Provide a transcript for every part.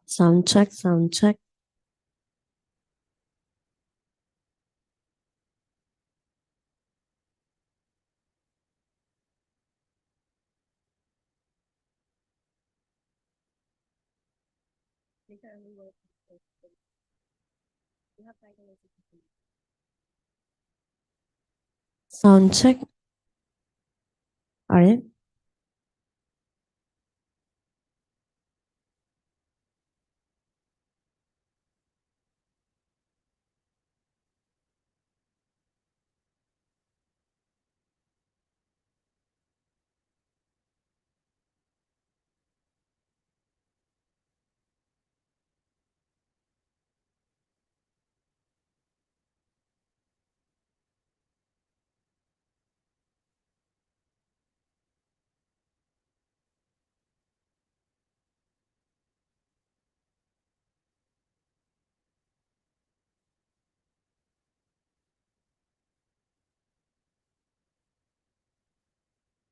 Sound check, sound check. Sound check. All right.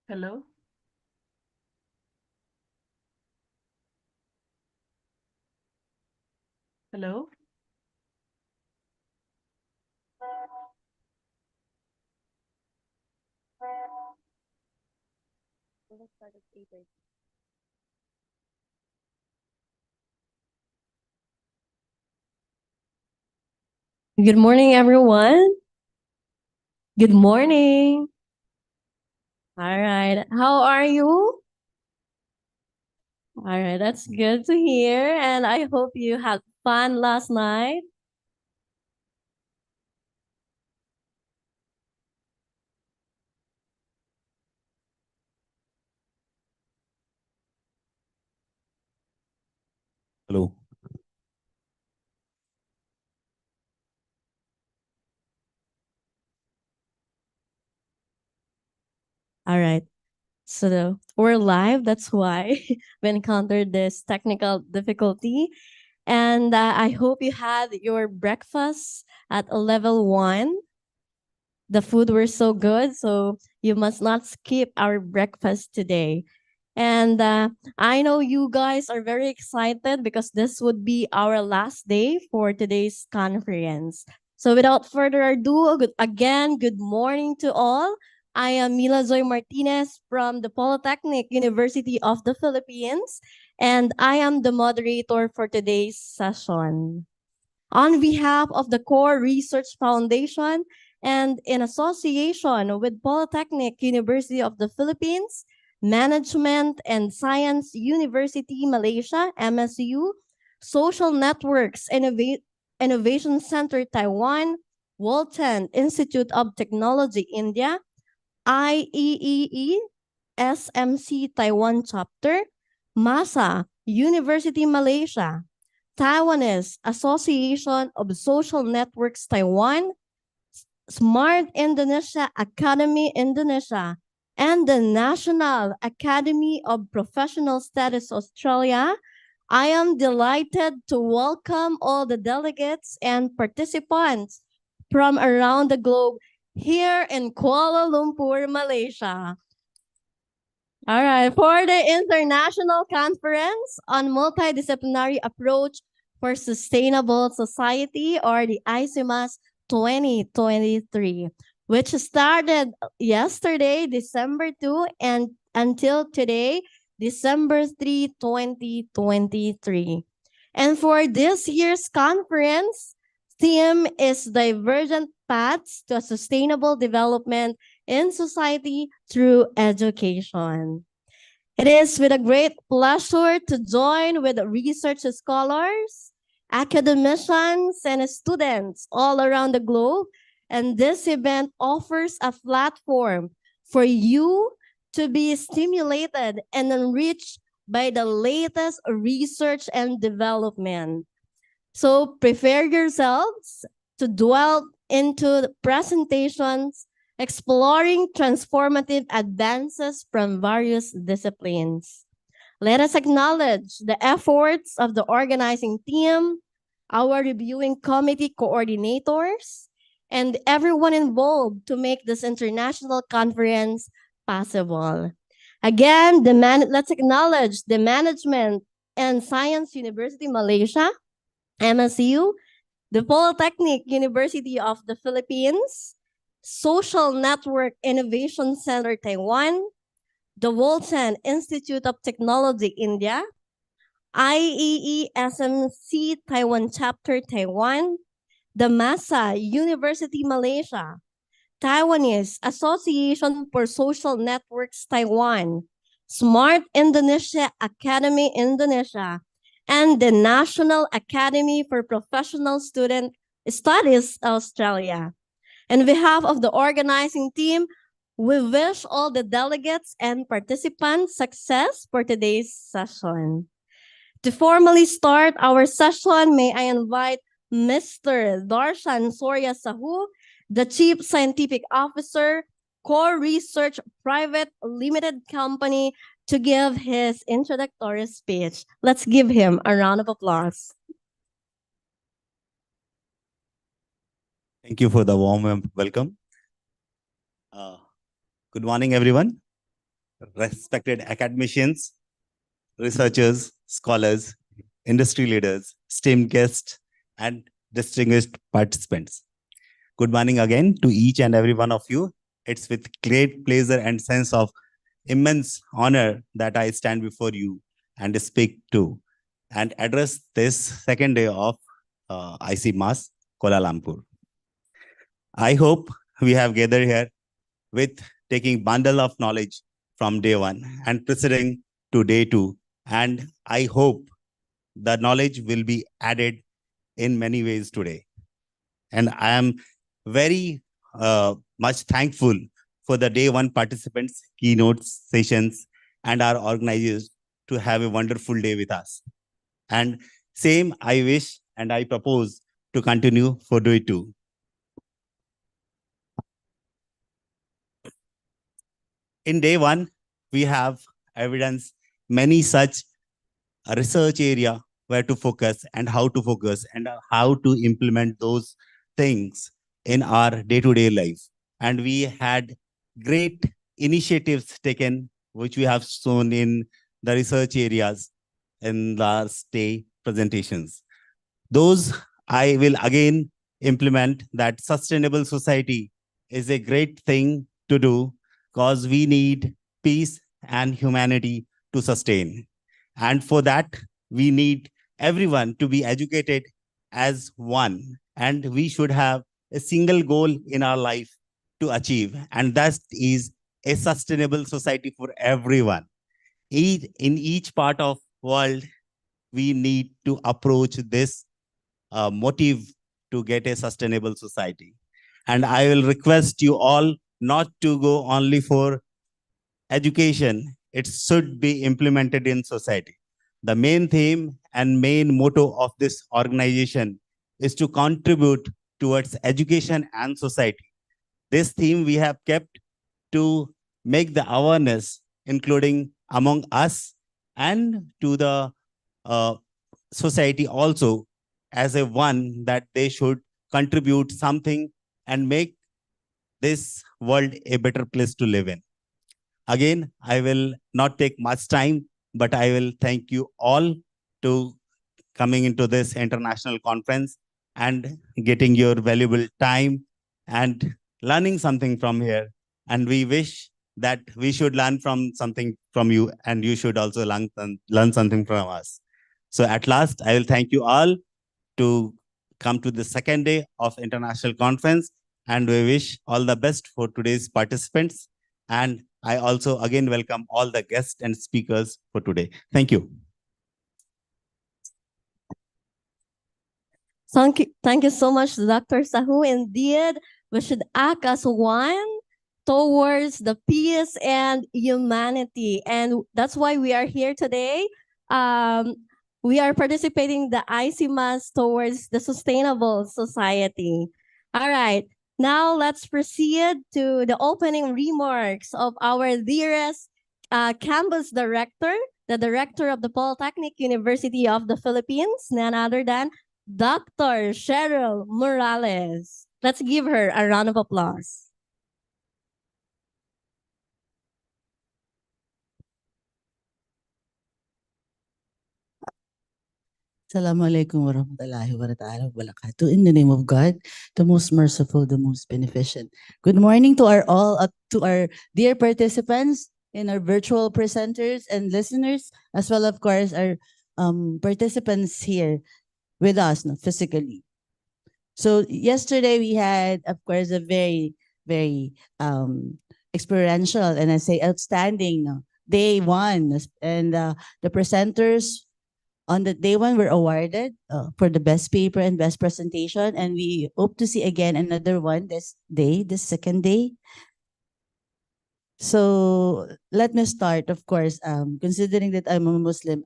Hello? Hello? Good morning, everyone. Good morning. All right. How are you? All right. That's good to hear. And I hope you had fun last night. Hello. All right. So we're live. That's why we encountered this technical difficulty. And I hope you had your breakfast at level 1. The food were so good, so you must not skip our breakfast today. And I know you guys are very excited because this would be our last day for today's conference. So without further ado, good morning to all. I am Mila Zoe Martinez from the Polytechnic University of the Philippines, and I am the moderator for today's session. On behalf of the Core Research Foundation and in association with Polytechnic University of the Philippines, Management and Science University Malaysia, MSU, Social Networks Innovation Center Taiwan, Walton Institute of Technology India, IEEE SMC Taiwan Chapter, MASA University Malaysia, Taiwanese Association of Social Networks Taiwan, Smart Indonesia Academy Indonesia, and the National Academy of Professional Studies Australia. I am delighted to welcome all the delegates and participants from around the globe here in Kuala Lumpur, Malaysia. All right, for the International Conference on Multidisciplinary Approach for Sustainable Society, or the ICMASS 2023, which started yesterday, December 2, and until today, December 3, 2023. And for this year's conference, theme is Divergent Paths to a Sustainable Development in Society through Education. It is with a great pleasure to join with research scholars, academicians, and students all around the globe. And this event offers a platform for you to be stimulated and enriched by the latest research and development. So prepare yourselves to dwell into the presentations exploring transformative advances from various disciplines. Let us acknowledge the efforts of the organizing team, our reviewing committee coordinators, and everyone involved to make this international conference possible. Again, let's acknowledge the management and Science University Malaysia, MSU, the Polytechnic University of the Philippines, Social Network Innovation Center Taiwan, the Walton Institute of Technology India, IEE SMC Taiwan Chapter Taiwan, the Masa University Malaysia, Taiwanese Association for Social Networks Taiwan, Smart Indonesia Academy Indonesia, and the National Academy for Professional Student Studies Australia. On behalf of the organizing team, we wish all the delegates and participants success for today's session. To formally start our session, may I invite Mr. Darshan Surya Sahu, the Chief Scientific Officer, Core Research Private Limited Company, to give his introductory speech. Let's give him a round of applause. Thank you for the warm welcome. Good morning, everyone. Respected academicians, researchers, scholars, industry leaders, STEM guests, and distinguished participants. Good morning again to each and every one of you. It's with great pleasure and sense of immense honor that I stand before you and speak to and address this second day of ICMASS Kuala Lumpur. I hope we have gathered here with taking bundle of knowledge from day one and proceeding to day two. And I hope the knowledge will be added in many ways today. And I am very much thankful for the day one participants, keynote sessions, and our organizers to have a wonderful day with us. And same I wish and I propose to continue for day two. In day one, we have evidence many such research area where to focus and how to implement those things in our day-to-day life. And we had great initiatives taken, which we have shown in the research areas in last day presentations. Those I will again implement that sustainable society is a great thing to do because we need peace and humanity to sustain. And for that, we need everyone to be educated as one. And we should have a single goal in our life to achieve. And that is a sustainable society for everyone. In each part of world, we need to approach this motive to get a sustainable society. And I will request you all not to go only for education. It should be implemented in society. The main theme and main motto of this organization is to contribute towards education and society. This theme we have kept to make the awareness, including among us and to the society also, as a one that they should contribute something and make this world a better place to live in. Again, I will not take much time, but I will thank you all to coming into this international conference and getting your valuable time and learning something from here. And we wish that we should learn from something from you, and you should also learn something from us. So at last, I will thank you all to come to the second day of international conference, and we wish all the best for today's participants. And I also again welcome all the guests and speakers for today. Thank you. Thank you so much, Dr. Sahu. Indeed, we should act as one towards the peace and humanity. And that's why we are here today. We are participating the ICMASS towards the sustainable society. All right. Now let's proceed to the opening remarks of our dearest campus director, the director of the Polytechnic University of the Philippines, none other than Dr. Cheryl Morales. Let's give her a round of applause. Assalamualaikum warahmatullahi wabarakatuh. In the name of God, the most merciful, the most beneficent. Good morning to to our dear participants and our virtual presenters and listeners, as well, of course, our participants here with us, no, physically. So yesterday we had, of course, a very, very experiential and I say outstanding, no, day one, and the presenters on the day one were awarded for the best paper and best presentation, and we hope to see again another one this second day. So let me start, of course, considering that I'm a Muslim,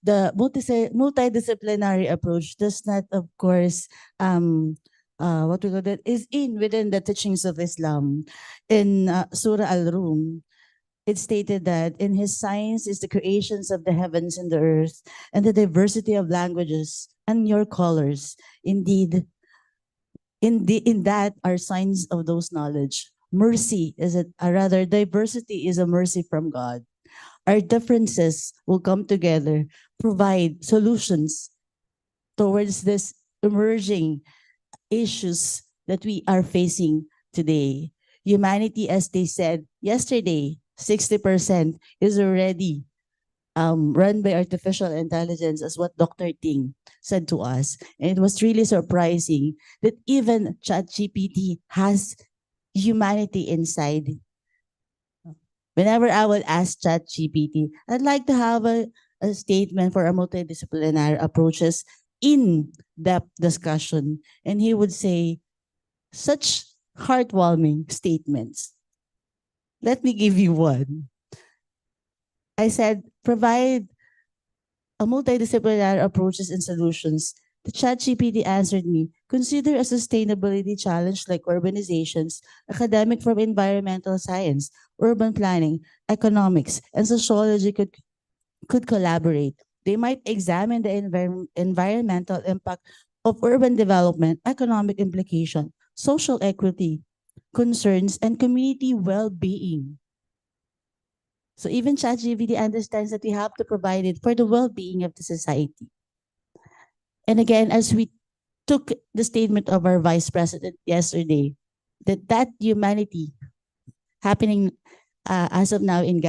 the multidisciplinary approach does not, of course, what we call that is within the teachings of Islam. In Surah Al-Rum, it stated that in his science is the creations of the heavens and the earth and the diversity of languages and your colors. Indeed, in that are signs of those knowledge. Mercy is rather diversity is a mercy from God. Our differences will come together, provide solutions towards this emerging issues that we are facing today. Humanity, as they said yesterday, 60% is already run by artificial intelligence, as what Dr. Ting said to us. And it was really surprising that even ChatGPT has humanity inside. Whenever I will ask ChatGPT, I'd like to have a statement for a multidisciplinary approaches in-depth discussion. And he would say such heartwarming statements. Let me give you one. I said, provide a multidisciplinary approaches and solutions. The ChatGPT answered me, consider a sustainability challenge like urbanizations, academic from environmental science, urban planning, economics, and sociology could collaborate. They might examine the environmental impact of urban development, economic implication, social equity, concerns, and community well-being. So even ChatGPT understands that we have to provide it for the well-being of the society. And again, as we took the statement of our vice president yesterday, that humanity happening as of now in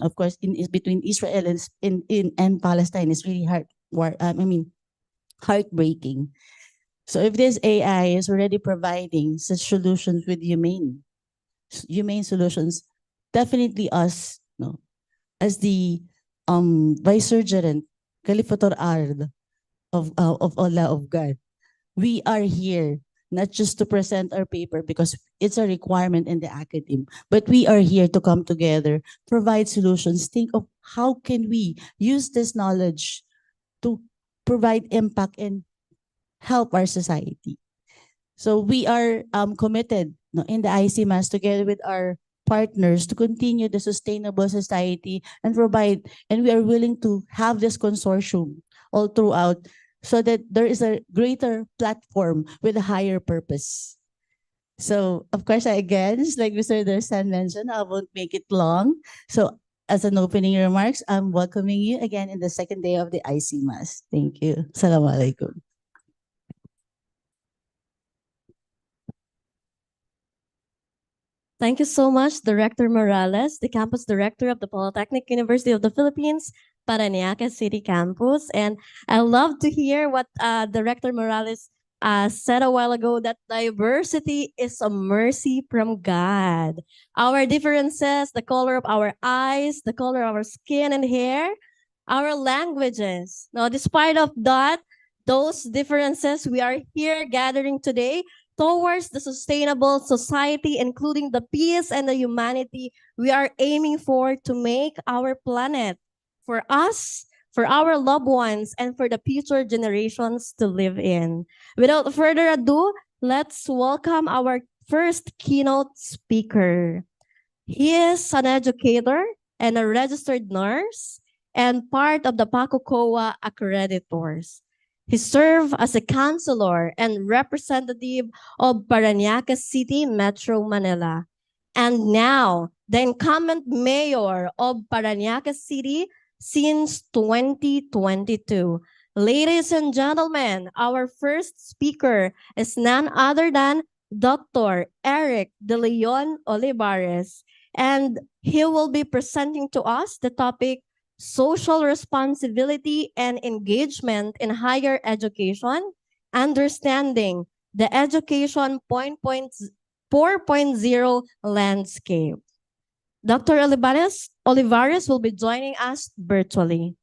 of course in is between Israel and Palestine is really heartbreaking. So if this AI is already providing such solutions with humane solutions, definitely us, no, as the vicegerent Califator Ard of Allah of God, we are here not just to present our paper because it's a requirement in the academe, but we are here to come together, provide solutions, think of how can we use this knowledge to provide impact and help our society. So we are committed, no, in the ICMASS together with our partners to continue the sustainable society and provide, and we are willing to have this consortium all throughout so that there is a greater platform with a higher purpose. So, of course, again, just like Mr. Dersan mentioned, I won't make it long. So, as an opening remarks, I'm welcoming you again in the second day of the ICMASS. Thank you. Assalamualaikum. Thank you so much, Director Morales, the campus director of the Polytechnic University of the Philippines, Parañaque City Campus. And I love to hear what Director Morales said a while ago, that diversity is a mercy from God. Our differences, the color of our eyes, the color of our skin and hair, our languages. Now, despite of that, those differences, we are here gathering today towards the sustainable society, including the peace and the humanity we are aiming for to make our planet for us, for our loved ones, and for the future generations to live in. Without further ado, let's welcome our first keynote speaker. He is an educator and a registered nurse and part of the PACOCOA accreditors. He served as a counselor and representative of Parañaque City, Metro Manila. And now, the incumbent mayor of Parañaque City since 2022. Ladies and gentlemen, our first speaker is none other than Dr. Eric De Leon Olivares, and he will be presenting to us the topic social responsibility and engagement in higher education, understanding the education 4.0 landscape. Dr. Olivares will be joining us virtually.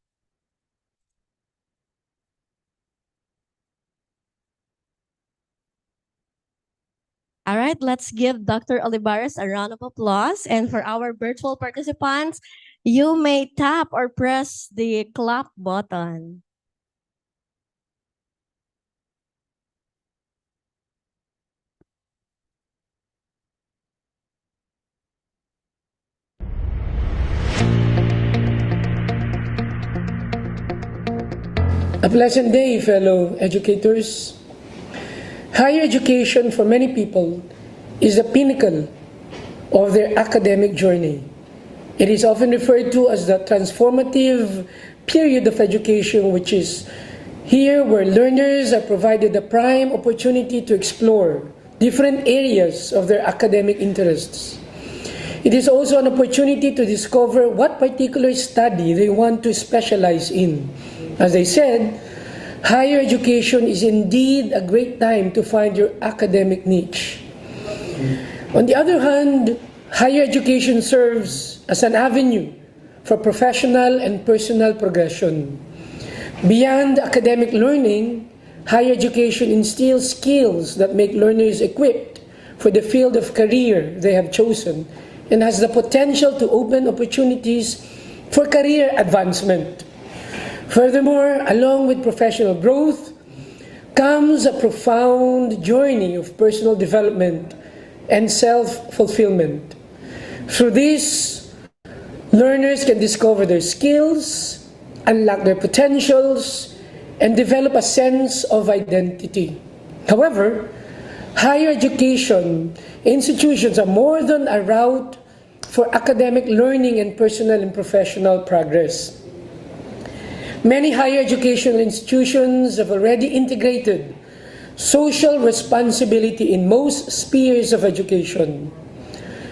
All right, let's give Dr. Olivares a round of applause. And for our virtual participants, you may tap or press the clap button. A pleasant day, fellow educators. Higher education for many people is the pinnacle of their academic journey. It is often referred to as the transformative period of education, which is here where learners are provided the prime opportunity to explore different areas of their academic interests. It is also an opportunity to discover what particular study they want to specialize in. As I said, higher education is indeed a great time to find your academic niche. On the other hand, higher education serves as an avenue for professional and personal progression. Beyond academic learning, higher education instills skills that make learners equipped for the field of career they have chosen and has the potential to open opportunities for career advancement. Furthermore, along with professional growth comes a profound journey of personal development and self-fulfillment. Through this, learners can discover their skills, unlock their potentials, and develop a sense of identity. However, higher education institutions are more than a route for academic learning and personal and professional progress. Many higher educational institutions have already integrated social responsibility in most spheres of education.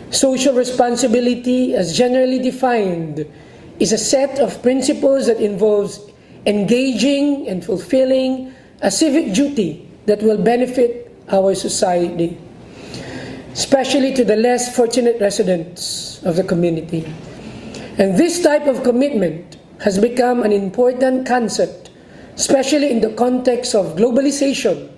Social responsibility, as generally defined, is a set of principles that involves engaging and fulfilling a civic duty that will benefit our society, especially to the less fortunate residents of the community. And this type of commitment has become an important concept, especially in the context of globalization,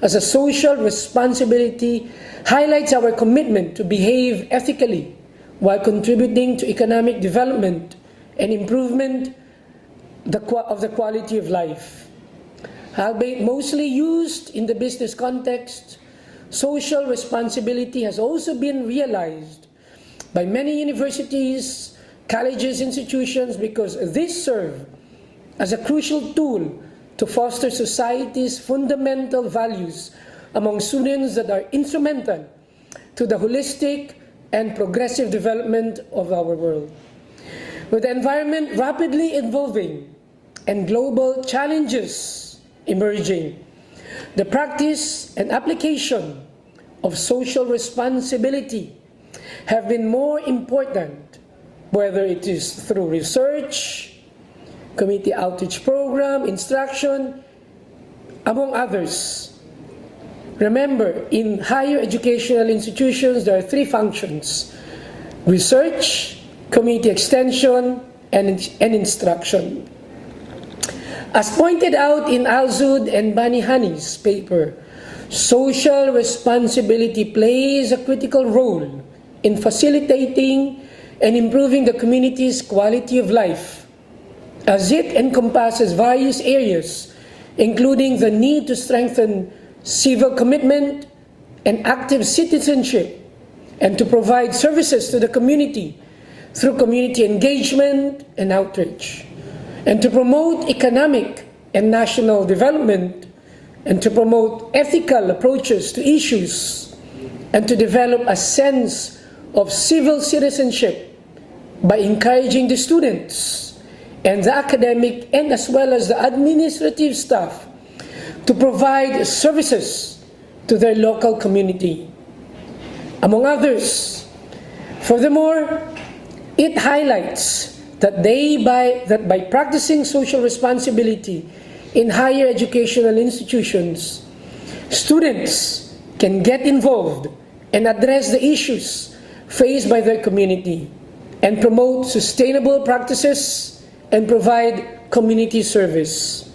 as a social responsibility highlights our commitment to behave ethically while contributing to economic development and improvement of the quality of life. Albeit mostly used in the business context, social responsibility has also been realized by many universities, colleges, institutions, because these serve as a crucial tool to foster society's fundamental values among students that are instrumental to the holistic and progressive development of our world. With the environment rapidly evolving and global challenges emerging, the practice and application of social responsibility have been more important, whether it is through research, community outreach program, instruction, among others. Remember, in higher educational institutions, there are three functions: research, community extension, and instruction. As pointed out in Alzud and Banihani's paper, social responsibility plays a critical role in facilitating and improving the community's quality of life, as it encompasses various areas, including the need to strengthen civil commitment and active citizenship, and to provide services to the community through community engagement and outreach, and to promote economic and national development, and to promote ethical approaches to issues, and to develop a sense of civil citizenship by encouraging the students and the academic and as well as the administrative staff to provide services to their local community, among others. Furthermore, it highlights that by practicing social responsibility in higher educational institutions, students can get involved and address the issues faced by their community and promote sustainable practices and provide community service.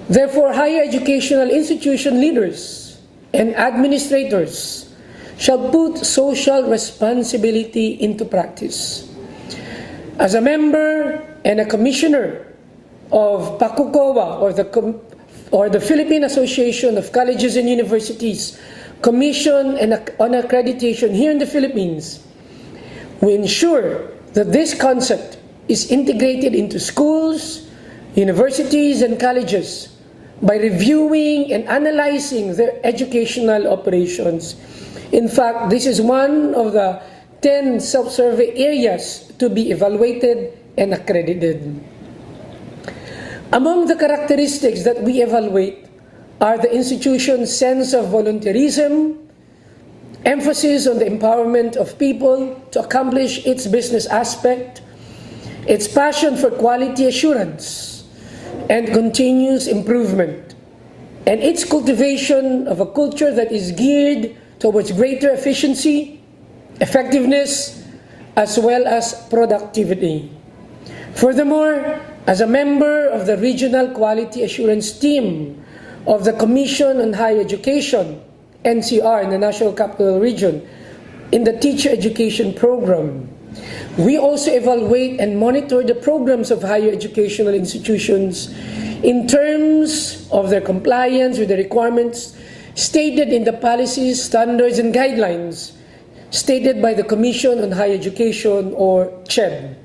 Therefore, higher educational institution leaders and administrators shall put social responsibility into practice. As a member and a commissioner of PACUCOA, or the Philippine Association of Colleges and Universities Commission on Accreditation here in the Philippines, we ensure that this concept is integrated into schools, universities, and colleges by reviewing and analyzing their educational operations. In fact, this is one of the 10 self-survey areas to be evaluated and accredited. Among the characteristics that we evaluate are the institution's sense of volunteerism, emphasis on the empowerment of people to accomplish its business aspect, its passion for quality assurance and continuous improvement, and its cultivation of a culture that is geared towards greater efficiency, effectiveness, as well as productivity. Furthermore, as a member of the Regional Quality Assurance Team of the Commission on Higher Education, NCR, in the National Capital Region, in the Teacher Education Program, we also evaluate and monitor the programs of higher educational institutions in terms of their compliance with the requirements stated in the policies, standards, and guidelines stated by the Commission on Higher Education, or CHED.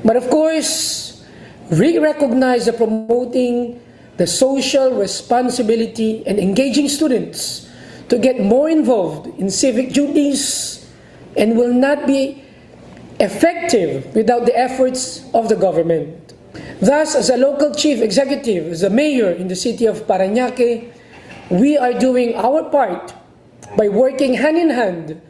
But of course, we recognize that promoting the social responsibility and engaging students to get more involved in civic duties and will not be effective without the efforts of the government. Thus, as a local chief executive, as a mayor in the city of Parañaque, we are doing our part by working hand in hand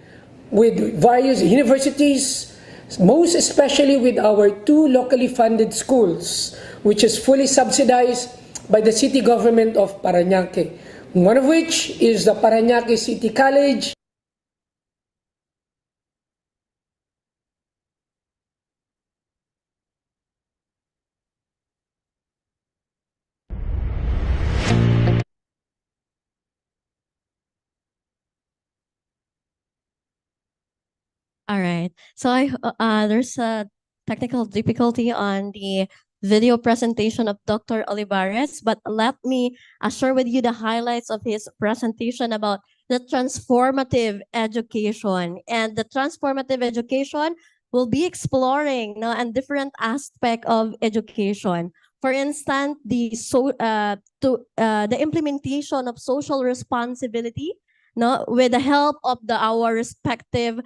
with various universities, most especially with our 2 locally funded schools, which is fully subsidized by the city government of Parañaque, one of which is the Parañaque City College. All right. So there's a technical difficulty on the video presentation of Dr. Olivares, but let me share with you the highlights of his presentation about the transformative education. And the transformative education will be exploring and different aspect of education. For instance, the implementation of social responsibility, with the help of our respective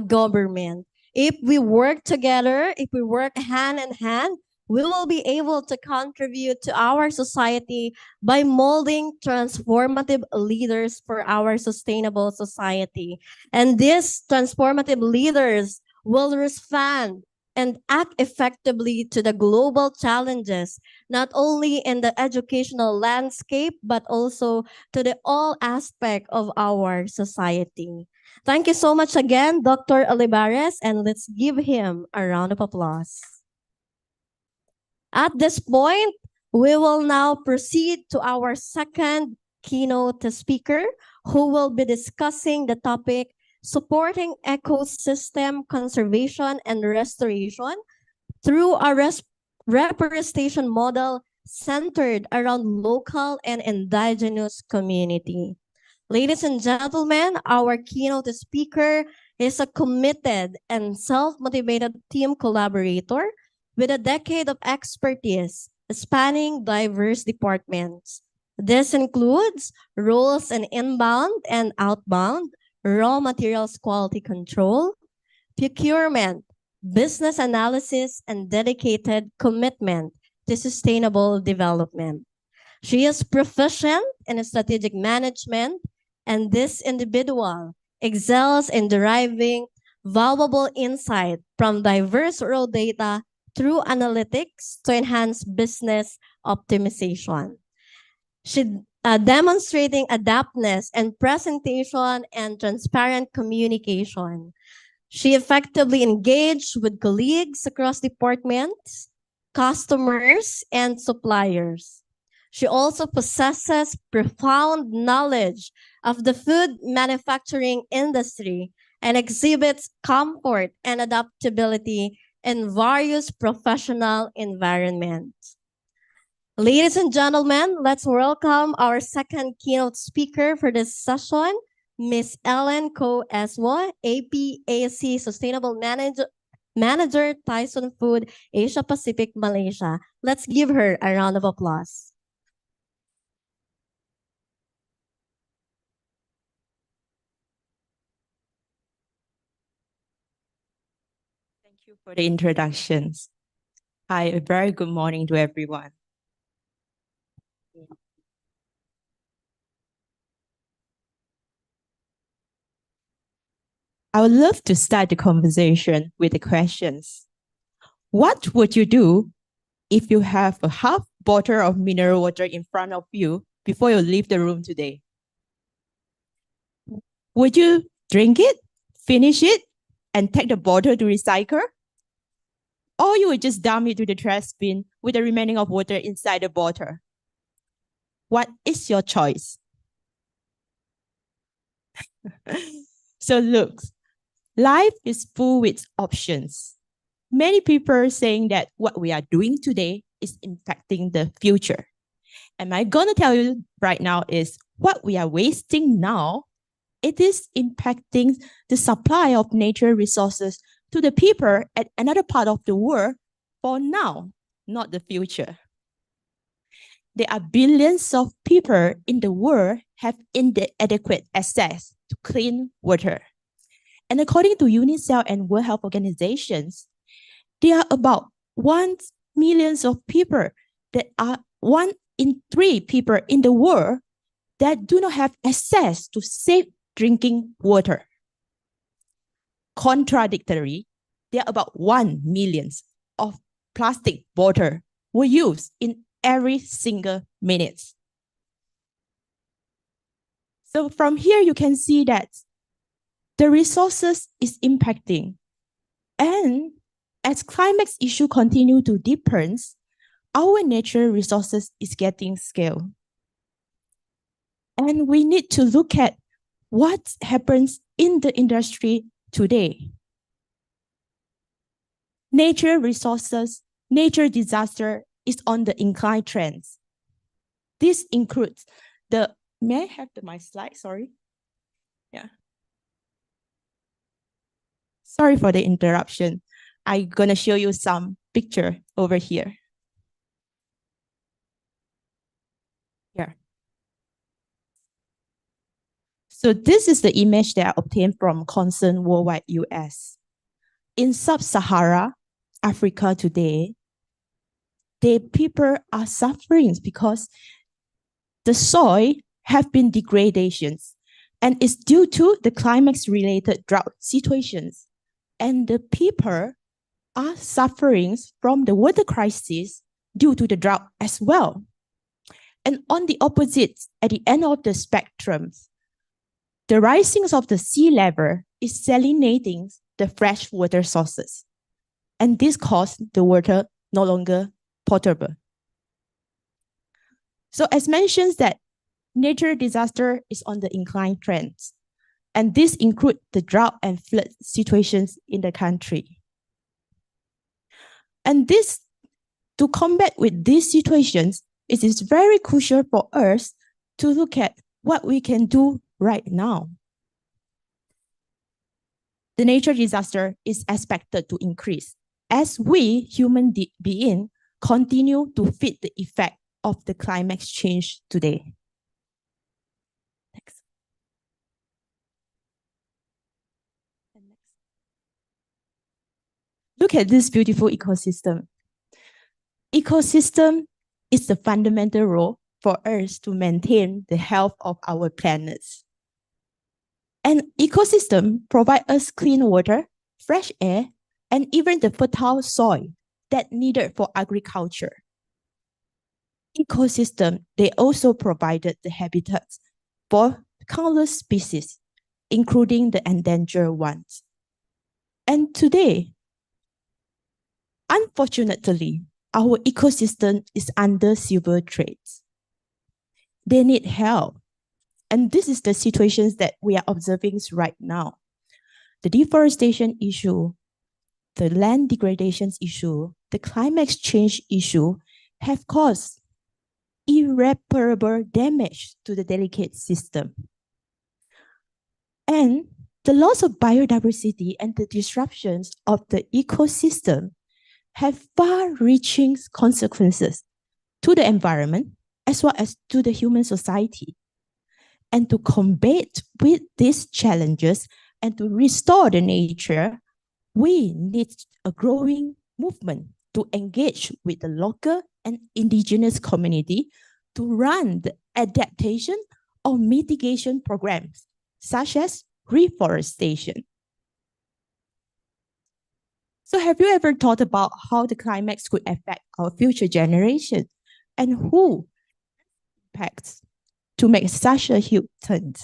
government. If we work together, if we work hand in hand, we will be able to contribute to our society by molding transformative leaders for our sustainable society. And these transformative leaders will respond and act effectively to the global challenges, not only in the educational landscape, but also to the all aspect of our society. Thank you so much again, Dr. Olivares, and let's give him a round of applause. At this point, we will now proceed to our second keynote speaker, who will be discussing the topic supporting ecosystem conservation and restoration through a reforestation model centered around local and indigenous community. Ladies and gentlemen, our keynote speaker is a committed and self-motivated team collaborator with a decade of expertise spanning diverse departments. This includes roles in inbound and outbound, raw materials quality control, procurement, business analysis, and dedicated commitment to sustainable development. She is proficient in strategic management, and this individual excels in deriving valuable insight from diverse raw data through analytics to enhance business optimization. She demonstrating adaptness and presentation and transparent communication. She effectively engaged with colleagues across departments, customers, and suppliers. She also possesses profound knowledge of the food manufacturing industry and exhibits comfort and adaptability in various professional environments. Ladies and gentlemen, let's welcome our second keynote speaker for this session, Miss Ellen Ko Eswo, APAC Sustainable Manager, Tyson Food, Asia Pacific, Malaysia. Let's give her a round of applause. Thank you for the introductions. Hi, a very good morning to everyone. I would love to start the conversation with the questions. What would you do if you have a half bottle of mineral water in front of you before you leave the room today? Would you drink it, finish it, and take the bottle to recycle? Or you would just dump it to the trash bin with the remaining of water inside the bottle? What is your choice? So look, life is full with options. Many people are saying that what we are doing today is impacting the future. And I'm going to tell you right now is what we are wasting now, it is impacting the supply of natural resources to the people at another part of the world for now, not the future. There are billions of people in the world have inadequate access to clean water. And according to UNICEF and World Health Organizations, there are about 1 million of people that are 1 in 3 people in the world that do not have access to safe drinking water. Contradictory, there are about 1 million of plastic bottle were used in every single minute. So from here, you can see that the resources is impacting. And as climate issue continue to deepen, our natural resources is getting scale. And we need to look at what happens in the industry today. Nature resources, nature disaster is on the incline trends. This includes the, may I have my slide, sorry? Yeah. Sorry for the interruption. I'm gonna show you some picture over here. Here. So this is the image that I obtained from Concern Worldwide US. In Sub-Sahara Africa today, the people are suffering because the soil have been degradations, and it's due to the climate-related drought situations. And the people are suffering from the water crisis due to the drought as well. And on the opposite, at the end of the spectrum, the rising of the sea level is salinating the fresh water sources. And this causes the water no longer potable. So as mentioned that nature disaster is on the incline trends. And this includes the drought and flood situations in the country. And this, to combat with these situations, it is very crucial for us to look at what we can do right now. The nature disaster is expected to increase as we, human beings, continue to feel the effect of the climate change today. Next. Look at this beautiful ecosystem. Ecosystem is the fundamental role for us to maintain the health of our planets. And ecosystem provide us clean water, fresh air, and even the fertile soil that needed for agriculture. Ecosystem, they also provided the habitats for countless species, including the endangered ones. And today, unfortunately, our ecosystem is under severe threats. They need help. And this is the situations that we are observing right now. The deforestation issue, the land degradations issue, the climate change issue have caused irreparable damage to the delicate system. And the loss of biodiversity and the disruptions of the ecosystem have far-reaching consequences to the environment as well as to the human society. And to combat with these challenges and to restore the nature, we need a growing movement to engage with the local and indigenous community to run the adaptation or mitigation programs, such as reforestation. So have you ever thought about how the climate could affect our future generation and who impacts to make such a huge turn?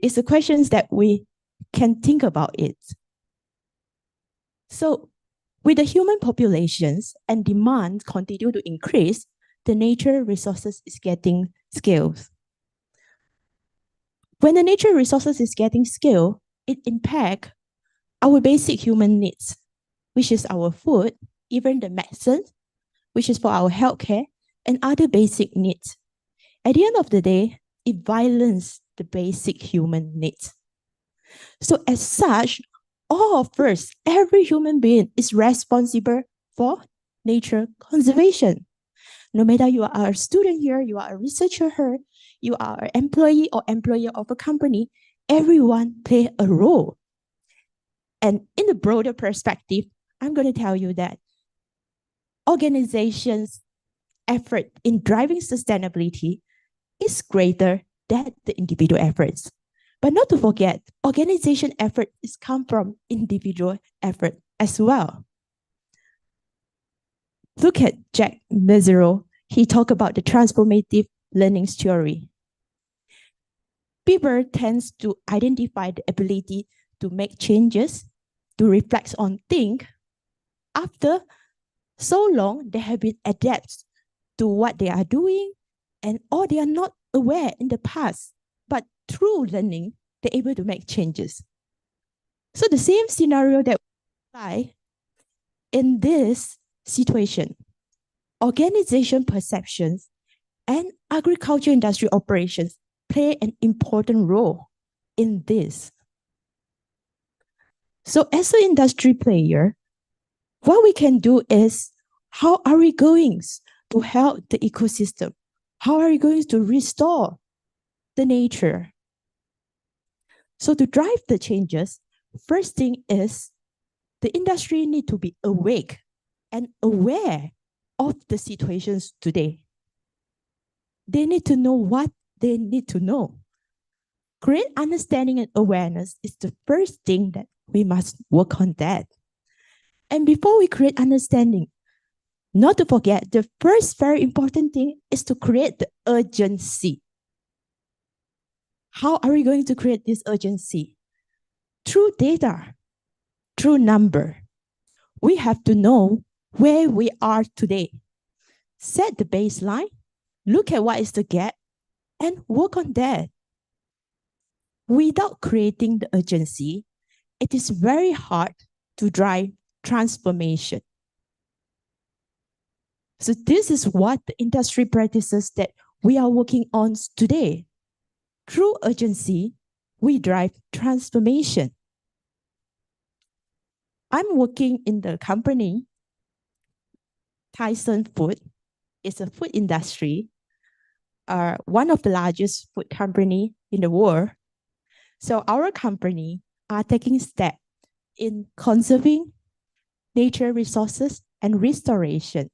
It's the questions that we can think about it. So with the human populations and demand continue to increase, the nature resources is getting scarce. When the nature resources is getting scarce, it impacts our basic human needs, which is our food, even the medicine, which is for our healthcare, and other basic needs. At the end of the day, it violates the basic human needs. So as such, all of us, every human being is responsible for nature conservation. No matter you are a student here, you are a researcher here, you are an employee or employer of a company, everyone play a role. And in the broader perspective, I'm going to tell you that organizations' effort in driving sustainability is greater than the individual efforts. But not to forget, organization effort is come from individual effort as well. Look at Jack Mezirow. He talked about the transformative learning theory. People tends to identify the ability to make changes, to reflect on things. After so long, they have been adapted to what they are doing, or they are not aware in the past, but through learning, they're able to make changes. So the same scenario that we apply in this situation, organization perceptions and agriculture industry operations play an important role in this. So as an industry player, what we can do is, how are we going to help the ecosystem? How are we going to restore the nature? So to drive the changes, first thing is the industry need to be awake and aware of the situations today. They need to know what they need to know. Create understanding and awareness is the first thing that we must work on that. And before we create understanding, not to forget, the first very important thing is to create the urgency. How are we going to create this urgency? Through data, through number. We have to know where we are today. Set the baseline, look at what is the gap, and work on that. Without creating the urgency, it is very hard to drive transformation. So this is what the industry practices that we are working on today. Through urgency, we drive transformation. I'm working in the company, Tyson Food. It's a food industry, one of the largest food company in the world. So our company are taking steps in conserving nature resources and restoration.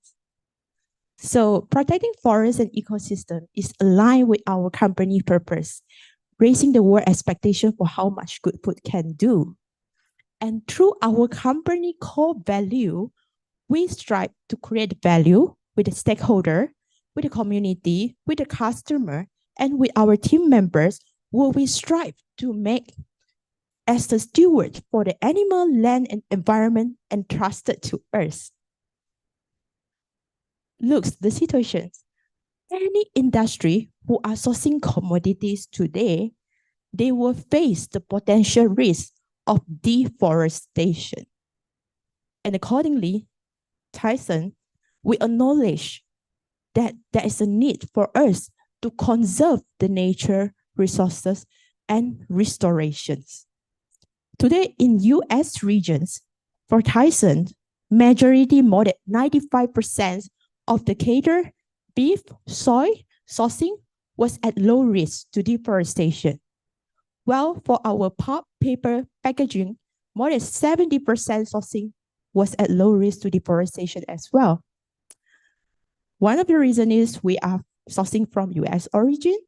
So protecting forests and ecosystem is aligned with our company purpose, raising the world expectation for how much good food can do. And through our company core value, we strive to create value with the stakeholder, with the community, with the customer, and with our team members, where we strive to make as the steward for the animal, land, and environment entrusted to us. Looks the situations. Any industry who are sourcing commodities today, they will face the potential risk of deforestation. And accordingly, Tyson, we acknowledge that there is a need for us to conserve the nature resources and restorations. Today in US regions, for Tyson, majority more than 95% of the cattle, beef, soy sourcing was at low risk to deforestation. While for our pulp, paper, packaging, more than 70% sourcing was at low risk to deforestation as well. One of the reasons is we are sourcing from US origin.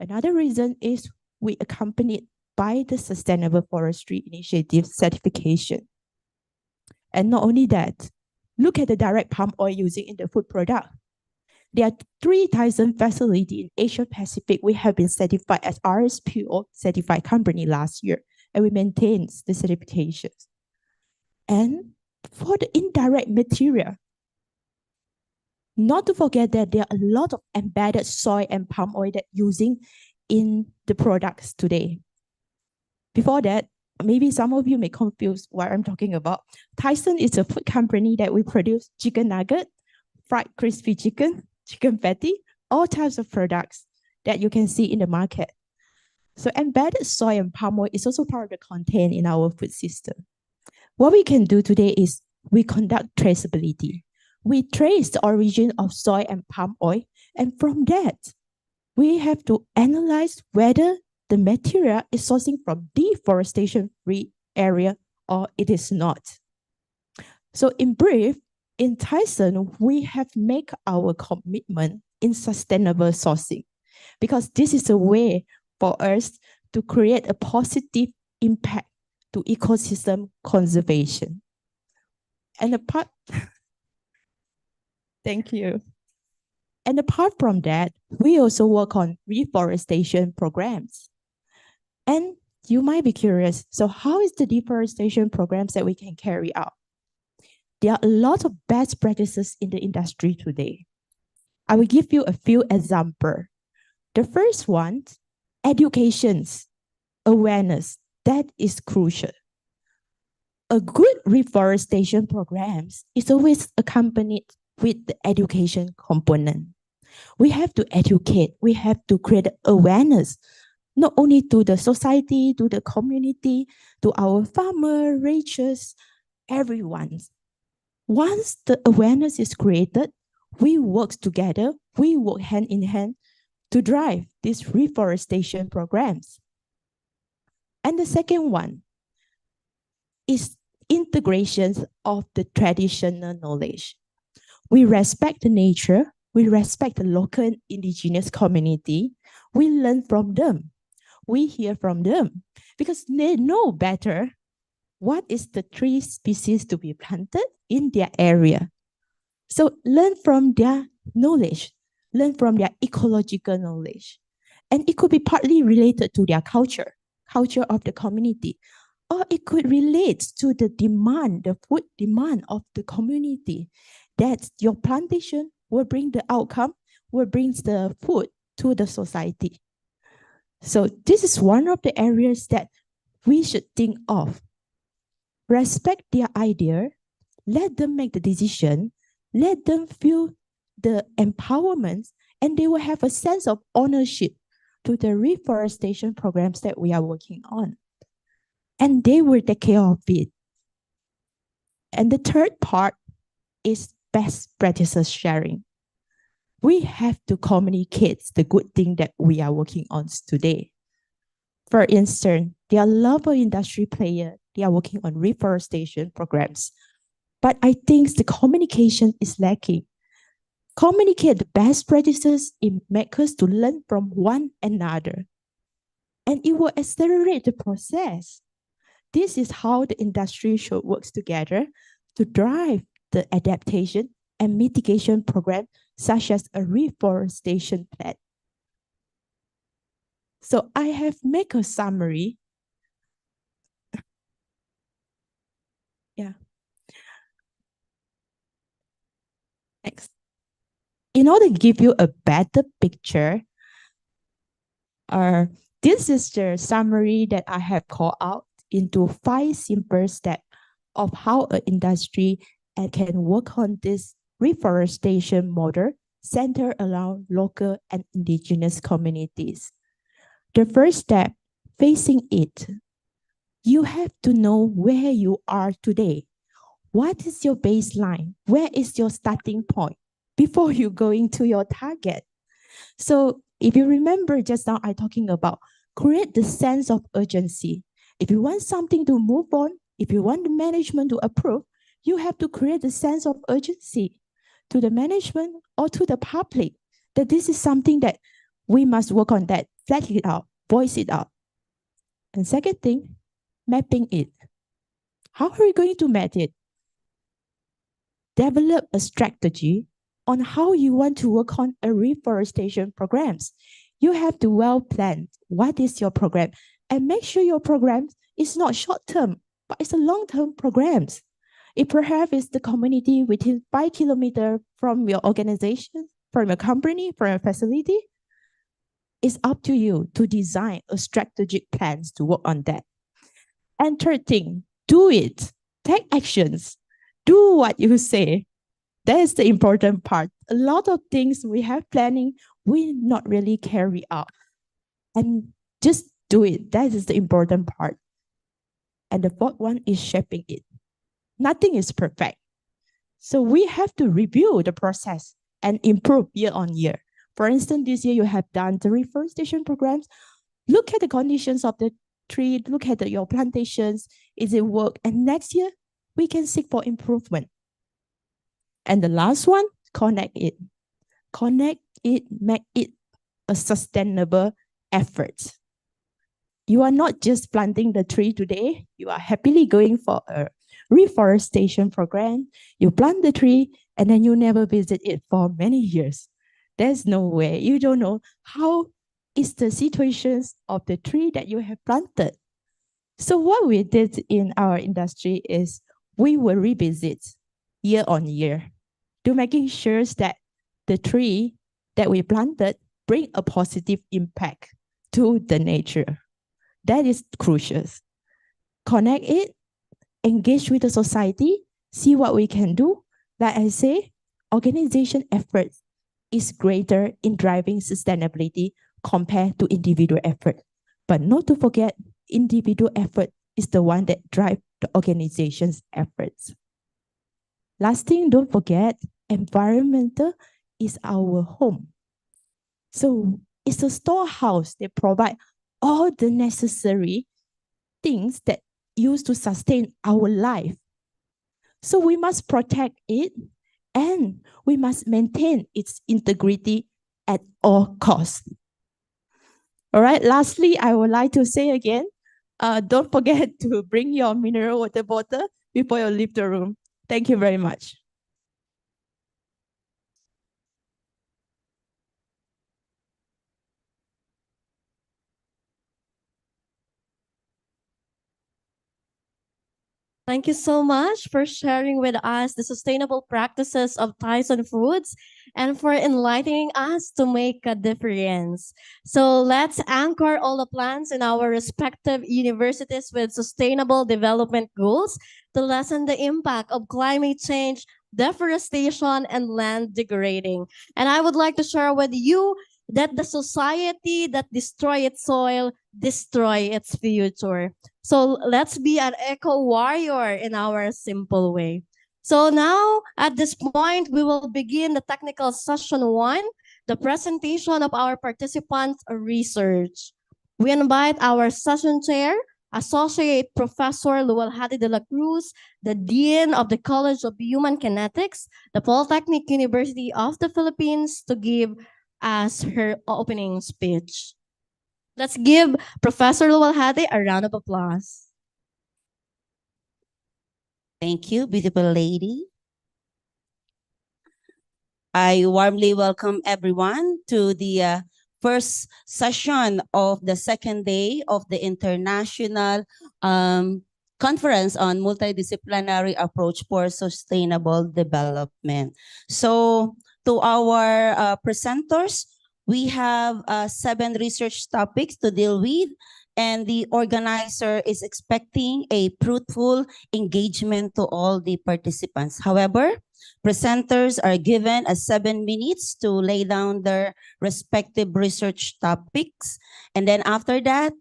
Another reason is we accompanied by the Sustainable Forestry Initiative certification. And not only that, look at the direct palm oil using in the food product. There are 3,000 facilities in Asia Pacific. We have been certified as RSPO certified company last year, and we maintain the certifications. And for the indirect material, not to forget that there are a lot of embedded soy and palm oil that using in the products today. Before that, maybe some of you may confuse what I'm talking about. Tyson is a food company that we produce chicken nugget, fried crispy chicken, chicken patty, all types of products that you can see in the market. So embedded soy and palm oil is also part of the content in our food system. What we can do today is we conduct traceability. We trace the origin of soy and palm oil, and from that, we have to analyze whether the material is sourcing from deforestation-free area or it is not. So in brief, in Tyson, we have made our commitment in sustainable sourcing because this is a way for us to create a positive impact to ecosystem conservation. And apart, thank you. And apart from that, we also work on reforestation programs. And you might be curious, so how is the deforestation programs that we can carry out? There are a lot of best practices in the industry today. I will give you a few examples. The first one, educations, awareness, that is crucial. A good reforestation program is always accompanied with the education component. We have to educate, we have to create awareness, not only to the society, to the community, to our farmer, ranchers, everyone. Once the awareness is created, we work together, we work hand in hand to drive these reforestation programs. And the second one is integrations of the traditional knowledge. We respect the nature, we respect the local and indigenous community, we learn from them, we hear from them because they know better what is the tree species to be planted in their area. So learn from their knowledge, learn from their ecological knowledge. And it could be partly related to their culture of the community, or it could relate to the demand, the food demand of the community, that your plantation will bring the outcome, will bring the food to the society. So this is one of the areas that we should think of. Respect their idea, let them make the decision, let them feel the empowerment, and they will have a sense of ownership to the reforestation programs that we are working on. And they will take care of it. And the third part is best practices sharing. We have to communicate the good thing that we are working on today. For instance, there are local industry players, they are working on reforestation programs. But I think the communication is lacking. Communicate the best practices, it makes us to learn from one another. And it will accelerate the process. This is how the industry should work together to drive the adaptation and mitigation program, such as a reforestation plan. So I have made a summary. Yeah. Next. In order to give you a better picture, this is the summary that I have called out into 5 simple steps of how an industry can work on this reforestation model centered around local and indigenous communities. The first step, facing it. You have to know where you are today. What is your baseline? Where is your starting point before you going to your target? So if you remember just now, I talking about create the sense of urgency. If you want something to move on, if you want the management to approve, you have to create the sense of urgency to the management or to the public that this is something that we must work on, that flag it out, voice it out. And second thing, mapping it. How are we going to map it? Develop a strategy on how you want to work on a reforestation programs. You have to well plan what is your program and make sure your program is not short term, but it's a long term programs. It perhaps is the community within 5 kilometers from your organization, from your company, from your facility. It's up to you to design a strategic plans to work on that. And third thing, do it. Take actions. Do what you say. That is the important part. A lot of things we have planning, we not really carry out. And just do it. That is the important part. And the fourth one is shaping it. Nothing is perfect. So we have to review the process and improve year on year. For instance, this year you have done the reforestation programs. Look at the conditions of the tree, look at your plantations, is it work? And next year, we can seek for improvement. And the last one, connect it. Connect it, make it a sustainable effort. You are not just planting the tree today, you are happily going for a reforestation program. You plant the tree and then you never visit it for many years. There's no way. You don't know how is the situations of the tree that you have planted. So what we did in our industry is we will revisit year on year to making sure that the tree that we planted bring a positive impact to the nature. That is crucial. Connect it, engage with the society, see what we can do. Like I say, organization effort is greater in driving sustainability compared to individual effort. But not to forget, individual effort is the one that drives the organization's efforts. Last thing, don't forget, environmental is our home. So it's a storehouse that provide all the necessary things that used to sustain our life. So we must protect it and we must maintain its integrity at all costs. All right, lastly, I would like to say again, don't forget to bring your mineral water bottle before you leave the room. Thank you very much. Thank you so much for sharing with us the sustainable practices of Tyson Foods and for enlightening us to make a difference. So let's anchor all the plans in our respective universities with sustainable development goals to lessen the impact of climate change, deforestation, and land degrading. And I would like to share with you that the society that destroy its soil destroy its future. So let's be an eco warrior in our simple way. So now at this point, we will begin the technical session 1, the presentation of our participants' research. We invite our session chair, Associate Professor Lual Hadi de la Cruz, the Dean of the College of Human Kinetics, the Polytechnic University of the Philippines, to give us her opening speech. Let's give Professor Lual Hadi a round of applause. Thank you, beautiful lady. I warmly welcome everyone to the first session of the second day of the International Conference on Multidisciplinary Approach for Sustainable Development. So to our presenters, we have 7 research topics to deal with, and the organizer is expecting a fruitful engagement to all the participants. However, presenters are given 7 minutes to lay down their respective research topics. And then after that,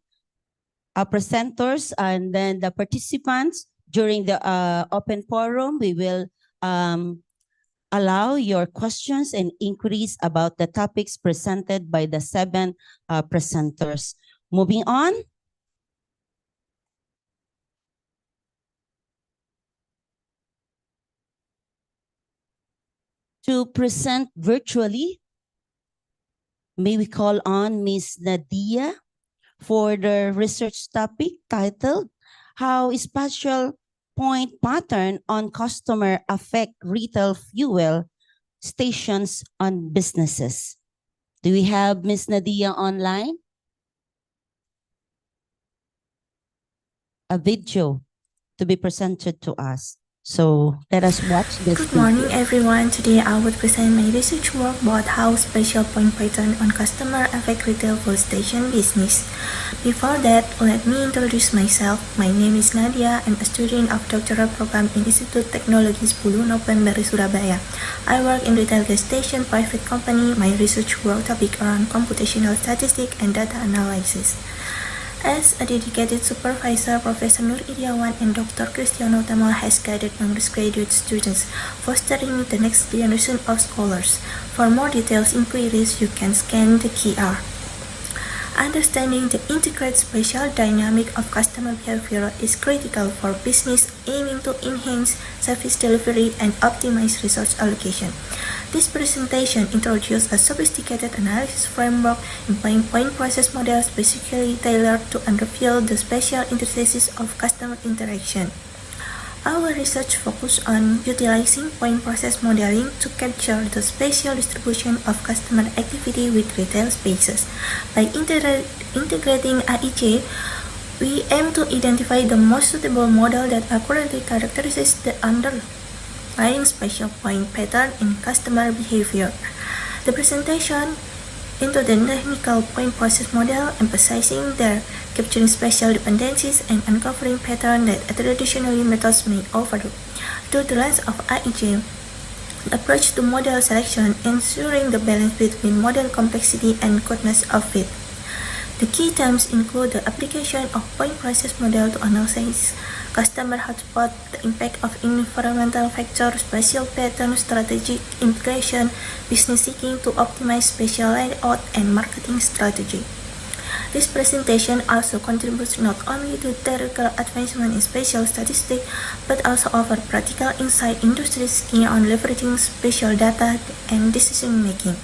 our presenters and then the participants during the open forum, we will allow your questions and inquiries about the topics presented by the 7 presenters. Moving on. To present virtually, may we call on Ms. Nadia for the research topic titled, How Spatial Point Pattern on Customer Affect Retail Fuel Stations on Businesses. Do we have Ms. Nadia online? A video to be presented to us. So let us watch this Good morning video. everyone. Today I will present my research work about how spatial point pattern on customer affect retail fuel station business. Before that, let me introduce myself. My name is Nadia. I'm a student of doctoral program in Institute Technology 10 November Surabaya. I work in retail gas station private company. My research work topic around computational statistics and data analysis. As a dedicated supervisor, Professor Nur Iriawan and Dr. Cristiano Tamal has guided undergraduate students, fostering the next generation of scholars. For more details inquiries, you can scan the QR. Understanding the integrated spatial dynamic of customer behavior is critical for business aiming to enhance service delivery and optimize resource allocation. This presentation introduces a sophisticated analysis framework employing point process models specifically tailored to unravel the spatial interfaces of customer interaction. Our research focused on utilizing point process modeling to capture the spatial distribution of customer activity with retail spaces. By integrating AIC, we aim to identify the most suitable model that accurately characterizes the underlying spatial point pattern in customer behavior. The presentation into the technical point process model, emphasizing their capturing spatial dependencies and uncovering patterns that traditionally methods may overlook. Through the lens of AIC, approach to model selection, ensuring the balance between model complexity and goodness of fit. The key terms include the application of point process model to analyze customer hotspot, the impact of environmental factors, spatial pattern, strategic integration, business seeking to optimize spatial layout, and marketing strategy. This presentation also contributes not only to theoretical advancement in spatial statistics, but also offer practical insight industries keen on leveraging spatial data and decision making.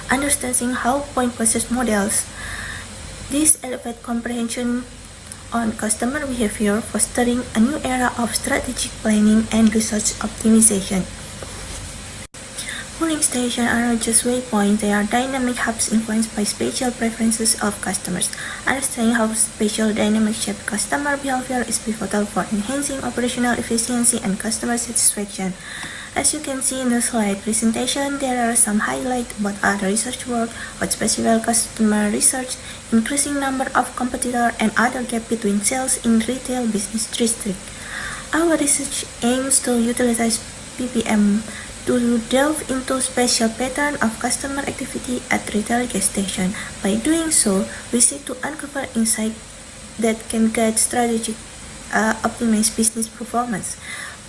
Understanding how point process models, this elevate comprehension on customer behavior, fostering a new era of strategic planning and research optimization. Pooling stations are not just waypoints, they are dynamic hubs influenced by spatial preferences of customers. Understanding how spatial dynamics shape customer behavior is pivotal for enhancing operational efficiency and customer satisfaction. As you can see in the slide presentation, there are some highlights about other research work, what special customer research, increasing number of competitors, and other gap between sales in retail business district. Our research aims to utilize PPM to delve into spatial pattern of customer activity at retail gas station. By doing so, we seek to uncover insight that can guide strategic optimize business performance.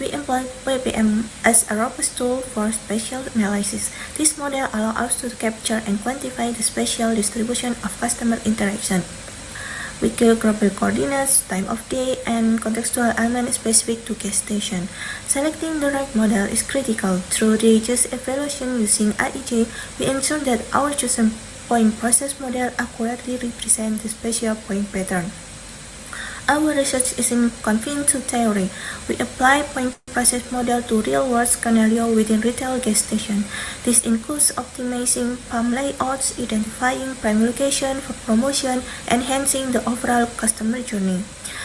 We employ PPM as a robust tool for spatial analysis. This model allows us to capture and quantify the spatial distribution of customer interaction. with geographical coordinates, time of day, and contextual elements specific to gas station. Selecting the right model is critical. Through religious evaluation using IEJ, we ensure that our chosen point process model accurately represents the spatial point pattern. Our research isn't confined to theory. We apply point process model to real-world scenario within retail gas station. This includes optimizing pump layouts, identifying prime location for promotion, enhancing the overall customer journey.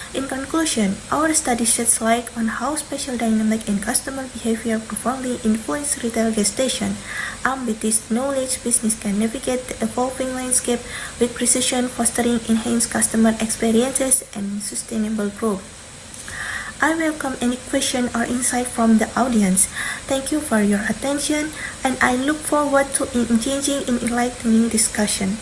In conclusion, our study sheds light on how spatial dynamic and customer behavior profoundly influence retail gas station. Armed with this knowledge, business can navigate the evolving landscape with precision, fostering enhanced customer experiences and sustainable growth. I welcome any question or insight from the audience. Thank you for your attention, and I look forward to engaging in enlightening discussion.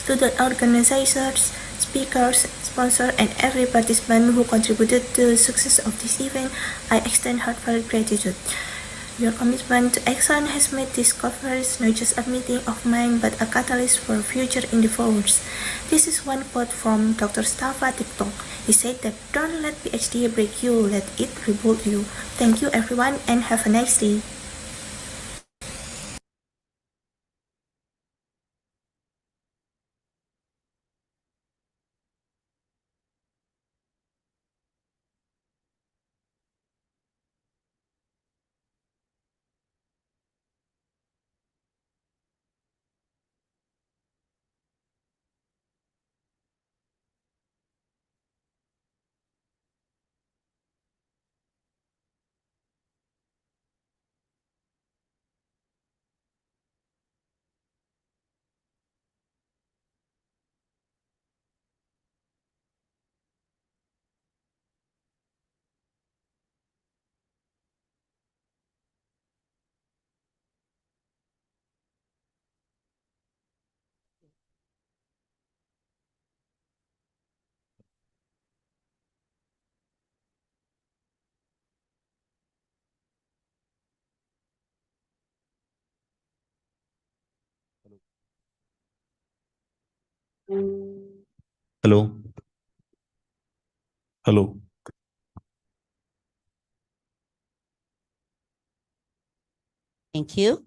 To the organizers, speakers, sponsors, and every participant who contributed to the success of this event, I extend heartfelt gratitude. Your commitment to excellence has made this conference not just a meeting of mind but a catalyst for future endeavors. This is one quote from Dr. Stafa TikTok. He said that don't let PhD break you, let it rebuild you. Thank you everyone and have a nice day. Hello. Hello. Thank you.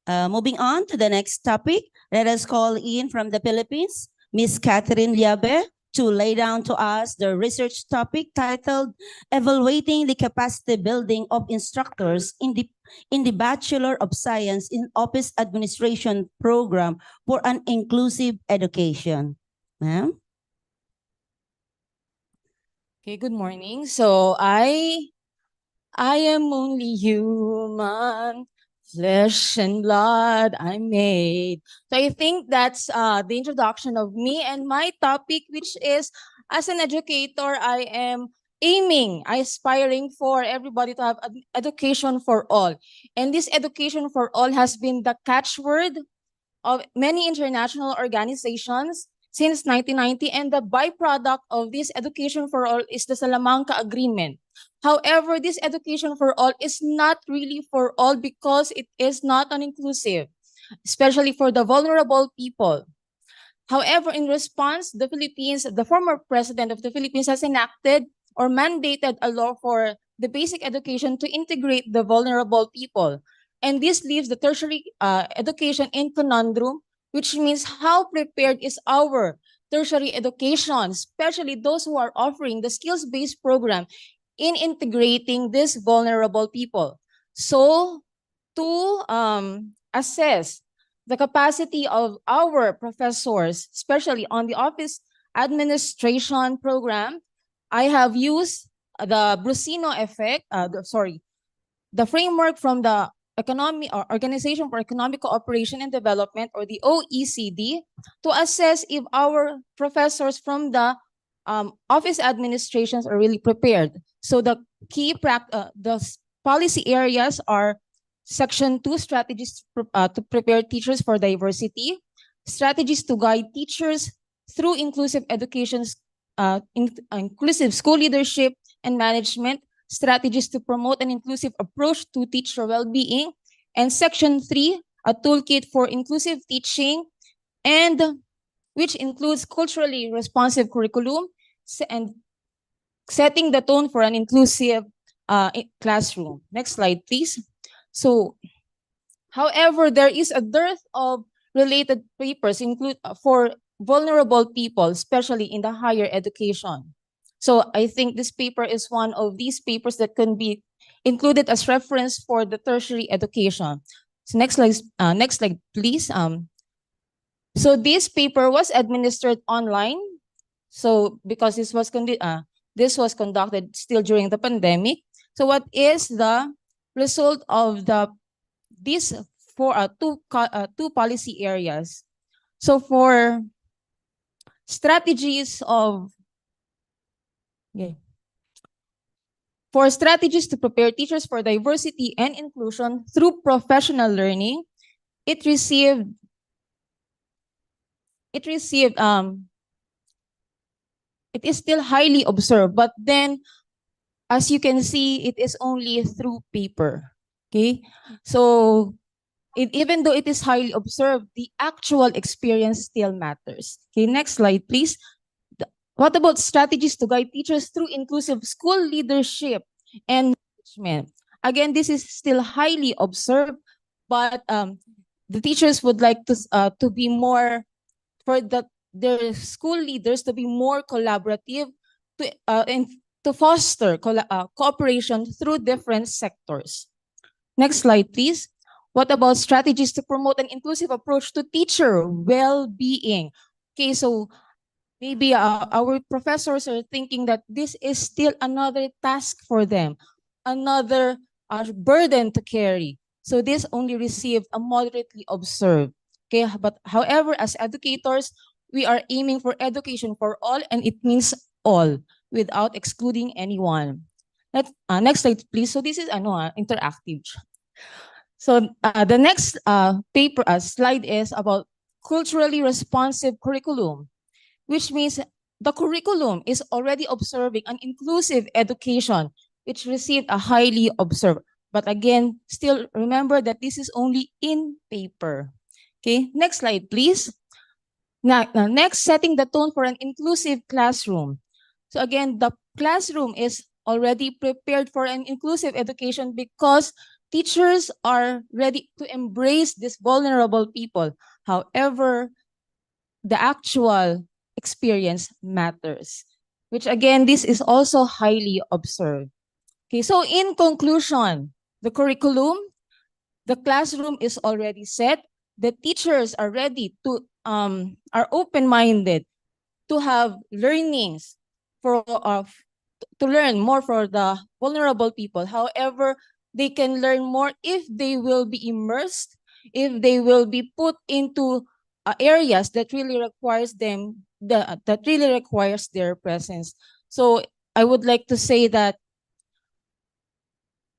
Moving on to the next topic, let us call in from the Philippines, Ms. Catherine Liabe, to lay down to us the research topic titled Evaluating the Capacity Building of Instructors in the Bachelor of Science in Office Administration Program for an Inclusive Education. Ma'am? Okay, good morning. So I am only human, flesh and blood I'm made. So I think that's the introduction of me and my topic, which is as an educator, I am aspiring for everybody to have education for all. And this education for all has been the catchword of many international organizations since 1990, and the byproduct of this education for all is the Salamanca Agreement. However, this education for all is not really for all because it is not inclusive, especially for the vulnerable people. However, in response, the former president of the Philippines has enacted or mandated a law for the basic education to integrate the vulnerable people. And this leaves the tertiary education in conundrum, which means how prepared is our tertiary education, especially those who are offering the skills-based program in integrating these vulnerable people. So to assess the capacity of our professors, especially on the office administration program, I have used the Brusino effect, the framework from the Organization for Economic Cooperation and Development, or the OECD, to assess if our professors from the office administrations are really prepared. So the the policy areas are Section 2, strategies to prepare teachers for diversity, strategies to guide teachers through inclusive education, inclusive school leadership and management, strategies to promote an inclusive approach to teacher well-being, and Section 3, a toolkit for inclusive teaching, and which includes culturally responsive curriculum and setting the tone for an inclusive classroom. Next slide, please. So, however, there is a dearth of related papers for vulnerable people, especially in the higher education. So I think this paper is one of these papers that can be included as reference for the tertiary education. So next slide, please. So this paper was administered online. So because this was conducted still during the pandemic. So what is the result of these two policy areas? So for strategies of for strategies to prepare teachers for diversity and inclusion through professional learning, it received it is still highly observed, but then as you can see, it is only through paper. Okay, so even though it is highly observed, the actual experience still matters. Okay, next slide, please. What about strategies to guide teachers through inclusive school leadership and management? Again, this is still highly observed, but the teachers would like to be more their school leaders to be more collaborative and to foster cooperation through different sectors. Next slide, please. What about strategies to promote an inclusive approach to teacher well-being? Okay, so maybe our professors are thinking that this is still another task for them, another burden to carry. So this only received a moderately observed. Okay, but however, as educators, we are aiming for education for all, and it means all, without excluding anyone. Next slide, please. So this is interactive. So the next slide is about culturally responsive curriculum, which means the curriculum is already observing an inclusive education, which received a highly observed. But again, still remember that this is only in paper. Okay, next slide, please. Now, next, setting the tone for an inclusive classroom. So again, the classroom is already prepared for an inclusive education because teachers are ready to embrace these vulnerable people. However, the actual experience matters, which again, this is also highly observed. Okay, so in conclusion, the curriculum, the classroom is already set. The teachers are ready to, are open-minded to have learnings to learn more for the vulnerable people. However, they can learn more if they will be immersed, if they will be put into areas that really requires that really requires their presence. So I would like to say that,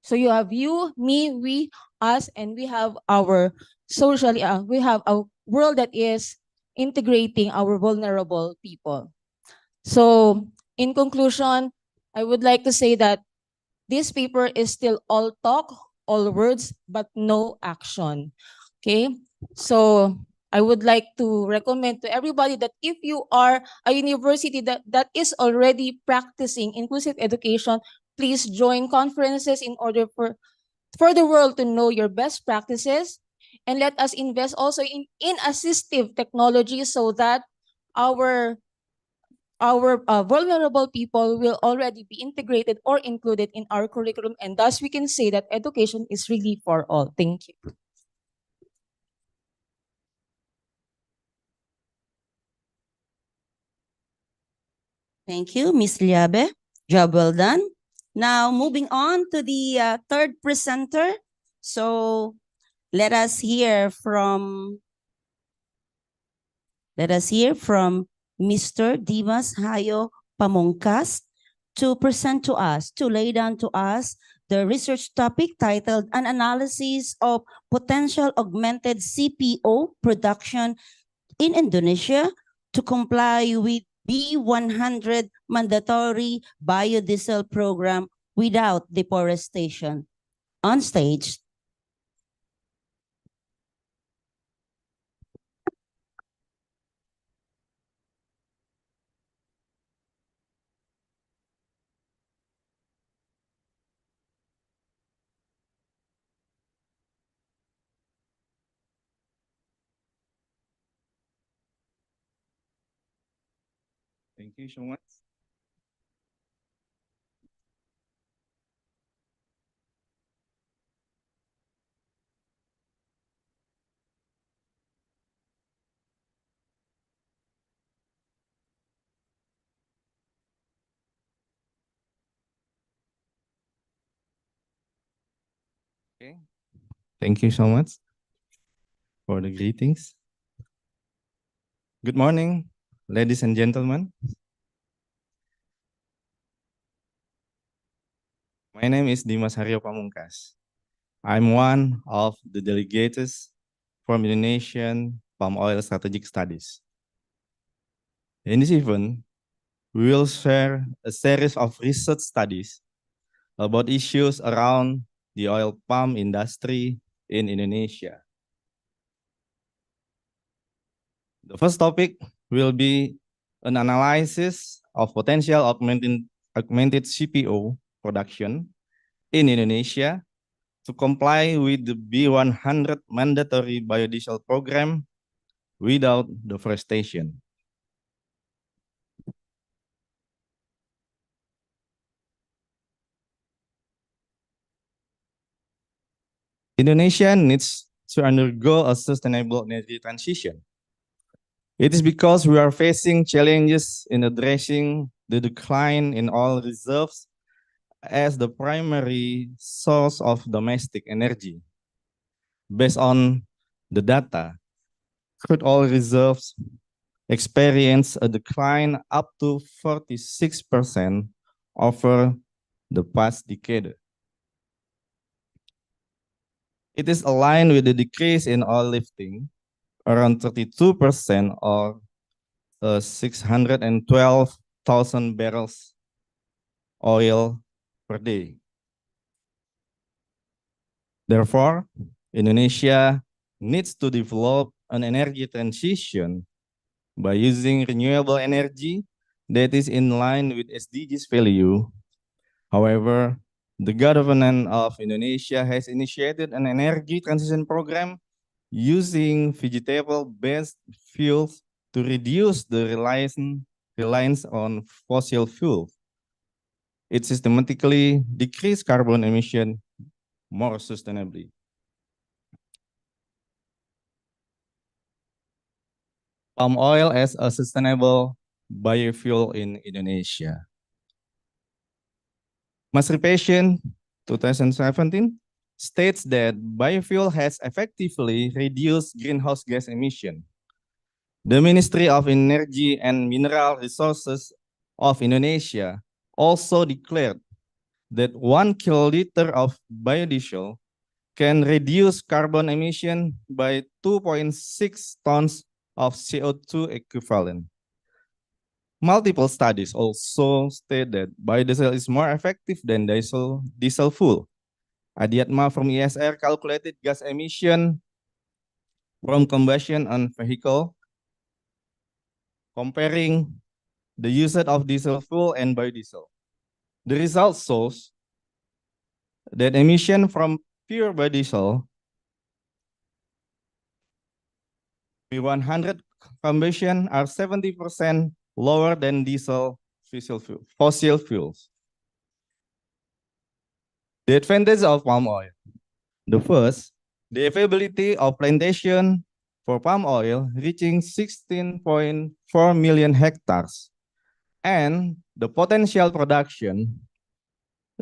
so you have you, me, we, us, and we have our we have a world that is integrating our vulnerable people. So in conclusion, I would like to say that this paper is still all talk, all words, but no action. Okay, so I would like to recommend to everybody that if you are a university that is already practicing inclusive education, please join conferences in order for the world to know your best practices. And let us invest also in assistive technology so that our vulnerable people will already be integrated or included in our curriculum, and thus we can say that education is really for all. Thank you. Thank you, Ms. Liabe. Job well done. Now, moving on to the third presenter. So, let us hear from Mr. Dimas Hayo Pamongkas to present to us, to lay down to us the research topic titled An Analysis of Potential Augmented CPO Production in Indonesia to Comply with B100 Mandatory Biodiesel Program Without Deforestation. On stage, Thank you so much. Okay. Thank you so much for the greetings. Good morning, ladies and gentlemen. My name is Dimas Haryo Pamungkas. I'm one of the delegates from Indonesian Palm Oil Strategic Studies. In this event, we will share a series of research studies about issues around the oil palm industry in Indonesia. The first topic will be an analysis of potential augmented CPO production in Indonesia to comply with the B100 mandatory biodiesel program without deforestation. Indonesia needs to undergo a sustainable energy transition. It is because we are facing challenges in addressing the decline in oil reserves as the primary source of domestic energy. Based on the data, crude oil reserves experience a decline up to 46% over the past decade. It is aligned with the decrease in oil lifting, around 32% or 612,000 barrels oil per day. Therefore, Indonesia needs to develop an energy transition by using renewable energy that is in line with SDGs value. However, the government of Indonesia has initiated an energy transition program using vegetable-based fuels to reduce the reliance on fossil fuels. It systematically decreases carbon emission more sustainably. Palm oil as a sustainable biofuel in Indonesia. Mass 2017 states that biofuel has effectively reduced greenhouse gas emission. The Ministry of Energy and Mineral Resources of Indonesia also declared that 1 kiloliter of biodiesel can reduce carbon emission by 2.6 tons of CO2 equivalent. Multiple studies also state that biodiesel is more effective than diesel fuel. Adiatma from ESR calculated gas emission from combustion on vehicle, comparing the usage of diesel fuel and biodiesel. The result shows that emission from pure biodiesel B100 combustion are 70% lower than diesel fossil fuels. The advantage of palm oil. The first, the availability of plantation for palm oil reaching 16.4 million hectares, and the potential production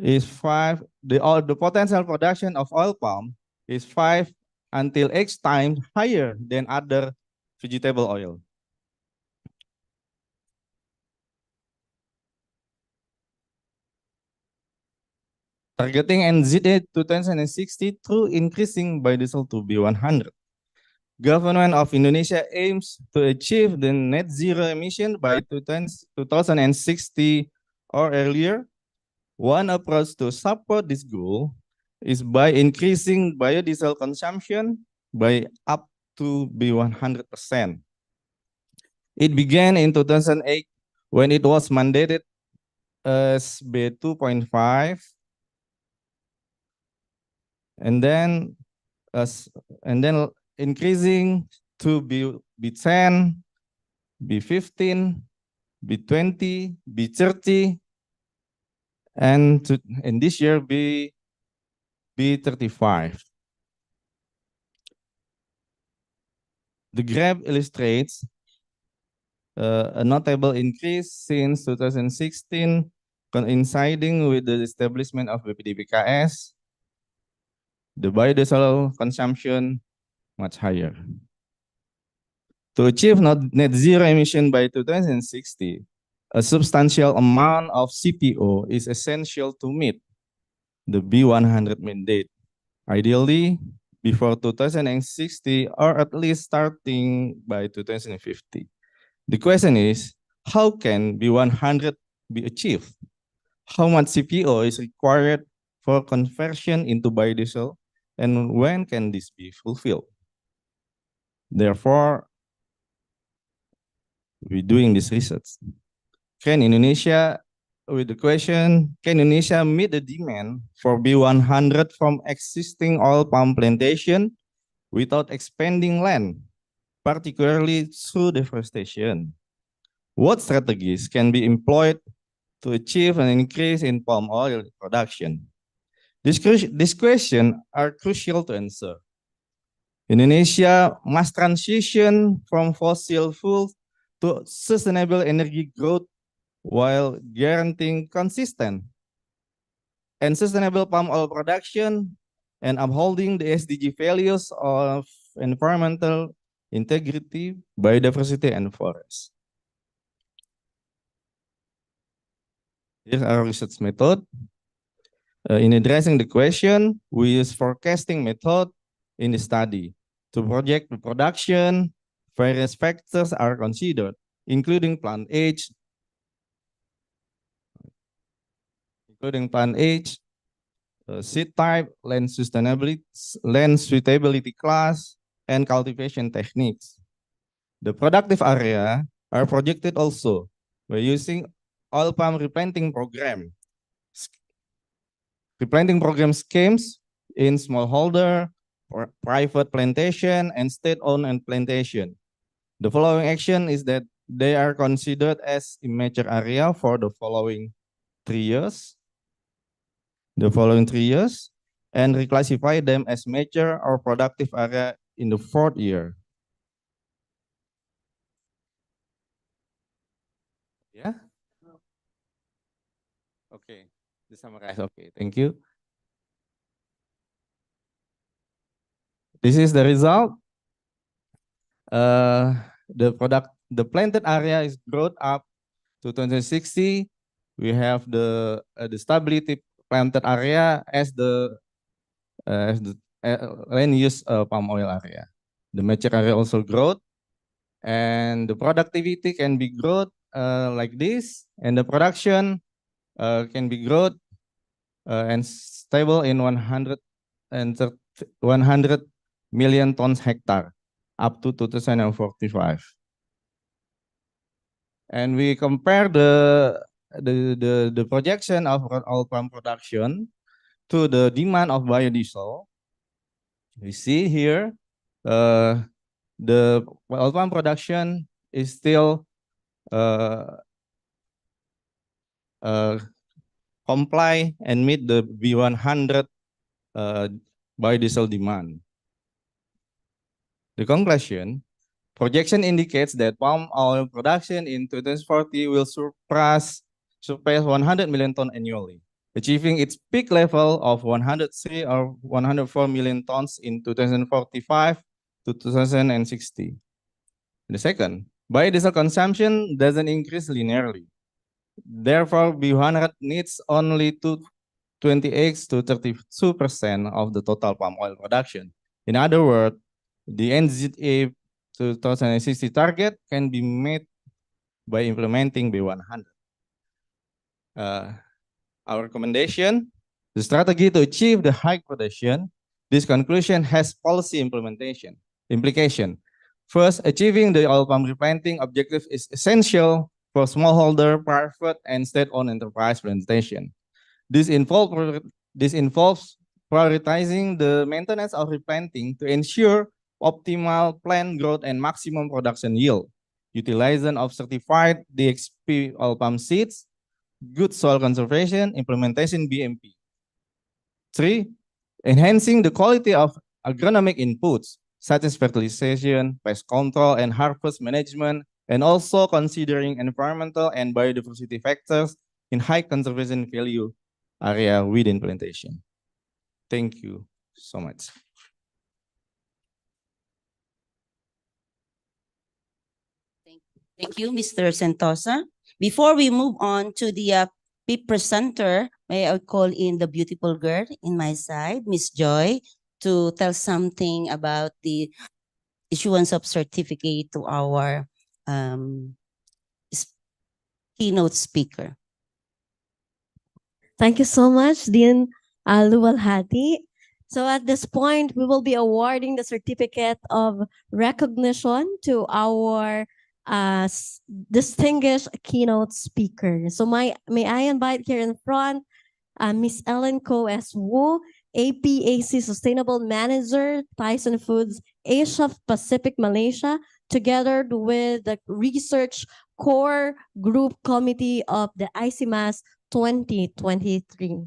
is the potential production of oil palm is 5 until 8 times higher than other vegetable oil. Targeting NZA 2060 through increasing biodiesel to B100. Government of Indonesia aims to achieve the net zero emission by 2060 or earlier. One approach to support this goal is by increasing biodiesel consumption by up to B100%. It began in 2008 when it was mandated as B2.5, and then increasing to B10, B15, B20, B30, and this year B35. The graph illustrates a notable increase since 2016, coinciding with the establishment of BPD-BKS. The biodiesel consumption much higher. To achieve net zero emission by 2060, a substantial amount of CPO is essential to meet the B100 mandate. Ideally, before 2060 or at least starting by 2050. The question is, how can B100 be achieved? How much CPO is required for conversion into biodiesel, and when can this be fulfilled? Therefore, we're doing this research. Can Indonesia, with the question, can Indonesia meet the demand for B100 from existing oil palm plantation without expanding land, particularly through deforestation? What strategies can be employed to achieve an increase in palm oil production? These questions are crucial to answer. Indonesia must transition from fossil fuels to sustainable energy growth while guaranteeing consistent and sustainable palm oil production and upholding the SDG values of environmental integrity, biodiversity, and forest. Here's our research method. In addressing the question, we use forecasting method in the study. To project the production, various factors are considered, including plant age, seed type, land suitability class, and cultivation techniques. The productive area are projected also by using oil palm replanting program. Replanting program schemes in smallholder, or private plantation, and state-owned plantation. The following action is that they are considered as immature area for the following 3 years. And reclassify them as mature or productive area in the 4th year. Yeah? Okay, to summarize, okay, thank you. This is the result. The planted area is growth up to 2060. We have the stability planted area as the land use palm oil area. The mature area also growth, and the productivity can be growth like this, and the production can be growth and stable in 100 million tons hectare up to 2045. And we compare the projection of oil palm production to the demand of biodiesel. We see here the oil palm production is still comply and meet the B100 biodiesel demand. The conclusion, projection indicates that palm oil production in 2040 will surpass 100 million tons annually, achieving its peak level of 103 or 104 million tons in 2045 to 2060. The second, biodiesel consumption doesn't increase linearly. Therefore, B100 needs only 28 to 32% of the total palm oil production. In other words, the NZA 2060 target can be met by implementing B100. Our recommendation, the strategy to achieve the high production, this conclusion has policy implication. First, achieving the oil palm replanting objective is essential for smallholder, private, and state-owned enterprise plantation. This involves prioritizing the maintenance of replanting to ensure optimal plant growth and maximum production yield. utilization of certified DXP oil palm seeds, good soil conservation, implementation BMP. 3, enhancing the quality of agronomic inputs, such as fertilization, pest control, and harvest management, and also considering environmental and biodiversity factors in high conservation value area within plantation. Thank you so much. Thank you, Mr. Sentosa. Before we move on to the PIP presenter, may I call in the beautiful girl in my side, Miss Joy, to tell something about the issuance of certificate to our keynote speaker. Thank you so much, Dean Luwalhati. So at this point, we will be awarding the certificate of recognition to our distinguished keynote speaker. So may I invite here in front Miss Ellen Ko S. Wu, APAC Sustainable Manager, Tyson Foods, Asia Pacific Malaysia, together with the Research Core Group Committee of the ICMASS 2023.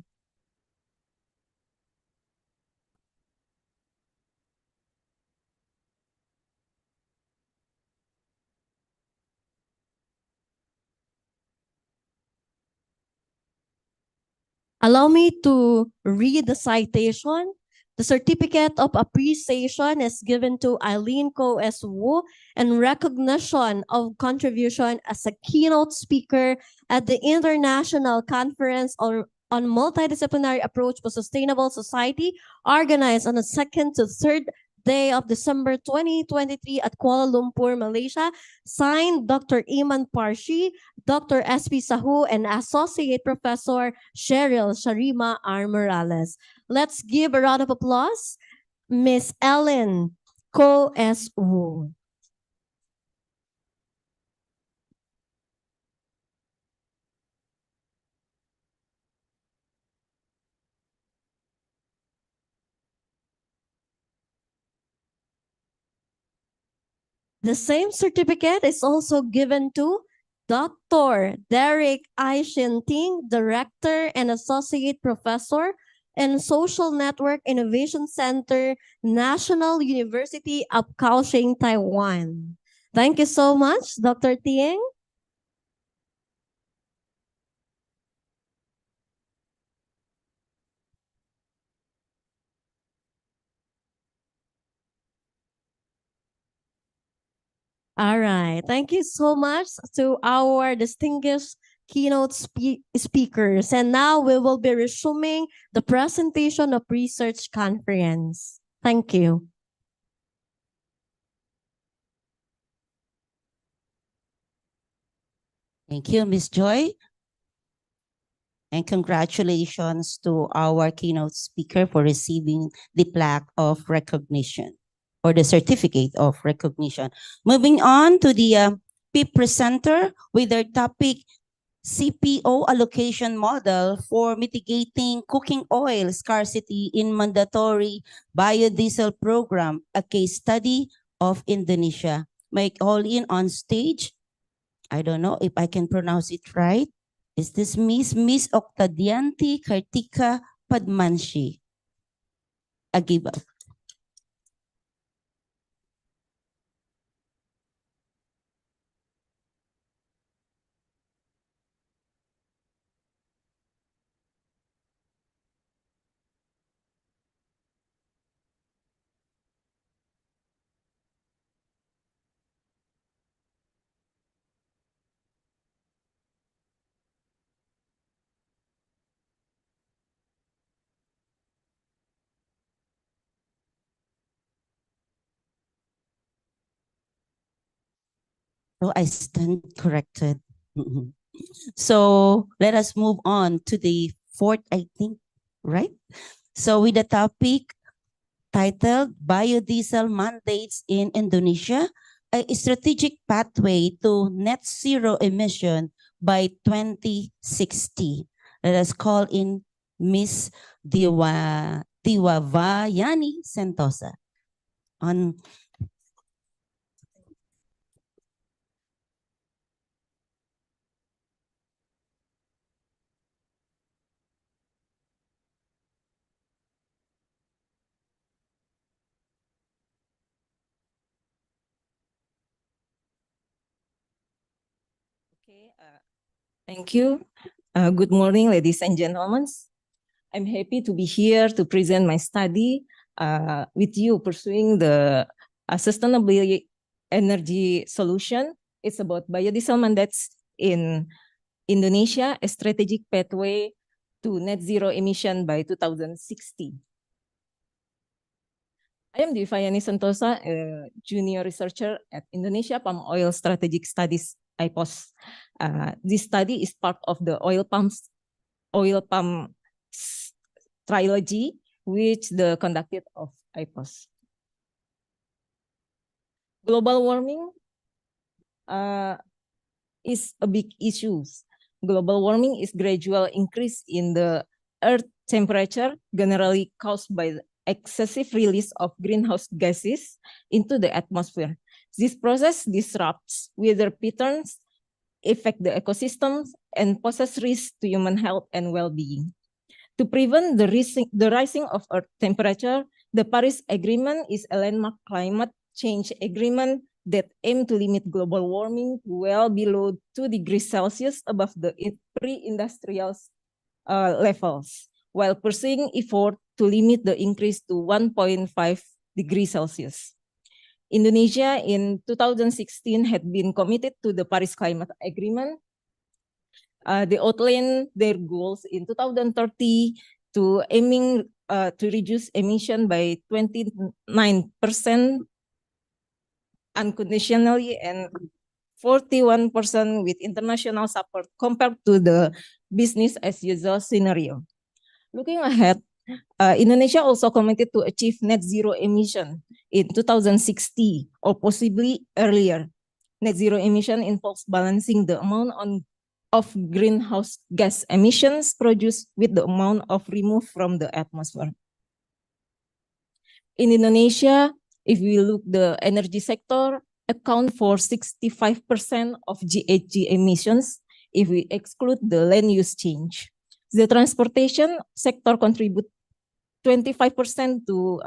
Allow me to read the citation. The certificate of appreciation is given to Eileen Ko S. Wu in recognition of contribution as a keynote speaker at the International Conference on Multidisciplinary Approach to Sustainable Society, organized on the 2nd to 3rd day of December 2023 at Kuala Lumpur, Malaysia. Signed, Dr. Iman Parshi, Dr. S.P. Sahu, and Associate Professor Cheryl Sharima R. Morales. Let's give a round of applause. Miss Ellen Ko S. Wu. The same certificate is also given to Dr. Derek I. Shinting, Director and Associate Professor in Social Network Innovation Center, National University of Kaohsiung, Taiwan. Thank you so much, Dr. Tieng. All right. Thank you so much to our distinguished keynote speakers. And now we will be resuming the presentation of research conference. Thank you. Thank you, Ms. Joy. And congratulations to our keynote speaker for receiving the plaque of recognition or the certificate of recognition. Moving on to the PIP presenter with their topic, CPO allocation model for mitigating cooking oil scarcity in mandatory biodiesel program, a case study of Indonesia. May I call in on stage? I don't know if I can pronounce it right. Is this Miss Oktadianti Kartika Padmanshi? A give up. So I stand corrected. So let us move on to the fourth, I think, right? So with the topic titled Biodiesel Mandates in Indonesia, a strategic pathway to net zero emission by 2060. Let us call in Miss Diwavayani Sentosa. Thank you. Good morning, ladies and gentlemen. I'm happy to be here to present my study with you pursuing the sustainable energy solution. It's about biodiesel mandates in Indonesia, a strategic pathway to net zero emission by 2060. I am Divayani Santosa, a junior researcher at Indonesia Palm Oil Strategic Studies, IPOS. This study is part of the oil palm trilogy, which the conducted of IPOS. Global warming is a big issue. Global warming is gradual increase in the Earth temperature, generally caused by the excessive release of greenhouse gases into the atmosphere. This process disrupts weather patterns, affect the ecosystems, and poses risks to human health and well-being. To prevent the rising of Earth temperature, the Paris Agreement is a landmark climate change agreement that aim to limit global warming well below 2 degrees Celsius above the pre-industrial levels, while pursuing effort to limit the increase to 1.5 degrees Celsius. Indonesia in 2016 had been committed to the Paris Climate Agreement. They outlined their goals in 2030 to aiming to reduce emission by 29% unconditionally and 41% with international support compared to the business as usual scenario. Looking ahead, Indonesia also committed to achieve net zero emission in 2060 or possibly earlier. Net zero emission involves balancing the amount of greenhouse gas emissions produced with the amount of removed from the atmosphere. In Indonesia, if we look the energy sector, account for 65% of GHG emissions if we exclude the land use change. The transportation sector contribute 25% to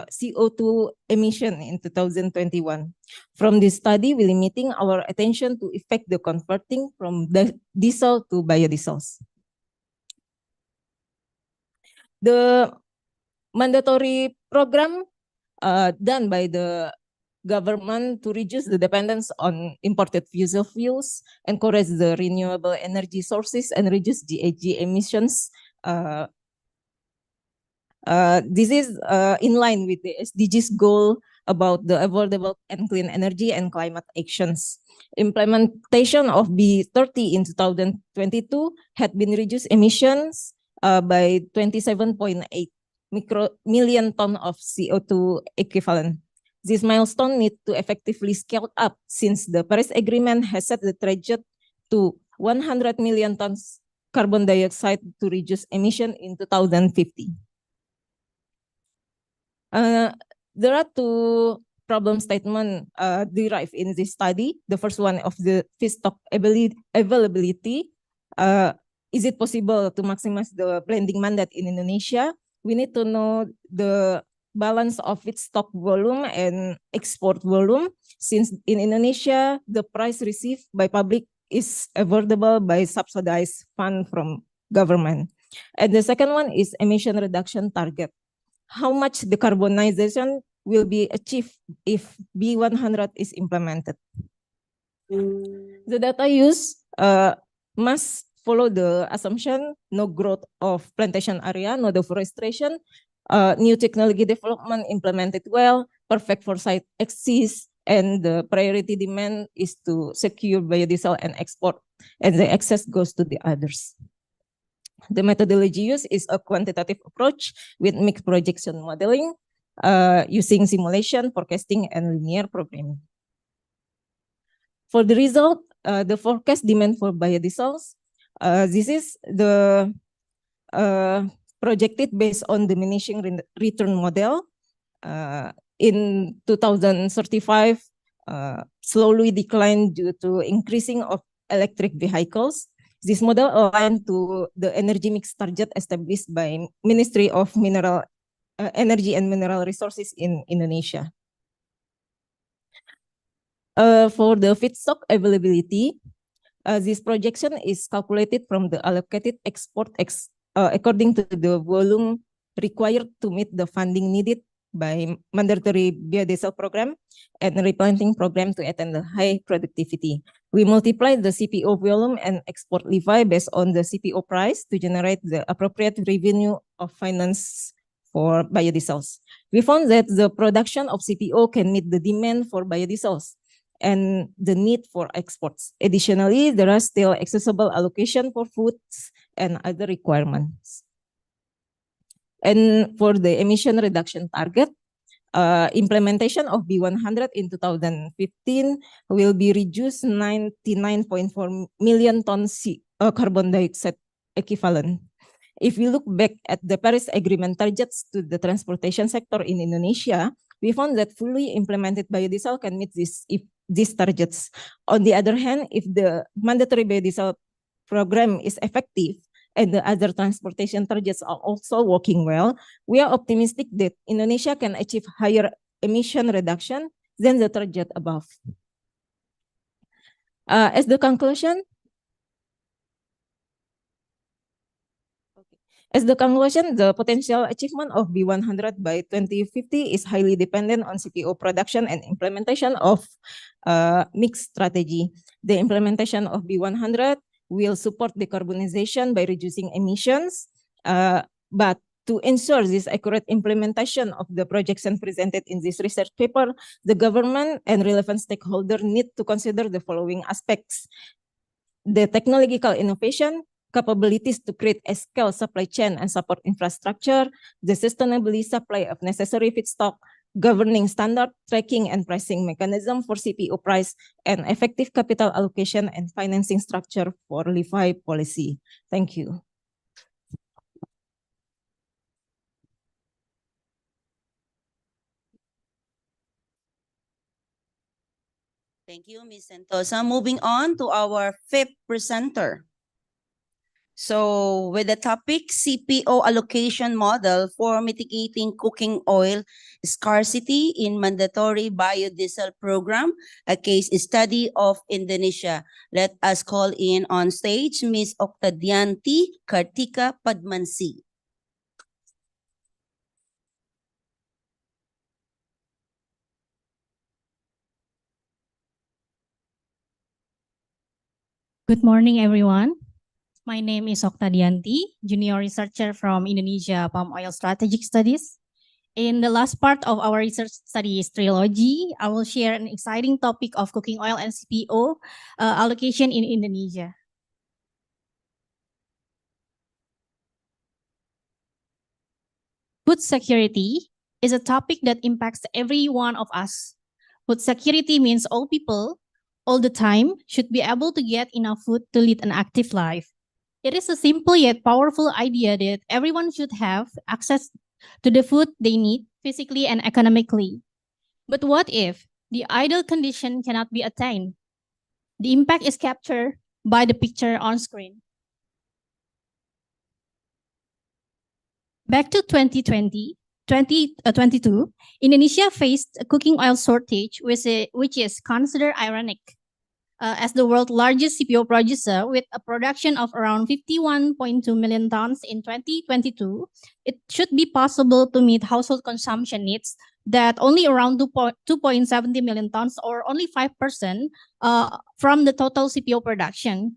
CO2 emission in 2021. From this study, we're limiting our attention to effect the converting from the diesel to biodiesels. The mandatory program done by the government to reduce the dependence on imported fossil fuels, encourage the renewable energy sources, and reduce GHG emissions. This is in line with the SDGs goal about the affordable and clean energy and climate actions. Implementation of B30 in 2022 had been reduced emissions by 27.8 million tons of CO2 equivalent. This milestone needs to effectively scale up since the Paris Agreement has set the target to 100 million tons carbon dioxide to reduce emission in 2050. There are two problem statements derived in this study. The first one of the feedstock availability. Is it possible to maximize the blending mandate in Indonesia? We need to know the balance of feedstock volume and export volume, since in Indonesia, the price received by public is affordable by subsidized fund from government. And the second one is emission reduction target. How much decarbonization will be achieved if B100 is implemented? The data used must follow the assumption no growth of plantation area, no deforestation, new technology development implemented well, perfect foresight exists, and the priority demand is to secure biodiesel and export, and the excess goes to the others. The methodology used is a quantitative approach with mixed projection modeling using simulation, forecasting, and linear programming. For the result, the forecast demand for biodiesels, this is the projected based on diminishing return model. In 2035, slowly decline due to increasing of electric vehicles. This model aligned to the energy mix target established by Ministry of Energy and Mineral Resources in Indonesia. For the feedstock availability, This projection is calculated from the allocated export according to the volume required to meet the funding needed by mandatory biodiesel program and replanting program to attain the high productivity. We multiply the CPO volume and export levy based on the CPO price to generate the appropriate revenue of finance for biodiesels. We found that the production of CPO can meet the demand for biodiesels and the need for exports. Additionally, there are still accessible allocation for foods and other requirements. And for the emission reduction target, implementation of B100 in 2015 will be reduced 99.4 million tons carbon dioxide equivalent. If we look back at the Paris Agreement targets to the transportation sector in Indonesia, we found that fully implemented biodiesel can meet these targets. On the other hand, if the mandatory biodiesel program is effective and the other transportation targets are also working well, we are optimistic that Indonesia can achieve higher emission reduction than the target above. As the conclusion, the potential achievement of B100 by 2050 is highly dependent on CPO production and implementation of mixed strategy. The implementation of B100 will support decarbonization by reducing emissions, but to ensure this accurate implementation of the projection presented in this research paper, the government and relevant stakeholders need to consider the following aspects: the technological innovation, capabilities to create a scale supply chain and support infrastructure, the sustainability supply of necessary feedstock, governing standard, tracking and pricing mechanism for CPO price, and effective capital allocation and financing structure for levy policy. Thank you. Thank you, Ms. Sentosa. Moving on to our fifth presenter. So with the topic CPO allocation model for mitigating cooking oil scarcity in mandatory biodiesel program, a case study of Indonesia. Let us call in on stage Ms. Oktadyanti Kartika Padmansi. Good morning, everyone. My name is Oktadyanti, junior researcher from Indonesia Palm Oil Strategic Studies. In the last part of our research studies trilogy, I will share an exciting topic of cooking oil and CPO allocation in Indonesia. Food security is a topic that impacts every one of us. Food security means all people, all the time, should be able to get enough food to lead an active life. It is a simple yet powerful idea that everyone should have access to the food they need physically and economically. But what if the ideal condition cannot be attained? The impact is captured by the picture on screen. Back to 2022, Indonesia faced a cooking oil shortage, which is considered ironic. As the world's largest CPO producer with a production of around 51.2 million tons in 2022, it should be possible to meet household consumption needs that only around 2.70 million tons, or only 5% from the total CPO production.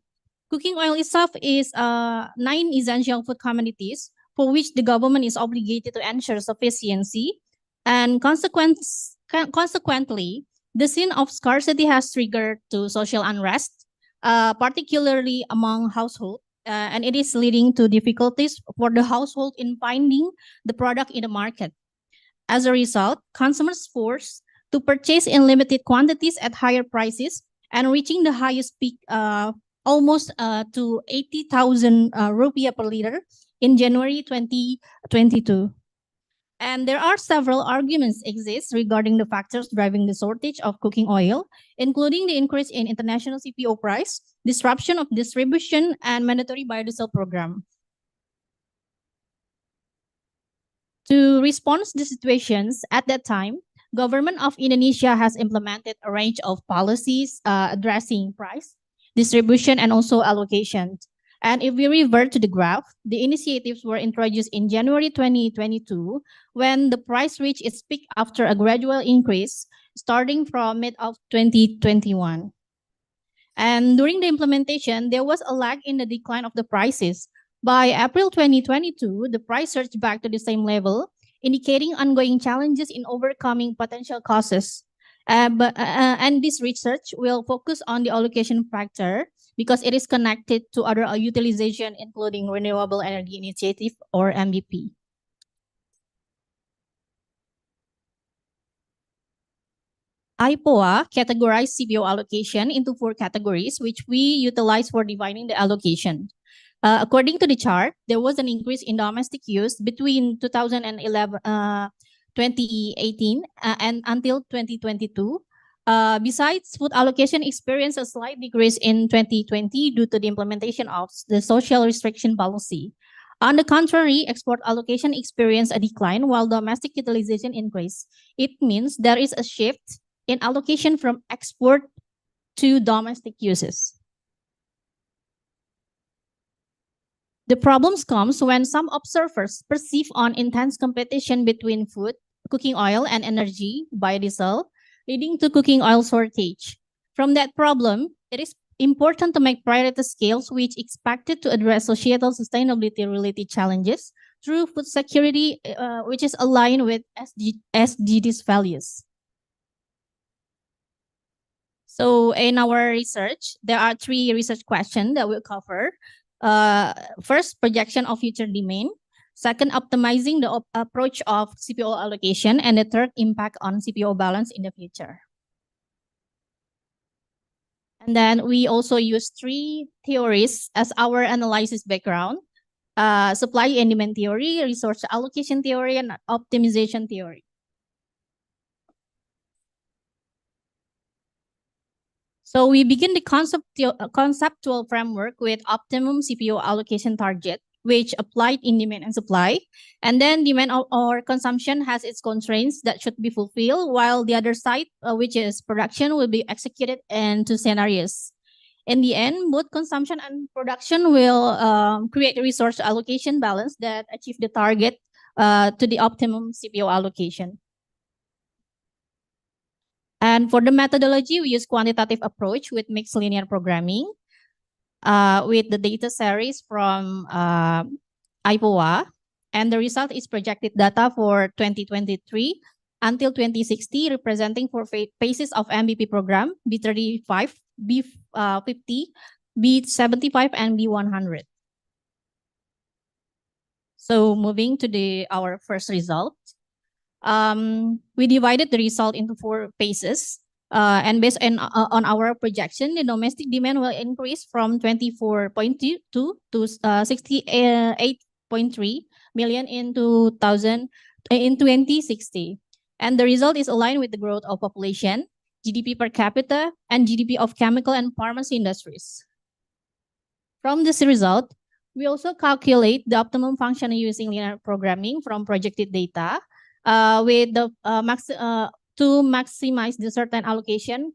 Cooking oil itself is 9 essential food commodities for which the government is obligated to ensure sufficiency, and consequently, the scene of scarcity has triggered to social unrest, particularly among households, and it is leading to difficulties for the household in finding the product in the market. As a result, consumers forced to purchase in limited quantities at higher prices and reaching the highest peak almost to 80,000 rupiah per liter in January 2022. And there are several arguments exist regarding the factors driving the shortage of cooking oil, including the increase in international CPO price, disruption of distribution, and mandatory biodiesel program. To respond to the situations at that time, government of Indonesia has implemented a range of policies addressing price, distribution, and also allocation. And if we revert to the graph, the initiatives were introduced in January 2022 when the price reached its peak after a gradual increase starting from mid of 2021. And during the implementation, there was a lag in the decline of the prices. By April 2022, the price surged back to the same level, indicating ongoing challenges in overcoming potential causes. And this research will focus on the allocation factor because it is connected to other utilization, including Renewable Energy Initiative or MVP. IPOA categorized CPO allocation into 4 categories, which we utilize for defining the allocation. According to the chart, there was an increase in domestic use between 2011, 2018 and until 2022. Besides, food allocation experienced a slight decrease in 2020 due to the implementation of the social restriction policy. On the contrary, export allocation experienced a decline while domestic utilization increased. It means there is a shift in allocation from export to domestic uses. The problems comes when some observers perceive on intense competition between food, cooking oil, and energy, biodiesel, leading to cooking oil shortage. From that problem, it is important to make priority scales which expected to address societal sustainability-related challenges through food security, which is aligned with SDGs values. So in our research, there are 3 research questions that we'll cover. First, projection of future demand. Second, optimizing the approach of CPO allocation. And the third, impact on CPO balance in the future. And then we also use 3 theories as our analysis background. Supply and demand theory, resource allocation theory, and optimization theory. So we begin the conceptual framework with optimum CPO allocation target, which applied in demand and supply. And then demand or consumption has its constraints that should be fulfilled, while the other side, which is production, will be executed in 2 scenarios. In the end, both consumption and production will create a resource allocation balance that achieve the target to the optimum CPO allocation. And for the methodology, we use quantitative approach with mixed linear programming with the data series from IPOA. And the result is projected data for 2023 until 2060, representing 4 phases of MVP program, B35, B50, B75, and B100. So moving to our first result. We divided the result into 4 phases. And based on our projection, the domestic demand will increase from 24.2 to 68.3 million in 2060. And the result is aligned with the growth of population, GDP per capita, and GDP of chemical and pharmacy industries. From this result, we also calculate the optimum function using linear programming from projected data with the to maximize the certain allocation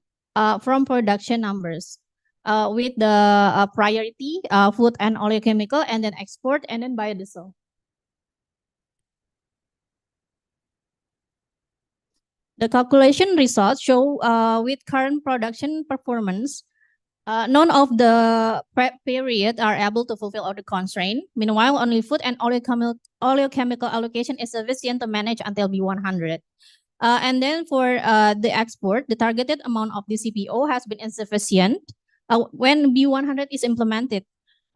from production numbers with the priority food and oleochemical, and then export, and then biodiesel. The calculation results show with current production performance, none of the period are able to fulfill all the constraint. Meanwhile, only food and oleochemical allocation is sufficient to manage until B100. And then for the export, the targeted amount of the CPO has been insufficient when B100 is implemented.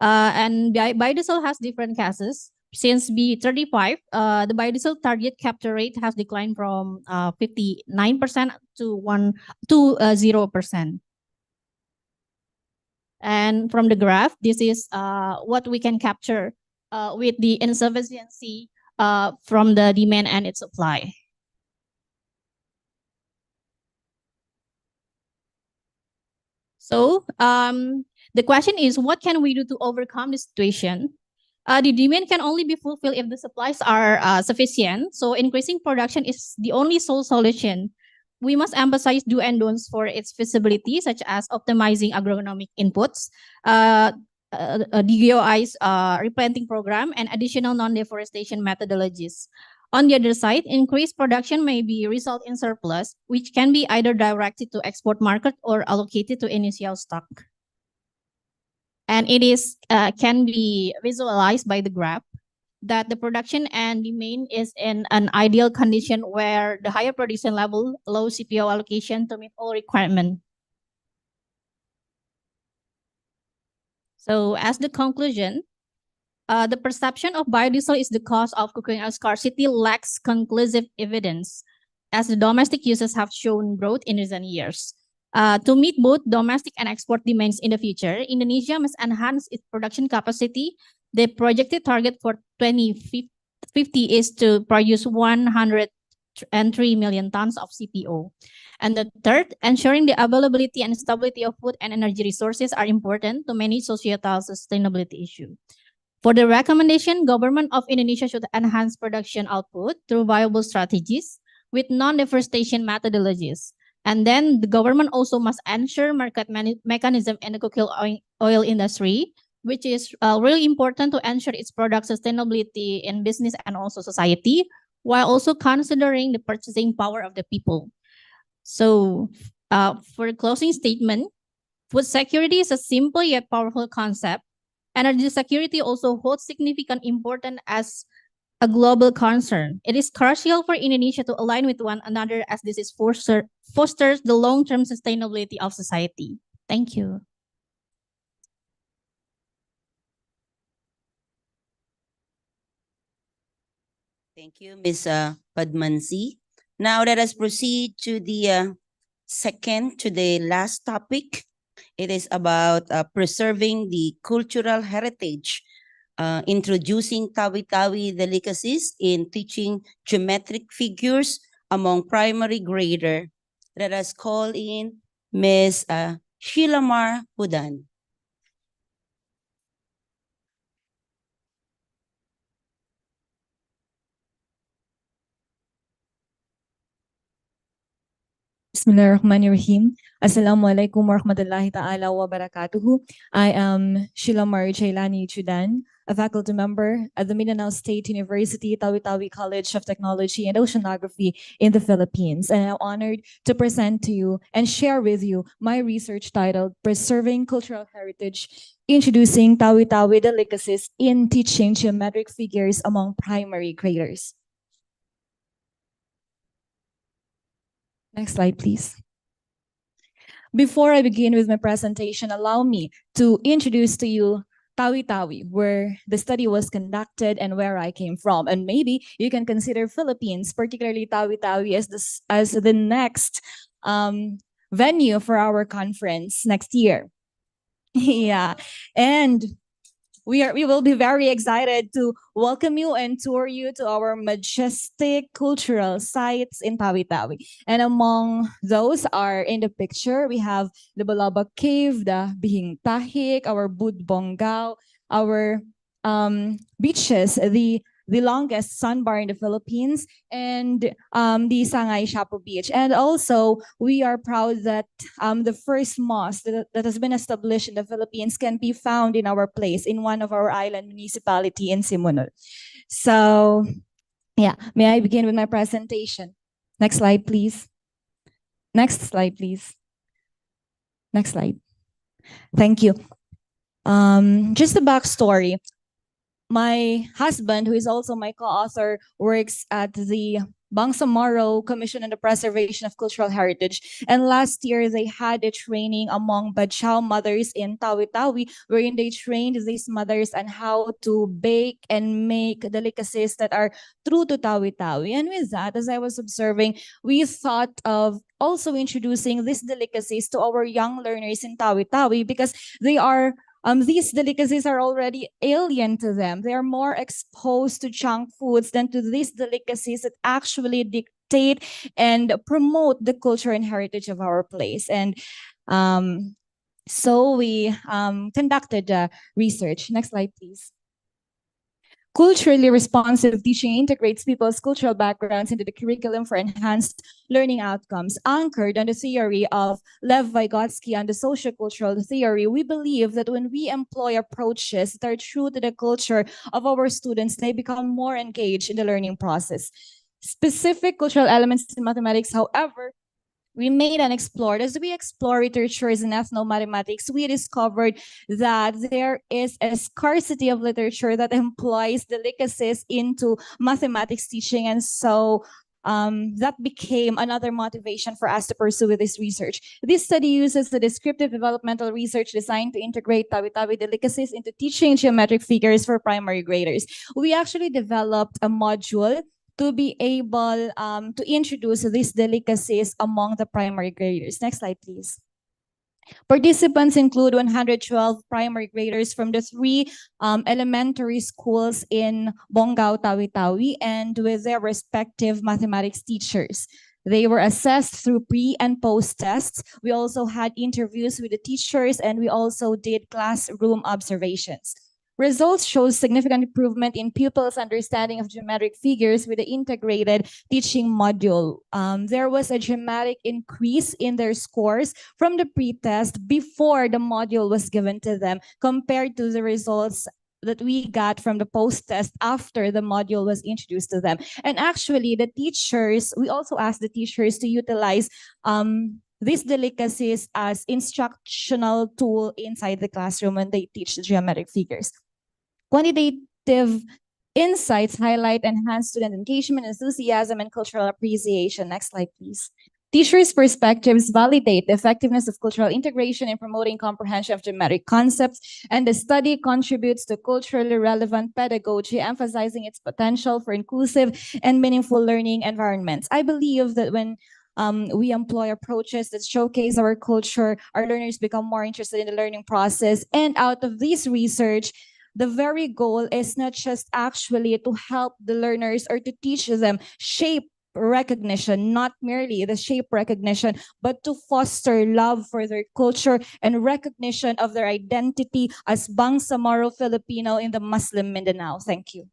And biodiesel has different cases. Since B35, the biodiesel target capture rate has declined from 59% to 0%. And from the graph, this is what we can capture with the insufficiency from the demand and its supply. So the question is, what can we do to overcome the situation? The demand can only be fulfilled if the supplies are sufficient. So increasing production is the only sole solution. we must emphasize do and don'ts for its feasibility, such as optimizing agronomic inputs, DGOI's replanting program, and additional non-deforestation methodologies. On the other side, increased production may be result in surplus, which can be either directed to export market or allocated to initial stock. And it is can be visualized by the graph that the production and demand is in an ideal condition where the higher production level allows CPO allocation to meet all requirements. So as the conclusion, the perception of biodiesel is the cause of cooking oil scarcity lacks conclusive evidence, as the domestic uses have shown growth in recent years. To meet both domestic and export demands in the future, Indonesia must enhance its production capacity. The projected target for 2050 is to produce 103 million tons of CPO. And the third, ensuring the availability and stability of food and energy resources are important to manage societal sustainability issues. For the recommendation, government of Indonesia should enhance production output through viable strategies with non-deforestation methodologies. And then the government also must ensure market mechanism in the cooking oil industry, which is really important to ensure its product sustainability in business and also society, while also considering the purchasing power of the people. So for the closing statement, food security is a simple yet powerful concept. Energy security also holds significant importance as a global concern. It is crucial for Indonesia to align with one another as this is fosters the long-term sustainability of society. Thank you. Thank you, Ms. Padmansi. Now let us proceed to the last topic. It is about preserving the cultural heritage, introducing Tawi-Tawi delicacies in teaching geometric figures among primary grader. Let us call in Ms. Shilamar Hudan. Bismillahirrahmanirrahim. Assalamualaikum warahmatullahi ta'ala wa barakatuhu. I am Shilamar Jailani Chudan, a faculty member at the Mindanao State University Tawi-Tawi College of Technology and Oceanography in the Philippines. And I'm honored to present to you and share with you my research titled Preserving Cultural Heritage, Introducing Tawi-Tawi Delicacies in Teaching Geometric Figures Among Primary Graders. Next slide, please. Before I begin with my presentation, allow me to introduce to you Tawi-Tawi, where the study was conducted and where I came from. And maybe you can consider Philippines, particularly Tawi-Tawi, as the next venue for our conference next year. Yeah, and we will be very excited to welcome you and tour you to our majestic cultural sites in Tawi-Tawi. And among those are in the picture, we have the Balabak Cave, the Bihing Tahik, our Budbongao, our beaches, the longest sandbar in the Philippines, and the Sangay Shapo Beach. And also, we are proud that the first mosque that has been established in the Philippines can be found in our place, in one of our island municipality in Simunul. So, yeah, may I begin with my presentation? Next slide, please. Next slide, please. Next slide. Thank you. Just a backstory. My husband, who is also my co-author, works at the Bangsamoro Commission on the Preservation of Cultural Heritage. And last year, they had a training among Badchao mothers in Tawi-Tawi, wherein they trained these mothers on how to bake and make delicacies that are true to Tawi-Tawi. And with that, as I was observing, we thought of also introducing these delicacies to our young learners in Tawi-Tawi because they are these delicacies are already alien to them. They are more exposed to junk foods than to these delicacies that actually dictate and promote the culture and heritage of our place. And so we conducted research. Next slide, please. Culturally responsive teaching integrates people's cultural backgrounds into the curriculum for enhanced learning outcomes. Anchored on the theory of Lev Vygotsky and the sociocultural theory, we believe that when we employ approaches that are true to the culture of our students, they become more engaged in the learning process. Specific cultural elements in mathematics, however, remain unexplored. As we explore literatures in ethnomathematics, we discovered that there is a scarcity of literature that employs delicacies into mathematics teaching. And so that became another motivation for us to pursue this research. This study uses the descriptive developmental research designed to integrate tawi-tawi delicacies into teaching geometric figures for primary graders. We actually developed a module to be able to introduce these delicacies among the primary graders. Next slide, please. Participants include 112 primary graders from the three elementary schools in Bongao, Tawi-Tawi, and with their respective mathematics teachers. They were assessed through pre and post tests. We also had interviews with the teachers, and we also did classroom observations. Results show significant improvement in pupils' understanding of geometric figures with the integrated teaching module. There was a dramatic increase in their scores from the pre-test before the module was given to them compared to the results that we got from the post-test after the module was introduced to them. And actually, the teachers, we also asked the teachers to utilize these delicacies as instructional tool inside the classroom when they teach geometric figures. Quantitative insights highlight enhanced student engagement, enthusiasm, and cultural appreciation. Next slide, please. Teachers' perspectives validate the effectiveness of cultural integration in promoting comprehension of geometric concepts, and the study contributes to culturally relevant pedagogy, emphasizing its potential for inclusive and meaningful learning environments. I believe that when we employ approaches that showcase our culture, our learners become more interested in the learning process. And out of this research, the very goal is not just actually to help the learners or to teach them shape recognition, not merely the shape recognition, but to foster love for their culture and recognition of their identity as Bangsamoro Filipino in the Muslim Mindanao. Thank you.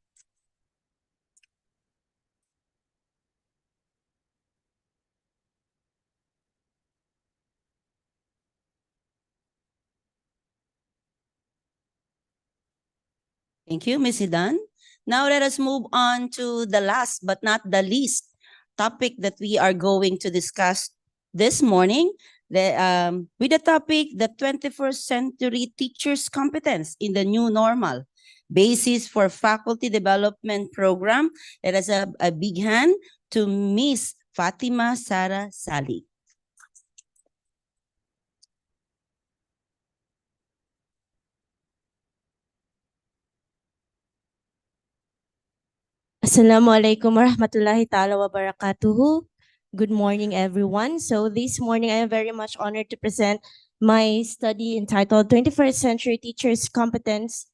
Thank you, Ms. Hidan. Now let us move on to the last but not the least topic that we are going to discuss this morning. With the topic, the 21st century teachers' competence in the new normal, basis for faculty development program. Let us have a big hand to Miss Fatima Sara Sali. Assalamualaikum warahmatullahi ta'ala wabarakatuh. Good morning, everyone. So this morning, I am very much honored to present my study entitled 21st Century Teachers' Competence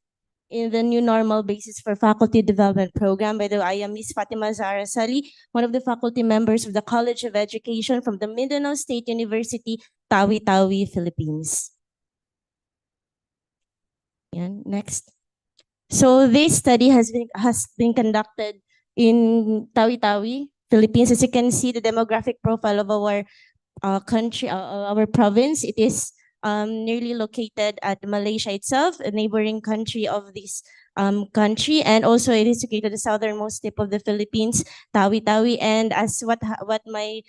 in the New Normal Basis for Faculty Development Program. By the way, I am Ms. Fatima Zahra Sali, one of the faculty members of the College of Education from the Mindanao State University, Tawi-Tawi, Philippines. Yan, next. So this study has been conducted in Tawi-Tawi, Philippines. As you can see, the demographic profile of our country, our province, it is nearly located at Malaysia itself, a neighboring country of this country, and also it is located at the southernmost tip of the Philippines, Tawi-Tawi. And as what my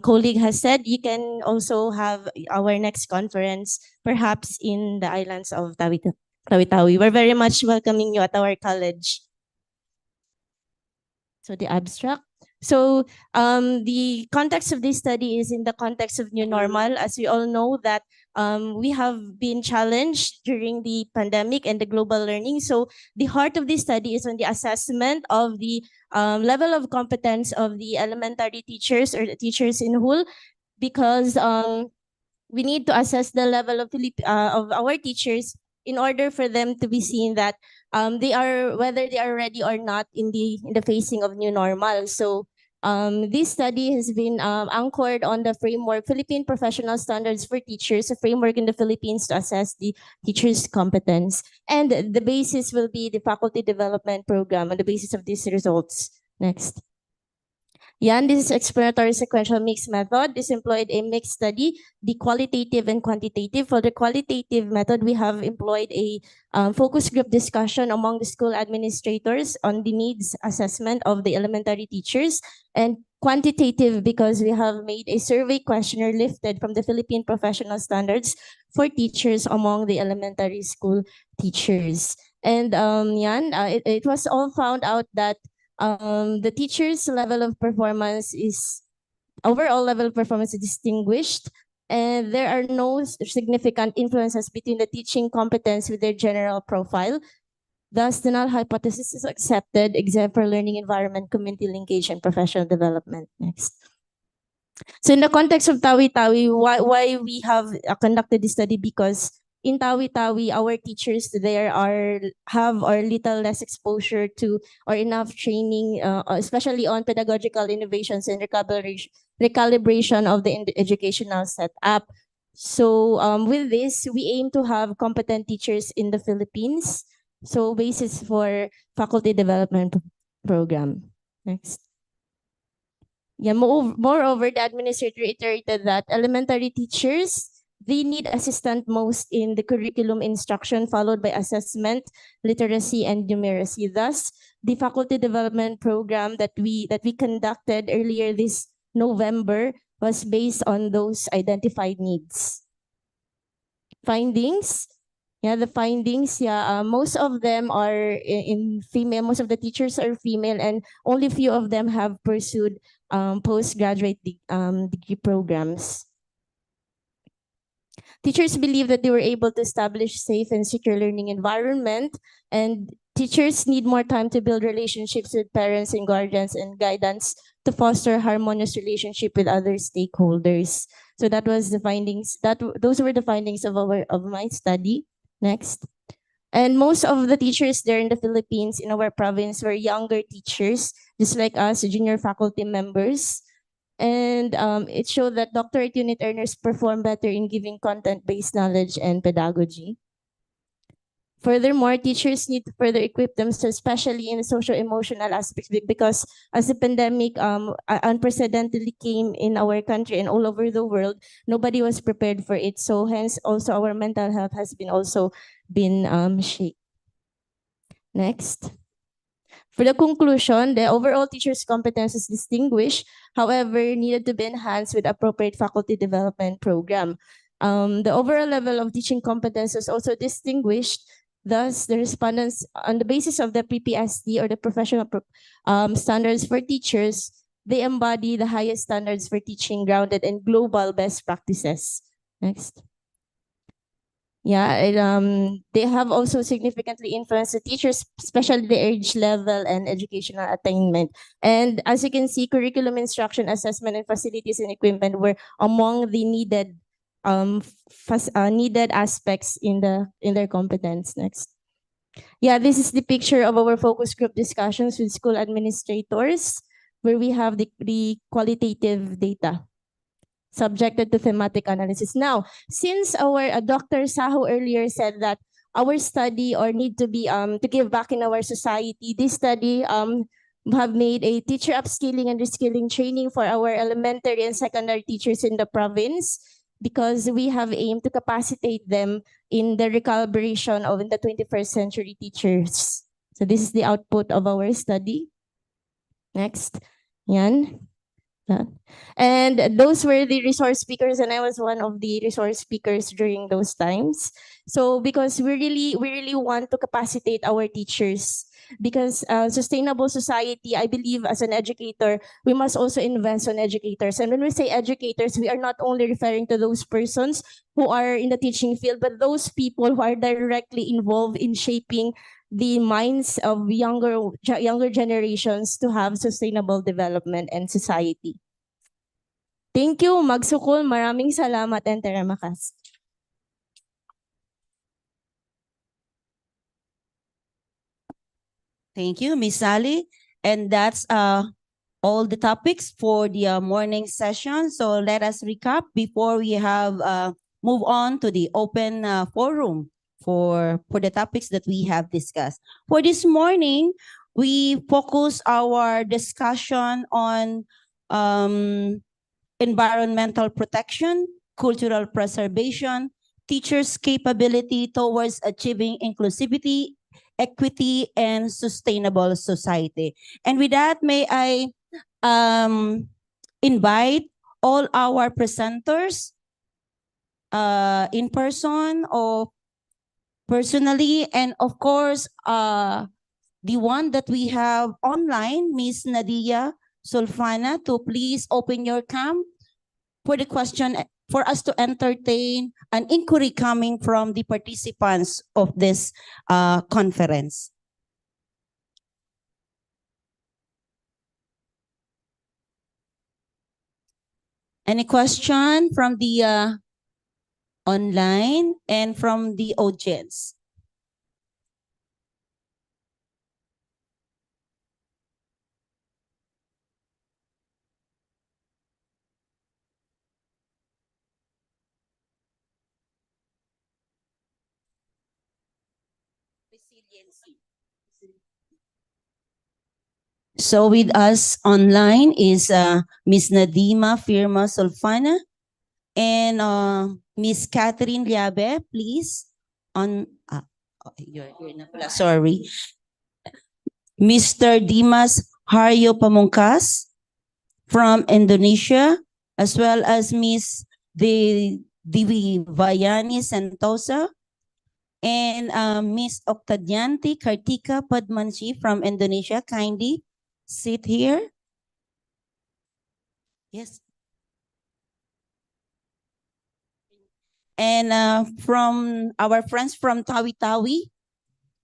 colleague has said, you can also have our next conference perhaps in the islands of Tawi-Tawi. We're very much welcoming you at our college. So the abstract. So the context of this study is in the context of new normal. As we all know that we have been challenged during the pandemic and the global learning. So the heart of this study is on the assessment of the level of competence of the elementary teachers or the teachers in whole, because we need to assess the level of our teachers in order for them to be seen that whether they are ready or not in the facing of new normal. So This study has been anchored on the framework Philippine Professional Standards for Teachers, a framework in the Philippines to assess the teacher's competence. And the basis will be the faculty development program on the basis of these results. Next. Yan, this is explanatory sequential mixed method. This employed a mixed study, the qualitative and quantitative. For the qualitative method, we have employed a focus group discussion among the school administrators on the needs assessment of the elementary teachers, and quantitative because we have made a survey questionnaire lifted from the Philippine Professional Standards for teachers among the elementary school teachers. And it was all found out that the teacher's level of performance is overall level of performance is distinguished, and there are no significant influences between the teaching competence with their general profile. Thus, the null hypothesis is accepted except for learning environment, community linkage, and professional development. Next. So in the context of Tawi-Tawi, why we have conducted this study? Because in Tawi-Tawi, our teachers there have or little less exposure to or enough training, especially on pedagogical innovations and recalibration of the educational setup. So with this, we aim to have competent teachers in the Philippines. So basis for faculty development program. Next. Yeah, moreover, the administrator reiterated that elementary teachers, they need assistance most in the curriculum instruction, followed by assessment, literacy, and numeracy. Thus, the faculty development program that we conducted earlier this November was based on those identified needs. Findings. Yeah, the findings, most of them are in female. Most of the teachers are female, and only few of them have pursued postgraduate degree programs. Teachers believe that they were able to establish safe and secure learning environment, and teachers need more time to build relationships with parents and guardians and guidance to foster harmonious relationship with other stakeholders. So that was the findings. Those were the findings of my study. Next. And most of the teachers there in the Philippines, in our province, were younger teachers, just like us, junior faculty members. And it showed that doctorate unit earners perform better in giving content-based knowledge and pedagogy. Furthermore, teachers need to further equip themselves, especially in the social-emotional aspects, because as the pandemic unprecedentedly came in our country and all over the world, nobody was prepared for it. So hence, also our mental health has been shaken. Next. For the conclusion, the overall teacher's competence is distinguished, however, needed to be enhanced with appropriate faculty development program. The overall level of teaching competence is also distinguished. Thus, the respondents, on the basis of the PPSD or the professional standards for teachers, they embody the highest standards for teaching grounded in global best practices. Next. Yeah, they have also significantly influenced the teachers, especially the age level and educational attainment. And as you can see, curriculum instruction, assessment, and facilities and equipment were among the needed needed aspects in their competence. Next. Yeah, this is the picture of our focus group discussions with school administrators, where we have the qualitative data subjected to thematic analysis. Now, since our Dr. Saho earlier said that our study or need to be to give back in our society, this study have made a teacher upskilling and reskilling training for our elementary and secondary teachers in the province, because we have aimed to capacitate them in the recalibration of the 21st century teachers. So this is the output of our study. Next. Yan. And those were the resource speakers, and I was one of the resource speakers during those times. So because we really want to capacitate our teachers, because sustainable society, I believe as an educator, we must also invest on educators. And when we say educators, we are not only referring to those persons who are in the teaching field, but those people who are directly involved in shaping the minds of younger generations to have sustainable development and society. Thank you, Magsukol. Maraming salamat and teramakas. Thank you, Miss Sally. And that's all the topics for the morning session. So let us recap before we have move on to the open forum for the topics that we have discussed. For this morning, we focus our discussion on environmental protection, cultural preservation, teachers' capability towards achieving inclusivity, equity, and sustainable society. And with that, may I invite all our presenters in person or personally, and of course, the one that we have online, Miss Nadia Sulfana, to please open your cam for the question for us to entertain an inquiry coming from the participants of this conference. Any question from the online and from the audience? Resiliency. So with us online is Miss Nadima Firma Solfana and Miss Catherine Liabe, please. You're na pala, sorry. Mr. Dimas Haryo Pamungkas from Indonesia, as well as Miss Divayani Sentosa and Miss Octadianti Kartika Padmanji from Indonesia. Kindly sit here. Yes. And from our friends from Tawi-Tawi,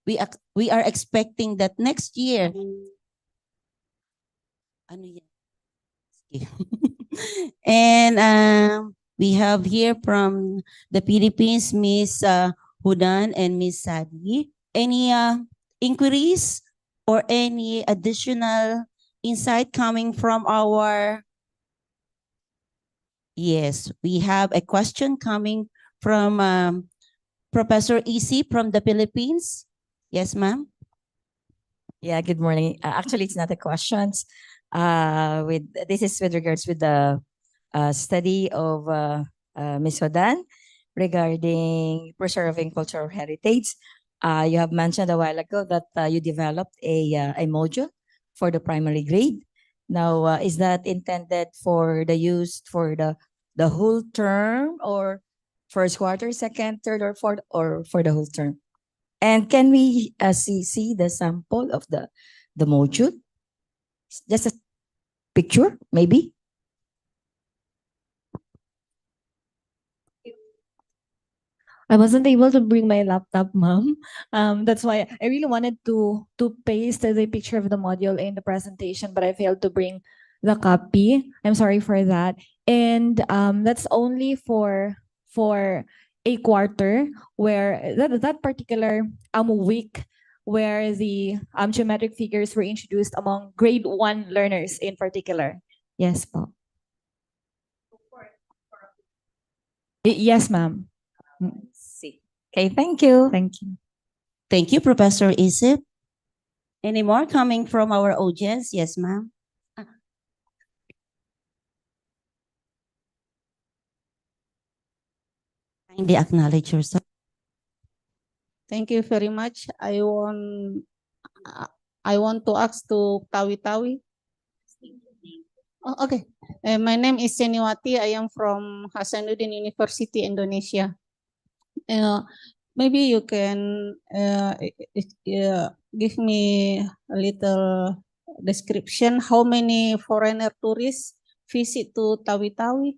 we are expecting that next year. Ano yan? And we have here from the Philippines, Miss Hudan and Miss Sadi. Any inquiries or any additional insight coming from our... Yes, we have a question coming from Professor EC from the Philippines. Yes, ma'am. Yeah, good morning. Actually, it's not a question. This is with regards with the study of Ms. Hodan regarding preserving cultural heritage. You have mentioned a while ago that you developed a module for the primary grade. Now, is that intended for the use for the whole term, or first quarter, second, third, or fourth, or for the whole term? And can we see the sample of the module? Just a picture, maybe? I wasn't able to bring my laptop, ma'am. That's why I really wanted to paste the picture of the module in the presentation, but I failed to bring the copy. I'm sorry for that. And that's only for a quarter, where that particular week where the geometric figures were introduced among grade 1 learners in particular. Yes, po. Yes, ma'am. See. Okay, thank you. Thank you. Thank you, Professor Isip. Any more coming from our audience? Yes, ma'am. Kindly acknowledge yourself. Thank you very much. I want to ask to Tawi-Tawi. Oh, okay. My name is Seniwati. I am from Hasanuddin University, Indonesia. Maybe you can give me a little description. How many foreigner tourists visit to Tawi-Tawi?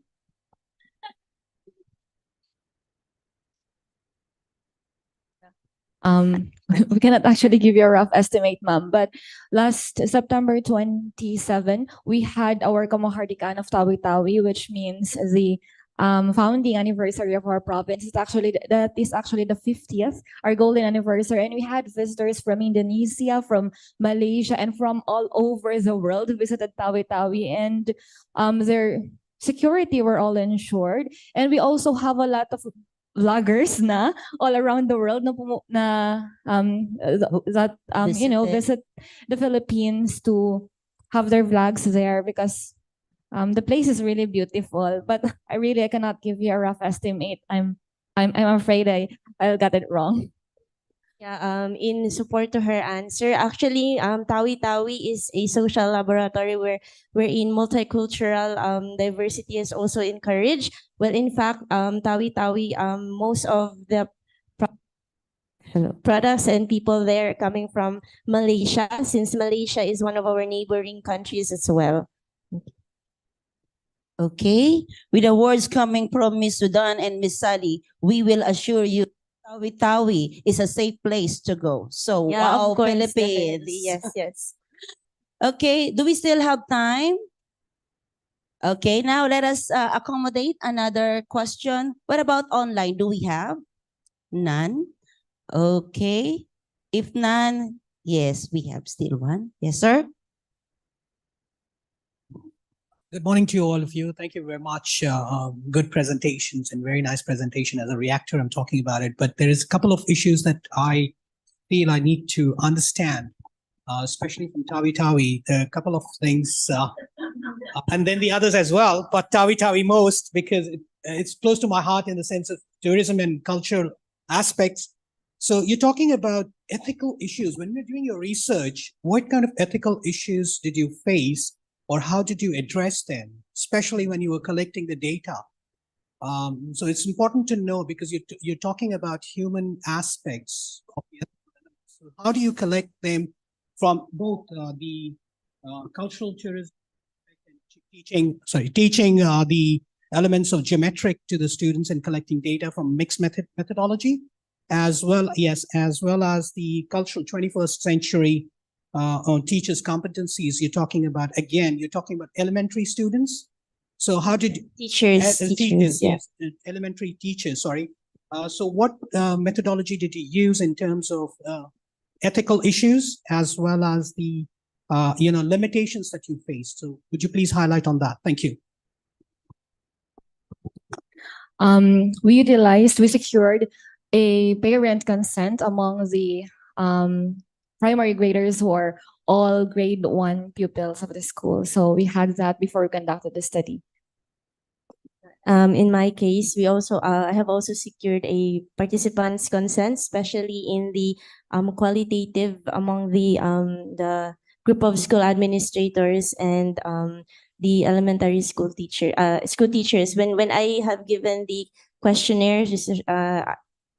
We cannot actually give you a rough estimate, ma'am, but last September 27, we had our Kamahardikana of Tawi-Tawi, which means the founding anniversary of our province. That is actually the 50th, our golden anniversary, and we had visitors from Indonesia, from Malaysia, and from all over the world who visited Tawi-Tawi, and their security were all ensured. And we also have a lot of vloggers na all around the world visit the Philippines to have their vlogs there, because the place is really beautiful. But I cannot give you a rough estimate. I'm afraid I'll get it wrong. Yeah, in support to her answer, actually, Tawi-Tawi is a social laboratory wherein multicultural diversity is also encouraged. Well, in fact, Tawi-Tawi, most of the products and people there are coming from Malaysia, since Malaysia is one of our neighboring countries as well. Okay, with the words coming from Miss Sudan and Miss Sally, we will assure you Tawi-Tawi is a safe place to go. So, Yeah, wow, of course, Philippines. definitely. Yes, yes. Okay, do we still have time? Okay, now let us accommodate another question. What about online? Do we have? None? Okay. If none, yes, we have still one. Yes, sir? Good morning to all of you. Thank you very much. Good presentations and very nice presentation. As a reactor, I'm talking about it, but there is a couple of issues that I feel I need to understand, especially from Tawi-Tawi. There are a couple of things, and then the others as well, but Tawi-Tawi most because it's close to my heart in the sense of tourism and cultural aspects. So you're talking about ethical issues. When you're doing your research, what kind of ethical issues did you face? Or how did you address them, especially when you were collecting the data? So it's important to know because you're talking about human aspects of the ethical elements. So how do you collect them from both the cultural tourism and teaching the elements of geometric to the students and collecting data from mixed methodology, as well as the cultural 21st century on teachers' competencies. You're talking about elementary students. So how did teachers, yes, elementary teachers, sorry. So what methodology did you use in terms of ethical issues as well as the limitations that you faced? So would you please highlight on that? Thank you. We secured a parent consent among the primary graders who are all grade 1 pupils of the school. So we had that before we conducted the study. In my case, we also I have also secured a participants' consent, especially in the qualitative among the group of school administrators and the elementary school teachers. When I have given the questionnaire,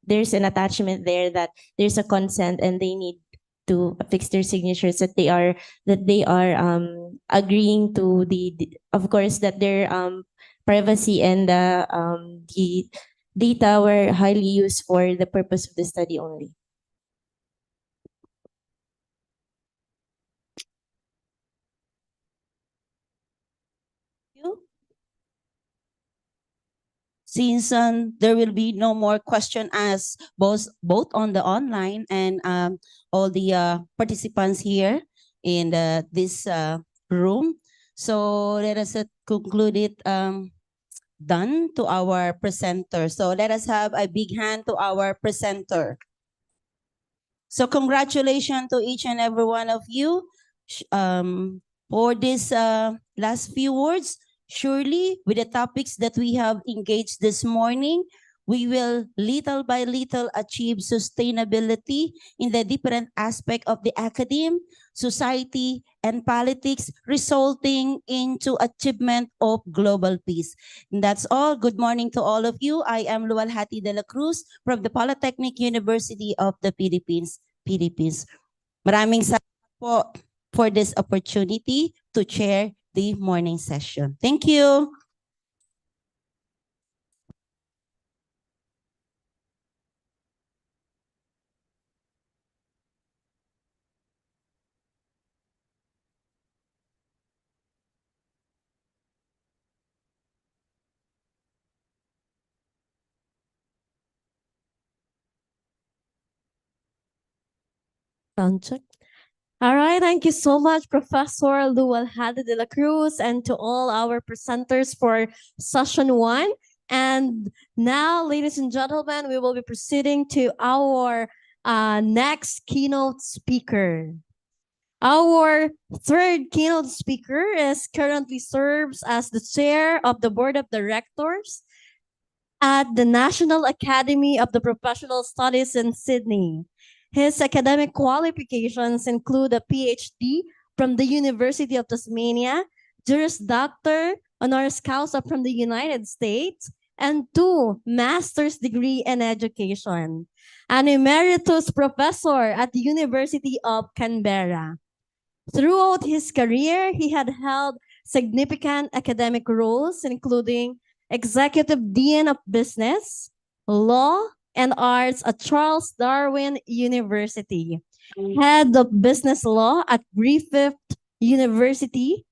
there's an attachment there that there's a consent and they need to fix their signatures that they are agreeing to of course that their privacy and the data were highly used for the purpose of the study only. Since there will be no more question asked both on the online and all the participants here in this room. So let us conclude it done to our presenter. So let us have a big hand to our presenter. So congratulations to each and every one of you for this last few words. Surely, with the topics that we have engaged this morning, we will little by little achieve sustainability in the different aspect of the academe, society, and politics, resulting into achievement of global peace. And that's all. Good morning to all of you. I am Lualhati de la Cruz from the Polytechnic University of the Philippines. Maraming salamat po for this opportunity to chair the morning session. Thank you. Sound check. All right, thank you so much, Professor Lual Hadi de la Cruz, and to all our presenters for session 1. And now, ladies and gentlemen, we will be proceeding to our next keynote speaker. Our third keynote speaker is currently serves as the chair of the board of directors at the National Academy of the Professional Studies in Sydney. His academic qualifications include a PhD from the University of Tasmania, Juris Doctor honoris causa from the United States, and 2 master's degree in education. An emeritus professor at the University of Canberra. Throughout his career, he had held significant academic roles, including Executive Dean of Business, Law, and Arts at Charles Darwin University, Head of Business Law at Griffith University,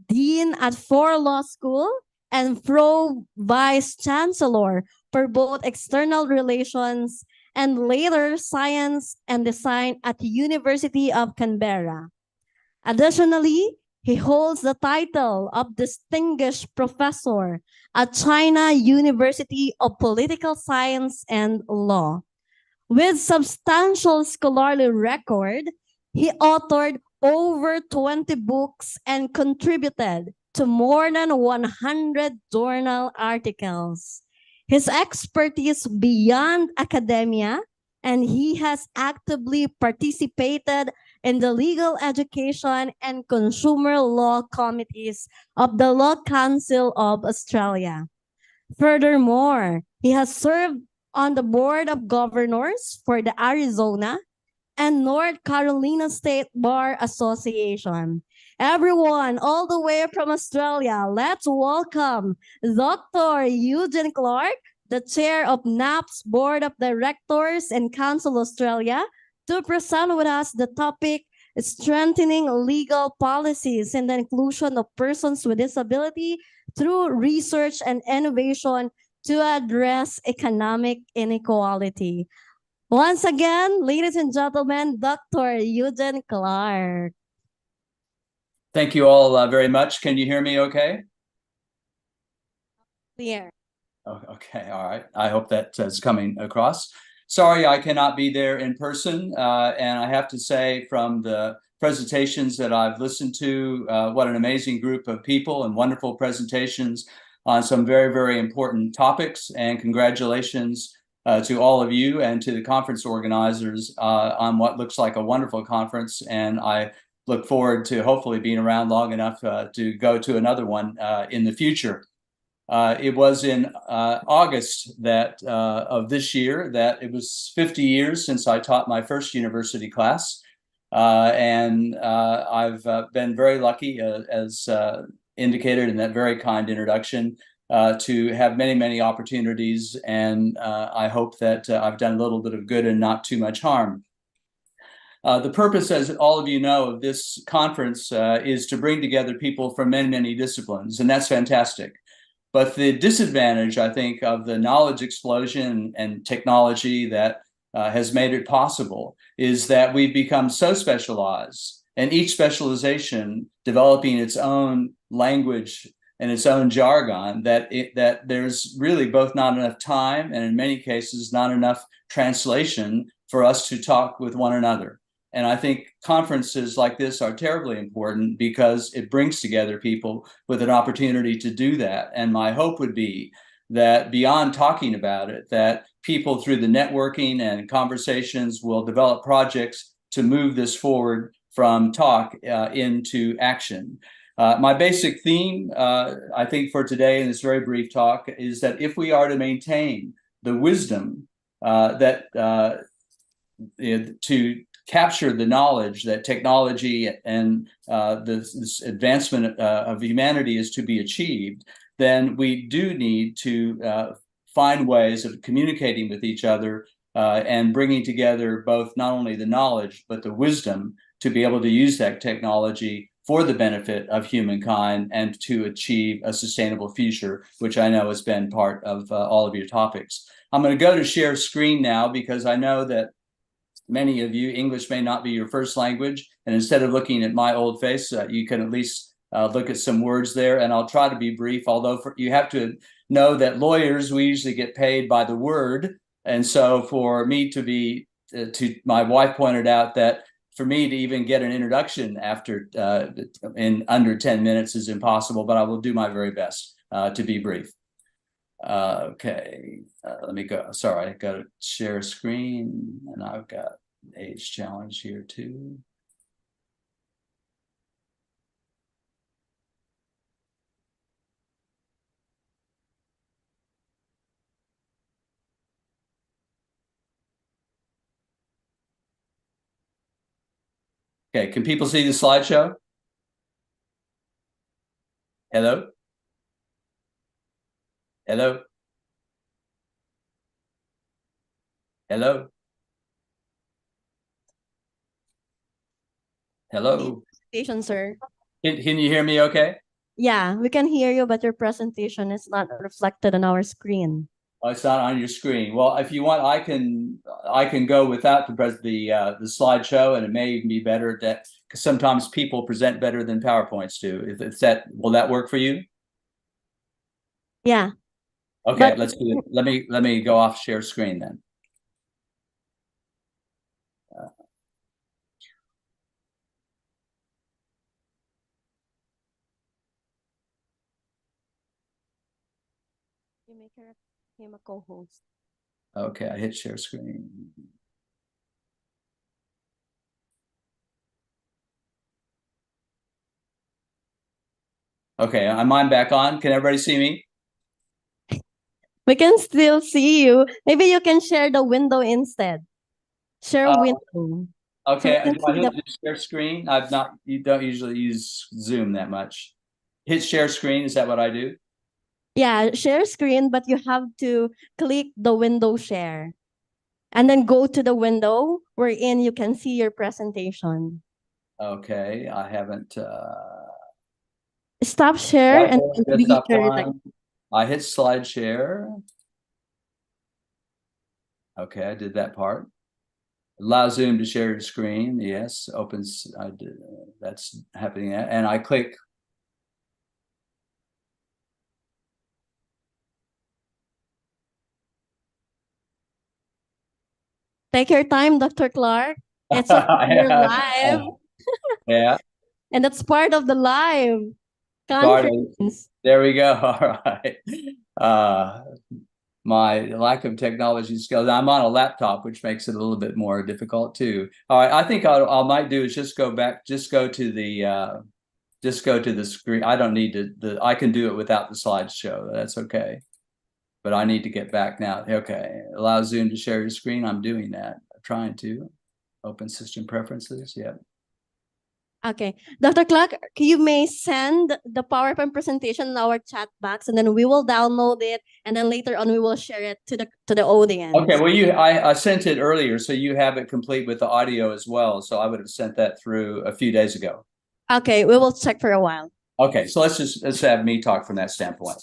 Dean at Ford Law School, and Pro Vice Chancellor for both External Relations and later Science and Design at the University of Canberra. Additionally, he holds the title of Distinguished Professor at China University of Political Science and Law. With substantial scholarly record, he authored over 20 books and contributed to more than 100 journal articles. His expertise beyond academia, and he has actively participated in the legal education and consumer law committees of the Law Council of Australia. Furthermore, he has served on the board of governors for the Arizona and North Carolina State Bar Association. Everyone, all the way from Australia, let's welcome Dr. Eugene Clark, the chair of NAP's Board of Directors and Council Australia, to present with us the topic strengthening legal policies and the inclusion of persons with disability through research and innovation to address economic inequality. Once again, ladies and gentlemen, Dr. Eugene Clark. Thank you all very much. Can you hear me okay? Clear. Oh, okay, all right. I hope that is coming across. Sorry, I cannot be there in person. And I have to say from the presentations that I've listened to, what an amazing group of people and wonderful presentations on some very, very important topics. And congratulations to all of you and to the conference organizers on what looks like a wonderful conference. And I look forward to hopefully being around long enough to go to another one in the future. It was in August that of this year that it was 50 years since I taught my first university class. And I've been very lucky, as indicated in that very kind introduction, to have many, many opportunities. And I hope that I've done a little bit of good and not too much harm. The purpose, as all of you know, of this conference is to bring together people from many, many disciplines, and that's fantastic. But the disadvantage, I think, of the knowledge explosion and technology that has made it possible is that we've become so specialized, and each specialization developing its own language and its own jargon, that there's really both not enough time and in many cases not enough translation for us to talk with one another. And I think conferences like this are terribly important because it brings together people with an opportunity to do that. And my hope would be that beyond talking about it, that people through the networking and conversations will develop projects to move this forward from talk into action. My basic theme, I think, for today in this very brief talk is that if we are to maintain the wisdom to capture the knowledge that technology and this advancement of humanity is to be achieved, then we do need to find ways of communicating with each other and bringing together both not only the knowledge, but the wisdom to be able to use that technology for the benefit of humankind and to achieve a sustainable future, which I know has been part of all of your topics. I'm going to go to share screen now because I know that many of you, English may not be your first language. And instead of looking at my old face, you can at least look at some words there. And I'll try to be brief, although you have to know that lawyers, we usually get paid by the word. And so for me to be, my wife pointed out that for me to even get an introduction after in under 10 minutes is impossible, but I will do my very best to be brief. Okay, let me go. Sorry, I got to share screen, and I've got age challenge here too. Okay, can people see the slideshow? Hello? Hello? Hello? Hello? Presentation, sir. Can you hear me okay? Yeah, we can hear you, but your presentation is not reflected on our screen. Oh, it's not on your screen. Well, if you want, I can go without the slideshow, and it may even be better that because sometimes people present better than PowerPoints do. If that will that work for you? Yeah. Okay, But- let's do it. Let me go off share screen then. You make him a co-host. Okay, I hit share screen. Okay, am I back on? Can everybody see me? We can still see you. Maybe you can share the window instead. Share window. Okay, So we do can I see hit the- the share screen? You don't usually use Zoom that much. Hit share screen, is that what I do? Yeah, share screen, but you have to click the window share. And then go to the window wherein you can see your presentation. Okay, I haven't Stop share and then desktop share like one. I hit slide share. Okay, I did that part. Allow Zoom to share your screen. Yes, opens. I did. That's happening. And I click. take your time, Dr. Clark. It's your live. Yeah. And that's part of the live Part of- conference. There we go. All right. My lack of technology skills. I'm on a laptop, which makes it a little bit more difficult too. All right. I think I might do is just go to the screen. I don't need to. I can do it without the slideshow. That's okay. But I need to get back now. Okay. Allow Zoom to share your screen. I'm doing that. I'm trying to open system preferences. Yeah. Okay. Dr. Clark, you may send the PowerPoint presentation in our chat box and then we will download it and then later on we will share it to the audience. Okay, well, I sent it earlier, so you have it complete with the audio as well. So I would have sent that through a few days ago. Okay, we will check for a while. Okay, so let's have me talk from that standpoint.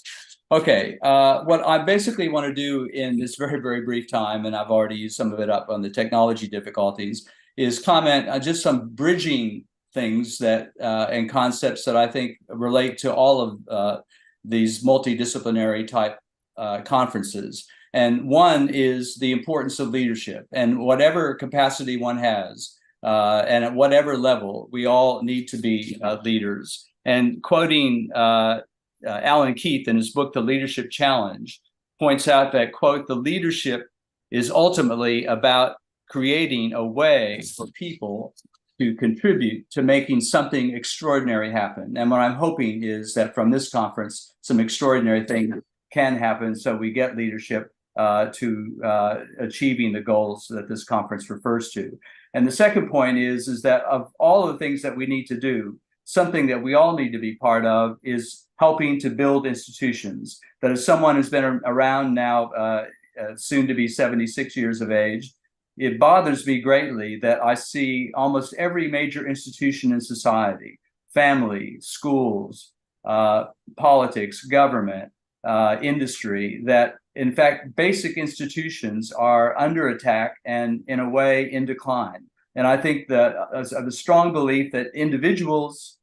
Okay, what I basically want to do in this very, very brief time, and I've already used some of it up on the technology difficulties, is comment on just some bridging things that and concepts that I think relate to all of these multidisciplinary type conferences. And one is the importance of leadership, and whatever capacity one has, and at whatever level, we all need to be leaders. And quoting Alan Keith in his book, The Leadership Challenge, points out that, quote, the leadership is ultimately about creating a way for people to contribute to making something extraordinary happen. And what I'm hoping is that from this conference, some extraordinary things can happen so we get leadership to achieving the goals that this conference refers to. And the second point is that of all the things that we need to do, something that we all need to be part of is helping to build institutions. That as someone who's been around now, soon to be 76 years of age, it bothers me greatly that I see almost every major institution in society, family, schools, politics, government, industry that, in fact, basic institutions are under attack and, in a way, in decline. And I think that I have a strong belief that individuals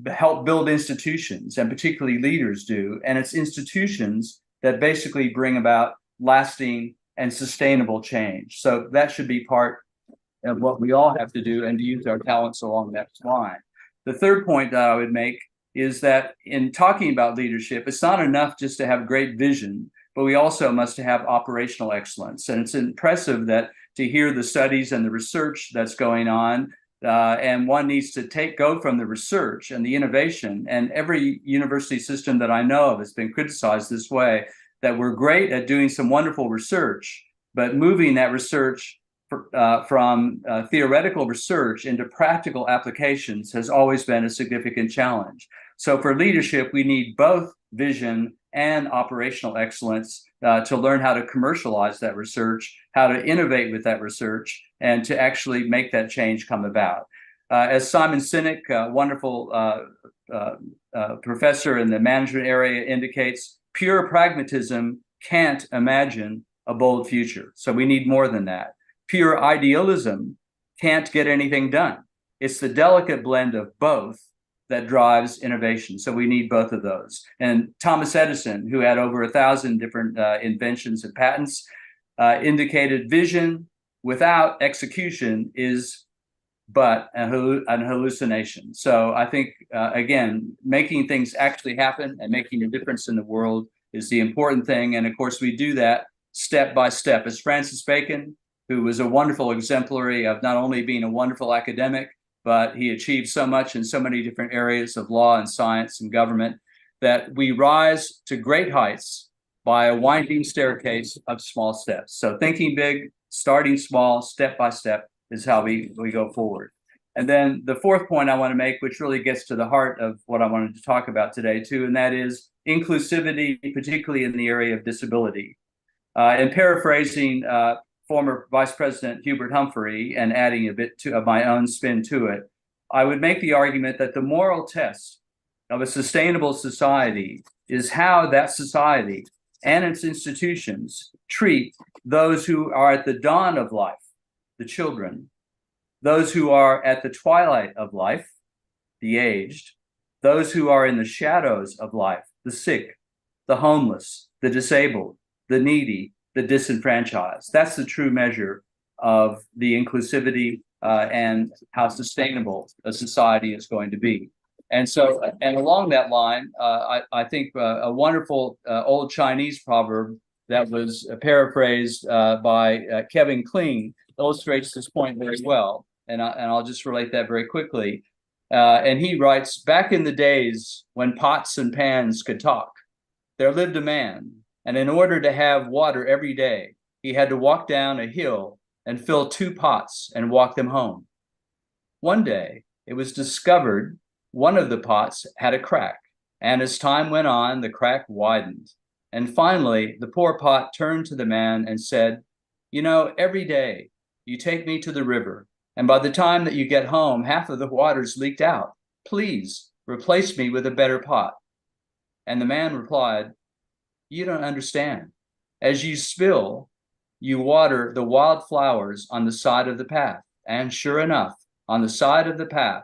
help build institutions, and particularly leaders do, and it's institutions that basically bring about lasting and sustainable change. So that should be part of what we all have to do, and to use our talents along that line. The third point that I would make is that in talking about leadership, it's not enough just to have great vision, but we also must have operational excellence. And it's impressive that to hear the studies and the research that's going on, and one needs to go from the research and the innovation, and every university system that I know of has been criticized this way, that we're great at doing some wonderful research, but moving that research from theoretical research into practical applications has always been a significant challenge. So for leadership, we need both vision and operational excellence to learn how to commercialize that research, how to innovate with that research, and to actually make that change come about. As Simon Sinek, a wonderful professor in the management area, indicates, pure pragmatism can't imagine a bold future. So we need more than that. Pure idealism can't get anything done. It's the delicate blend of both that drives innovation. So we need both of those. And Thomas Edison, who had over 1,000 different inventions and patents, indicated vision without execution is but an hallucination. So I think, again, making things actually happen and making a difference in the world is the important thing. And of course, we do that step by step. As Francis Bacon, who was a wonderful exemplary of not only being a wonderful academic, but he achieved so much in so many different areas of law and science and government, that we rise to great heights by a winding staircase of small steps. So thinking big, starting small, step by step, is how we go forward. And then the fourth point I want to make, which really gets to the heart of what I wanted to talk about today too, and that is inclusivity, particularly in the area of disability. And paraphrasing former Vice President Hubert Humphrey and adding a bit of my own spin to it, I would make the argument that the moral test of a sustainable society is how that society and its institutions treat those who are at the dawn of life, the children, those who are at the twilight of life, the aged, those who are in the shadows of life, the sick, the homeless, the disabled, the needy, the disenfranchised. That's the true measure of the inclusivity and how sustainable a society is going to be. And so, and along that line, I think a wonderful old Chinese proverb that was paraphrased by Kevin Kling illustrates this point very well. And I'll just relate that very quickly. And he writes, back in the days when pots and pans could talk, there lived a man, and in order to have water every day, he had to walk down a hill and fill 2 pots and walk them home. One day, it was discovered one of the pots had a crack, and as time went on, the crack widened. And finally, the poor pot turned to the man and said, you know, every day you take me to the river, and by the time that you get home, half of the water's leaked out. Please replace me with a better pot. And the man replied, you don't understand. As you spill, you water the wildflowers on the side of the path. And sure enough, on the side of the path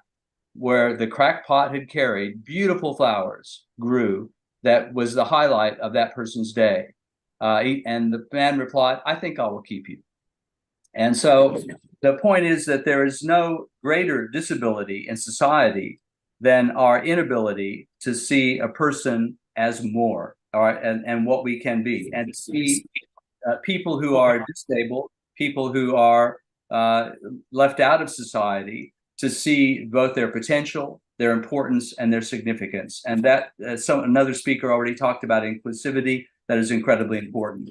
where the cracked pot had carried, beautiful flowers grew. That was the highlight of that person's day. And the man replied, I think I will keep you. And so the point is that there is no greater disability in society than our inability to see a person as more, and what we can be, and to see people who are disabled, people who are left out of society, to see both their potential, their importance, and their significance. And that, another speaker already talked about inclusivity, that is incredibly important.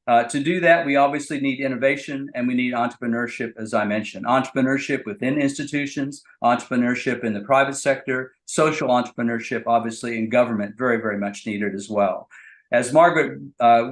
To do that, we obviously need innovation, and we need entrepreneurship, as I mentioned. Entrepreneurship within institutions, entrepreneurship in the private sector, social entrepreneurship, obviously, in government, very, very much needed as well. As Margaret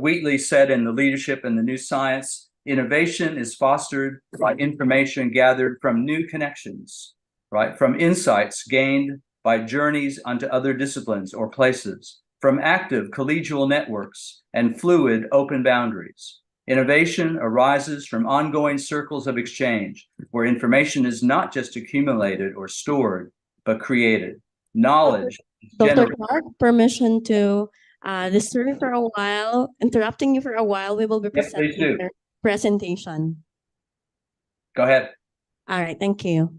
Wheatley said in The Leadership and the New Science, innovation is fostered by information gathered from new connections, right? From insights gained by journeys onto other disciplines or places, from active collegial networks and fluid open boundaries. Innovation arises from ongoing circles of exchange where information is not just accumulated or stored, but created. Knowledge is Dr. generated. Clark, permission to disturb you for a while, interrupting you for a while. We will be Yes, please presenting do. your presentation. Go ahead. All right, thank you.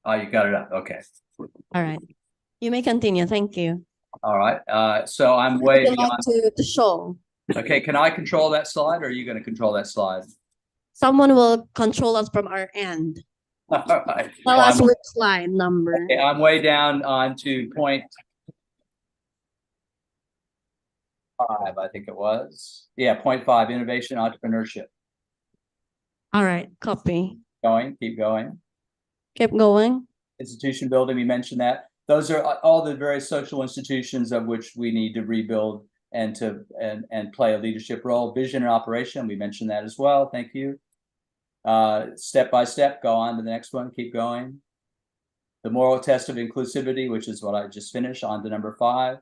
Oh, you got it up. Okay. All right. You may continue. Thank you. All right. So I'm What would way you like beyond. to show? Okay. Can I control that slide, or are you going to control that slide? Someone will control us from our end. All right. Tell Well, us I'm, which slide number. okay, I'm way down onto point 5, I think it was. Yeah, point 5, innovation, entrepreneurship. All right, copy. Keep going. Keep going. Institution building, we mentioned that. Those are all the various social institutions of which we need to rebuild and to play a leadership role. Vision and operation, we mentioned that as well. Thank you. Step by step, go on to the next one. Keep going. The moral test of inclusivity, which is what I just finished, on to number 5.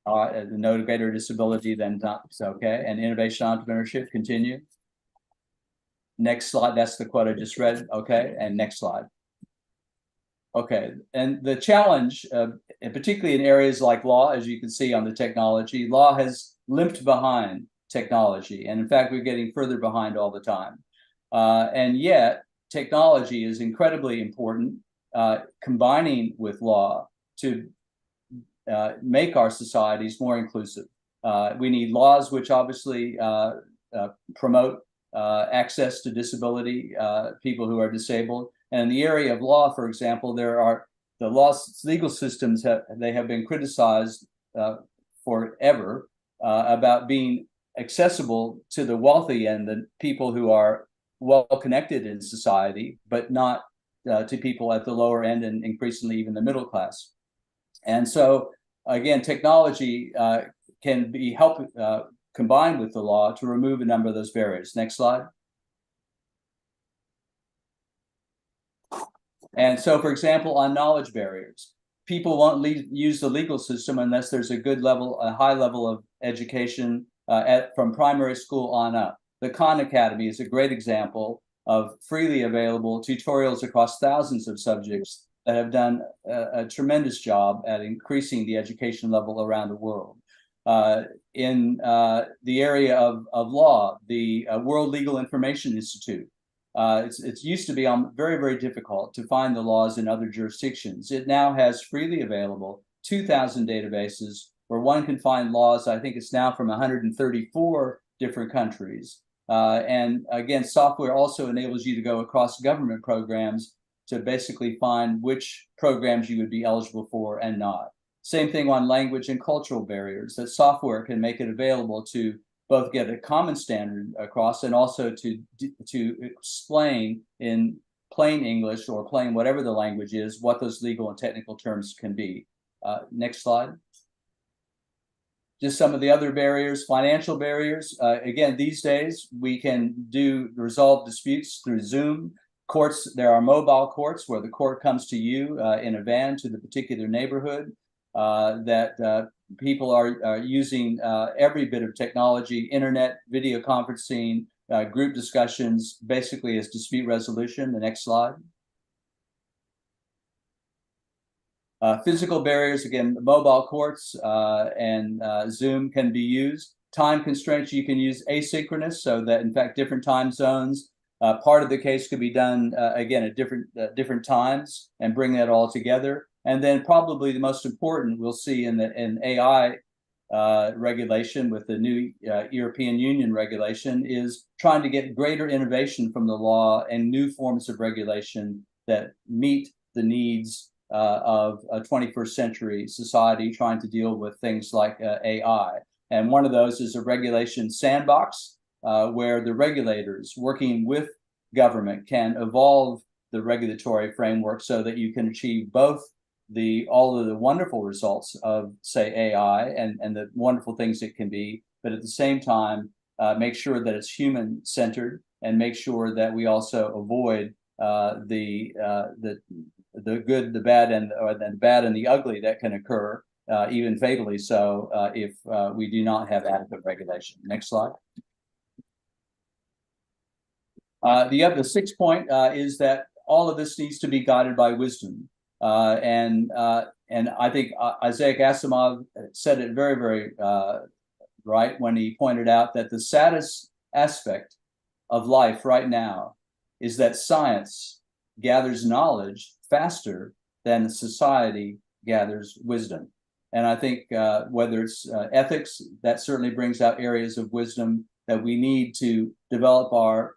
No greater disability than not. Okay. And innovation entrepreneurship, continue. Next slide. That's the quote I just read. Okay. And next slide. Okay. And the challenge, and particularly in areas like law, as you can see on the technology, law has limped behind technology. And in fact, we're getting further behind all the time. And yet, technology is incredibly important, combining with law to make our societies more inclusive. We need laws which obviously promote access to disability, people who are disabled. And in the area of law, for example, there are the legal systems they have been criticized forever about being accessible to the wealthy and the people who are well connected in society, but not to people at the lower end and increasingly even the middle class. And so, again, technology can be combined with the law to remove a number of those barriers. Next slide. And so, for example, on knowledge barriers, people won't use the legal system unless there's a high level of education from primary school on up. The Khan Academy is a great example of freely available tutorials across thousands of subjects that have done a tremendous job at increasing the education level around the world. In the area of law, the World Legal Information Institute, it's used to be very, very difficult to find the laws in other jurisdictions. It now has freely available 2,000 databases where one can find laws. I think it's now from 134 different countries. And again, software also enables you to go across government programs to basically find which programs you would be eligible for and not. Same thing on language and cultural barriers, that software can make it available to both get a common standard across and also to explain in plain English or plain whatever the language is, what those legal and technical terms can be. Next slide. Just some of the other barriers, financial barriers. Again, these days we can resolve disputes through Zoom. Courts, there are mobile courts where the court comes to you in a van to the particular neighborhood. That people are using every bit of technology, internet, video conferencing, group discussions, basically as dispute resolution. The next slide. Physical barriers, again, mobile courts and Zoom can be used. Time constraints, you can use asynchronous, so that in fact different time zones. Part of the case could be done again at different times and bring that all together. And then probably the most important we'll see in AI regulation with the new European Union regulation is trying to get greater innovation from the law and new forms of regulation that meet the needs of a 21st century society trying to deal with things like AI. And one of those is a regulation sandbox where the regulators working with government can evolve the regulatory framework so that you can achieve both all of the wonderful results of, say, AI and the wonderful things it can be, but at the same time, make sure that it's human-centered, and make sure that we also avoid the good, the bad, and the bad and the ugly that can occur, even fatally so, if we do not have adequate regulation. Next slide. The sixth point is that all of this needs to be guided by wisdom. And I think Isaac Asimov said it very, very right when he pointed out that the saddest aspect of life right now is that science gathers knowledge faster than society gathers wisdom. And I think whether it's ethics, that certainly brings out areas of wisdom that we need to develop our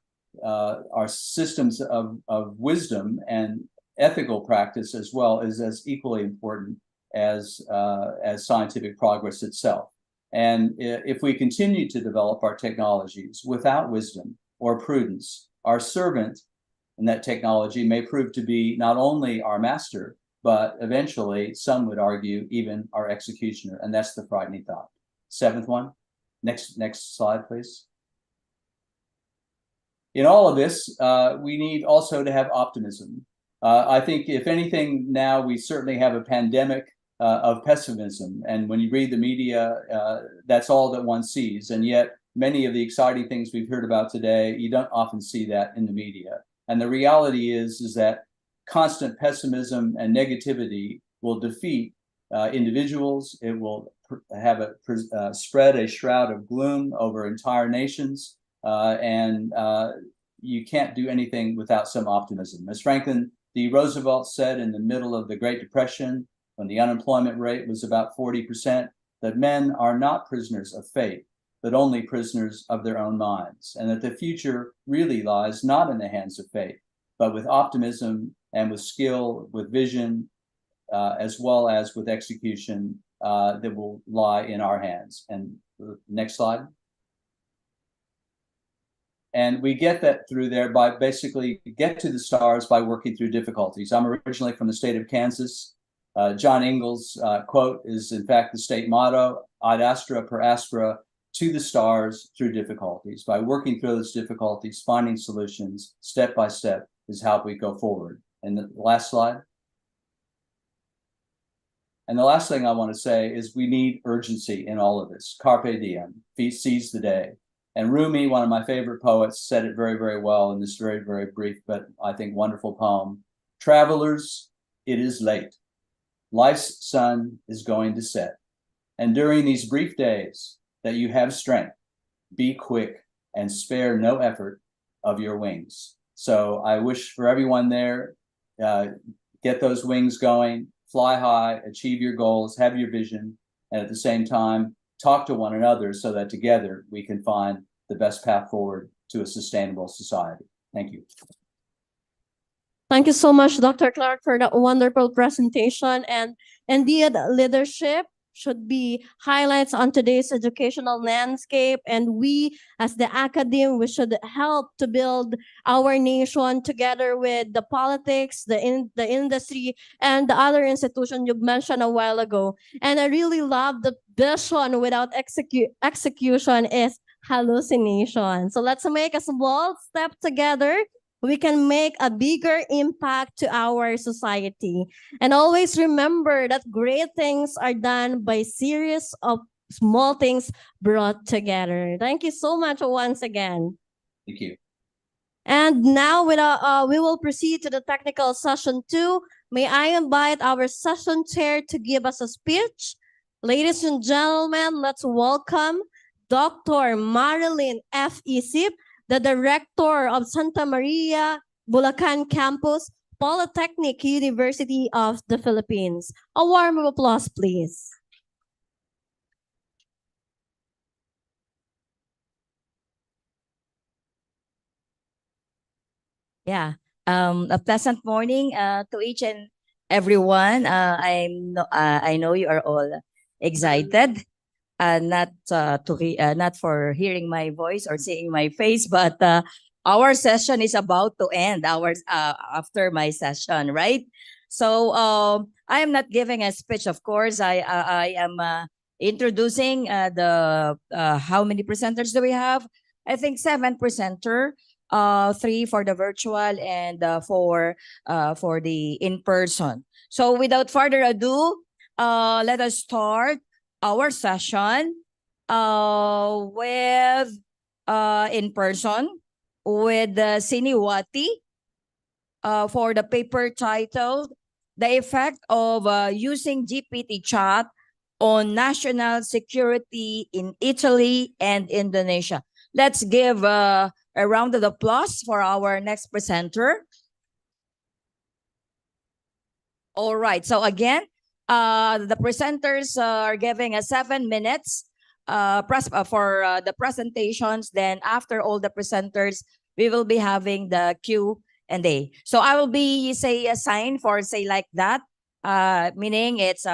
systems of wisdom, and ethical practice as well is as equally important as scientific progress itself. And if we continue to develop our technologies without wisdom or prudence, our servant in that technology may prove to be not only our master, but eventually, some would argue, even our executioner. And that's the frightening thought. Seventh one. Next slide, please. In all of this, we need also to have optimism. I think, if anything, now we certainly have a pandemic of pessimism. And when you read the media, that's all that one sees. And yet, many of the exciting things we've heard about today, you don't often see that in the media. And the reality is that constant pessimism and negativity will defeat individuals. It will have spread a shroud of gloom over entire nations. And you can't do anything without some optimism. As Franklin D. Roosevelt said in the middle of the Great Depression, when the unemployment rate was about 40%, that men are not prisoners of fate, but only prisoners of their own minds, and that the future really lies not in the hands of fate, but with optimism and with skill, with vision, as well as with execution that will lie in our hands. And next slide. And we get that through there by basically get to the stars by working through difficulties. I'm originally from the state of Kansas. John Ingalls' quote is in fact the state motto, ad astra per aspera, to the stars through difficulties. By working through those difficulties, finding solutions step by step is how we go forward. And the last slide. And the last thing I want to say is we need urgency in all of this. Carpe diem, seize the day. And Rumi, one of my favorite poets, said it very, very well in this very, very brief, but I think wonderful poem. Travelers, it is late. Life's sun is going to set. And during these brief days that you have strength, be quick and spare no effort of your wings. So I wish for everyone there, get those wings going, fly high, achieve your goals, have your vision, and at the same time, talk to one another so that together we can find the best path forward to a sustainable society. Thank you. Thank you so much, Dr. Clark, for that wonderful presentation. And indeed, leadership should be highlights on today's educational landscape. And we, as the academe, we should help to build our nation together with the politics, the industry, and the other institution you mentioned a while ago. And I really love the vision without execution is hallucination. So let's make a small step together. We can make a bigger impact to our society. And always remember that great things are done by series of small things brought together. Thank you so much once again. Thank you. And now we will proceed to the technical session 2. May I invite our session chair to give us a speech. Ladies and gentlemen, let's welcome Dr. Marilyn F. Isip, the Director of Santa Maria, Bulacan Campus, Polytechnic University of the Philippines. A warm applause, please. Yeah. A pleasant morning to each and everyone. I know you are all excited. Not for hearing my voice or seeing my face, but our session is about to end. After my session, right? So I am not giving a speech. Of course, I am introducing the how many presenters do we have? I think 7 presenter, 3 for the virtual and for the in-person. So without further ado, let us start our session with in person with Siniwati for the paper titled The Effect of Using GPT Chat on National Security in Italy and Indonesia. Let's give a round of applause for our next presenter. All right, so again, the presenters are giving us 7 minutes for the presentations. Then after all the presenters, we will be having the Q&A. So I will be say a sign for say like that, meaning it's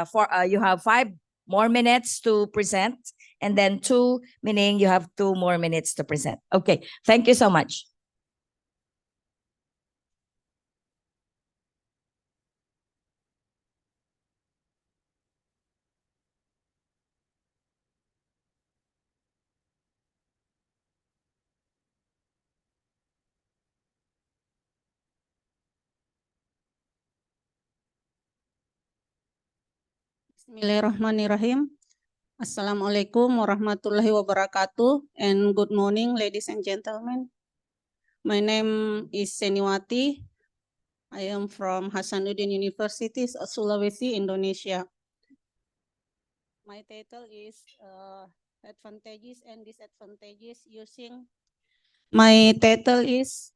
you have 5 more minutes to present, and then 2 meaning you have 2 more minutes to present. Okay, thank you so much. Bismillahirrahmanirrahim. Assalamualaikum warahmatullahi wabarakatuh, and good morning, ladies and gentlemen. My name is Seniwati. I am from Hasanuddin University, Sulawesi, Indonesia. My title is Advantages and Disadvantages using. My title is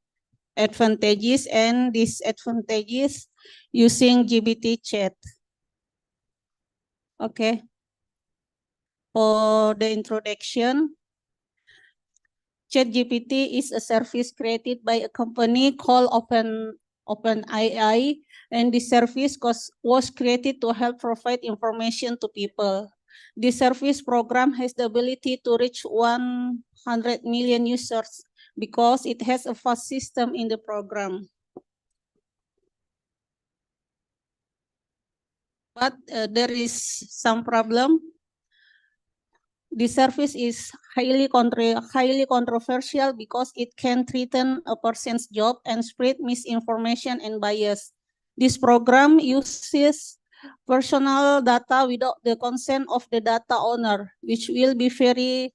Advantages and Disadvantages using GPT chat. Okay. For the introduction, ChatGPT is a service created by a company called OpenAI, and this service was created to help provide information to people. This service program has the ability to reach 100 million users because it has a fast system in the program. But there is some problem. The service is highly controversial because it can threaten a person's job and spread misinformation and bias. This program uses personal data without the consent of the data owner, which will be very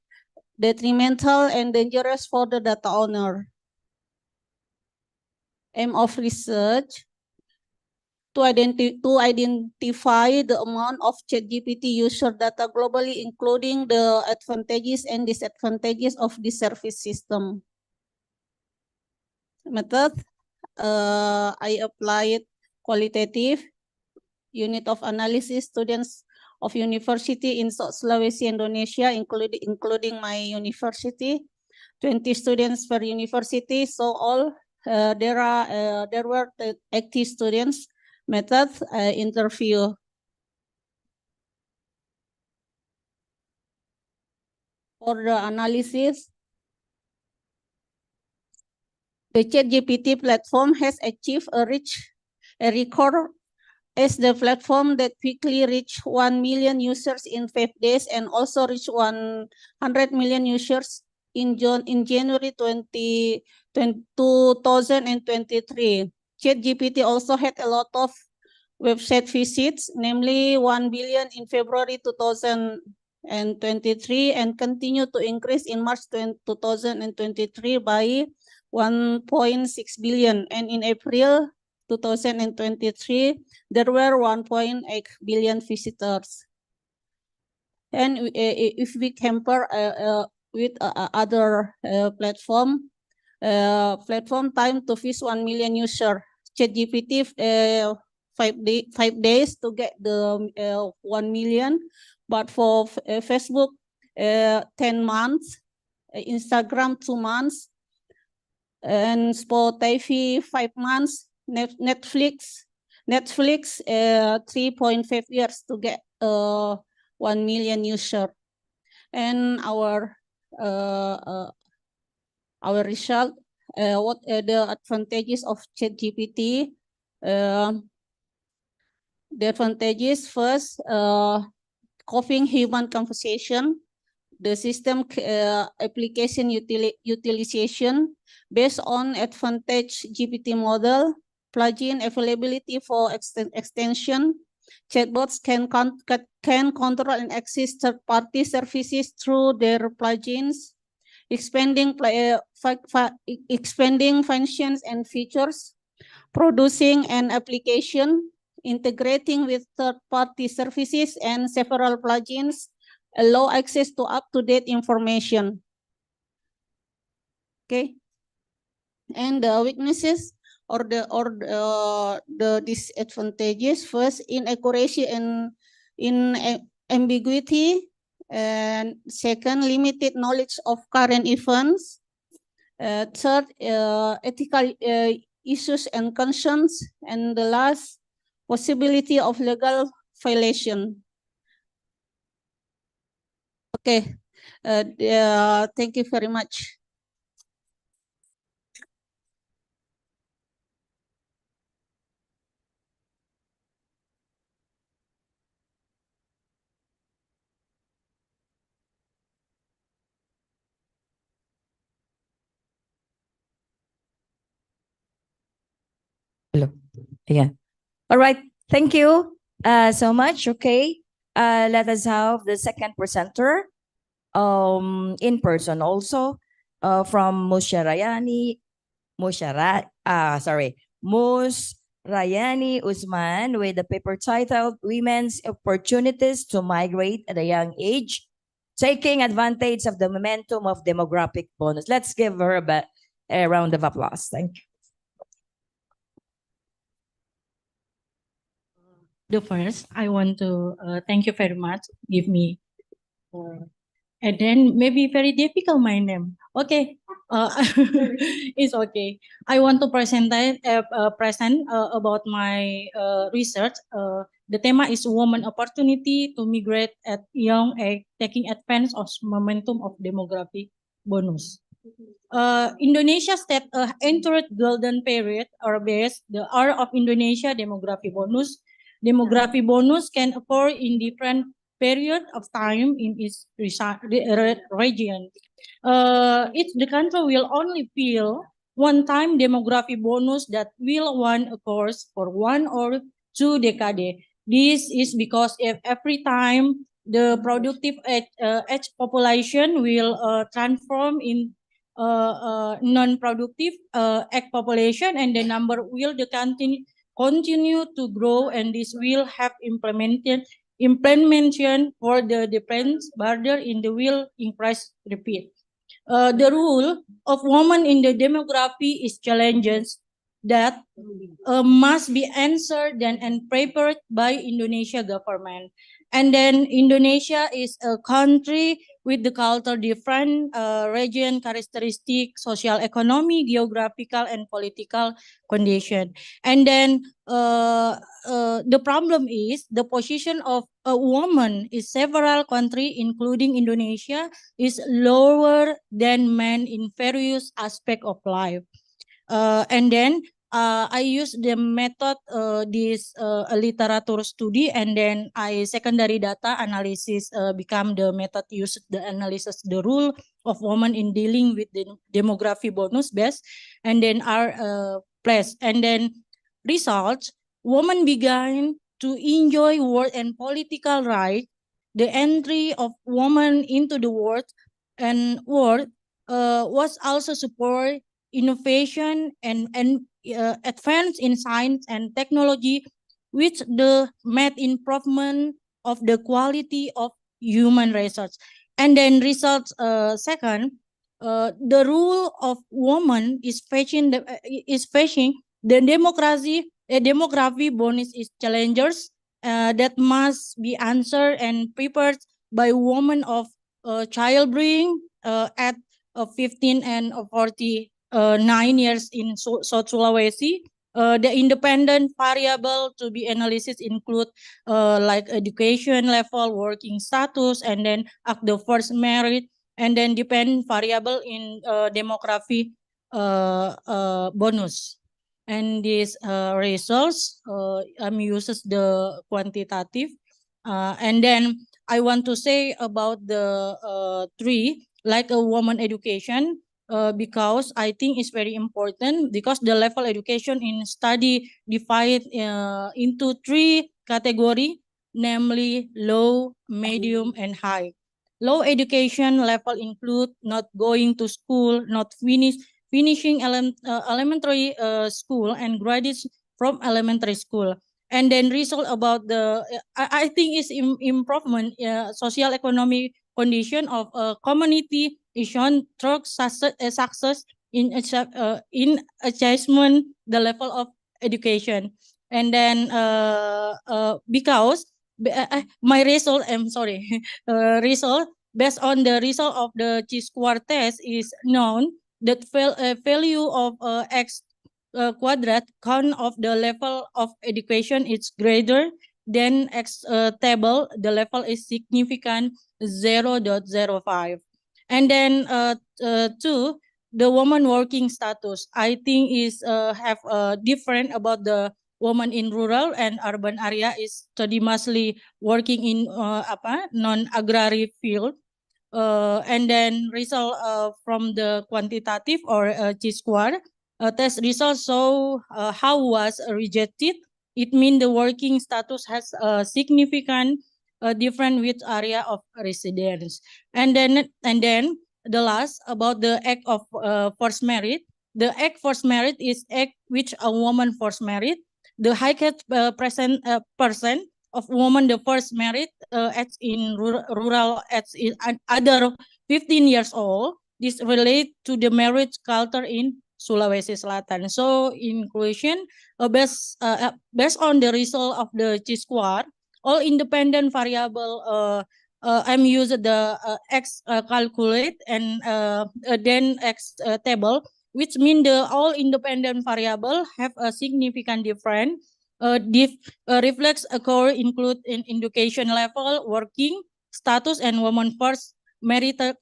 detrimental and dangerous for the data owner. Aim of research: to identify the amount of ChatGPT user data globally, including the advantages and disadvantages of the service system. Method: I applied qualitative unit of analysis. Students of university in South Sulawesi, Indonesia, including my university, 20 students per university. So all there were 80 students. Method: interview. For the analysis, the ChatGPT platform has achieved a record as the platform that quickly reached 1 million users in 5 days and also reached 100 million users in January 2023. ChatGPT also had a lot of website visits, namely 1 billion in February 2023, and continued to increase in March 2023 by 1.6 billion. And in April 2023, there were 1.8 billion visitors. And if we compare with other platform time to visit 1 million user, ChatGPT 5 days to get the 1 million, but for Facebook 10 months, Instagram 2 months, and Spotify 5 months, Netflix 3.5 years to get 1 million user. And our result, what are the advantages of ChatGPT? The advantages: first, copying human conversation, the system application utilization based on advantage GPT model, plugin availability for extension. Chatbots can control and access third-party services through their plugins, expanding functions and features, producing an application, integrating with third-party services and several plugins, allow access to up-to-date information. Okay, and the weaknesses or the disadvantages: first, inaccuracy and ambiguity, and second, limited knowledge of current events, third, ethical issues and concerns, and the last, possibility of legal violation. Okay, thank you very much. Hello. Yeah. All right. Thank you so much. Okay. Let us have the second presenter in person also from Musharayani Usman with the paper titled Women's Opportunities to Migrate at a Young Age, Taking Advantage of the Momentum of Demographic Bonus. Let's give her a round of applause. Thank you. The first, I want to thank you very much. Give me, and then maybe very difficult my name. Okay, it's okay. I want to present about my research. The theme is woman opportunity to migrate at young age, taking advantage of momentum of demography bonus. Indonesia state entered golden period or base the era of Indonesia demography bonus. Demography bonus can occur in different period of time in its region. The country will only feel one-time demography bonus that will occurs for 1 or 2 decades. This is because if every time the productive age population will transform in non-productive age population, and the number will continue to grow, and this will have implementation for the different border in the will increase repeat. The role of women in the demography is challenges that must be answered and prepared by Indonesia government. And then Indonesia is a country with the culture different region characteristic, social economy, geographical and political condition. And then the problem is the position of a woman in several countries, including Indonesia, is lower than men in various aspects of life. And then I use the method this literature study, and then I secondary data analysis become the method used the analysis the role of women in dealing with the demography bonus base, and then our place, and then results. Women began to enjoy work and political right. The entry of women into the world was also support innovation and advance in science and technology, which the made improvement of the quality of human research. And then results second, the rule of woman is facing the demography bonus is challenges that must be answered and prepared by women of childbearing at 15 and 49 years in South Sulawesi. The independent variable to be analysis include like education level, working status, and then at the first merit, and then depend variable in demography bonus. And these results uses the quantitative, and then I want to say about the three, like a woman education, because I think it's very important because the level education in study divided into three category, namely low, medium, and high. Low education level include not going to school, not finishing elementary school, and graduates from elementary school. And then result about the I think is improvement social economic condition of a community is shown through success in achievement the level of education. And then because my result, I'm sorry, result based on the result of the chi-square test is known that value of x quadrat count of the level of education is greater than x table, the level is significant 0.05. And then two, the woman working status, I think is have different about the woman in rural and urban area is study mostly working in non-agrary field. And then result from the quantitative or chi-square test results show how was rejected. It means the working status has a significant different with area of residence. And then the last about the act of forced marriage. The act forced marriage is act which a woman forced married. The highest percent of women the first married as in rural as in other 15 years old. This relate to the marriage culture in Sulawesi Selatan. So inclusion based on the result of the chi-square, all independent variable I'm using the X calculate and then X table, which mean the all independent variable have a significant difference. Reflex occur include in education level, working status, and woman first marital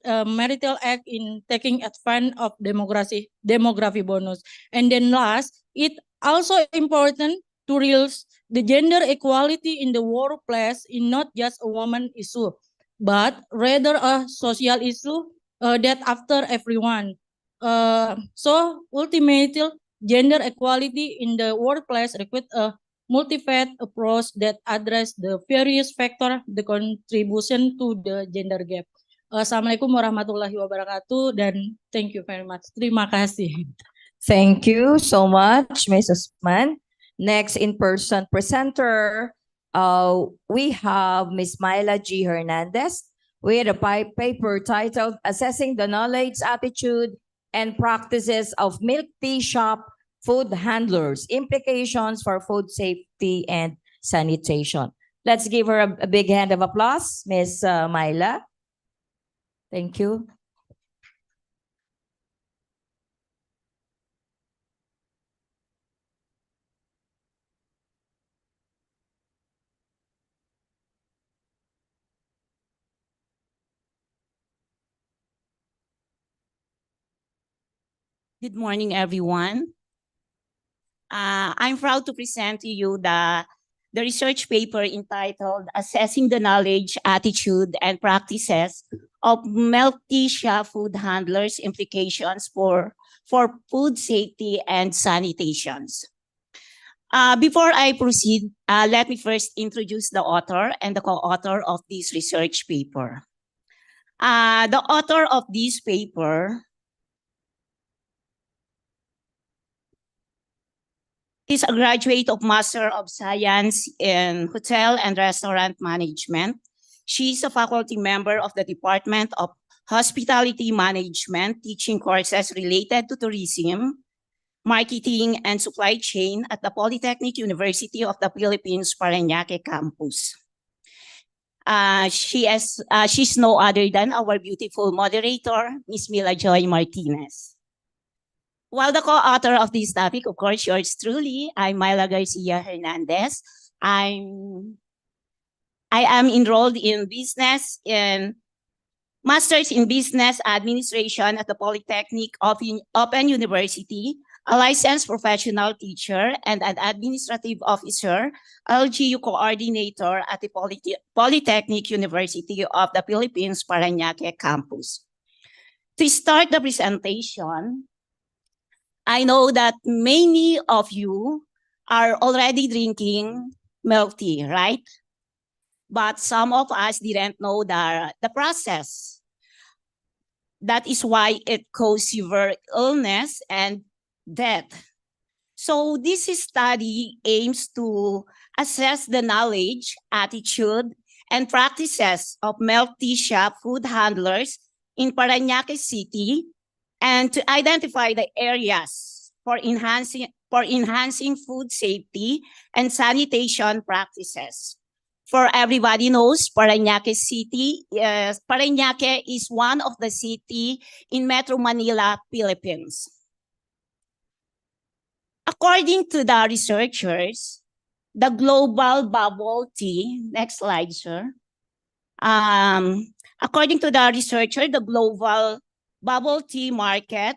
act in taking advantage of demography bonus. And then last, it also important to realize the gender equality in the workplace is not just a woman issue, but rather a social issue that after everyone. So ultimately, gender equality in the workplace requires a multi-faceted approach that address the various factors the contribution to the gender gap. Assalamualaikum warahmatullahi wabarakatuh dan thank you very much. Terima kasih. Thank you so much, Ms. Usman. Next in-person presenter, we have Ms. Myla G. Hernandez with a paper titled Assessing the Knowledge, Attitude, and Practices of Milk Tea Shop Food Handlers, Implications for Food Safety and Sanitation. Let's give her a big hand of applause, Ms. Myla. Thank you. Good morning, everyone. I'm proud to present to you the research paper entitled Assessing the Knowledge, Attitude, and Practices of Milk Tea Shop Food Handlers, Implications for Food Safety and Sanitations. Before I proceed, let me first introduce the author and the co-author of this research paper. The author of this paper is a graduate of Master of Science in Hotel and Restaurant Management. She is a faculty member of the Department of Hospitality Management, teaching courses related to tourism, marketing, and supply chain at the Polytechnic University of the Philippines, Parañaque campus. She's no other than our beautiful moderator, Ms. Mila Joy Martinez. While the co-author of this topic, of course, yours truly, I'm Myla Garcia Hernandez. I am enrolled in Masters in Business Administration at the Polytechnic Open University. a licensed professional teacher, and an administrative officer, LGU coordinator at the Polytechnic University of the Philippines, Parañaque campus. To start the presentation, I know that many of you are already drinking milk tea, right? But some of us didn't know the process. That is why it causes severe illness and death. So this study aims to assess the knowledge, attitude, and practices of milk tea shop food handlers in Parañaque City and to identify the areas for enhancing food safety and sanitation practices. For everybody knows, Parañaque is one of the city in Metro Manila, Philippines. According to the researchers, the global bubble tea, next slide, sir. According to the researcher, the global bubble tea market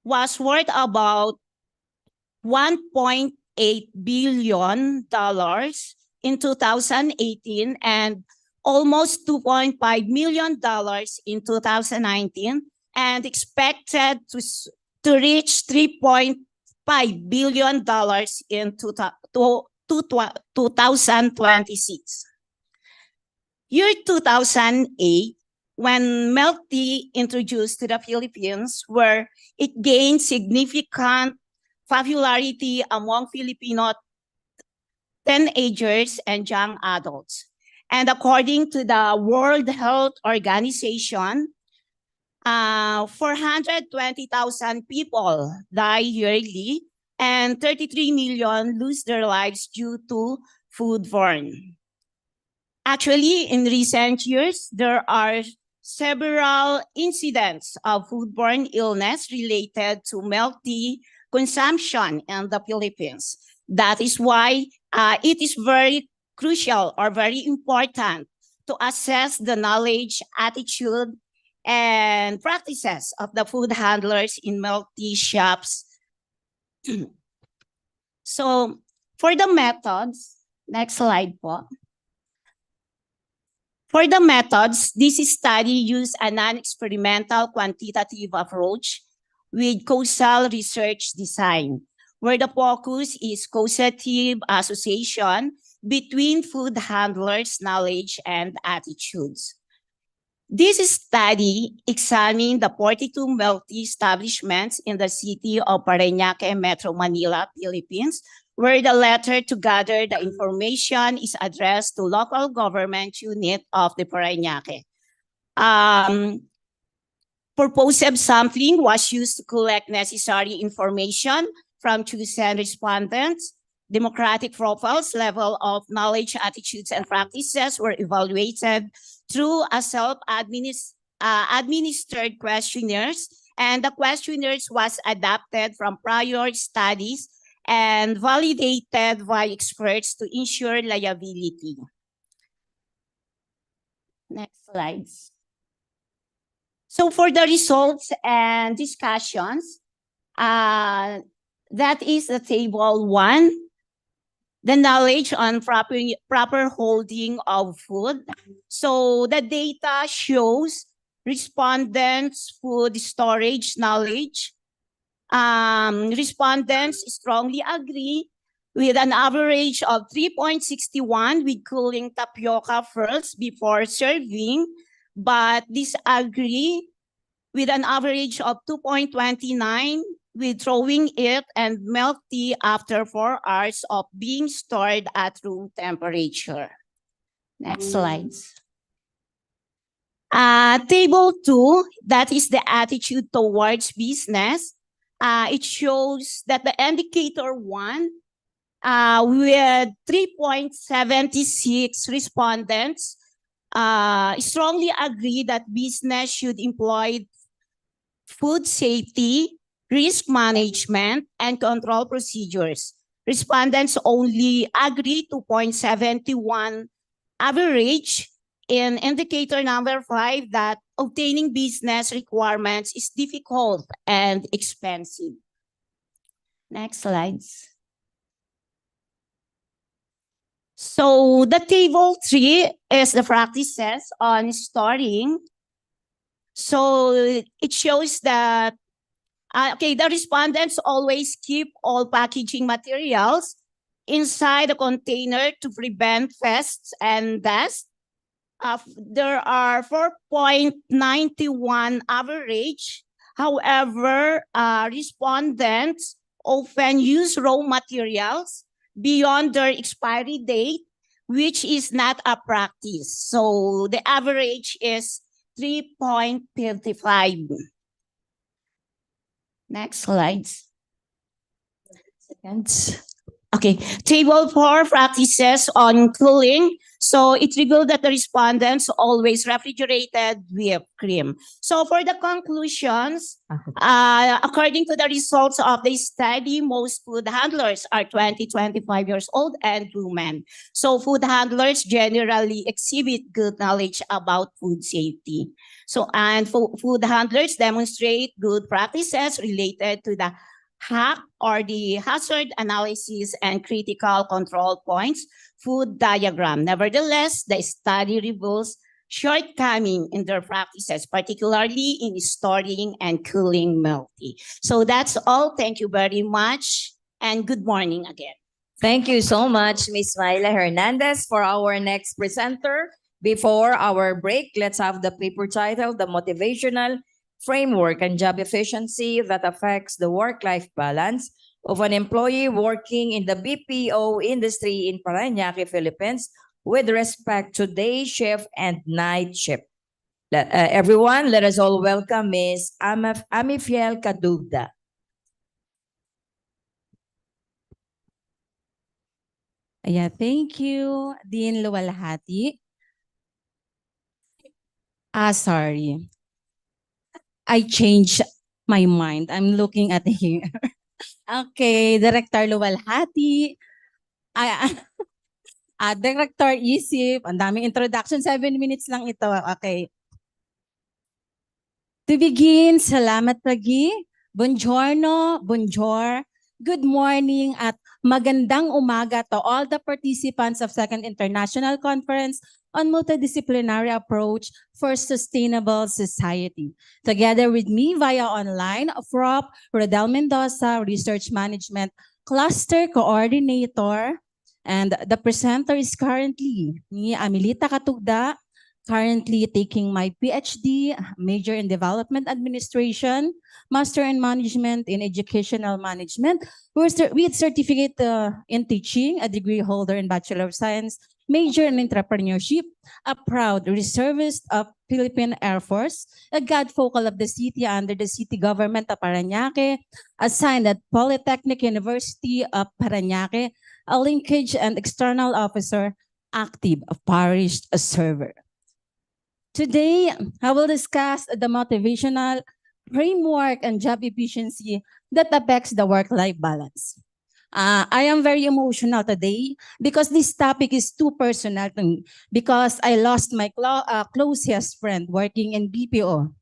was worth about $1.8 billion in 2018 and almost $2.5 million in 2019 and expected to reach $3.5 billion in 2026. Year 2008, when milk tea introduced to the Philippines, where it gained significant popularity among Filipino teenagers and young adults. And according to the World Health Organization, 420,000 people die yearly and 33 million lose their lives due to foodborne. Actually, in recent years, there are several incidents of foodborne illness related to milk tea consumption in the Philippines. That is why it is very crucial or very important to assess the knowledge, attitude, and practices of the food handlers in milk tea shops. So, for the methods, next slide po. For the methods, this study used a non-experimental quantitative approach with causal research design, where the focus is causative association between food handlers' knowledge and attitudes. This study examined the 42 milk tea establishments in the city of Parañaque, Metro Manila, Philippines, where the letter to gather the information is addressed to local government unit of the Parañaque. Purposive sampling was used to collect necessary information from chosen respondents. Democratic profiles, level of knowledge, attitudes, and practices were evaluated through a self-administered questionnaires, and the questionnaires was adapted from prior studies and validated by experts to ensure liability. Next slides. So for the results and discussions, that is the table 1, the knowledge on proper holding of food. So the data shows respondents' food storage knowledge. Respondents strongly agree with an average of 3.61 with cooling tapioca first before serving, but disagree with an average of 2.29 with throwing it and milk tea after 4 hours of being stored at room temperature. Next slides. Table 2, that is the attitude towards business. It shows that the indicator 1, with 3.76 respondents, strongly agree that business should employ food safety, risk management, and control procedures. Respondents only agree 2.71 average. In indicator number 5, that obtaining business requirements is difficult and expensive. Next slides. So the table 3 is the practices on storing. So it shows that the respondents always keep all packaging materials inside the container to prevent pests and dust. There are 4.91 average. However, respondents often use raw materials beyond their expiry date, which is not a practice. So the average is 3.55. Next slide. Seconds. Okay, table 4 practices on cooling. So it revealed that the respondents always refrigerated whipped cream. So for the conclusions, according to the results of the study, most food handlers are 20-25 years old and women. So food handlers generally exhibit good knowledge about food safety. So and food handlers demonstrate good practices related to the HAC or the hazard analysis and critical control points food diagram. Nevertheless, the study reveals shortcoming in their practices, particularly in storing and cooling milk tea. So that's all. Thank you very much and good morning again. Thank you so much, Ms. Myla Hernandez. For our next presenter, before our break, let's have the paper title, The Motivational Framework and Job Efficiency That Affects the Work-Life Balance of an Employee Working in the BPO Industry in Parañaque, Philippines, with respect to day shift and night shift. Everyone, let us all welcome Ms. Amifiel Kadugda. Yeah, thank you, Dean Luwalhati. Sorry. I changed my mind. I'm looking at here. Okay, Director Luwalhati. Director Isip. Ang daming introduction. 7 minutes lang ito. Okay. To begin, salamat lagi. Buongiorno, bonjour. Good morning at magandang umaga to all the participants of Second International Conference on Multidisciplinary Approach for Sustainable Society. Together with me via online, Prof. Rodel Mendoza, Research Management Cluster Coordinator, and the presenter is currently me, Amilita Katugda, currently taking my PhD, major in Development Administration, Master in Management in Educational Management, with certificate in teaching, a degree holder in Bachelor of Science, major in entrepreneurship, a proud reservist of Philippine Air Force, a godfocal of the city under the city government of Parañaque, assigned at Polytechnic University of Parañaque, a linkage and external officer, active parish server. Today, I will discuss the motivational framework and job efficiency that affects the work-life balance. I am very emotional today because this topic is too personal to me because I lost my closest friend working in BPO.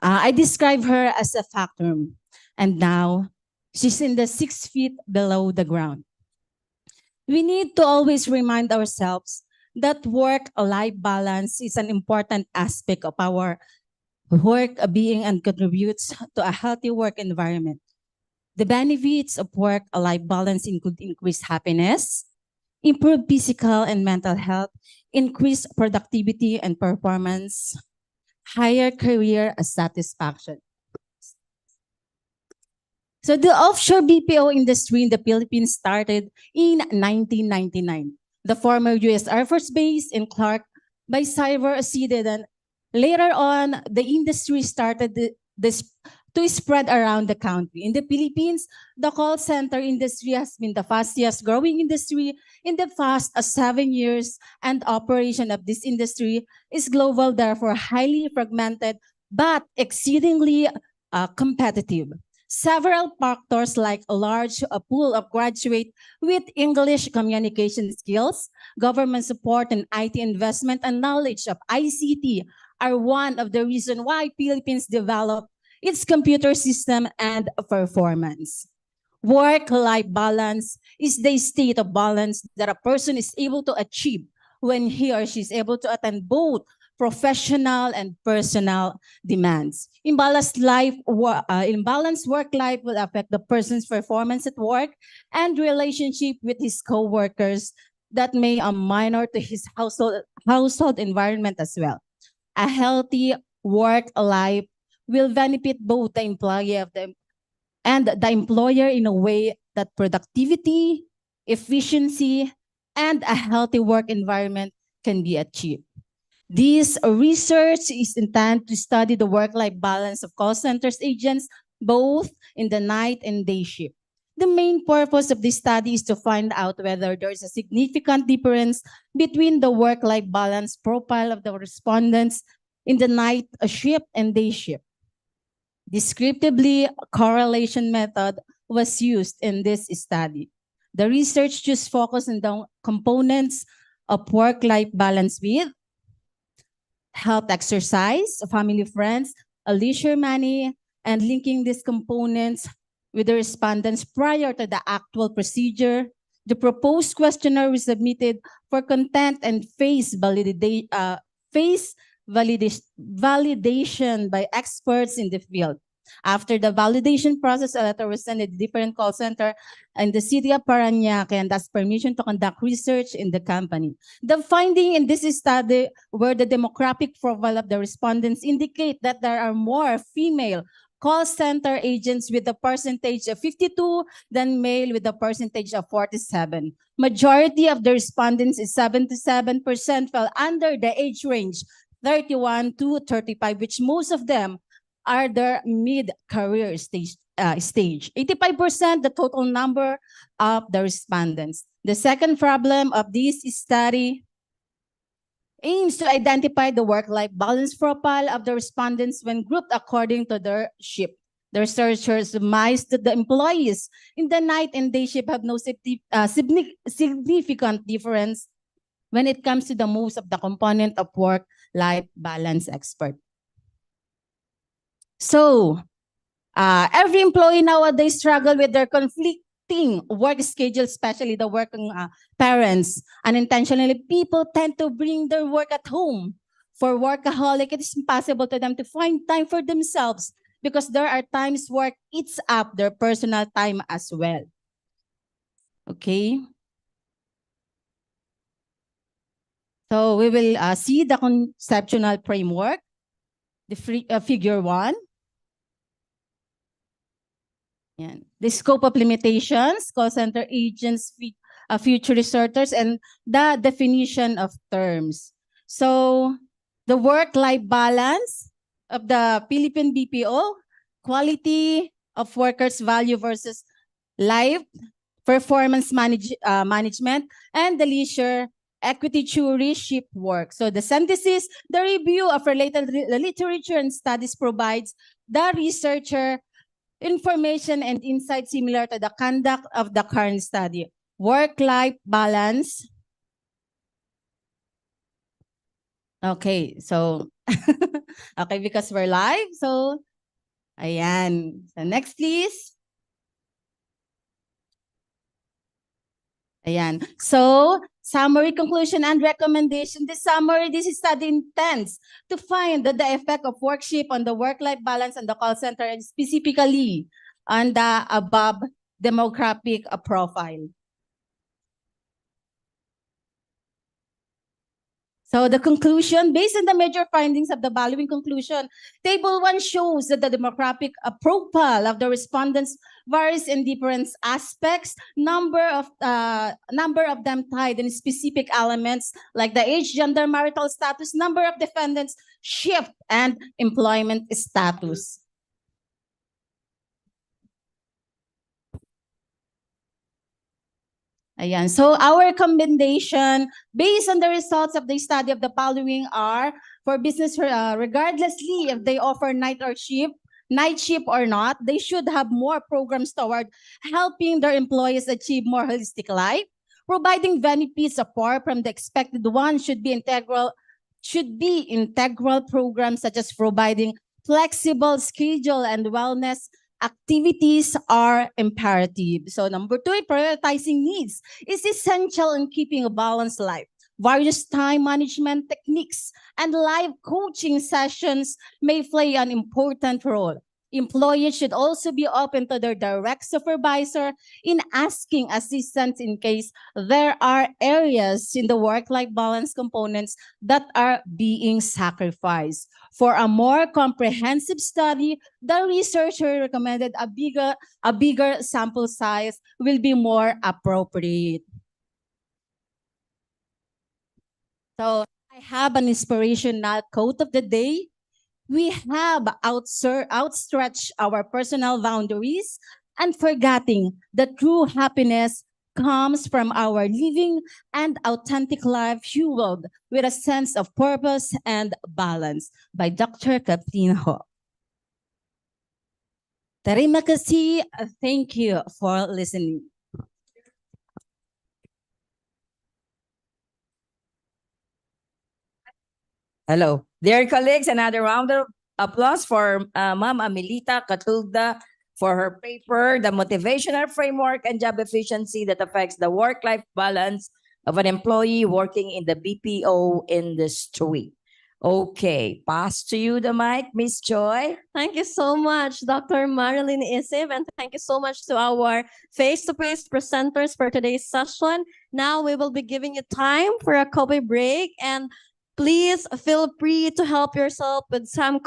I describe her as a factotum, and now she's in the 6 feet below the ground. We need to always remind ourselves that work-life balance is an important aspect of our work being and contributes to a healthy work environment. The benefits of work-life balance include increased happiness, improved physical and mental health, increased productivity and performance, higher career satisfaction. So the offshore BPO industry in the Philippines started in 1999. The former U.S. Air Force Base in Clark by cyber seeded, and later on, the industry started to spread around the country. In the Philippines, the call center industry has been the fastest growing industry in the past 7 years, and operation of this industry is global, therefore highly fragmented, but exceedingly competitive. Several factors like a large pool of graduates with English communication skills, government support and IT investment, and knowledge of ICT are one of the reasons why Philippines developed its computer system and performance. Work-life balance is the state of balance that a person is able to achieve when he or she is able to attend both professional and personal demands. Imbalanced work life will affect the person's performance at work and relationship with his co-workers that may minor to his household environment as well. A healthy work life will benefit both the employee and the employer in a way that productivity, efficiency, and a healthy work environment can be achieved. This research is intended to study the work-life balance of call centers agents, both in the night and day shift. The main purpose of this study is to find out whether there is a significant difference between the work-life balance profile of the respondents in the night shift and day shift. Descriptively, a correlation method was used in this study. The research just focused on the components of work-life balance with health exercise, family friends, a leisure money, and linking these components with the respondents prior to the actual procedure. The proposed questionnaire was submitted for content and face validation by experts in the field. After the validation process, a letter was sent to the different call center in the city of Parañaque and asked permission to conduct research in the company. The finding in this study where the demographic profile of the respondents indicate that there are more female call center agents with a percentage of 52 than male with a percentage of 47. Majority of the respondents is 77% fell under the age range 31 to 35, which most of them are their mid-career stage. 85% the total number of the respondents. The second problem of this study aims to identify the work-life balance profile of the respondents when grouped according to their shift. The researchers surmised that the employees in the night and day shift have no significant difference when it comes to the most of the component of work-life balance expert. So, every employee nowadays struggle with their conflicting work schedule, especially the working parents. Unintentionally, people tend to bring their work at home. For workaholic, it is impossible to them to find time for themselves because there are times work eats up their personal time as well. Okay? So we will see the conceptual framework, the figure 1. Yan. The scope of limitations, call center agents, future researchers, and the definition of terms. So the work-life balance of the Philippine BPO, quality of workers' value versus life, performance management, and the leisure equity theory shift work. So the synthesis, the review of related literature and studies provides the researcher information and insight similar to the conduct of the current study. Work-life balance. Okay, so, okay, because we're live, so, ayan. So next, please. Ayan. So, summary, conclusion, and recommendation. The summary, this study intends to find the effect of work shift on the work-life balance on the call center and specifically on the above demographic profile. So the conclusion, based on the major findings of the following conclusion, Table 1 shows that the demographic profile of the respondents varies in different aspects, number of them tied in specific elements like the age, gender, marital status, number of defendants, shift, and employment status. Ayan. So our recommendation, based on the results of the study of the following are, for business, regardlessly if they offer night shift or not, they should have more programs toward helping their employees achieve more holistic life. Providing benefits apart from the expected one should be integral programs such as providing flexible schedule and wellness activities are imperative. So number two, prioritizing needs is essential in keeping a balanced life. Various time management techniques and live coaching sessions may play an important role. Employees should also be open to their direct supervisor in asking assistance in case there are areas in the work-life balance components that are being sacrificed. For a more comprehensive study, the researcher recommended a bigger sample size will be more appropriate. So I have an inspirational quote of the day. We have outstretched our personal boundaries and forgetting that true happiness comes from our living and authentic life fueled with a sense of purpose and balance by Dr. Kathleen Ho. Terima kasih. Thank you for listening. Hello. Dear colleagues, another round of applause for Ma'am Amelita Catulda for her paper, The Motivational Framework and Job Efficiency that Affects the Work-Life Balance of an Employee Working in the BPO Industry. Okay, pass to you the mic, Miss Joy. Thank you so much, Dr. Marilyn Isib, and thank you so much to our face-to-face presenters for today's session. Now we will be giving you time for a coffee break, and please feel free to help yourself with some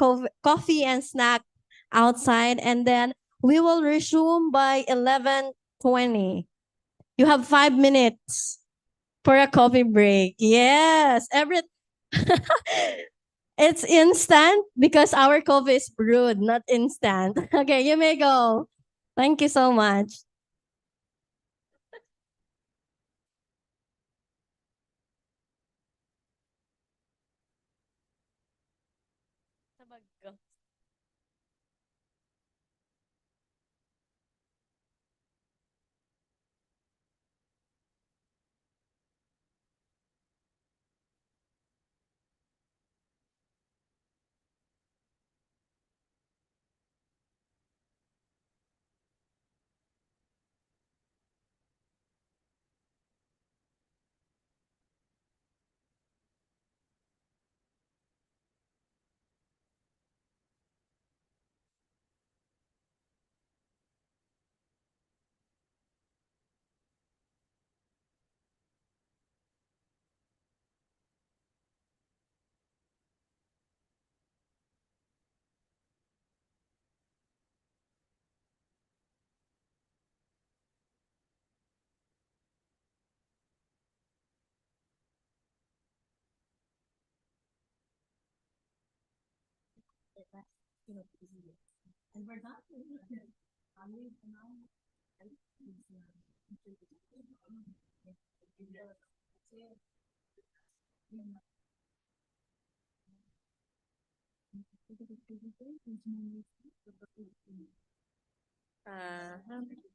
coffee and snack outside, and then we will resume by 11:20. You have 5 minutes for a coffee break. Yes, it's instant because our coffee is brewed, not instant. Okay, you may go. Thank you so much. And we're not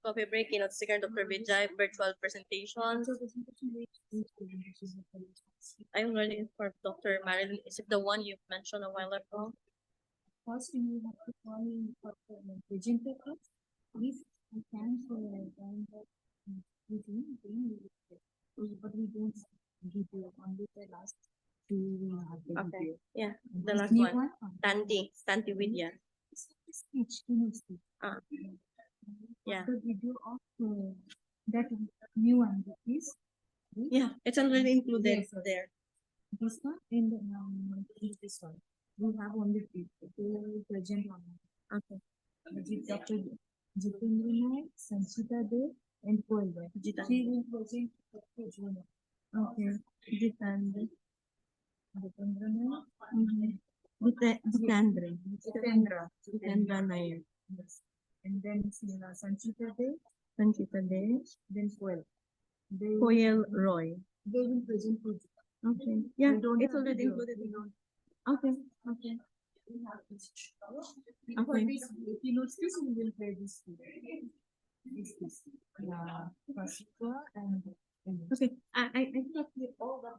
Coffee break, keynote speaker Dr. Vijay, virtual presentation. I'm learning for Dr. Marilyn. Is it the one you mentioned a while ago? First, you have to call in for the vision papers. If I can for but we don't give you only the last two we have given Okay. you. Yeah, And the this last new one. Tanti Vidya. Speech, speech. Yeah. The video of that new one is. Yeah, it's already included Yes, sir. there. This one and this one. We have only the present one. Okay. Dr. Jitendra Naik, Sanchita Dev, and Koel. She will present Dr. Juna. Okay. Jitendra. Jitendra Naik. Jitendra Naik. Yes. And then Sanchita Dev. Then Koel. Koel Roy. They will present for you. Okay. Yeah, We don't it's have already video. included. We don't. Okay. Okay. We have this. For Okay. this, if you notice, we will play this. This. Yeah. Pasika and. Okay. I thought we all the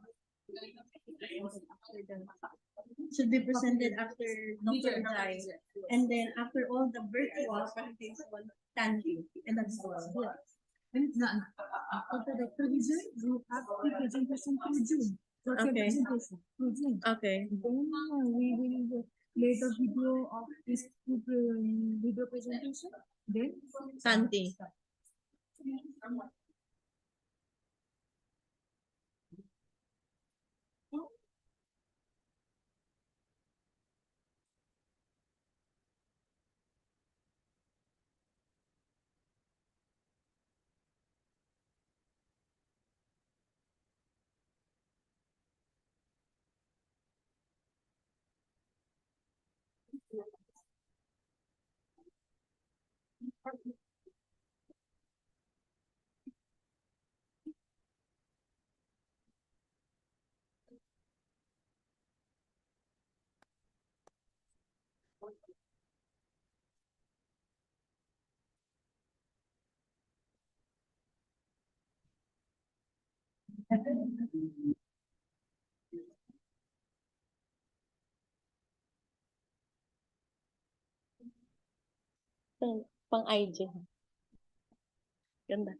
should be presented after Dr. Jai. And then after all the virtual presentation, Tanvi. And that's all. And after the prevision, we have the presentation through Zoom. Virtual Okay. presentation through Zoom. Okay. Then we will play the video of this video presentation. Then Santi. Pang IG. Ganda.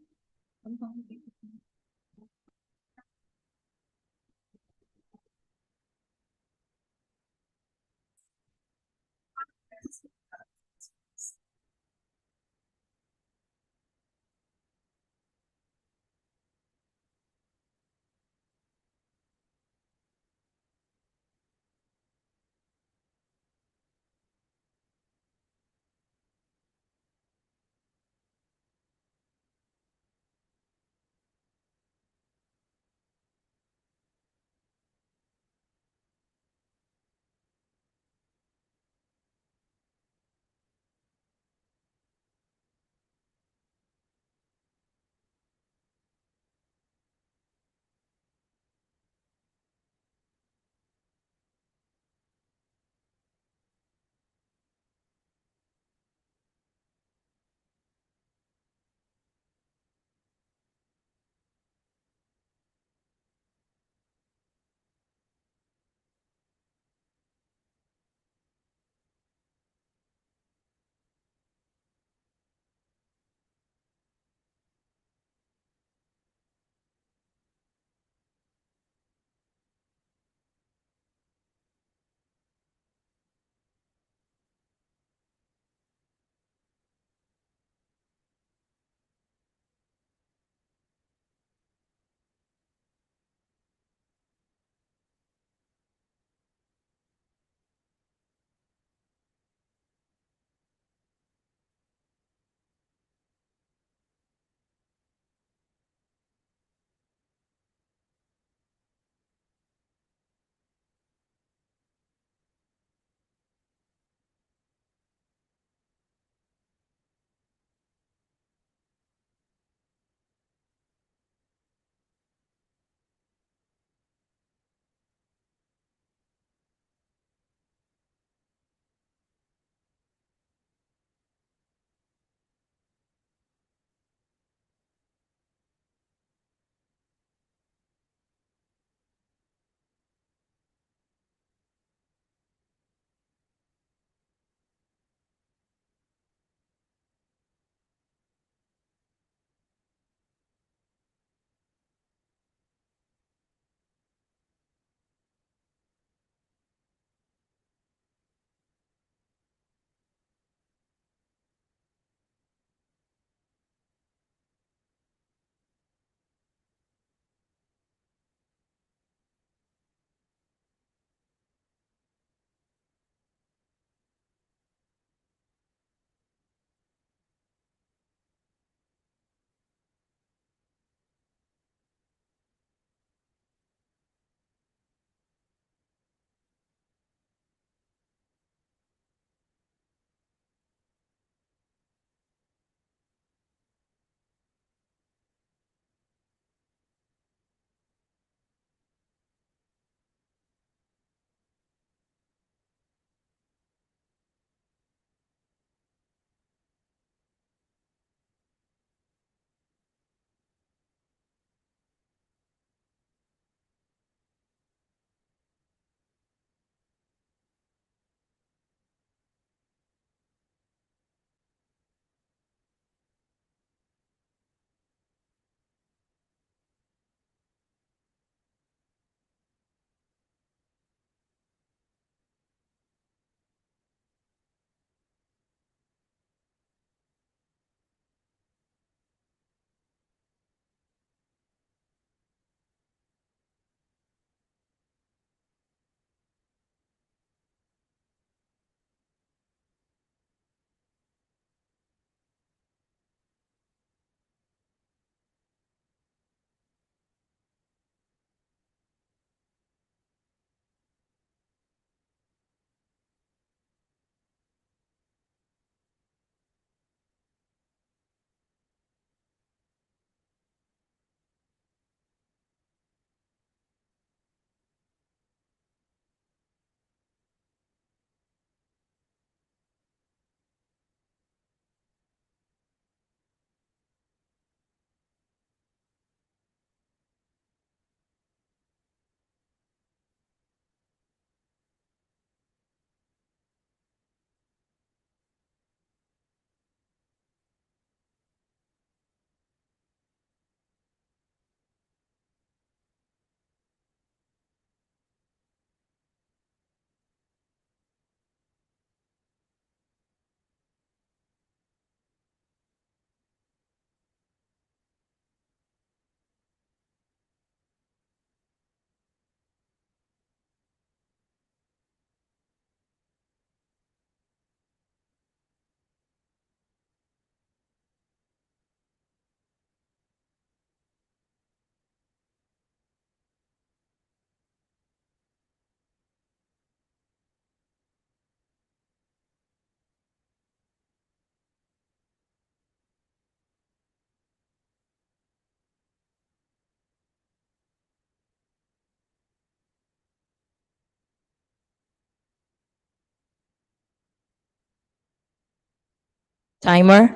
Timer.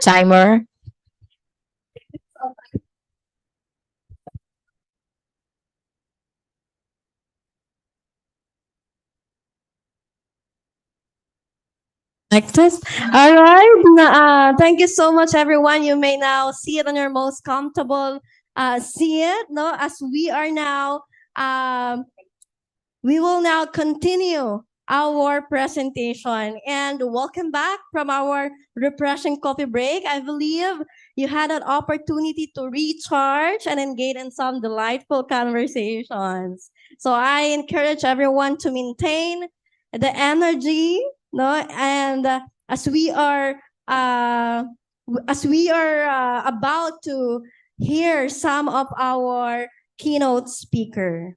Timer. Like this. All right. Thank you so much, everyone. You may now see it on your most comfortable seat. No, as we are now, we will now continue our presentation and welcome back from our refreshing coffee break. I believe you had an opportunity to recharge and engage in some delightful conversations. So I encourage everyone to maintain the energy, no, and uh, as we are about to hear some of our keynote speaker.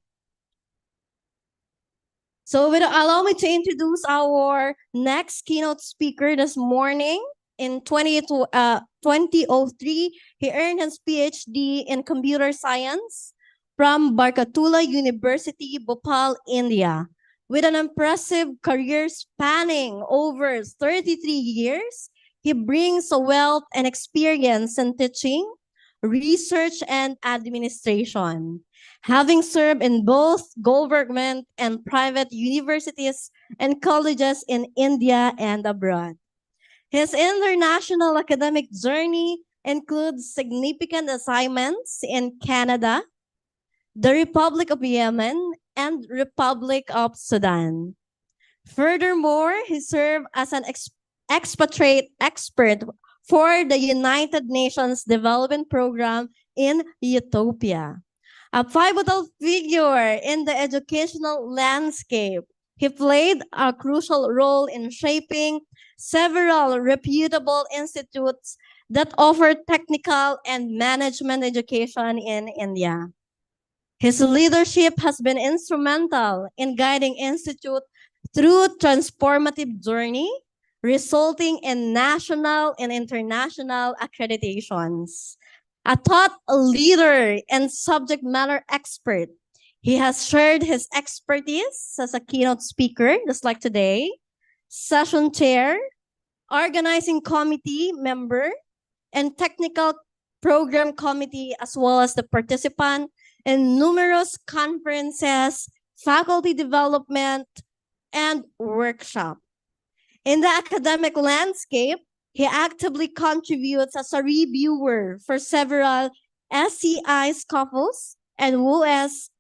So allow me to introduce our next keynote speaker this morning. In 2003, he earned his PhD in computer science from Barkatullah University, Bhopal, India. With an impressive career spanning over 33 years, he brings a wealth and experience in teaching, research, and administration. Having served in both government and private universities and colleges in India and abroad. His international academic journey includes significant assignments in Canada, the Republic of Yemen, and Republic of Sudan. Furthermore, he served as an expatriate expert for the United Nations Development Program in Ethiopia. A pivotal figure in the educational landscape, he played a crucial role in shaping several reputable institutes that offer technical and management education in India. His leadership has been instrumental in guiding institute through transformative journey, resulting in national and international accreditations. A thought leader and subject matter expert, he has shared his expertise as a keynote speaker, just like today, session chair, organizing committee member, and technical program committee, as well as the participant in numerous conferences, faculty development, and workshop. In the academic landscape, he actively contributes as a reviewer for several SCI scopus and US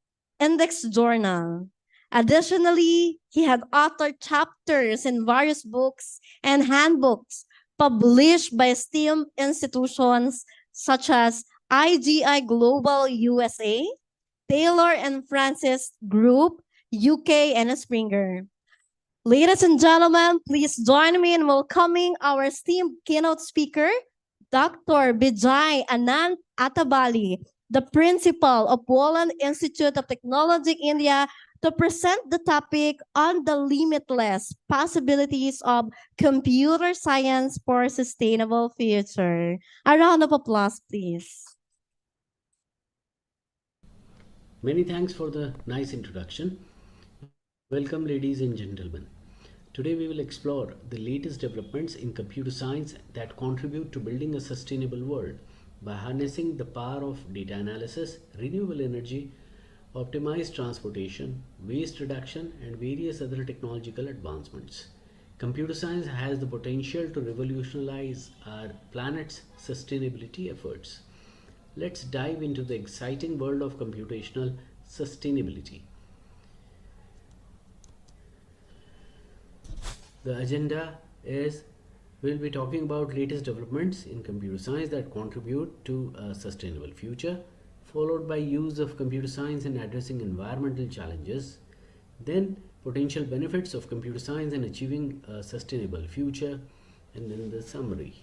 Index Journal. Additionally, he had authored chapters in various books and handbooks published by esteemed institutions such as IGI Global USA, Taylor and Francis Group, UK, and Springer. Ladies and gentlemen, please join me in welcoming our esteemed keynote speaker, Dr. Bijay Anand Atabali, the principal of Poland Institute of Technology, India, to present the topic on the limitless possibilities of computer science for a sustainable future. A round of applause, please. Many thanks for the nice introduction. Welcome, ladies and gentlemen. Today we will explore the latest developments in computer science that contribute to building a sustainable world by harnessing the power of data analysis, renewable energy, optimized transportation, waste reduction, and various other technological advancements. Computer science has the potential to revolutionize our planet's sustainability efforts. Let's dive into the exciting world of computational sustainability. The agenda is we'll be talking about latest developments in computer science that contribute to a sustainable future, followed by use of computer science in addressing environmental challenges, then potential benefits of computer science in achieving a sustainable future, and then the summary.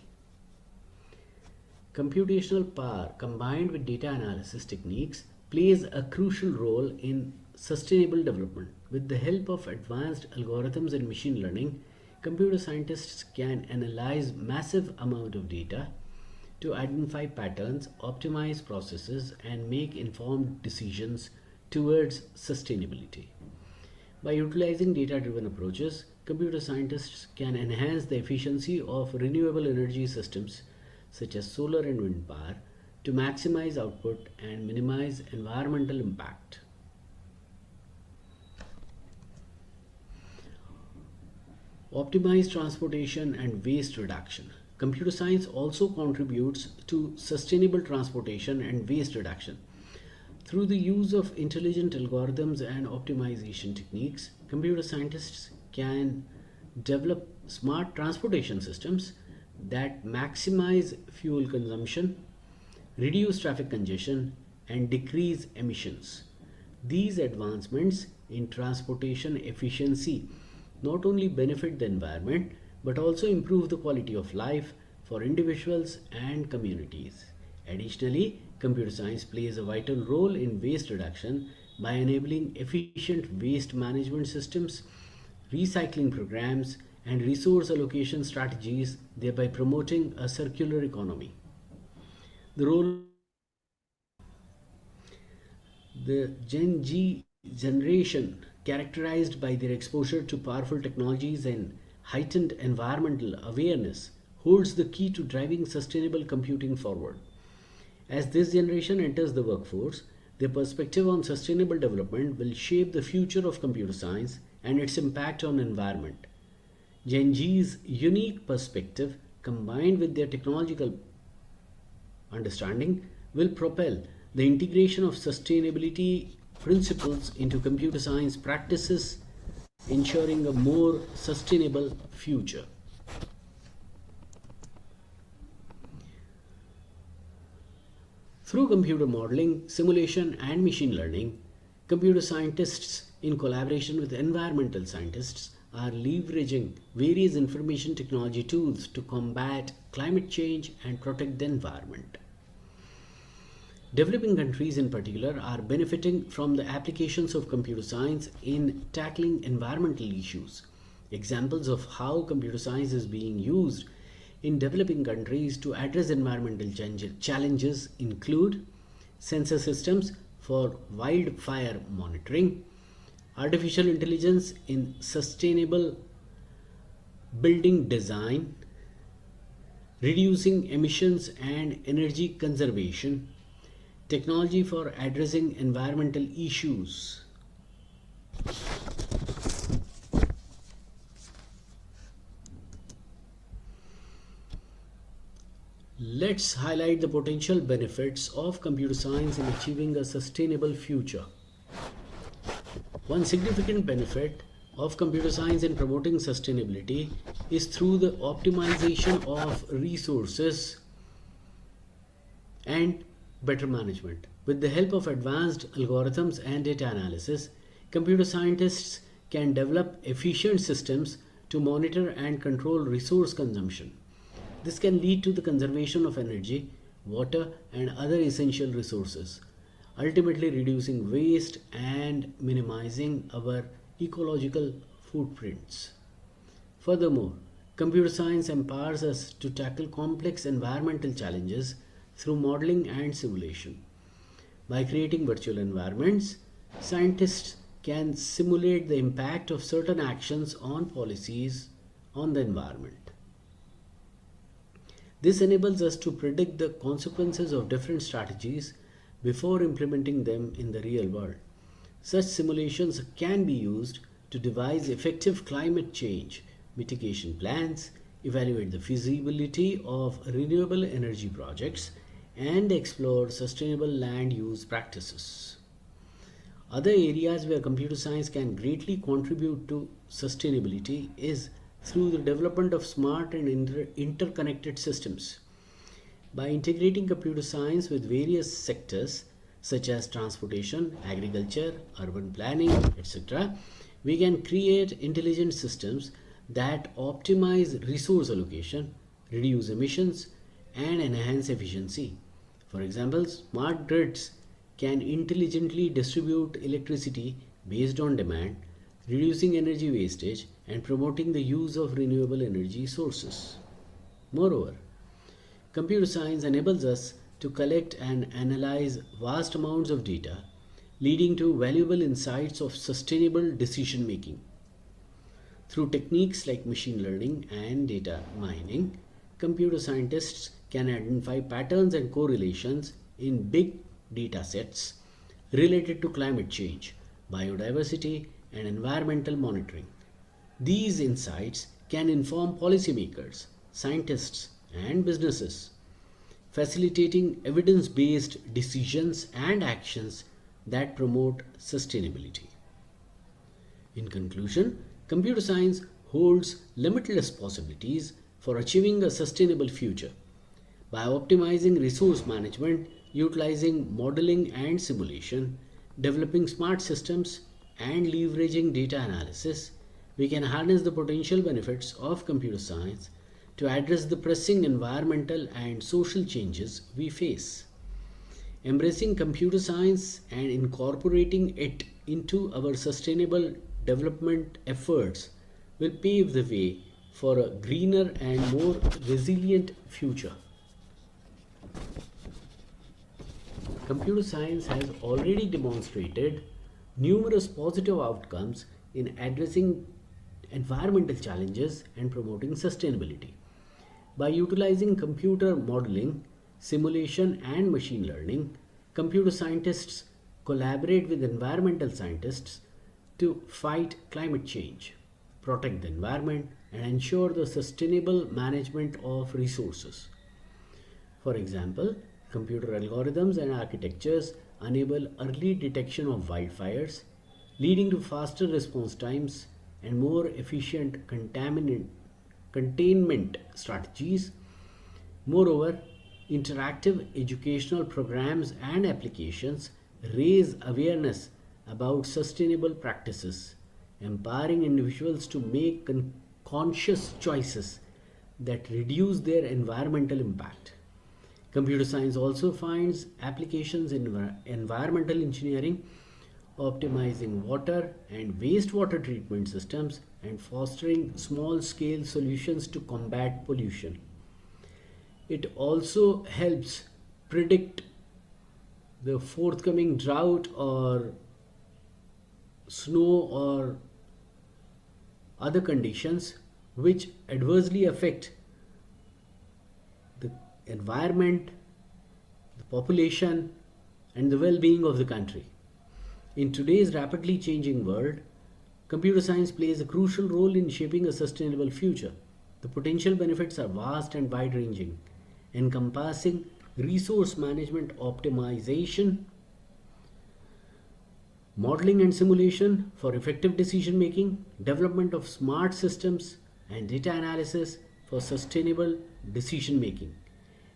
Computational power combined with data analysis techniques plays a crucial role in sustainable development. With the help of advanced algorithms and machine learning, computer scientists can analyze massive amount of data to identify patterns, optimize processes, and make informed decisions towards sustainability. By utilizing data-driven approaches, computer scientists can enhance the efficiency of renewable energy systems such as solar and wind power to maximize output and minimize environmental impact. Optimize transportation and waste reduction. Computer science also contributes to sustainable transportation and waste reduction. Through the use of intelligent algorithms and optimization techniques, computer scientists can develop smart transportation systems that maximize fuel consumption, reduce traffic congestion, and decrease emissions. These advancements in transportation efficiency not only benefit the environment but also improve the quality of life for individuals and communities. Additionally, computer science plays a vital role in waste reduction by enabling efficient waste management systems, recycling programs, and resource allocation strategies, thereby promoting a circular economy. The role the Gen Z generation, characterized by their exposure to powerful technologies and heightened environmental awareness, holds the key to driving sustainable computing forward. As this generation enters the workforce, their perspective on sustainable development will shape the future of computer science and its impact on environment. Gen Z's unique perspective, combined with their technological understanding, will propel the integration of sustainability principles into computer science practices, ensuring a more sustainable future. Through computer modeling, simulation, and machine learning, computer scientists, in collaboration with environmental scientists, are leveraging various information technology tools to combat climate change and protect the environment. Developing countries in particular are benefiting from the applications of computer science in tackling environmental issues. Examples of how computer science is being used in developing countries to address environmental challenges include sensor systems for wildfire monitoring, artificial intelligence in sustainable building design, reducing emissions and energy conservation, technology for addressing environmental issues. Let's highlight the potential benefits of computer science in achieving a sustainable future. One significant benefit of computer science in promoting sustainability is through the optimization of resources and better management. With the help of advanced algorithms and data analysis, computer scientists can develop efficient systems to monitor and control resource consumption. This can lead to the conservation of energy, water, and other essential resources, ultimately reducing waste and minimizing our ecological footprints. Furthermore, computer science empowers us to tackle complex environmental challenges through modeling and simulation. By creating virtual environments, scientists can simulate the impact of certain actions on policies on the environment. This enables us to predict the consequences of different strategies before implementing them in the real world. Such simulations can be used to devise effective climate change mitigation plans, evaluate the feasibility of renewable energy projects, and explore sustainable land use practices. Other areas where computer science can greatly contribute to sustainability is through the development of smart and interconnected systems. By integrating computer science with various sectors such as transportation, agriculture, urban planning, etc., we can create intelligent systems that optimize resource allocation, reduce emissions, and enhance efficiency. For example, smart grids can intelligently distribute electricity based on demand, reducing energy wastage and promoting the use of renewable energy sources. Moreover, computer science enables us to collect and analyze vast amounts of data, leading to valuable insights of sustainable decision making. Through techniques like machine learning and data mining, computer scientists can identify patterns and correlations in big data sets related to climate change, biodiversity, and environmental monitoring. These insights can inform policymakers, scientists, and businesses, facilitating evidence based decisions and actions that promote sustainability. In conclusion, computer science holds limitless possibilities for achieving a sustainable future. By optimizing resource management, utilizing modeling and simulation, developing smart systems, and leveraging data analysis, we can harness the potential benefits of computer science to address the pressing environmental and social changes we face. Embracing computer science and incorporating it into our sustainable development efforts will pave the way for a greener and more resilient future. Computer science has already demonstrated numerous positive outcomes in addressing environmental challenges and promoting sustainability. By utilizing computer modeling, simulation, and machine learning, computer scientists collaborate with environmental scientists to fight climate change, protect the environment, and ensure the sustainable management of resources. For example, computer algorithms and architectures enable early detection of wildfires, leading to faster response times and more efficient containment strategies. Moreover, interactive educational programs and applications raise awareness about sustainable practices, empowering individuals to make conscious choices that reduce their environmental impact. Computer science also finds applications in environmental engineering, optimizing water and wastewater treatment systems, and fostering small scale solutions to combat pollution. It also helps predict the forthcoming drought or snow or other conditions which adversely affect the environment, the population, and the well being of the country. In today's rapidly changing world, computer science plays a crucial role in shaping a sustainable future. The potential benefits are vast and wide ranging, encompassing resource management optimization, modeling and simulation for effective decision making, development of smart systems, and data analysis for sustainable decision making.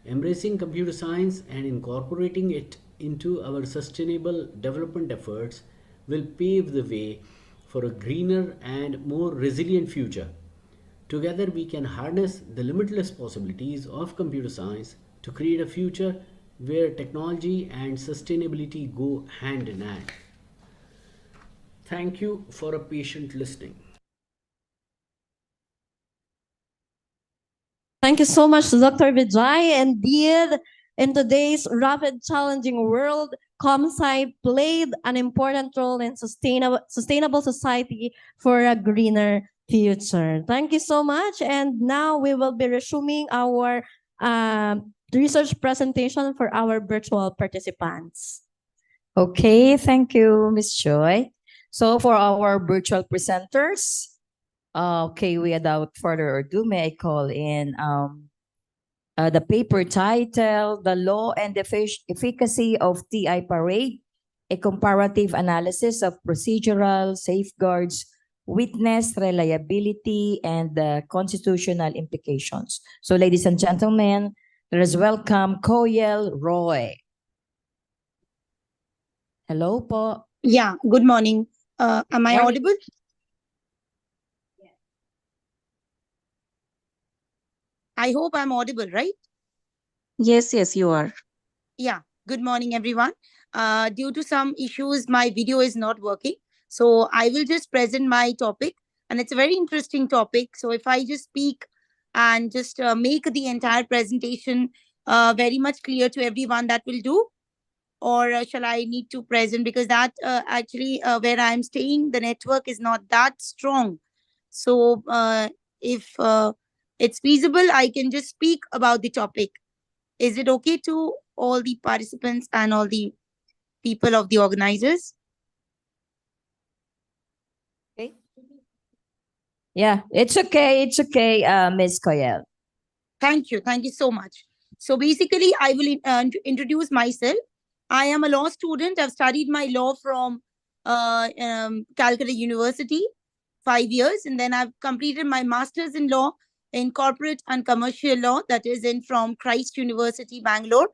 Embracing computer science and incorporating it into our sustainable development efforts will pave the way for a greener and more resilient future. Together, we can harness the limitless possibilities of computer science to create a future where technology and sustainability go hand in hand. Thank you for a patient listening. Thank you so much, Dr. Vijay. Indeed, in today's rapid, challenging world, ComSci played an important role in sustainable society for a greener future. Thank you so much. And now we will be resuming our research presentation for our virtual participants. Okay, thank you, Ms. Joy. So for our virtual presenters, okay, without further ado, may I call in the paper title, The Law and Efficacy of TI Parade, a comparative analysis of procedural safeguards, witness reliability, and the constitutional implications. So ladies and gentlemen, let us welcome Koyel Roy. Hello po. Yeah, good morning. Am I audible? I hope I'm audible, right? Yes, you are. Yeah, good morning, everyone. Due to some issues, my video is not working. So I will just present my topic. And it's a very interesting topic. So if I just speak and just make the entire presentation very much clear to everyone, that will do. Or shall I need to present? Because that actually where I'm staying, the network is not that strong. So if it's feasible, I can just speak about the topic. Is it okay to all the participants and all the people of the organizers? Yeah, it's okay. It's okay, Ms. Koyel. Thank you. Thank you so much. So basically, I will introduce myself. I am a law student. I've studied my law from Calcutta University, 5 years, and then I've completed my master's in law in corporate and commercial law, that is in from Christ University, Bangalore.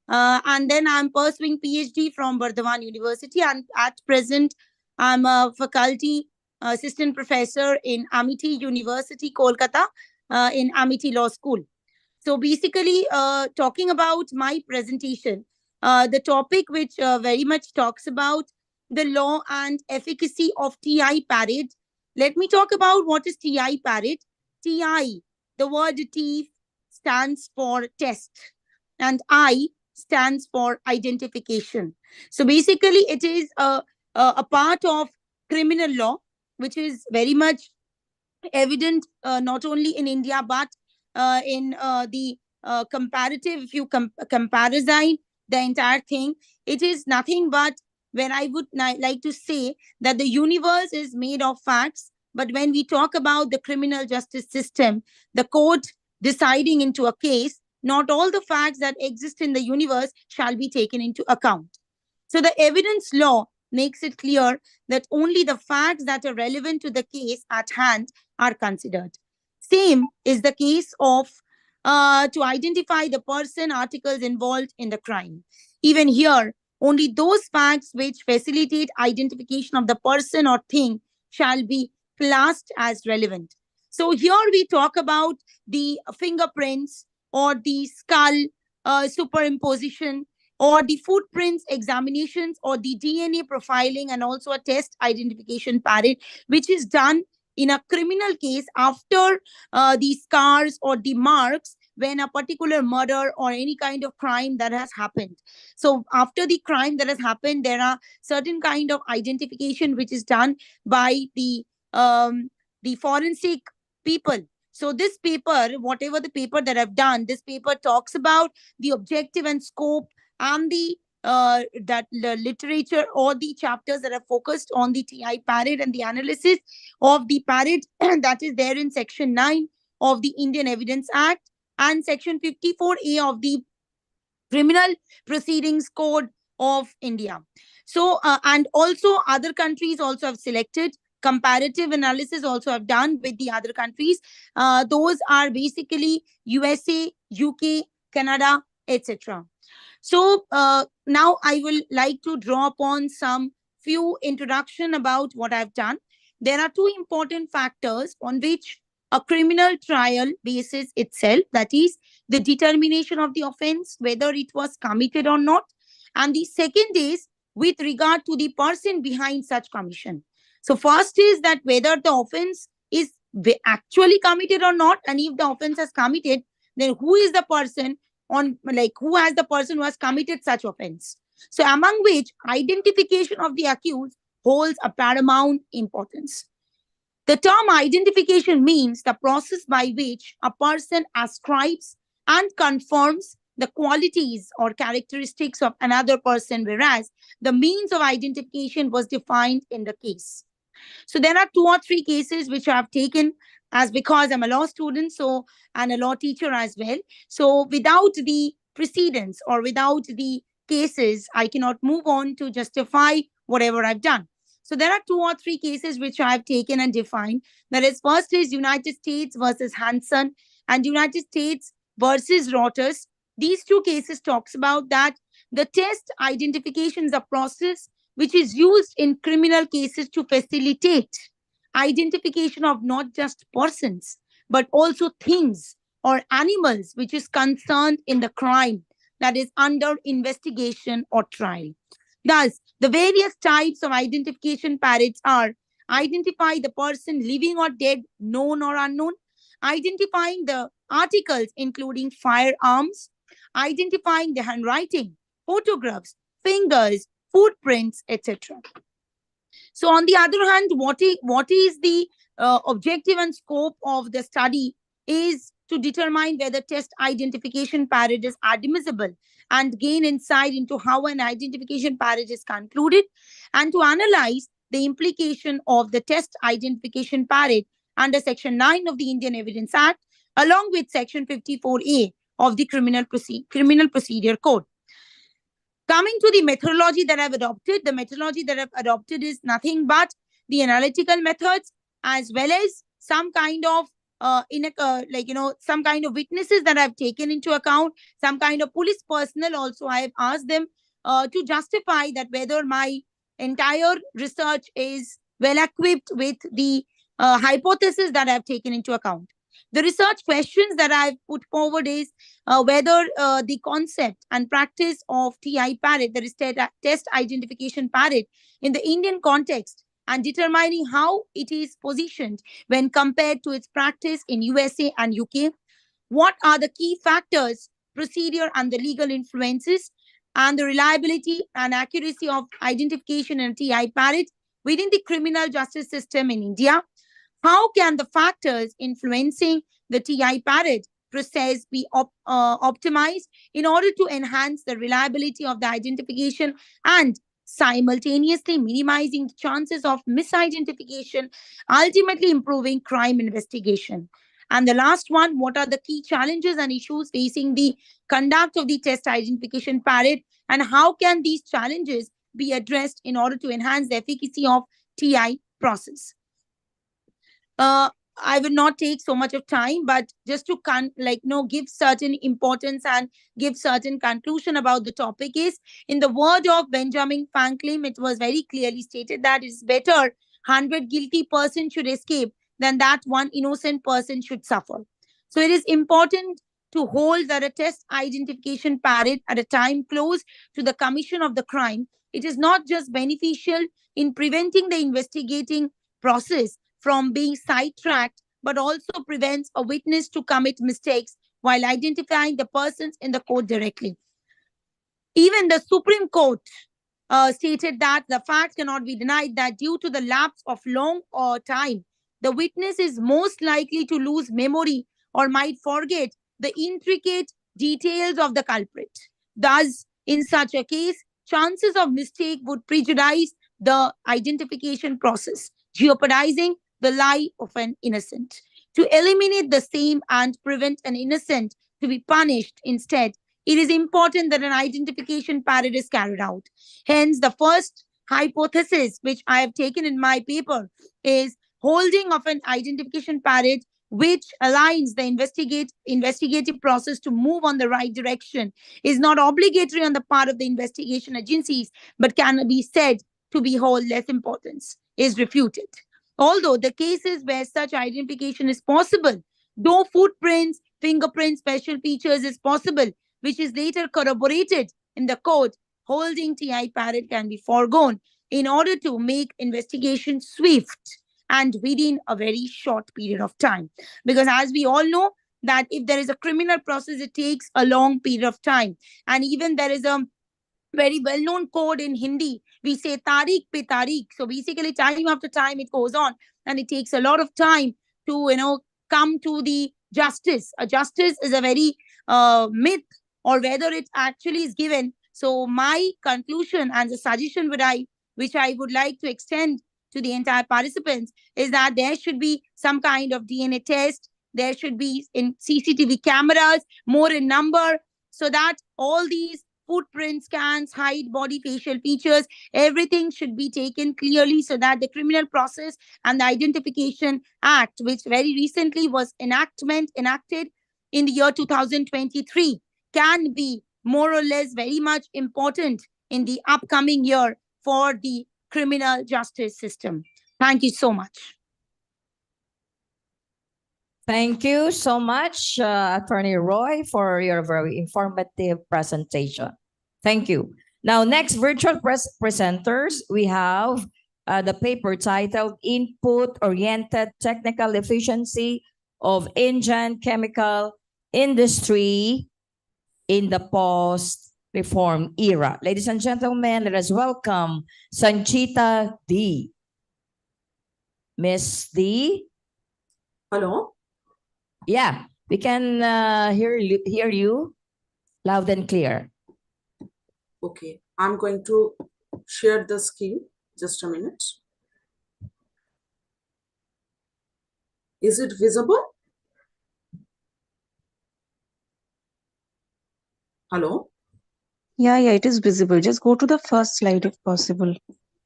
And then I'm pursuing PhD from Bardhaman University, and at present, I'm a faculty assistant professor in Amity University, Kolkata, in Amity Law School. So basically, talking about my presentation, the topic which very much talks about the law and efficacy of TI parade. Let me talk about what is TI parade. TI, the word T stands for test, and I stands for identification. So basically, it is a part of criminal law, which is very much evident not only in India but in the comparative, if you comparison the entire thing, it is nothing but when I would like to say that the universe is made of facts. But when we talk about the criminal justice system, the court deciding into a case, not all the facts that exist in the universe shall be taken into account. So the evidence law makes it clear that only the facts that are relevant to the case at hand are considered. Same is the case of to identify the person, articles involved in the crime. Even here, only those facts which facilitate identification of the person or thing shall be classed as relevant. So here we talk about the fingerprints or the skull superimposition or the footprints examinations or the DNA profiling and also a test identification parade, which is done in a criminal case after the scars or the marks when a particular murder or any kind of crime that has happened. So after the crime that has happened, there are certain kind of identification which is done by the forensic people. So this paper, whatever the paper that I've done, this paper talks about the objective and scope and the literature or the chapters that are focused on the TI parade and the analysis of the parade that is there in section 9 of the Indian Evidence Act and section 54A of the Criminal Proceedings Code of India. So, and also other countries also have selected comparative analysis also have done with the other countries. Those are basically USA, UK, Canada, etc. So now I will like to draw upon some few introduction about what I've done. There are two important factors on which a criminal trial bases itself, that is the determination of the offense, whether it was committed or not. And the second is with regard to the person behind such commission. So first is that whether the offense is actually committed or not, and if the offense is committed, then who is the person on, like, who has the person who has committed such offense. So among which identification of the accused holds a paramount importance. The term identification means the process by which a person ascribes and confirms the qualities or characteristics of another person, whereas the means of identification was defined in the case. So there are 2 or 3 cases which I have taken as because I'm a law student, so and a law teacher as well. So without the precedents or without the cases, I cannot move on to justify whatever I've done. So there are 2 or 3 cases which I have taken and defined. That is, first is United States versus Hansen and United States versus Reuters. These 2 cases talks about that the test identification is a process which is used in criminal cases to facilitate identification of not just persons, but also things or animals which is concerned in the crime that is under investigation or trial. Thus, the various types of identification parades are identify the person living or dead, known or unknown, identifying the articles including firearms, identifying the handwriting, photographs, fingers, footprints, etc. So on the other hand, what is the objective and scope of the study is to determine whether test identification parade is admissible and gain insight into how an identification parade is concluded, and to analyze the implication of the test identification parade under Section 9 of the Indian Evidence Act, along with Section 54A of the Criminal Procedure Code. Coming to the methodology that I've adopted, the methodology that I've adopted is nothing but the analytical methods, as well as some kind of some kind of witnesses that I've taken into account, some kind of police personnel also. I have asked them to justify that whether my entire research is well equipped with the hypothesis that I've taken into account. The research questions that I've put forward is whether the concept and practice of TI parade, that is test identification parade, in the Indian context, and determining how it is positioned when compared to its practice in USA and UK. What are the key factors, procedure, and the legal influences, and the reliability and accuracy of identification and TI parade within the criminal justice system in India? How can the factors influencing the TI parade process be optimized in order to enhance the reliability of the identification and simultaneously minimizing the chances of misidentification, ultimately improving crime investigation? And the last one, what are the key challenges and issues facing the conduct of the test identification parade, and how can these challenges be addressed in order to enhance the efficacy of TI process? I will not take so much of time, but just to give certain importance and give certain conclusion about the topic is, in the word of Benjamin Franklin, it was very clearly stated that it's better 100 guilty persons should escape than that one innocent person should suffer. So it is important to hold that a test identification parade at a time close to the commission of the crime, it is not just beneficial in preventing the investigating process from being sidetracked, but also prevents a witness to commit mistakes while identifying the persons in the court directly. Even the Supreme Court stated that the fact cannot be denied that due to the lapse of long time, the witness is most likely to lose memory or might forget the intricate details of the culprit. Thus, in such a case, chances of mistake would prejudice the identification process, jeopardizing the life of an innocent. To eliminate the same and prevent an innocent to be punished instead, it is important that an identification parade is carried out. Hence, the first hypothesis which I have taken in my paper is holding of an identification parade which aligns the investigative process to move on the right direction is not obligatory on the part of the investigation agencies, but can be said to be hold less importance, is refuted. Although the cases where such identification is possible, though footprints, fingerprints, special features is possible, which is later corroborated in the court, holding TI parade can be foregone in order to make investigation swift and within a very short period of time. Because as we all know, that if there is a criminal process, it takes a long period of time. And even there is a very well-known code in Hindi. We say tariq pe tariq. So basically, time after time, it goes on, and it takes a lot of time to come to the justice. A justice is a very myth, or whether it actually is given. So my conclusion and the suggestion which I would like to extend to the entire participants is that there should be some kind of DNA test. There should be in CCTV cameras, more in number, so that all these footprint scans, height, body, facial features, everything should be taken clearly so that the Criminal Process and the Identification Act, which very recently was enacted in the year 2023, can be more or less very much important in the upcoming year for the criminal justice system. Thank you so much. Thank you so much, Attorney Roy, for your very informative presentation. Thank you. Now, next virtual presenters, we have the paper titled Input-Oriented Technical Efficiency of Indian Chemical Industry in the Post reform era. Ladies and gentlemen, let us welcome Sanchita D. Miss D. Hello? Yeah, we can hear you loud and clear. Okay, I'm going to share the screen. Just a minute. Is it visible? Hello? Yeah, it is visible. Just go to the first slide if possible.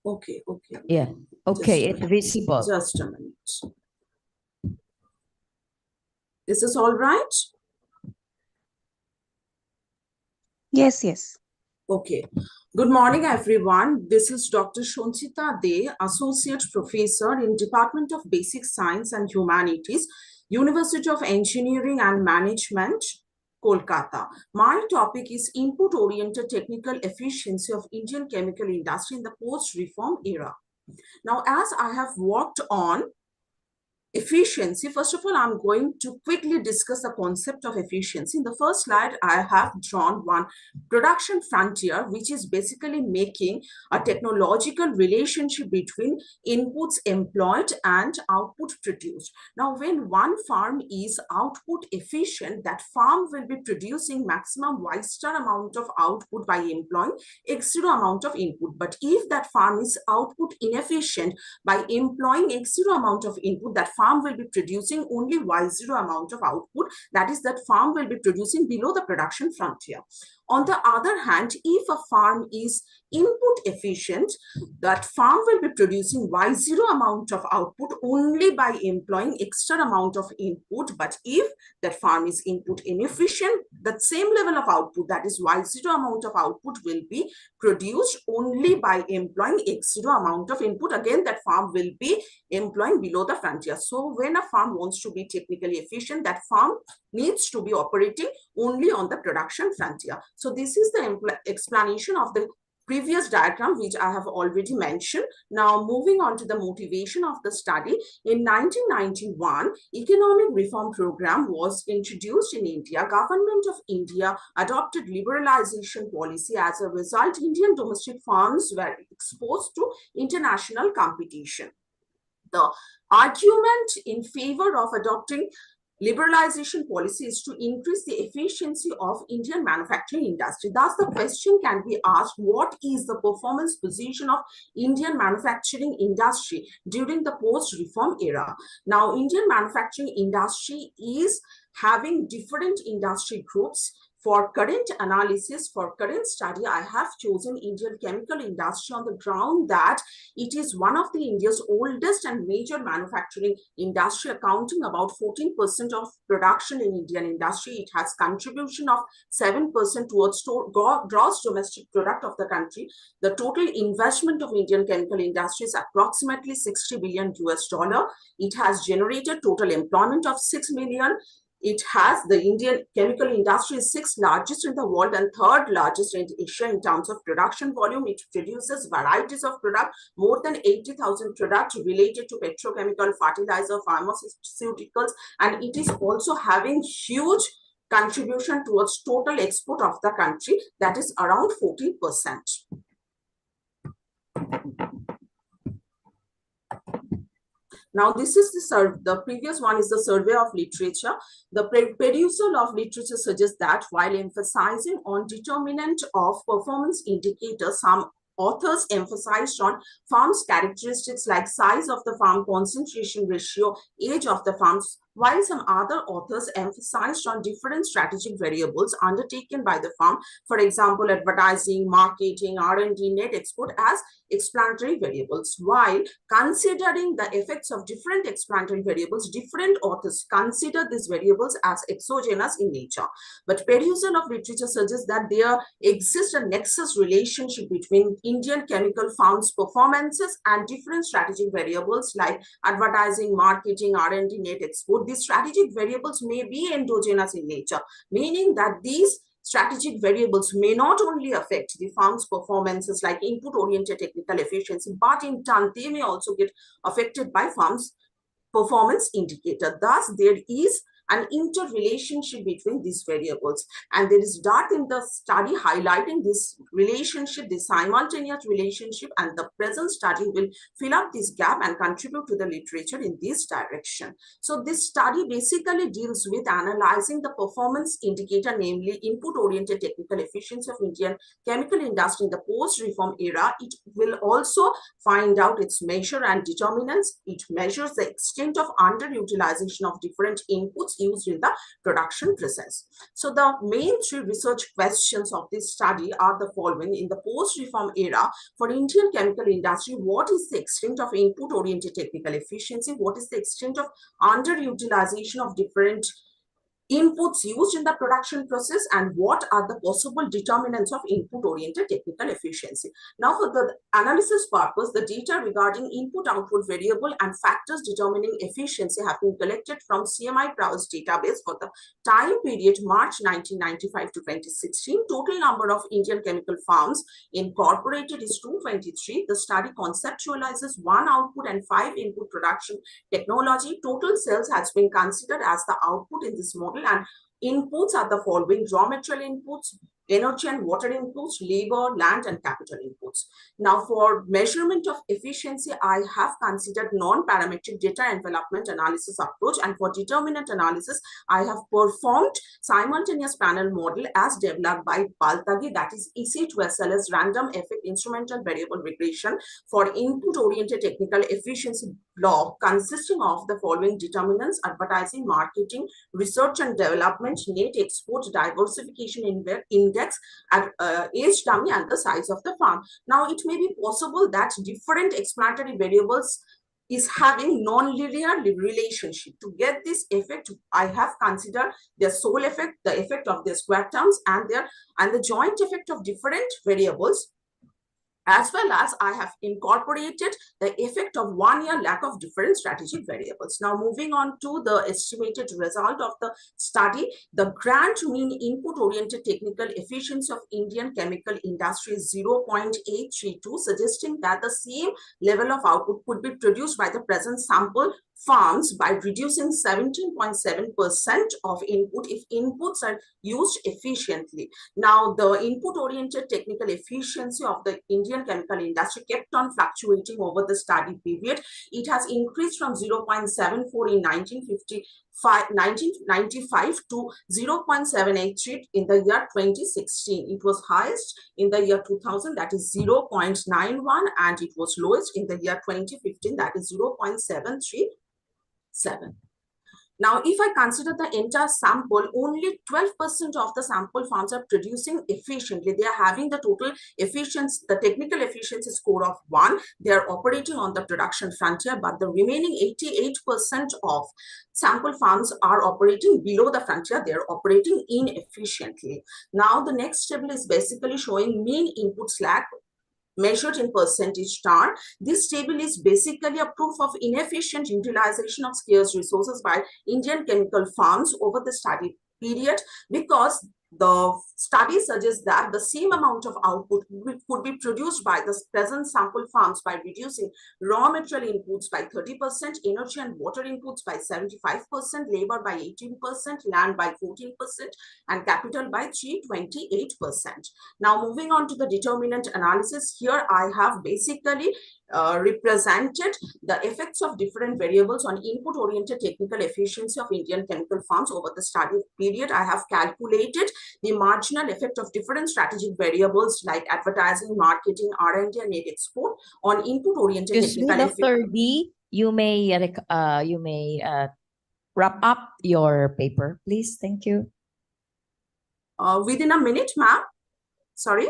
Okay. Yeah. Okay, it's visible. Just a minute. Is this all right? Yes. Okay. Good morning, everyone. This is Dr. Shonchita De, Associate Professor in Department of Basic Science and Humanities, University of Engineering and Management, Kolkata. My topic is input-oriented technical efficiency of Indian chemical industry in the post-reform era. Now, as I have worked on efficiency, first of all, I'm going to quickly discuss the concept of efficiency. In the first slide, I have drawn one production frontier, which is basically making a technological relationship between inputs employed and output produced. Now, when one farm is output efficient, that farm will be producing maximum Y-star amount of output by employing X0 amount of input. But if that farm is output inefficient, by employing X0 amount of input, that farm will be producing only Y0 amount of output. That is, that farm will be producing below the production frontier. On the other hand, if a farm is input efficient, that farm will be producing Y0 amount of output only by employing extra amount of input. But if that farm is input inefficient, that same level of output, that is Y0 amount of output, will be produced only by employing X0 amount of input. Again, that farm will be employing below the frontier. So when a farm wants to be technically efficient, that farm needs to be operating only on the production frontier. So this is the explanation of the previous diagram, which I have already mentioned. Now, moving on to the motivation of the study. In 1991, economic reform program was introduced in India. Government of India adopted liberalization policy. As a result, Indian domestic firms were exposed to international competition. The argument in favor of adopting liberalization policy is to increase the efficiency of Indian manufacturing industry. Thus, the question can be asked, what is the performance position of Indian manufacturing industry during the post-reform era? Now, Indian manufacturing industry is having different industry groups. For current analysis, for current study, I have chosen Indian chemical industry on the ground that it is one of the India's oldest and major manufacturing industry, accounting about 14% of production in Indian industry. It has contribution of 7% towards gross domestic product of the country. The total investment of Indian chemical industry is approximately $60 billion. It has generated total employment of 6 million. It has, the Indian chemical industry is 6th largest in the world and 3rd largest in Asia in terms of production volume. It produces varieties of product, more than 80,000 products related to petrochemical, fertilizer, pharmaceuticals, and it is also having huge contribution towards total export of the country, that is around 14%. Now, this is the previous one is the survey of literature. The perusal of literature suggests that while emphasizing on determinant of performance indicators, some authors emphasized on farms' characteristics like size of the farm, concentration ratio, age of the farms, while some other authors emphasized on different strategic variables undertaken by the farm, for example, advertising, marketing, R&D, net export as explanatory variables. While considering the effects of different explanatory variables, different authors consider these variables as exogenous in nature. But perusal of literature suggests that there exists a nexus relationship between Indian chemical farms' performances and different strategic variables like advertising, marketing, R&D, net export. These strategic variables may be endogenous in nature, meaning that these strategic variables may not only affect the farm's performances like input-oriented technical efficiency, but in turn, they may also get affected by farm's performance indicator. Thus, there is and interrelationship between these variables. And there is data in the study highlighting this relationship, this simultaneous relationship, and the present study will fill up this gap and contribute to the literature in this direction. So this study basically deals with analyzing the performance indicator, namely input-oriented technical efficiency of Indian chemical industry in the post-reform era. It will also find out its measure and determinants. It measures the extent of underutilization of different inputs used in the production process. So the main three research questions of this study are the following. In the post-reform era, for Indian chemical industry, what is the extent of input-oriented technical efficiency? What is the extent of underutilization of different inputs used in the production process, and what are the possible determinants of input-oriented technical efficiency? Now, for the analysis purpose, the data regarding input-output variable and factors determining efficiency have been collected from CMI Prowse database for the time period March 1995 to 2016. Total number of Indian chemical firms incorporated is 223. The study conceptualizes 1 output and 5 input production technology. Total sales has been considered as the output in this model, and inputs are the following: raw material inputs, energy and water inputs, labor, land, and capital inputs. Now, for measurement of efficiency, I have considered non-parametric data envelopment analysis approach, and for determinant analysis, I have performed simultaneous panel model as developed by Baltagi, that is EC2SLS random effect instrumental variable regression for input-oriented technical efficiency block consisting of the following determinants: advertising, marketing, research and development, net export, diversification index, age dummy, and the size of the farm. Now, it may be possible that different explanatory variables is having non-linear relationship. To get this effect, I have considered their sole effect, the effect of their square terms, and the joint effect of different variables, as well as I have incorporated the effect of 1 year lack of different strategic variables. Now, moving on to the estimated result of the study, the grand mean input-oriented technical efficiency of Indian chemical industry is 0.832, suggesting that the same level of output could be produced by the present sample farms by reducing 17.7% of input if inputs are used efficiently. Now, the input-oriented technical efficiency of the Indian chemical industry kept on fluctuating over the study period. It has increased from 0.74 in 1995 to 0.783 in the year 2016. It was highest in the year 2000, that is 0.91, and it was lowest in the year 2015, that is 0.737. Now, if I consider the entire sample, only 12% of the sample farms are producing efficiently. They are having the total efficiency, the technical efficiency score of 1. They are operating on the production frontier, but the remaining 88% of sample farms are operating below the frontier. They are operating inefficiently. Now, the next table is basically showing mean input slack measured in percentage term. This table is basically a proof of inefficient utilization of scarce resources by Indian chemical firms over the study period, because the study suggests that the same amount of output could be produced by the present sample farms by reducing raw material inputs by 30%, energy and water inputs by 75%, labor by 18%, land by 14%, and capital by 328%. Now, moving on to the determinant analysis, here I have basically represented the effects of different variables on input-oriented technical efficiency of Indian chemical firms over the study period. I have calculated the marginal effect of different strategic variables like advertising, marketing, R&D, and net export on input-oriented technical efficiency. Dr. D, you may wrap up your paper, please. Thank you. Within a minute, ma'am. Sorry.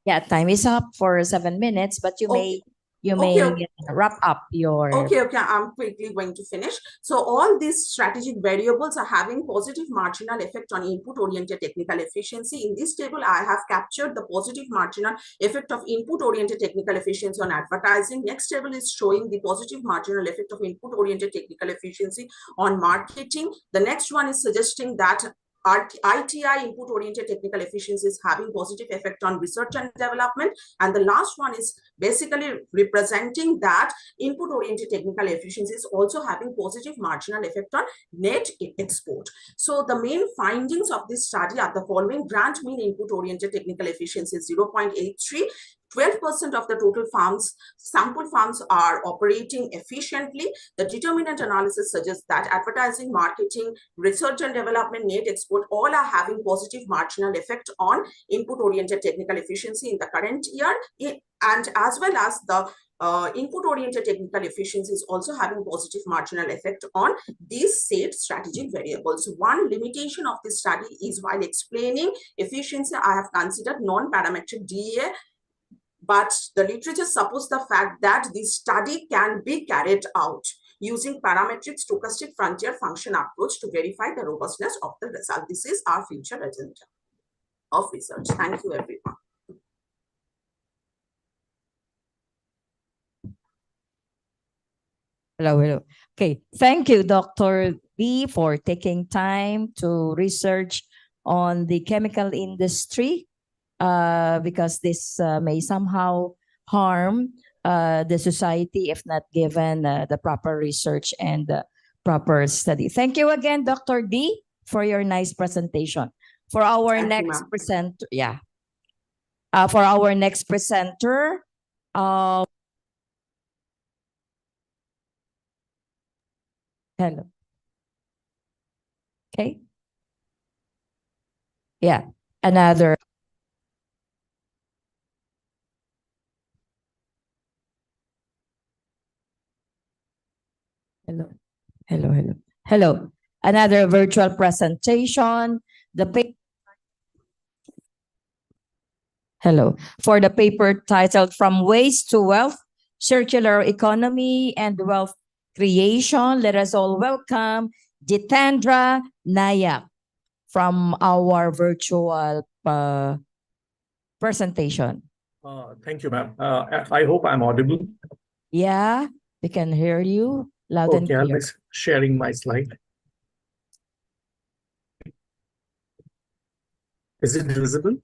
Yeah, time is up for 7 minutes, but you may wrap up your... Okay, I'm quickly going to finish. So all these strategic variables are having positive marginal effect on input-oriented technical efficiency. In this table, I have captured the positive marginal effect of input-oriented technical efficiency on advertising. Next table is showing the positive marginal effect of input-oriented technical efficiency on marketing. The next one is suggesting that ITI, input-oriented technical efficiency, is having positive effect on research and development. And the last one is basically representing that input-oriented technical efficiency is also having positive marginal effect on net export. So the main findings of this study are the following. Grant mean input-oriented technical efficiency is 0.83. 12% of the total farms, sample farms, are operating efficiently. The determinant analysis suggests that advertising, marketing, research and development, net export, all are having positive marginal effect on input-oriented technical efficiency in the current year, and as well as the input-oriented technical efficiency is also having positive marginal effect on these said strategic variables. One limitation of this study is while explaining efficiency, I have considered non-parametric DEA, but the literature supports the fact that this study can be carried out using parametric stochastic frontier function approach to verify the robustness of the result. This is our future agenda of research. Thank you, everyone. Hello. Okay, thank you, Dr. B, for taking time to research on the chemical industry, because this may somehow harm the society if not given the proper research and proper study. Thank you again, Dr. D, for your nice presentation. For our next presenter, for our next presenter, hello. Okay. Yeah, another. Hello. Another virtual presentation. For the paper titled From Waste to Wealth, Circular Economy and Wealth Creation. Let us all welcome Jitendra Nayak from our virtual presentation. Thank you, ma'am. I hope I'm audible. Yeah, we can hear you loud and Okay, I'll clear. be sharing my slide. Is it visible?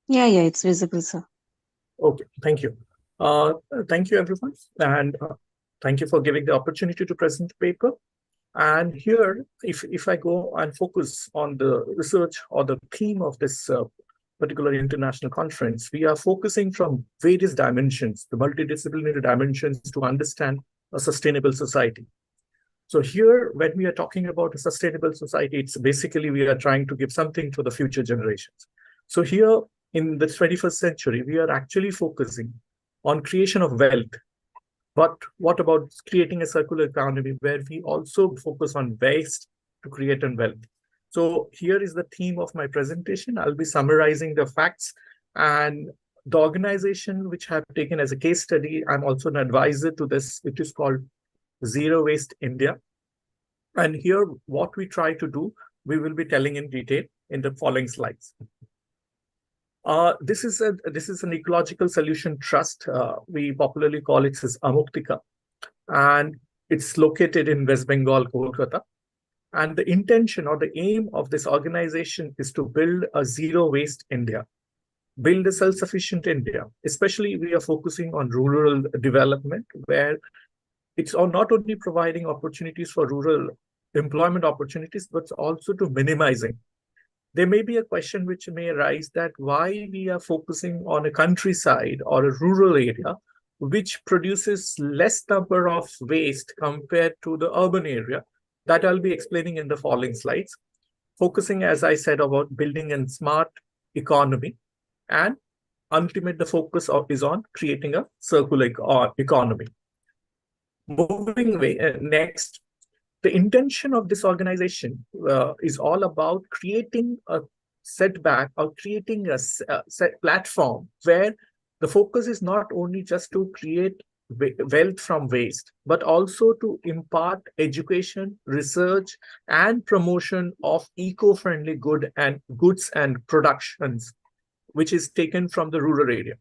Yeah, it's visible, sir. Okay, thank you. Thank you, everyone. And thank you for giving the opportunity to present the paper. And here, if I go and focus on the research or the theme of this particular international conference, we are focusing from various dimensions, the multidisciplinary dimensions, to understand a sustainable society. So here, when we are talking about a sustainable society, it's basically we are trying to give something to the future generations. So here, in the 21st century, we are actually focusing on creation of wealth. But what about creating a circular economy where we also focus on waste to create wealth? So here is the theme of my presentation. I'll be summarizing the facts, and the organization which I have taken as a case study, I'm also an advisor to this, which is called Zero Waste India. And here, what we try to do, we will be telling in detail in the following slides. This is an ecological solution trust. We popularly call it as Amuktika, and it's located in West Bengal, Kolkata. And the intention or the aim of this organization is to build a zero waste India, build a self-sufficient India. Especially, we are focusing on rural development, where it's not only providing opportunities for rural employment opportunities, but also to minimizing. There may be a question which may arise that why we are focusing on a countryside or a rural area, which produces less number of waste compared to the urban area. That I'll be explaining in the following slides. Focusing, as I said, about building a smart economy, and ultimately the focus is on creating a circular economy. Moving next. The intention of this organization is all about creating a setback or creating a set platform where the focus is not only just to create wealth from waste, but also to impart education, research, and promotion of eco-friendly goods and productions, which is taken from the rural area.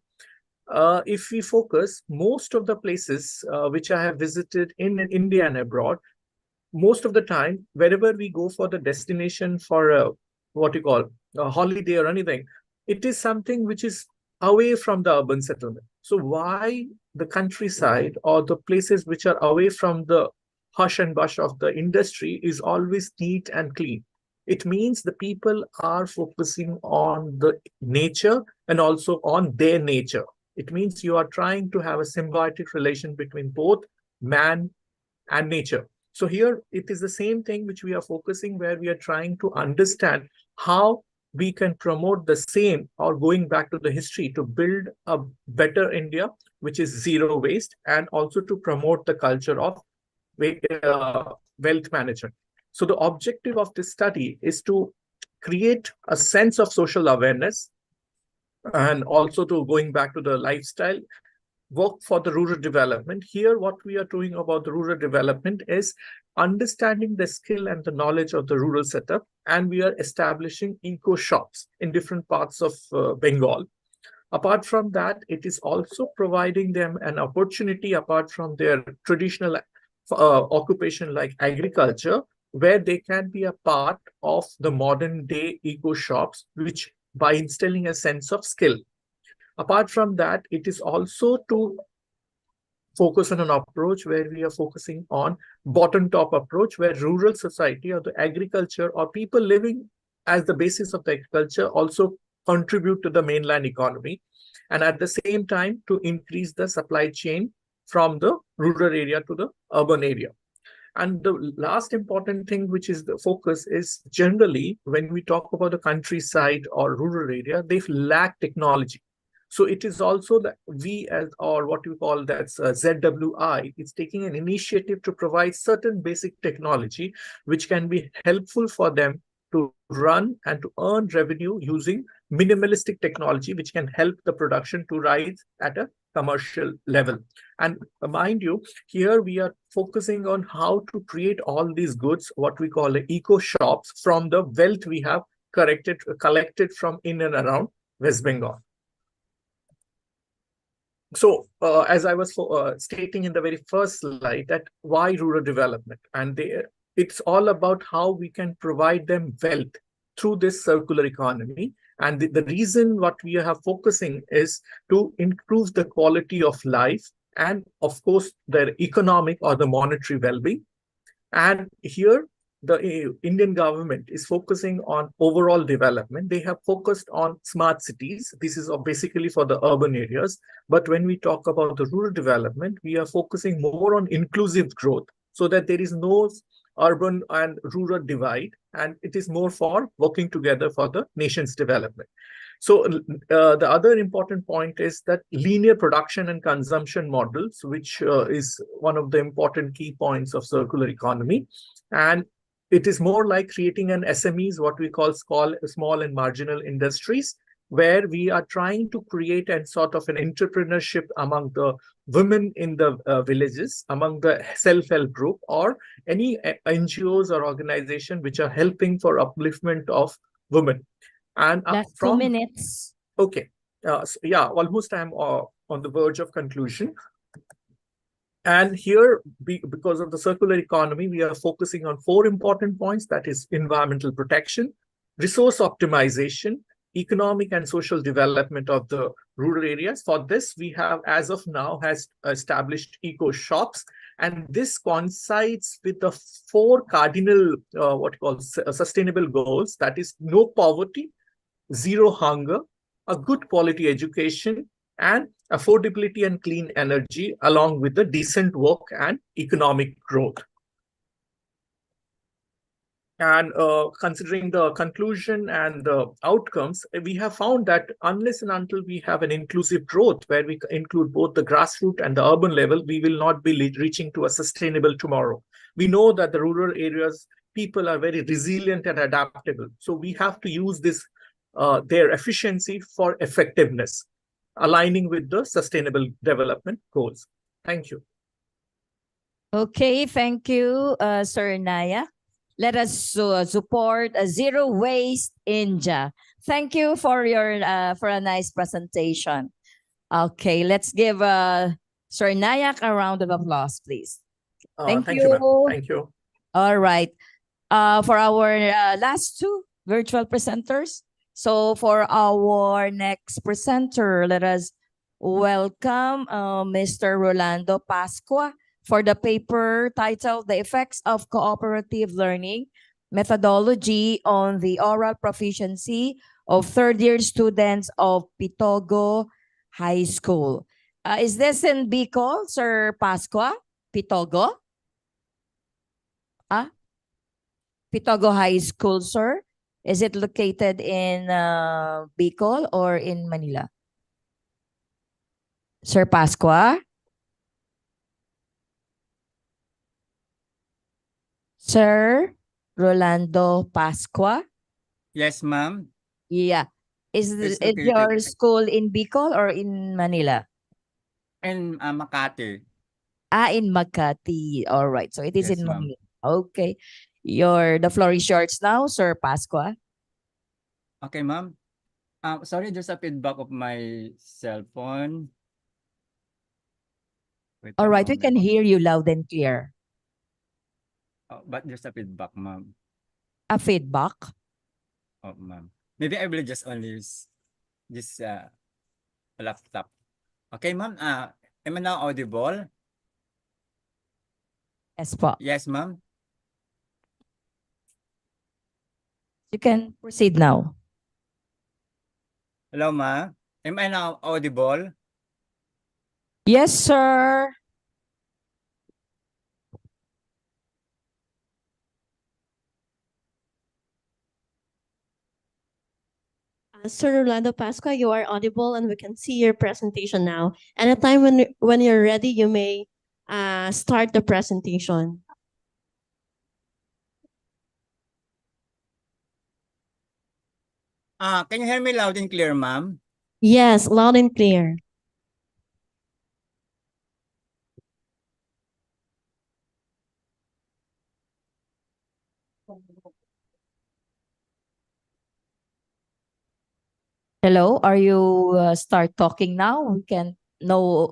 If we focus, most of the places which I have visited in India and abroad, most of the time, wherever we go for the destination for what you call a holiday or anything, it is something which is away from the urban settlement. So why the countryside or the places which are away from the hush and bush of the industry is always neat and clean? It means the people are focusing on the nature and also on their nature. It means you are trying to have a symbiotic relation between both man and nature. So here it is the same thing which we are focusing, where we are trying to understand how we can promote the same, or going back to the history, to build a better India, which is zero waste, and also to promote the culture of wealth management. So the objective of this study is to create a sense of social awareness, and also to going back to the lifestyle work for the rural development. Here, what we are doing about the rural development is understanding the skill and the knowledge of the rural setup, and we are establishing eco shops in different parts of Bengal. Apart from that, it is also providing them an opportunity apart from their traditional occupation like agriculture, where they can be a part of the modern day eco shops, which by instilling a sense of skill. Apart from that, it is also to focus on an approach where we are focusing on bottom top approach, where rural society or the agriculture or people living as the basis of the agriculture also contribute to the mainland economy, and at the same time to increase the supply chain from the rural area to the urban area. And the last important thing, which is the focus, is generally when we talk about the countryside or rural area, they lack technology. So it is also that we, as, or what you call that's ZWI, is taking an initiative to provide certain basic technology which can be helpful for them to run and to earn revenue using minimalistic technology, which can help the production to rise at a commercial level. And mind you, here we are focusing on how to create all these goods, what we call the eco shops, from the wealth we have collected from in and around West Bengal. So as I was stating in the very first slide, that why rural development, and it's all about how we can provide them wealth through this circular economy. And the reason what we are focusing is to improve the quality of life and, of course, their economic or the monetary well-being. And here, the Indian government is focusing on overall development. They have focused on smart cities. This is basically for the urban areas. But when we talk about the rural development, we are focusing more on inclusive growth, so that there is no urban and rural divide, and it is more for working together for the nation's development. So the other important point is that linear production and consumption models, which is one of the important key points of circular economy. And it is more like creating an SMEs, what we call small and marginal industries, where we are trying to create a sort of an entrepreneurship among the women in the villages, among the self-help group, or any NGOs or organization which are helping for upliftment of women. And Last 2 minutes. Okay. So yeah, almost I'm on the verge of conclusion. And here, because of the circular economy, we are focusing on 4 important points. That is environmental protection, resource optimization, economic and social development of the rural areas. For this, we have, as of now, has established eco shops. And this coincides with the 4 cardinal, sustainable goals. That is no poverty, zero hunger, a good quality education, and affordability and clean energy, along with the decent work and economic growth. And considering the conclusion and the outcomes, we have found that unless and until we have an inclusive growth where we include both the grassroots and the urban level, we will not be reaching to a sustainable tomorrow. We know that the rural areas, people are very resilient and adaptable. So we have to use this their efficiency for effectiveness, aligning with the sustainable development goals. Thank you. Okay, thank you, Sir Naya. Let us support a zero waste India. Thank you for your for a nice presentation. Okay, let's give Sir Nayak a round of applause, please. Thank you. Thank you. All right. For our last two virtual presenters. So for our next presenter, let us welcome Mr. Rolando Pascua for the paper titled The Effects of Cooperative Learning Methodology on the Oral Proficiency of Third-Year Students of Pitogo High School. Is this in Bicol, Sir Pascua? Pitogo? Ah? Pitogo High School, sir? Is it located in Bicol or in Manila? Sir Pascua? Sir Rolando Pascua? Yes, ma'am. Yeah. Is It's your located school in Bicol or in Manila? in Makati. Ah, in Makati. All right. So it is Yes, in ma'am. Manila. Okay. The floor is yours now, Sir Pascua. Okay, ma'am. Sorry, there's a feedback of my cell phone. Wait All a right. We can moment. hear you loud and clear. Oh, but there's a feedback, ma'am. A feedback? Oh, ma'am. Maybe I will just only use this laptop. Okay, ma'am. Am I now audible? Yes, po. Yes, ma'am. You can proceed now. Hello, ma'am. Am I now audible? Yes, sir. Sir Rolando Pascua, you are audible and we can see your presentation now. Anytime when you're ready, you may start the presentation. Can you hear me loud and clear, ma'am? Yes, loud and clear. Hello, are you start talking now? We can no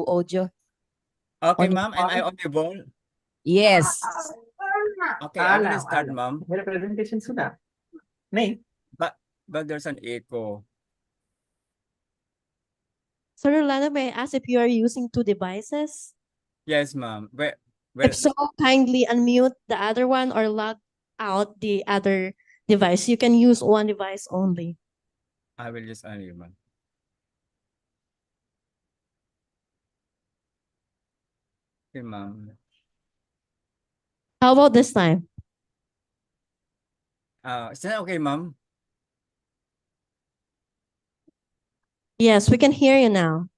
audio. Okay, On your ma'am. Am I part? audible? Yes. Okay, I will Alam, start, alam. ma'am. May presentation sudah. Nay. But there's an echo. Sir Rolando, may I ask if you are using two devices? Yes, ma'am. Well, If so, kindly unmute the other one or log out the other device. You can use one device only. I will just only, ma'am. Okay, ma'am. How about this time? Is that okay, ma'am? Yes, we can hear you now.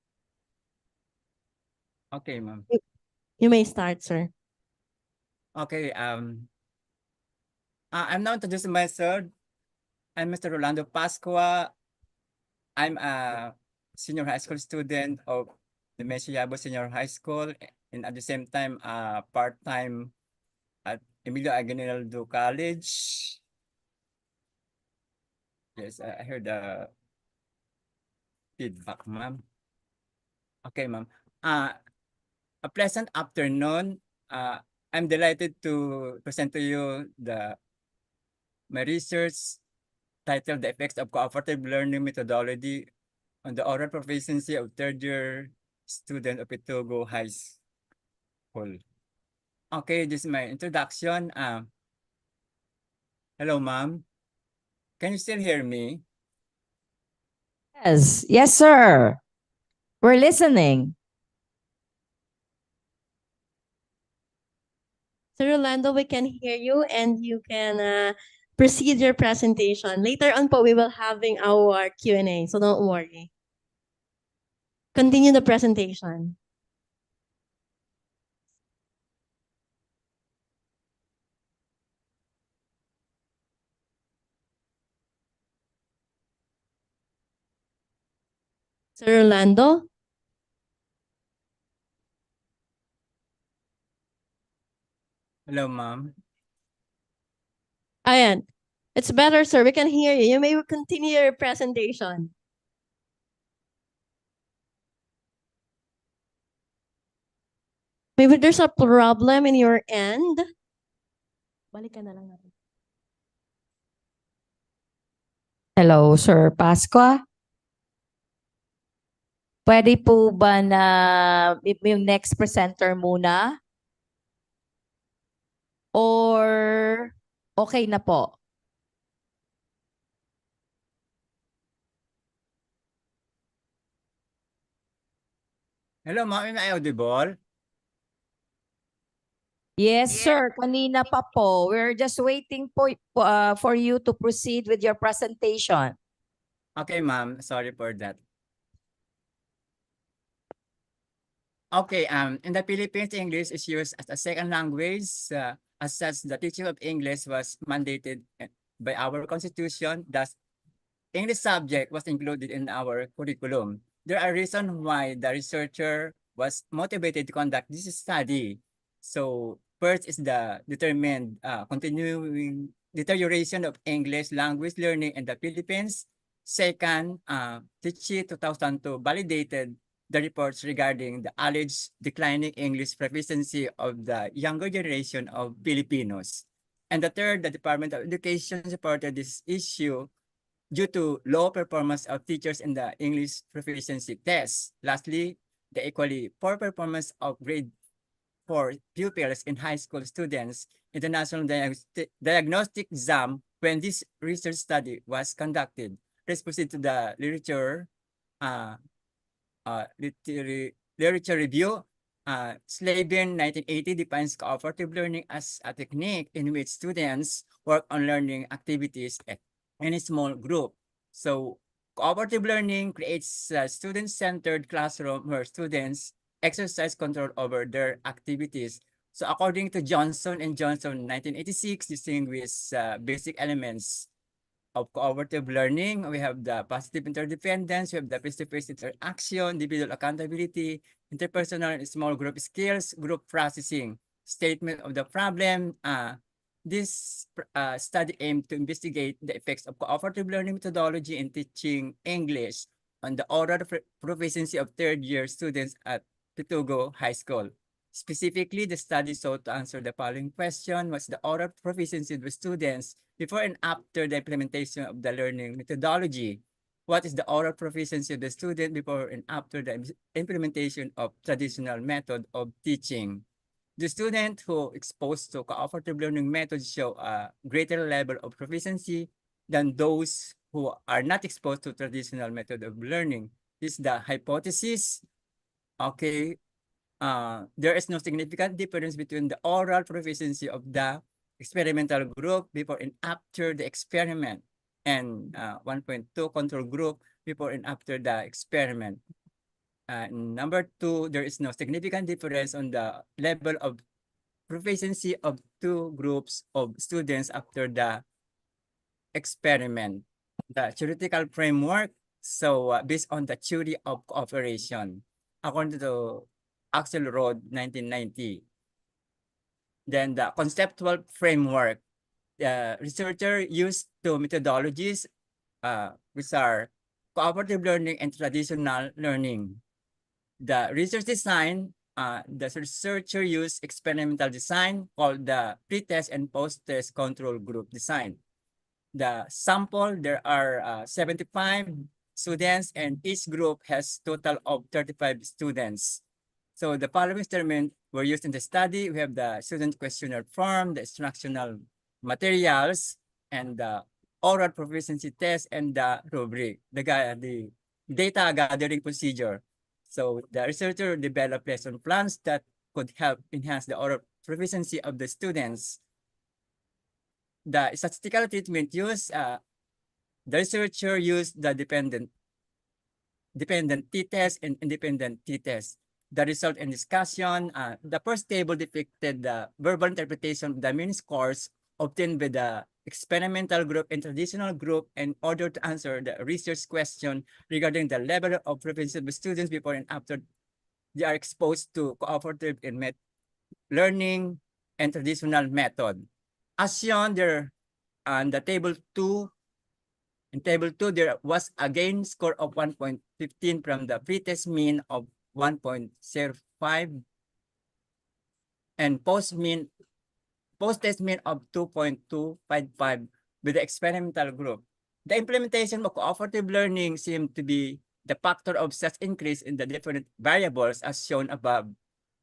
Okay, ma'am. You may start, sir. Okay, I'm now introducing myself. I'm Mr. Rolando Pascua. I'm a senior high school student of the Mesiabo Senior High School, and at the same time, part-time at Emilio Aguinaldo College. Yes, I heard the feedback, ma'am. Okay, ma'am. A pleasant afternoon. I'm delighted to present to you my research titled The Effects of Cooperative Learning Methodology on the Oral Proficiency of Third-Year Student of Pitogo High School. Okay, this is my introduction. Hello, ma'am. Can you still hear me? Yes. Yes, sir. We're listening. Sir Rolando, we can hear you and you can proceed your presentation. Later on po, we will having our Q&A, so don't worry. Continue the presentation. Sir Rolando? Hello, ma'am. Ayan. It's better, sir. We can hear you. You may continue your presentation. Maybe there's a problem in your end. Balikan na lang natin. Hello, Sir Pasqua. Pwede po ba na yung next presenter muna? Or okay na po? Hello, ma'am. Am I audible? Yes, sir. Kanina pa po. We're just waiting for you to proceed with your presentation. Okay, ma'am. Sorry for that. Okay, in the Philippines, English is used as a second language. As such, the teaching of English was mandated by our constitution. Thus, English subject was included in our curriculum. There are reasons why the researcher was motivated to conduct this study. So, first is the determined continuing deterioration of English language learning in the Philippines. Second, Tichy 2002 validated the reports regarding the alleged declining English proficiency of the younger generation of Filipinos. And the third, the Department of Education supported this issue due to low performance of teachers in the English proficiency test. Lastly, the equally poor performance of grade 4 pupils in high school students in the National Diagnostic Exam when this research study was conducted. Let's proceed to the literature literature review. Slavin 1980 defines cooperative learning as a technique in which students work on learning activities in a small group. So cooperative learning creates a student-centered classroom where students exercise control over their activities. So according to Johnson and Johnson 1986, distinguish basic elements of cooperative learning. We have the positive interdependence, we have the face-to-face interaction, individual accountability, interpersonal and small group skills, group processing, statement of the problem. This study aimed to investigate the effects of cooperative learning methodology in teaching English on the oral proficiency of third-year students at Pitugo High School. Specifically, the study sought to answer the following question: what's the oral proficiency of the students before and after the implementation of the learning methodology? What is the oral proficiency of the student before and after the implementation of traditional method of teaching? The student who exposed to cooperative learning methods show a greater level of proficiency than those who are not exposed to traditional method of learning. This is the hypothesis. Okay, there is no significant difference between the oral proficiency of the experimental group before and after the experiment and 1.2 control group before and after the experiment. Number two, there is no significant difference on the level of proficiency of two groups of students after the experiment. The theoretical framework, so based on the theory of cooperation, according to Axel Rod 1990. Then the conceptual framework, the researcher used two methodologies, which are cooperative learning and traditional learning. The research design, the researcher used experimental design called the pre-test and post-test control group design. The sample, there are 75 students and each group has total of 35 students. So the following instruments were used in the study. We have the student questionnaire form, the instructional materials, and the oral proficiency test, and the rubric, the data gathering procedure. So the researcher developed lesson plans that could help enhance the oral proficiency of the students. The statistical treatment used, the researcher used the dependent t-test and independent t-test. The result and discussion, the first table depicted the verbal interpretation of the mean scores obtained by the experimental group and traditional group in order to answer the research question regarding the level of proficiency of students before and after they are exposed to cooperative and learning and traditional method. As shown there on the table 2, in table 2, there was a gain score of 1.15 from the pretest mean of 1.05 and post post-test mean of 2.255 with the experimental group. The implementation of cooperative learning seemed to be the factor of such increase in the different variables as shown above,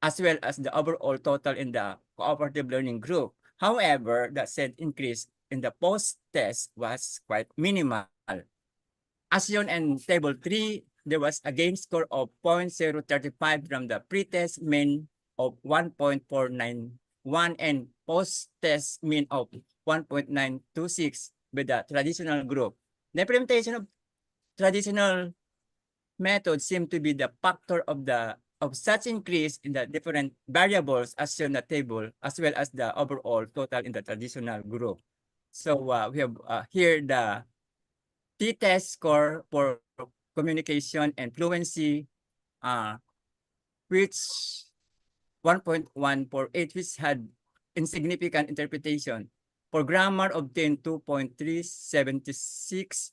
as well as the overall total in the cooperative learning group. However, the said increase in the post-test was quite minimal. As shown in table 3, there was a gain score of 0.035 from the pre-test mean of 1.491 and post-test mean of 1.926 with the traditional group. The implementation of traditional methods seem to be the factor of such increase in the different variables as shown in the table, as well as the overall total in the traditional group. So we have here the t-test score for communication and fluency, which 1.148, which had insignificant interpretation. For grammar, obtained 2.376,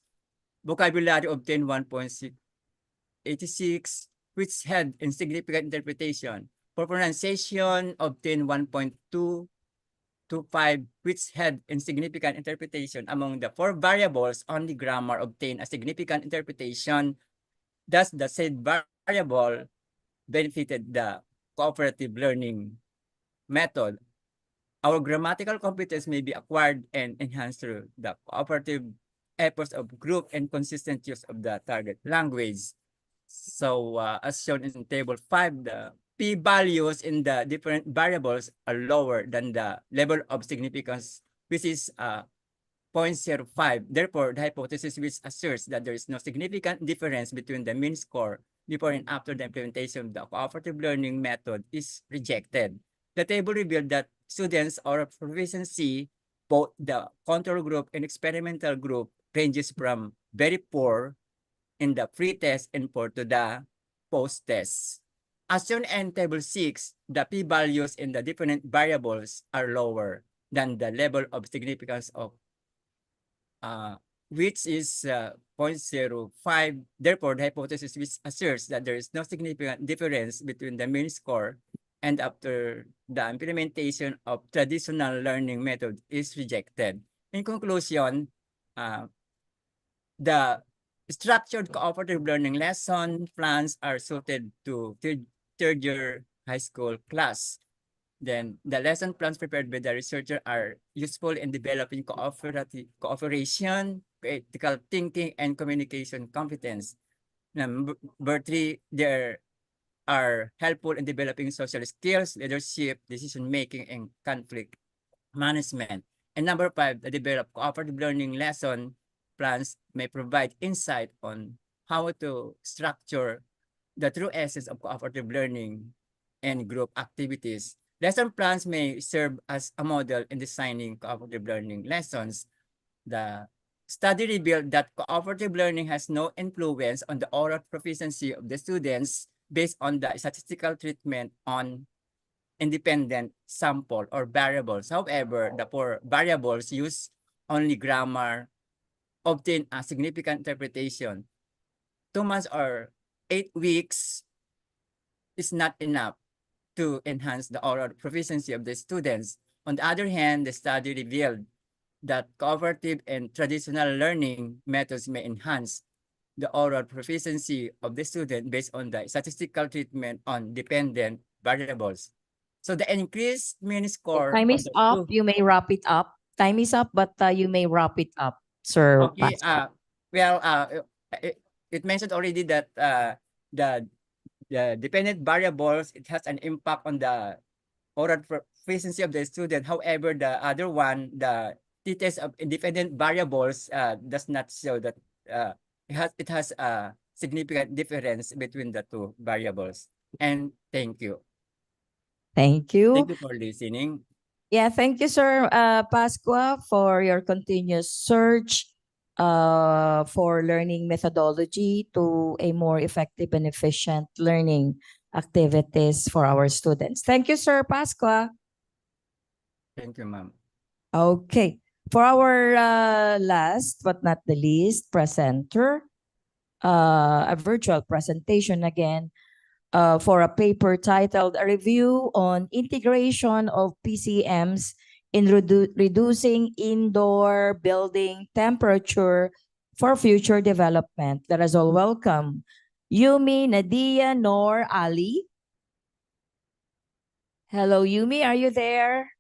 vocabulary obtained 1.686, which had insignificant interpretation. For pronunciation, obtained 1.225, which had insignificant interpretation. Among the 4 variables, only grammar obtained a significant interpretation. Thus, the said variable benefited the cooperative learning method. Our grammatical competence may be acquired and enhanced through the cooperative efforts of group and consistent use of the target language. So as shown in table 5, the p-values in the different variables are lower than the level of significance, which is 0.05. Therefore, the hypothesis which asserts that there is no significant difference between the mean score before and after the implementation of the cooperative learning method is rejected. The table revealed that students' oral proficiency, both the control group and experimental group, ranges from very poor in the pre-test and poor to the post-test. As shown in table 6, the p-values in the different variables are lower than the level of significance of which is 0.05. Therefore, the hypothesis which asserts that there is no significant difference between the mean score and after the implementation of traditional learning method is rejected. In conclusion, the structured cooperative learning lesson plans are suited to third year high school class. Then the lesson plans prepared by the researcher are useful in developing cooperation, critical thinking, and communication competence. Number 3, they are helpful in developing social skills, leadership, decision-making, and conflict management. And number 5, the develop cooperative learning lesson plans may provide insight on how to structure the true essence of cooperative learning and group activities. Lesson plans may serve as a model in designing cooperative learning lessons. The study revealed that cooperative learning has no influence on the oral proficiency of the students based on the statistical treatment on independent sample or variables. However, the 4 variables use only grammar obtain a significant interpretation. 2 months or 8 weeks is not enough to enhance the oral proficiency of the students. On the other hand, the study revealed that cooperative and traditional learning methods may enhance the oral proficiency of the student based on the statistical treatment on dependent variables. So the increased mean score. Time is up. You may wrap it up. Time is up, but you may wrap it up, Sir. Okay. Pascal. Well, it mentioned already that the dependent variables, it has an impact on the oral proficiency of the student. However, the other one, the t-test of independent variables, does not show that it has a significant difference between the 2 variables. And thank you. Thank you. Thank you for listening. Yeah, thank you, Sir Pasqua, for your continuous search for learning methodology to a more effective and efficient learning activities for our students. Thank you, Sir Pasqua. Thank you, ma'am. Okay. For our last but not the least presenter, a virtual presentation again for a paper titled A Review on Integration of PCMs in reducing indoor building temperature for future development. Let us all welcome Yumi, Nadia, Noor, Ali. Hello, Yumi, are you there?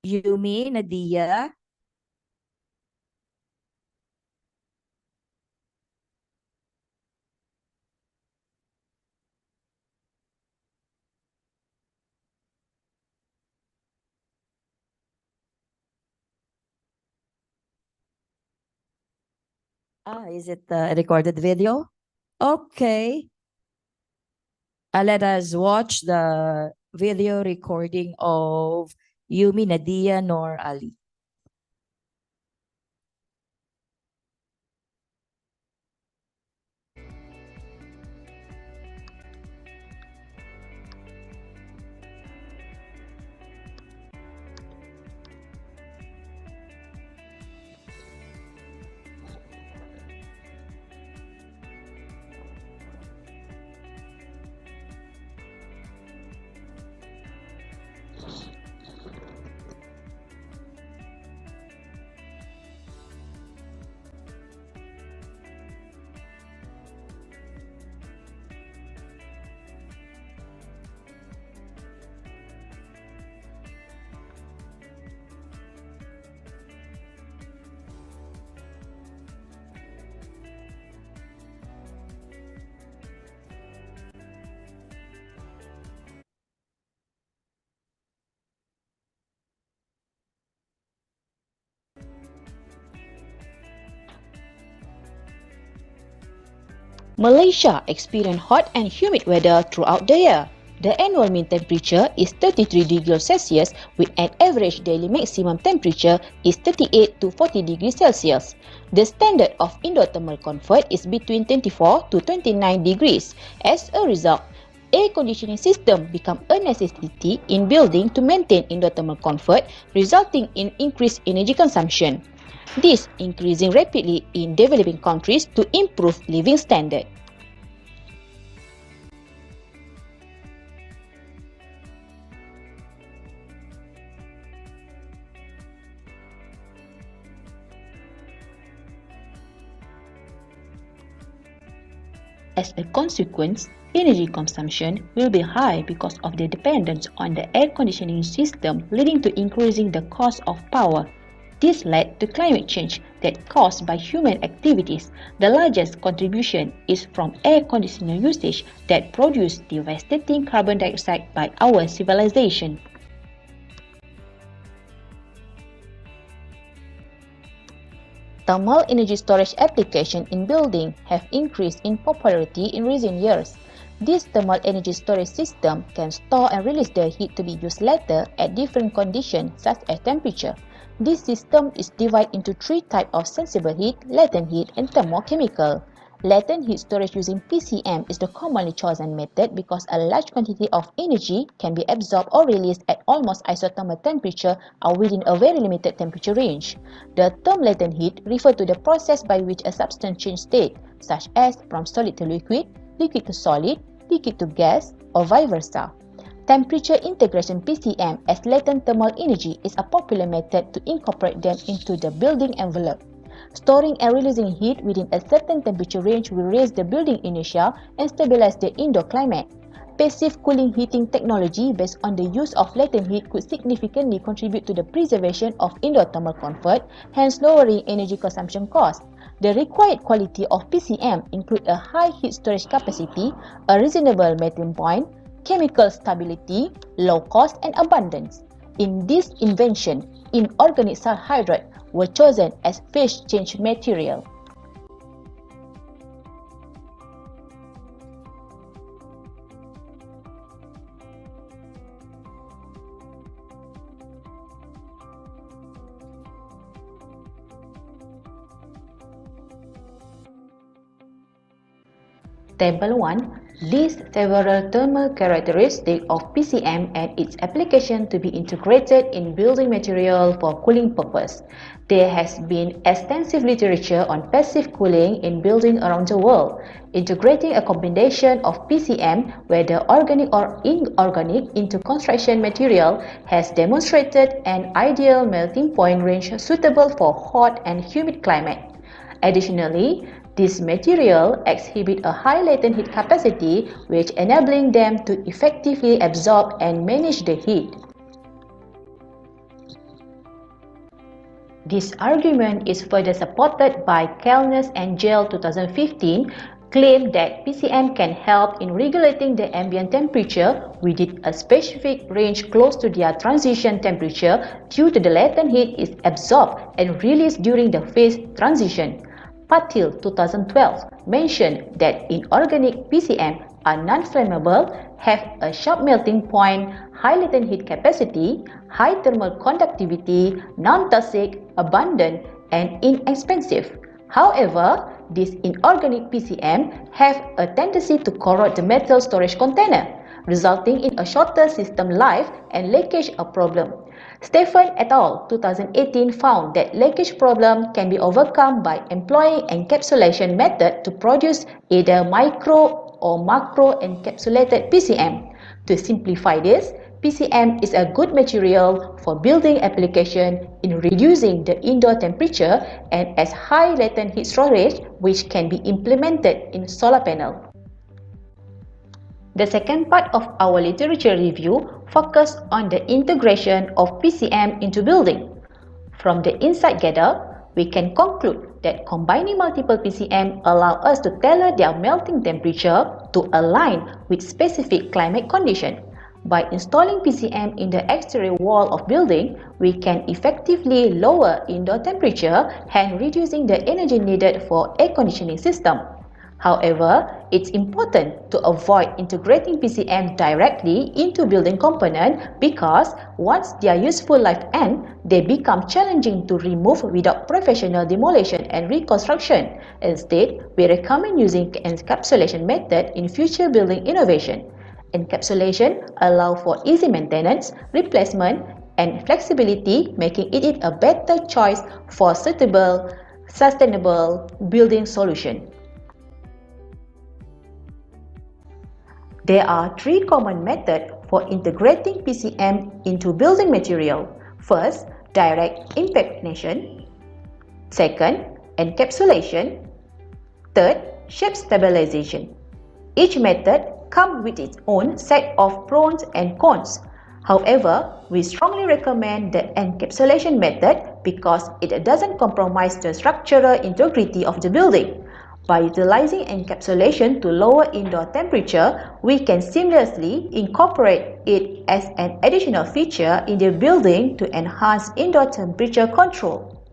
Yumi, Nadia. Is it a recorded video? Okay. Let us watch the video recording of Yumi, Nadia, Noor, Ali. Malaysia experiences hot and humid weather throughout the year. The annual mean temperature is 33 degrees Celsius with an average daily maximum temperature is 38 to 40 degrees Celsius. The standard of indoor thermal comfort is between 24 to 29 degrees. As a result, air conditioning system become a necessity in building to maintain indoor thermal comfort, resulting in increased energy consumption. This increasing rapidly in developing countries to improve living standard. As a consequence, energy consumption will be high because of the dependence on the air conditioning system, leading to increasing the cost of power. This led to climate change that caused by human activities. The largest contribution is from air conditioner usage that produce devastating carbon dioxide by our civilization. Thermal energy storage applications in buildings have increased in popularity in recent years. This thermal energy storage system can store and release the heat to be used later at different conditions such as temperature. This system is divided into three types of sensible heat, latent heat, and thermochemical. Latent heat storage using PCM is the commonly chosen method because a large quantity of energy can be absorbed or released at almost isothermal temperature or within a very limited temperature range. The term latent heat refers to the process by which a substance changes state, such as from solid to liquid, liquid to solid, liquid to gas, or vice versa. Temperature integration PCM as latent thermal energy is a popular method to incorporate them into the building envelope. Storing and releasing heat within a certain temperature range will raise the building inertia and stabilize the indoor climate. Passive cooling heating technology based on the use of latent heat could significantly contribute to the preservation of indoor thermal comfort, hence lowering energy consumption costs. The required quality of PCM include a high heat storage capacity, a reasonable melting point, chemical stability, low cost, and abundance. In this invention, inorganic salt hydride were chosen as phase change material. Table 1. Lists several thermal characteristics of PCM and its application to be integrated in building material for cooling purpose. There has been extensive literature on passive cooling in building around the world. Integrating a combination of PCM, whether organic or inorganic, into construction material has demonstrated an ideal melting point range suitable for hot and humid climate. Additionally, these materials exhibit a high latent heat capacity, which enabling them to effectively absorb and manage the heat. This argument is further supported by Kellness and Gale 2015 claim that PCM can help in regulating the ambient temperature within a specific range close to their transition temperature due to the latent heat is absorbed and released during the phase transition. Patil 2012 mentioned that inorganic PCM are non-flammable, have a sharp melting point, high latent heat capacity, high thermal conductivity, non-toxic, abundant, and inexpensive. However, these inorganic PCM have a tendency to corrode the metal storage container, resulting in a shorter system life and leakage a problem. Stephen et al. 2018 found that leakage problem can be overcome by employing encapsulation method to produce either micro or macro encapsulated PCM. To simplify this, PCM is a good material for building application in reducing the indoor temperature and as high latent heat storage, which can be implemented in solar panel. The second part of our literature review focused on the integration of PCM into building. From the insight gathered, we can conclude that combining multiple PCM allow us to tailor their melting temperature to align with specific climate condition. By installing PCM in the exterior wall of building, we can effectively lower indoor temperature, hence reducing the energy needed for air conditioning system. However, it's important to avoid integrating PCM directly into building component because once their useful life ends, they become challenging to remove without professional demolition and reconstruction. Instead, we recommend using encapsulation method in future building innovation. Encapsulation allows for easy maintenance, replacement, and flexibility, making it a better choice for suitable, sustainable building solution. There are three common methods for integrating PCM into building material. First, direct impregnation. Second, encapsulation. Third, shape stabilization. Each method comes with its own set of pros and cons. However, we strongly recommend the encapsulation method because it doesn't compromise the structural integrity of the building. By utilizing encapsulation to lower indoor temperature, we can seamlessly incorporate it as an additional feature in the building to enhance indoor temperature control.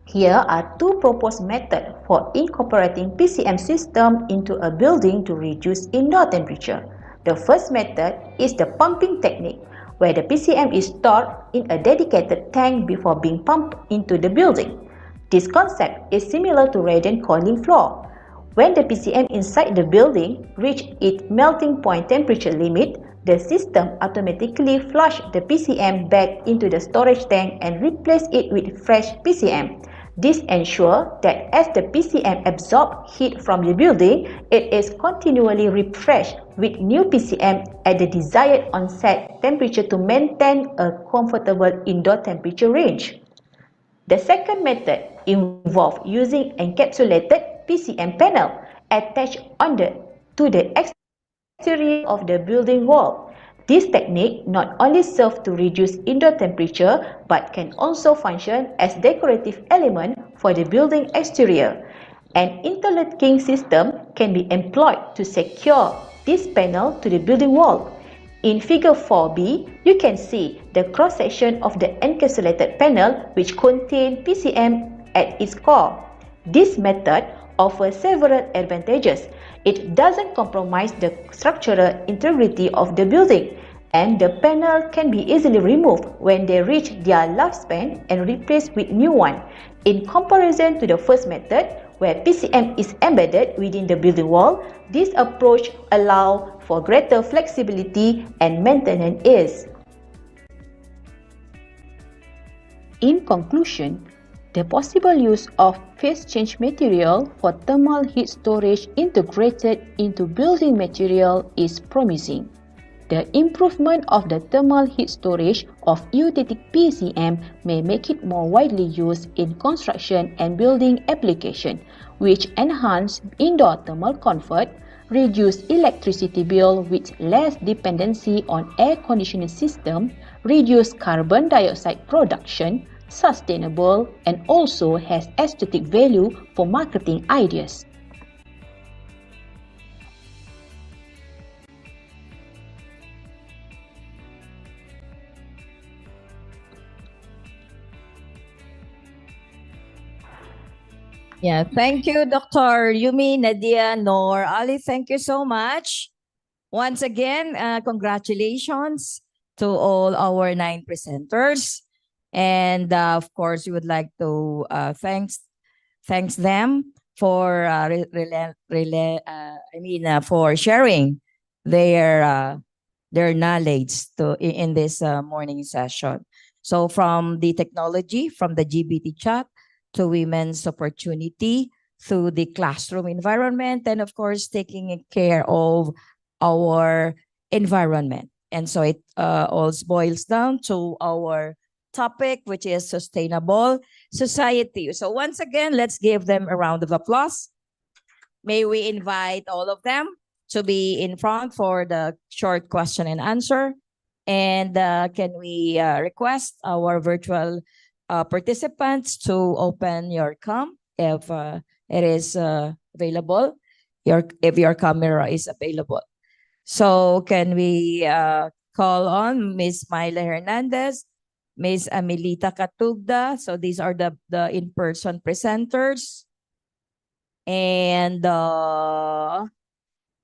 Here are two proposed methods for incorporating PCM system into a building to reduce indoor temperature. The first method is the pumping technique, where the PCM is stored in a dedicated tank before being pumped into the building. This concept is similar to radiant cooling floor. When the PCM inside the building reaches its melting point temperature limit, the system automatically flushes the PCM back into the storage tank and replaces it with fresh PCM. This ensures that as the PCM absorbs heat from the building, it is continually refreshed with new PCM at the desired onset temperature to maintain a comfortable indoor temperature range. The second method involves using encapsulated PCM panel attached to the exterior of the building wall. This technique not only serves to reduce indoor temperature but can also function as decorative element for the building exterior. An interlocking system can be employed to secure this panel to the building wall. In figure 4b, you can see the cross-section of the encapsulated panel which contains PCM at its core. This method offers several advantages. It doesn't compromise the structural integrity of the building, and the panel can be easily removed when they reach their lifespan and replaced with new one. In comparison to the first method, where PCM is embedded within the building wall, this approach allows for greater flexibility and maintenance ease. In conclusion, the possible use of phase change material for thermal heat storage integrated into building material is promising. The improvement of the thermal heat storage of eutectic PCM may make it more widely used in construction and building application, which enhance indoor thermal comfort, reduce electricity bill with less dependency on air conditioning system, reduce carbon dioxide production, sustainable, and also has aesthetic value for marketing ideas. Yeah, thank you, Dr. Yumi, Nadia, Noor, Ali. Thank you so much. Once again, congratulations to all our 9 presenters. And of course, we would like to thanks them for for sharing their knowledge in this morning session. So from the technology, from the GBT chat to women's opportunity, through the classroom environment, and of course, taking care of our environment. And so it all boils down to our topic, which is sustainable society. So once again, let's give them a round of applause. May we invite all of them to be in front for the short question and answer. And can we request our virtual participants to open your cam if it is available, if your camera is available. So can we call on Ms. Myla Hernandez, Ms. Amelita Katugda. So these are the in-person presenters. And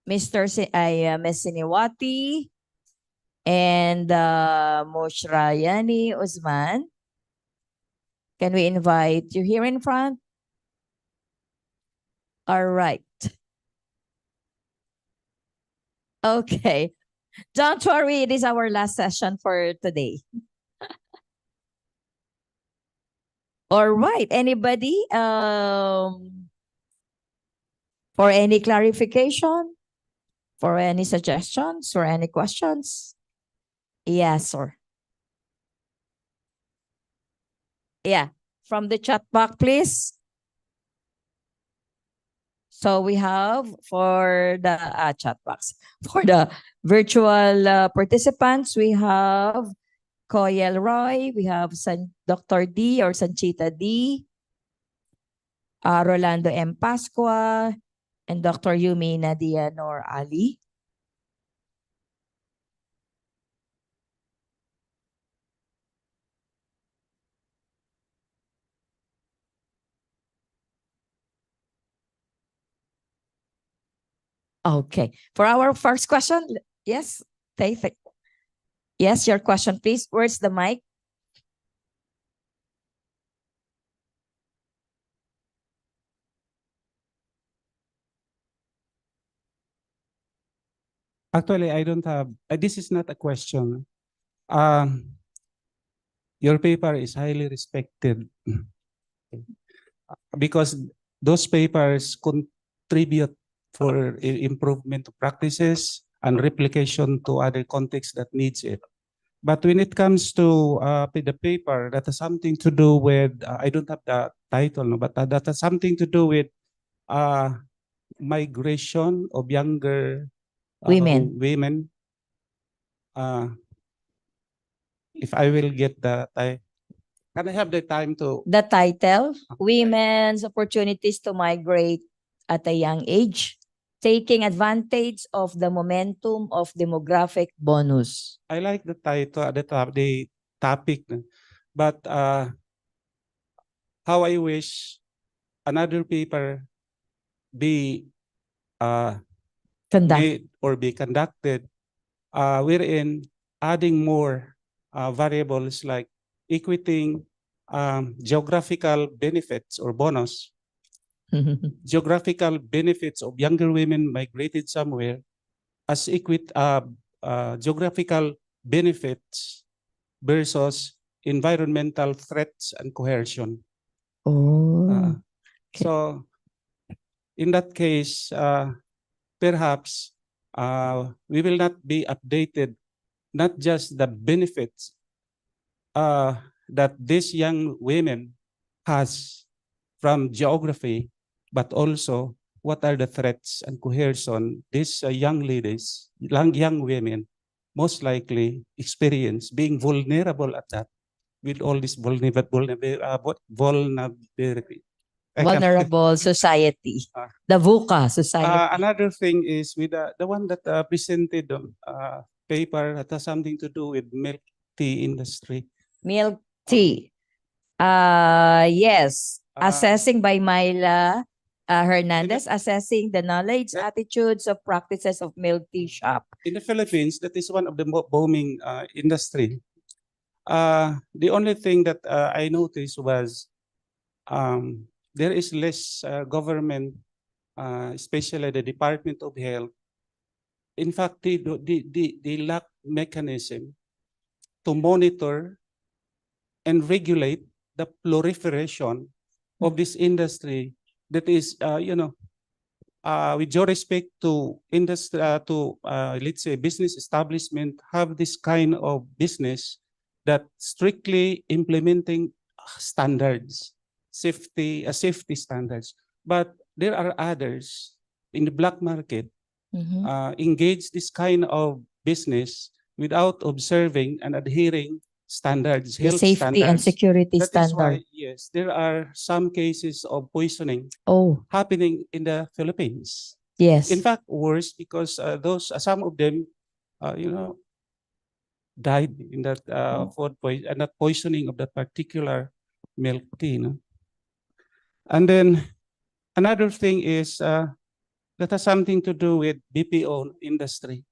Ms. Siniwati and Mushrayani Usman. Can we invite you here in front? All right. Okay. Don't worry, it is our last session for today. All right. Anybody for any clarification? For any suggestions or any questions? Yes, sir. Yeah. From the chat box, please. So we have for the chat box. For the virtual participants, we have Koyel Roy, we have Dr. D or Sanchita D, Rolando M. Pascua, and Dr. Yumi Nadia Noor Ali. Okay. For our first question, yes, yes, your question, please. Where's the mic? Actually, I don't have, this is not a question. Your paper is highly respected because those papers contribute for improvement of practices and replication to other contexts that needs it. But when it comes to the paper, that has something to do with, I don't have the title, no, but that has something to do with migration of younger women. If I will get the title, can I have the time to? The title, Women's Opportunities to Migrate at a Young Age, Taking Advantage of the Momentum of Demographic Bonus. I like the title, the topic, but how I wish another paper be made or be conducted wherein adding more variables like equating geographical benefits or bonus geographical benefits of younger women migrated somewhere as geographical benefits versus environmental threats and coercion. Oh. So in that case, perhaps we will not be updated, not just the benefits that these young women has from geography, but also what are the threats and coercion these young ladies, young women, most likely experience being vulnerable at that with all this vulnerability. Vulnerable society, the VUCA society. Another thing is with the one that presented paper that has something to do with milk tea industry. Milk tea. Yes. Assessing by Myla Hernandez, assessing the knowledge, attitudes of practices of milk tea shop. In the Philippines, that is one of the booming industry. The only thing that I noticed was there is less government, especially the Department of Health. In fact, they lack mechanism to monitor and regulate the proliferation of this industry that is, with due respect to industry, let's say business establishment, have this kind of business that strictly implementing standards, safety standards. But there are others in the black market engage this kind of business without observing and adhering standards, The health safety and standards. security That is standard. why, yes, there are some cases of poisoning happening in the Philippines. Yes. In fact, worse because some of them, died in that food poison and that poisoning of that particular milk tea. No? And then another thing is that has something to do with BPO industry.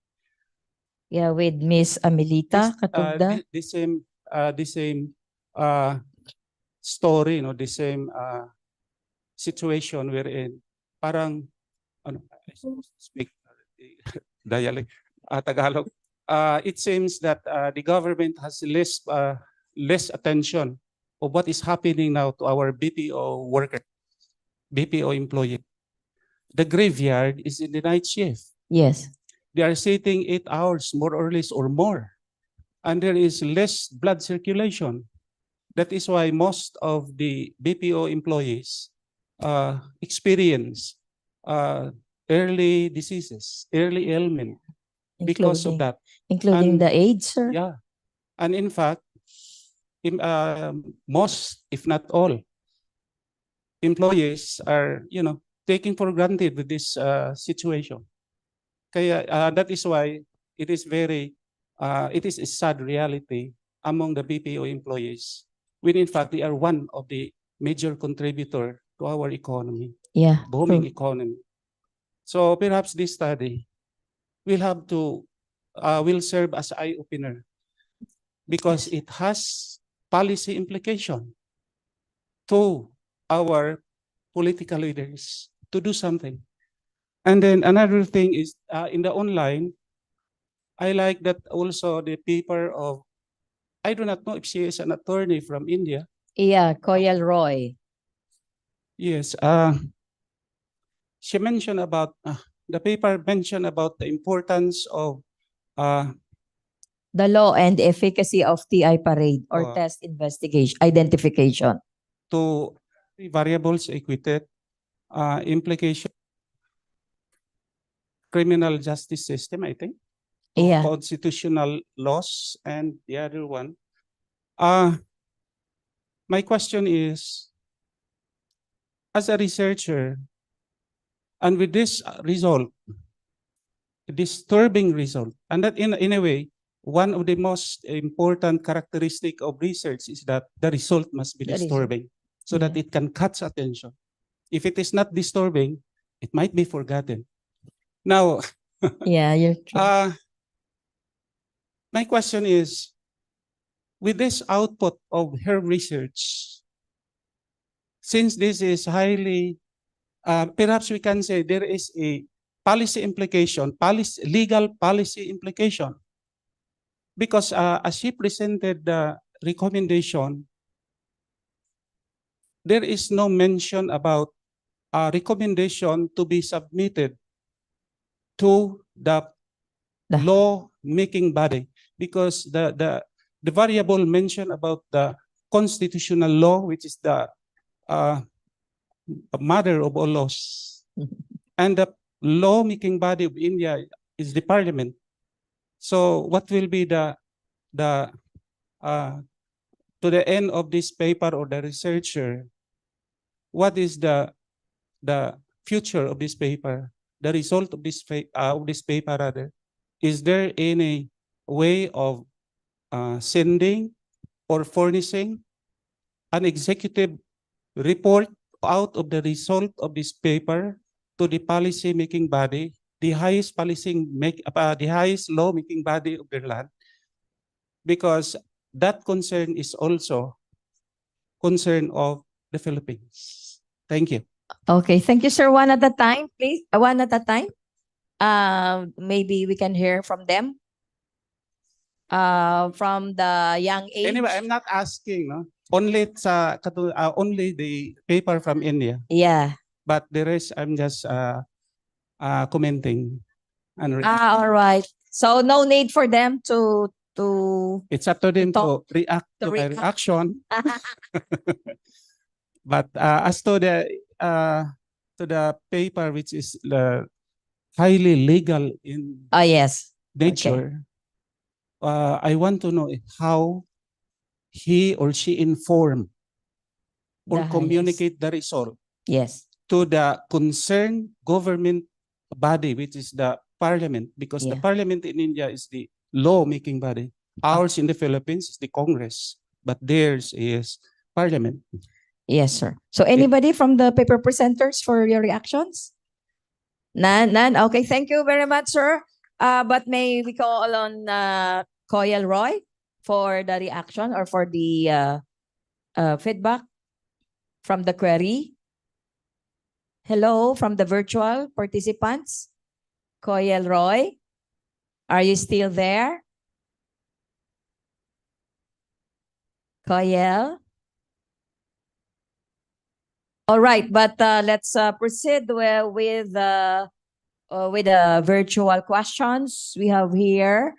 Yeah, with Miss Amelita Katugda. The same story, the same situation we're in. Parang, I speak dialect, Tagalog. It seems that the government has less attention of what is happening now to our BPO worker, BPO employee. The graveyard is in the night shift. Yes. They are sitting 8 hours, more or less, or more. And there is less blood circulation. That is why most of the BPO employees experience early diseases, early ailment because of that. Including the AIDS, sir? Yeah. And in fact, most, if not all, employees are, taking for granted with this situation. Kaya that is why it is a sad reality among the BPO employees, when in fact they are one of the major contributor to our economy, Yeah, booming true. economy. So perhaps this study will serve as eye opener because it has policy implication to our political leaders to do something. And then another thing is in the online, I like that also the paper of, I do not know if she is an attorney from India. Yeah, Koyal Roy. Yes. She mentioned about, the paper mentioned about the importance of the law and efficacy of TI parade or test investigation, identification. To variables equated, implication, criminal justice system, I think. Yeah. Constitutional laws, and the other one. My question is, as a researcher, and with this result, disturbing result, and that in a way, one of the most important characteristic of research is that the result must be disturbing so that it can catch attention. If it is not disturbing, it might be forgotten. Now, yeah, you're true. My question is, with this output of her research, since this is highly perhaps we can say there is a policy implication, legal policy implication. Because as she presented the recommendation, there is no mention about a recommendation to be submitted to the law-making body, because the variable mentioned about the constitutional law, which is the mother of all laws, and the law-making body of India is the parliament. So what will be the to the end of this paper or the researcher, what is the future of this paper, the result of this paper rather? Is there any way of sending or furnishing an executive report out of the result of this paper to the policy making body, the highest the highest law making body of their land? Because that concern is also concern of the Philippines. Thank you. Okay, thank you, sir. One at a time, please. One at a time. Maybe we can hear from them. From the young age. Anyway, I'm not asking, no? Only only the paper from India. Yeah. But the rest, I'm just commenting. All right. So no need for them to. It's up to them to react to my reaction. But as to the paper, which is highly legal in yes nature, I want to know how he or she inform or communicate the result to the concerned government body, which is the parliament, because the parliament in India is the law-making body. Ours in the Philippines is the Congress, but theirs is parliament. Yes, sir. So anybody from the paper presenters for your reactions? None. Okay, thank you very much, sir. But may we call on Koyal Roy for the reaction or for the feedback from the query? Hello, from the virtual participants. Koyal Roy, are you still there? Koyal? All right, but let's proceed with the virtual questions we have here.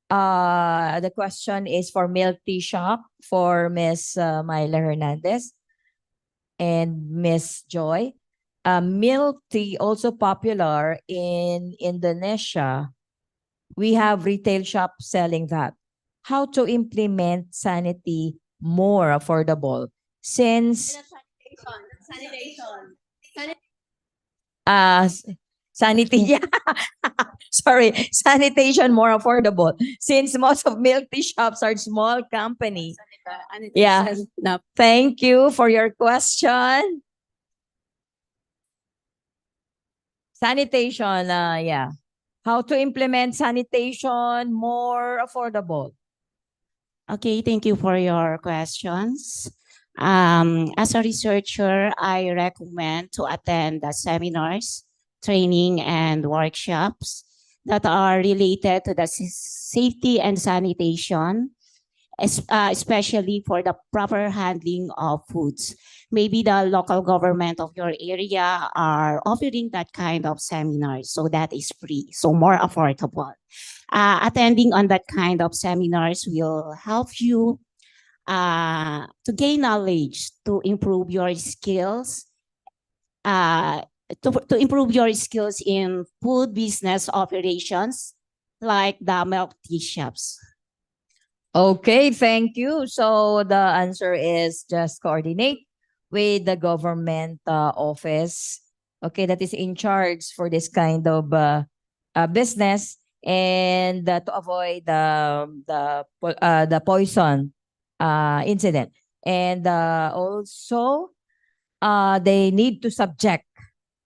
The question is for Milk Tea Shop for Miss Myla Hernandez and Miss Joy. Milk tea also popular in Indonesia. We have retail shops selling that. How to implement sanity more affordable since sanitation. Sorry, sanitation more affordable since most of milk tea shops are small company. Yeah. Thank you for your question. Sanitation, yeah. How to implement sanitation more affordable? Okay, thank you for your questions. As a researcher, I recommend to attend the seminars, training, and workshops that are related to the safety and sanitation, especially for the proper handling of foods. Maybe the local government of your area are offering that kind of seminars, so that is free, so more affordable. Attending on that kind of seminars will help you to gain knowledge, to improve your skills, to improve your skills in food business operations like the milk tea shops. Okay, thank you. So the answer is just coordinate with the government office, okay, that is in charge for this kind of business, and to avoid the poison incident. And also, they need to subject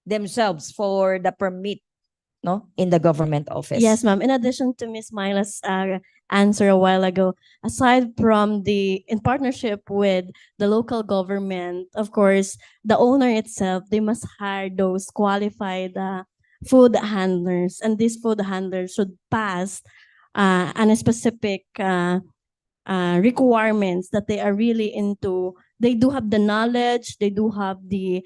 themselves for the permit no, in the government office. Yes, ma'am. In addition to Miss Myla's answer a while ago, aside from in partnership with the local government, of course, the owner itself, they must hire those qualified food handlers, and these food handlers should pass on a specific requirements that they are really into. They do have the knowledge, they do have the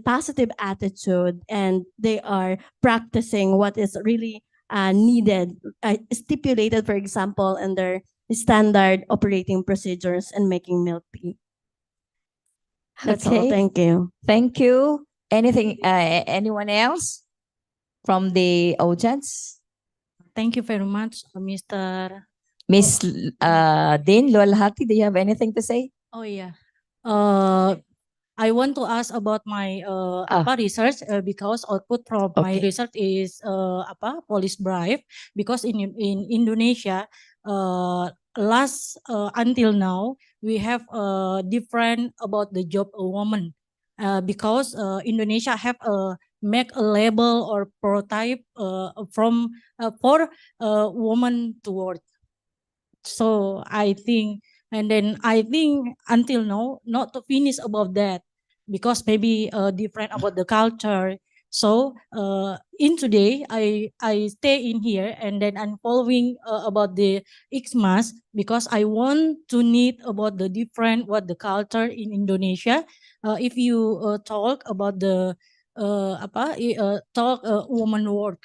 positive attitude, and they are practicing what is really needed, stipulated, for example, in their standard operating procedures and making milk tea. That's all. Okay. Thank you. Thank you. Anything, anyone else from the audience? Thank you very much, Mr. Miss Dean Lualhati, do you have anything to say? Oh yeah. I want to ask about my research because output from my Okay. research is police bribe, because in Indonesia last until now we have different about the job a woman, because Indonesia have make a label or prototype from for woman to work. So I think, and then I think until now not to finish about that, because maybe different about the culture. So in today I stay in here, and then I'm following about the ICMASS, because I want to need about the different what the culture in Indonesia. If you talk about the talk woman work,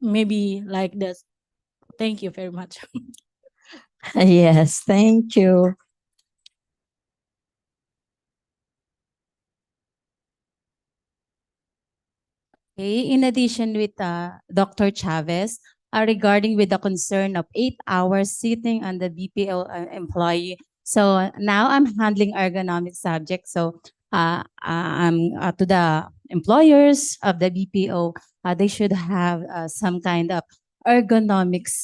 maybe like that. Thank you very much. Yes, thank you. Okay, in addition with Dr. Chavez, regarding with the concern of 8 hours sitting on the BPO employee. So now I'm handling ergonomic subjects. So I'm to the employers of the BPO, they should have some kind of ergonomics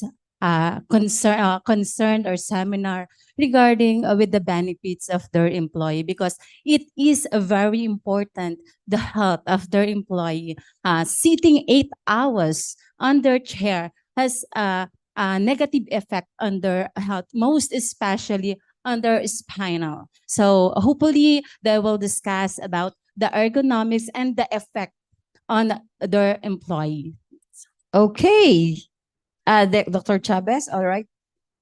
concern or seminar regarding with the benefits of their employee, because it is very important the health of their employee. Sitting 8 hours on their chair has a negative effect on their health, most especially on their spinal. So hopefully they will discuss about the ergonomics and the effect on their employee. Okay. Dr. Chavez, all right.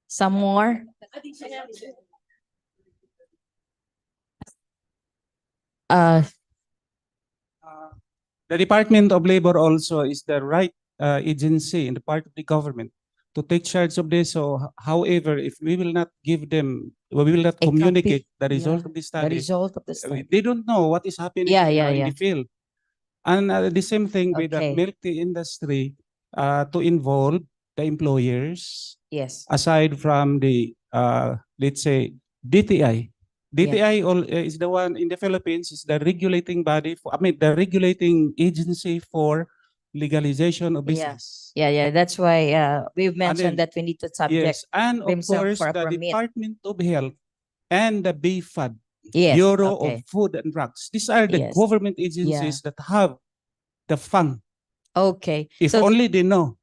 Some more. The Department of Labor also is the right agency in the part of the government to take charge of this. So, however, if we will not give them, we will not communicate the result of the study. The result of the study. They don't know what is happening in the field. And the same thing with the milk tea industry, to involve the employers. Yes. Aside from the, let's say, DTI. DTI is the one in the Philippines, is the regulating body for, the regulating agency for legalization of business. Yeah. That's why we've mentioned that we need to subject Yes, and of themselves course, for a the permit. Department of Health and the BFAD, Yes, Bureau okay. of Food and Drugs. These are the Yes. government agencies that have the fund. Okay. If So- only they know.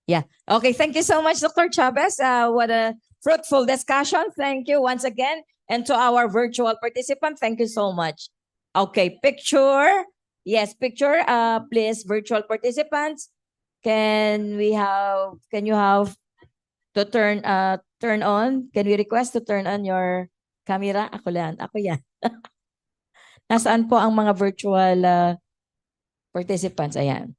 Yeah. Okay. Thank you so much, Dr. Chavez. What a fruitful discussion. Thank you once again. And to our virtual participant, thank you so much. Okay. Picture. Yes, picture. Please, virtual participants. Can you have to turn on? Can we request to turn on your camera? Ako yan. Nasaan po ang mga virtual participants? Ayan.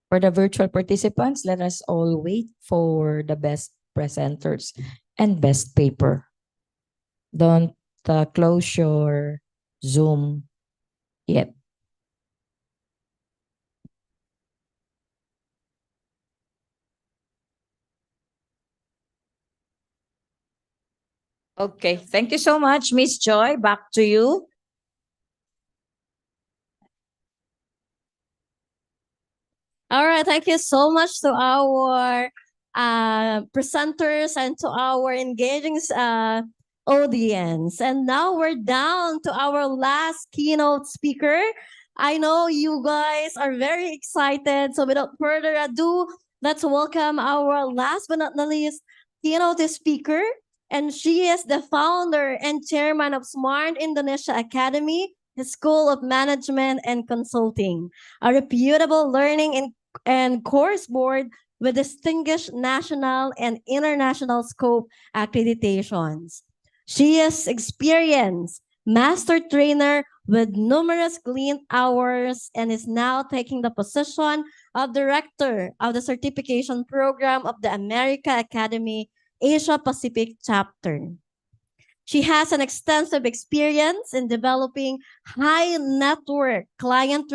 For the virtual participants, let us all wait for the best presenters and best paper. Don't close your Zoom yet. Okay, thank you so much, Miss Joy. Back to you. All right, thank you so much to our presenters and to our engaging audience. And now we're down to our last keynote speaker. I know you guys are very excited. So without further ado, let's welcome our last but not the least keynote speaker. And she is the founder and chairman of Smart Indonesia Academy, the School of Management and Consulting, a reputable learning and course board with distinguished national and international scope accreditations. She is experienced master trainer with numerous clean hours and is now taking the position of director of the certification program of the America Academy Asia Pacific chapter. She has an extensive experience in developing high network client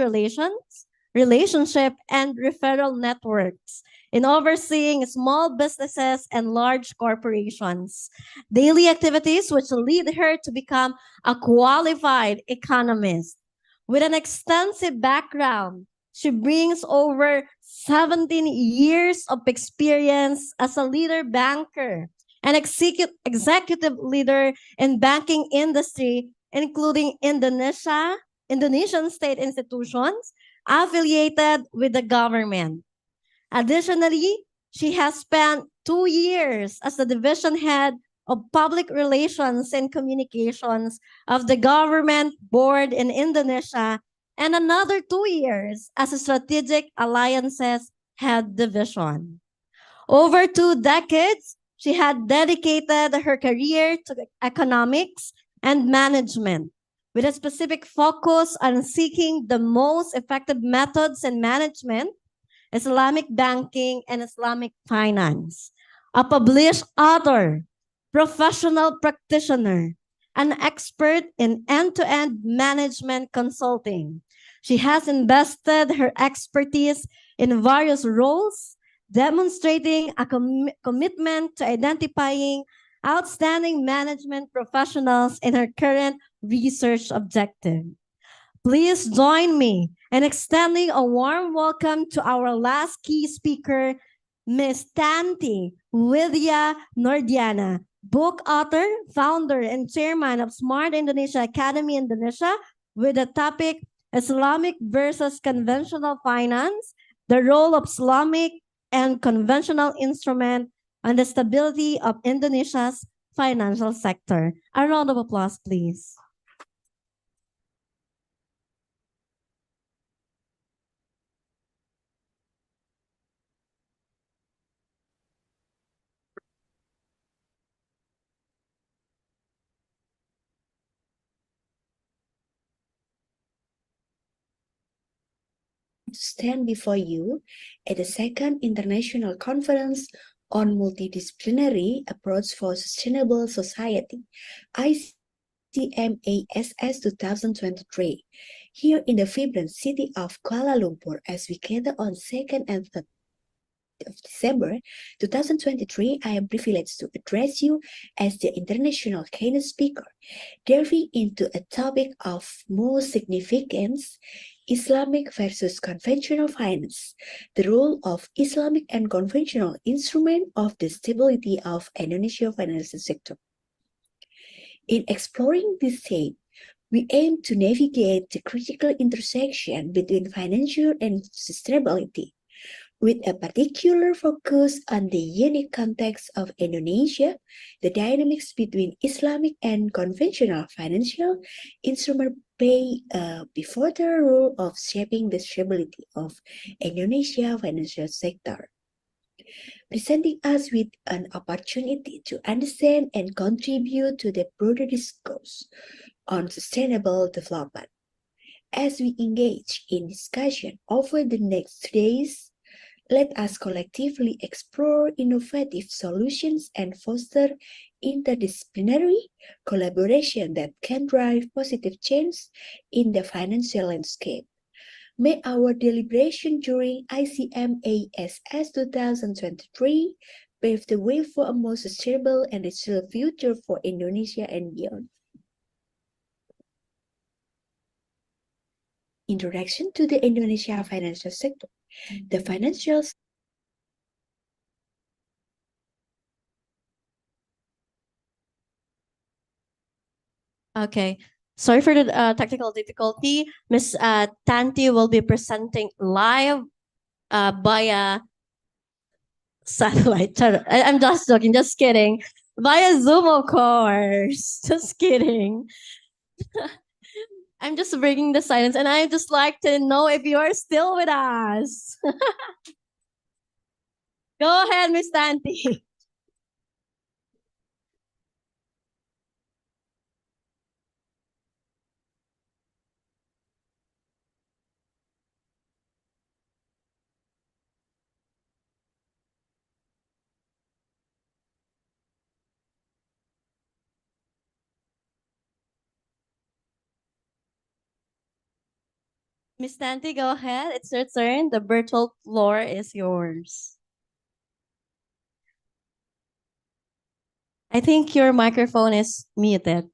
relationship, and referral networks, in overseeing small businesses and large corporations. Daily activities which lead her to become a qualified economist. With an extensive background, she brings over 17 years of experience as a leader banker, an executive leader in banking industry, including Indonesian state institutions affiliated with the government. Additionally, she has spent 2 years as the division head of public relations and communications of the government board in Indonesia and another 2 years as a strategic alliances head division. Over 2 decades, she had dedicated her career to economics and management, with a specific focus on seeking the most effective methods in management, Islamic banking, and Islamic finance. A published author, professional practitioner, an expert in end-to-end management consulting. She has invested her expertise in various roles, demonstrating a commitment to identifying outstanding management professionals in her current research objective. Please join me in extending a warm welcome to our last key speaker, Ms. Tanti Widya Nordiana, book author, founder, and chairman of Smart Indonesia Academy Indonesia, with the topic Islamic versus Conventional Finance, the role of Islamic and conventional instrument on the stability of Indonesia's financial sector. A round of applause, please. To stand before you at the second International Conference on Multidisciplinary Approach for Sustainable Society, ICMASS 2023, here in the vibrant city of Kuala Lumpur as we gather on 2nd and 3rd of December 2023, I am privileged to address you as the international keynote speaker, delving into a topic of most significance: Islamic versus conventional finance, the role of Islamic and conventional instrument of the stability of Indonesia's financial sector. In exploring this theme, we aim to navigate the critical intersection between financial and sustainability, with a particular focus on the unique context of Indonesia, the dynamics between Islamic and conventional financial instruments play a pivotal role of shaping the stability of Indonesia's financial sector, presenting us with an opportunity to understand and contribute to the broader discourse on sustainable development. As we engage in discussion over the next 2 days, let us collectively explore innovative solutions and foster interdisciplinary collaboration that can drive positive change in the financial landscape. May our deliberation during ICMASS 2023 pave the way for a more sustainable and resilient future for Indonesia and beyond. Introduction to the Indonesia financial sector. The financial Okay. Sorry for the technical difficulty. Miss Tanti will be presenting live via satellite. I'm just joking, just kidding. Via Zoom, of course. Just kidding. I'm just breaking the silence, and I just like to know if you are still with us. Go ahead, Miss Tanti. Miss Tanti, go ahead. It's your turn. The virtual floor is yours. I think your microphone is muted.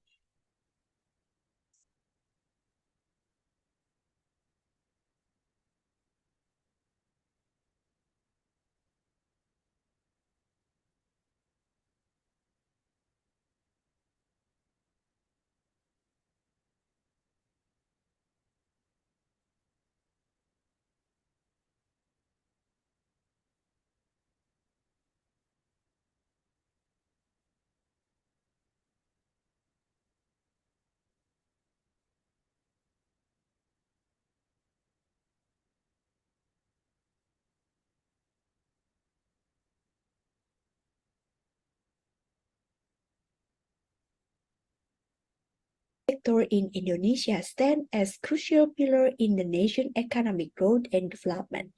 sector in Indonesia stand as crucial pillar in the nation's economic growth and development.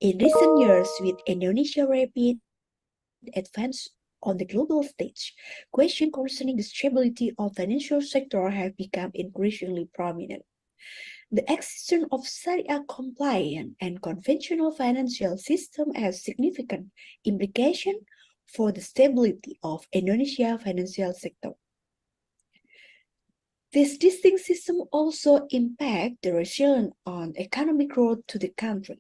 In recent years, with Indonesia's rapid advance on the global stage, questions concerning the stability of financial sector have become increasingly prominent. The existence of Sharia compliant and conventional financial system has significant implications for the stability of Indonesia financial sector. This distinct system also impact the resilience on economic growth to the country.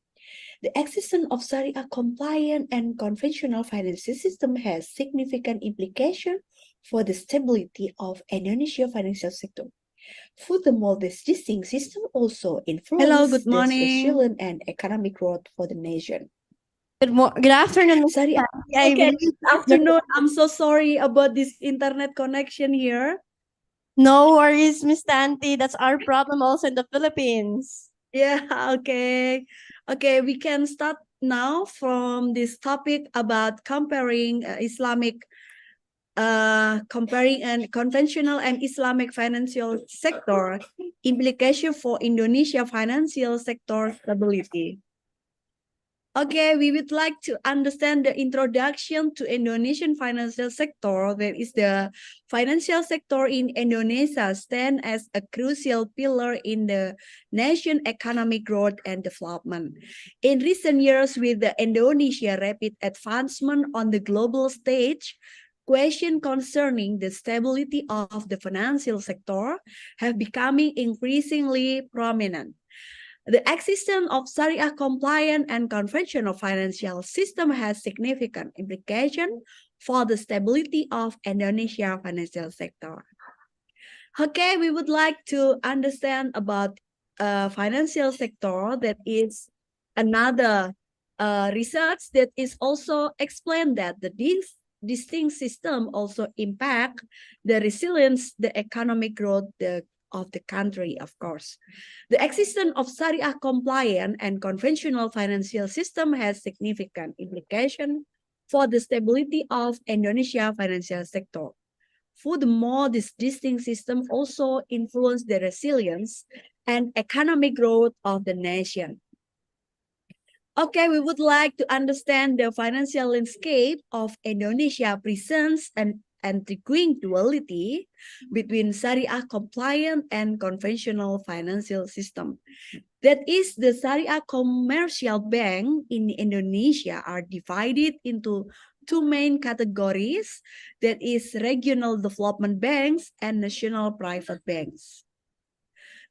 The existence of Sharia compliant and conventional financial system has significant implications for the stability of Indonesia financial sector. Furthermore, this distinct system also influences the resilience and economic growth for the nation. Good afternoon, Miss Sharia. Tanti. I Okay, believe good afternoon. I'm so sorry about this internet connection here. No worries, Miss Tanti. That's our problem also in the Philippines. Yeah, okay. Okay, we can start now from this topic about comparing comparing and conventional and Islamic financial sector implication for Indonesia financial sector stability. Okay, we would like to understand the introduction to Indonesian financial sector. That is the financial sector in Indonesia stand as a crucial pillar in the nation economic growth and development. In recent years, with the Indonesia rapid advancement on the global stage, questions concerning the stability of the financial sector have becoming increasingly prominent. The existence of Sharia compliant and conventional financial system has significant implications for the stability of Indonesia financial sector. Okay, we would like to understand about financial sector. That is another research that is also explained that this distinct system also impact the resilience, the economic growth, of the country, of course. The existence of Sharia compliant and conventional financial system has significant implications for the stability of Indonesia financial sector. Furthermore, this distinct system also influence the resilience and economic growth of the nation. Okay, we would like to understand the financial landscape of Indonesia presents an intriguing duality between Sharia compliant and conventional financial system. That is, the Sharia commercial bank in Indonesia are divided into two main categories, that is regional development banks and national private banks.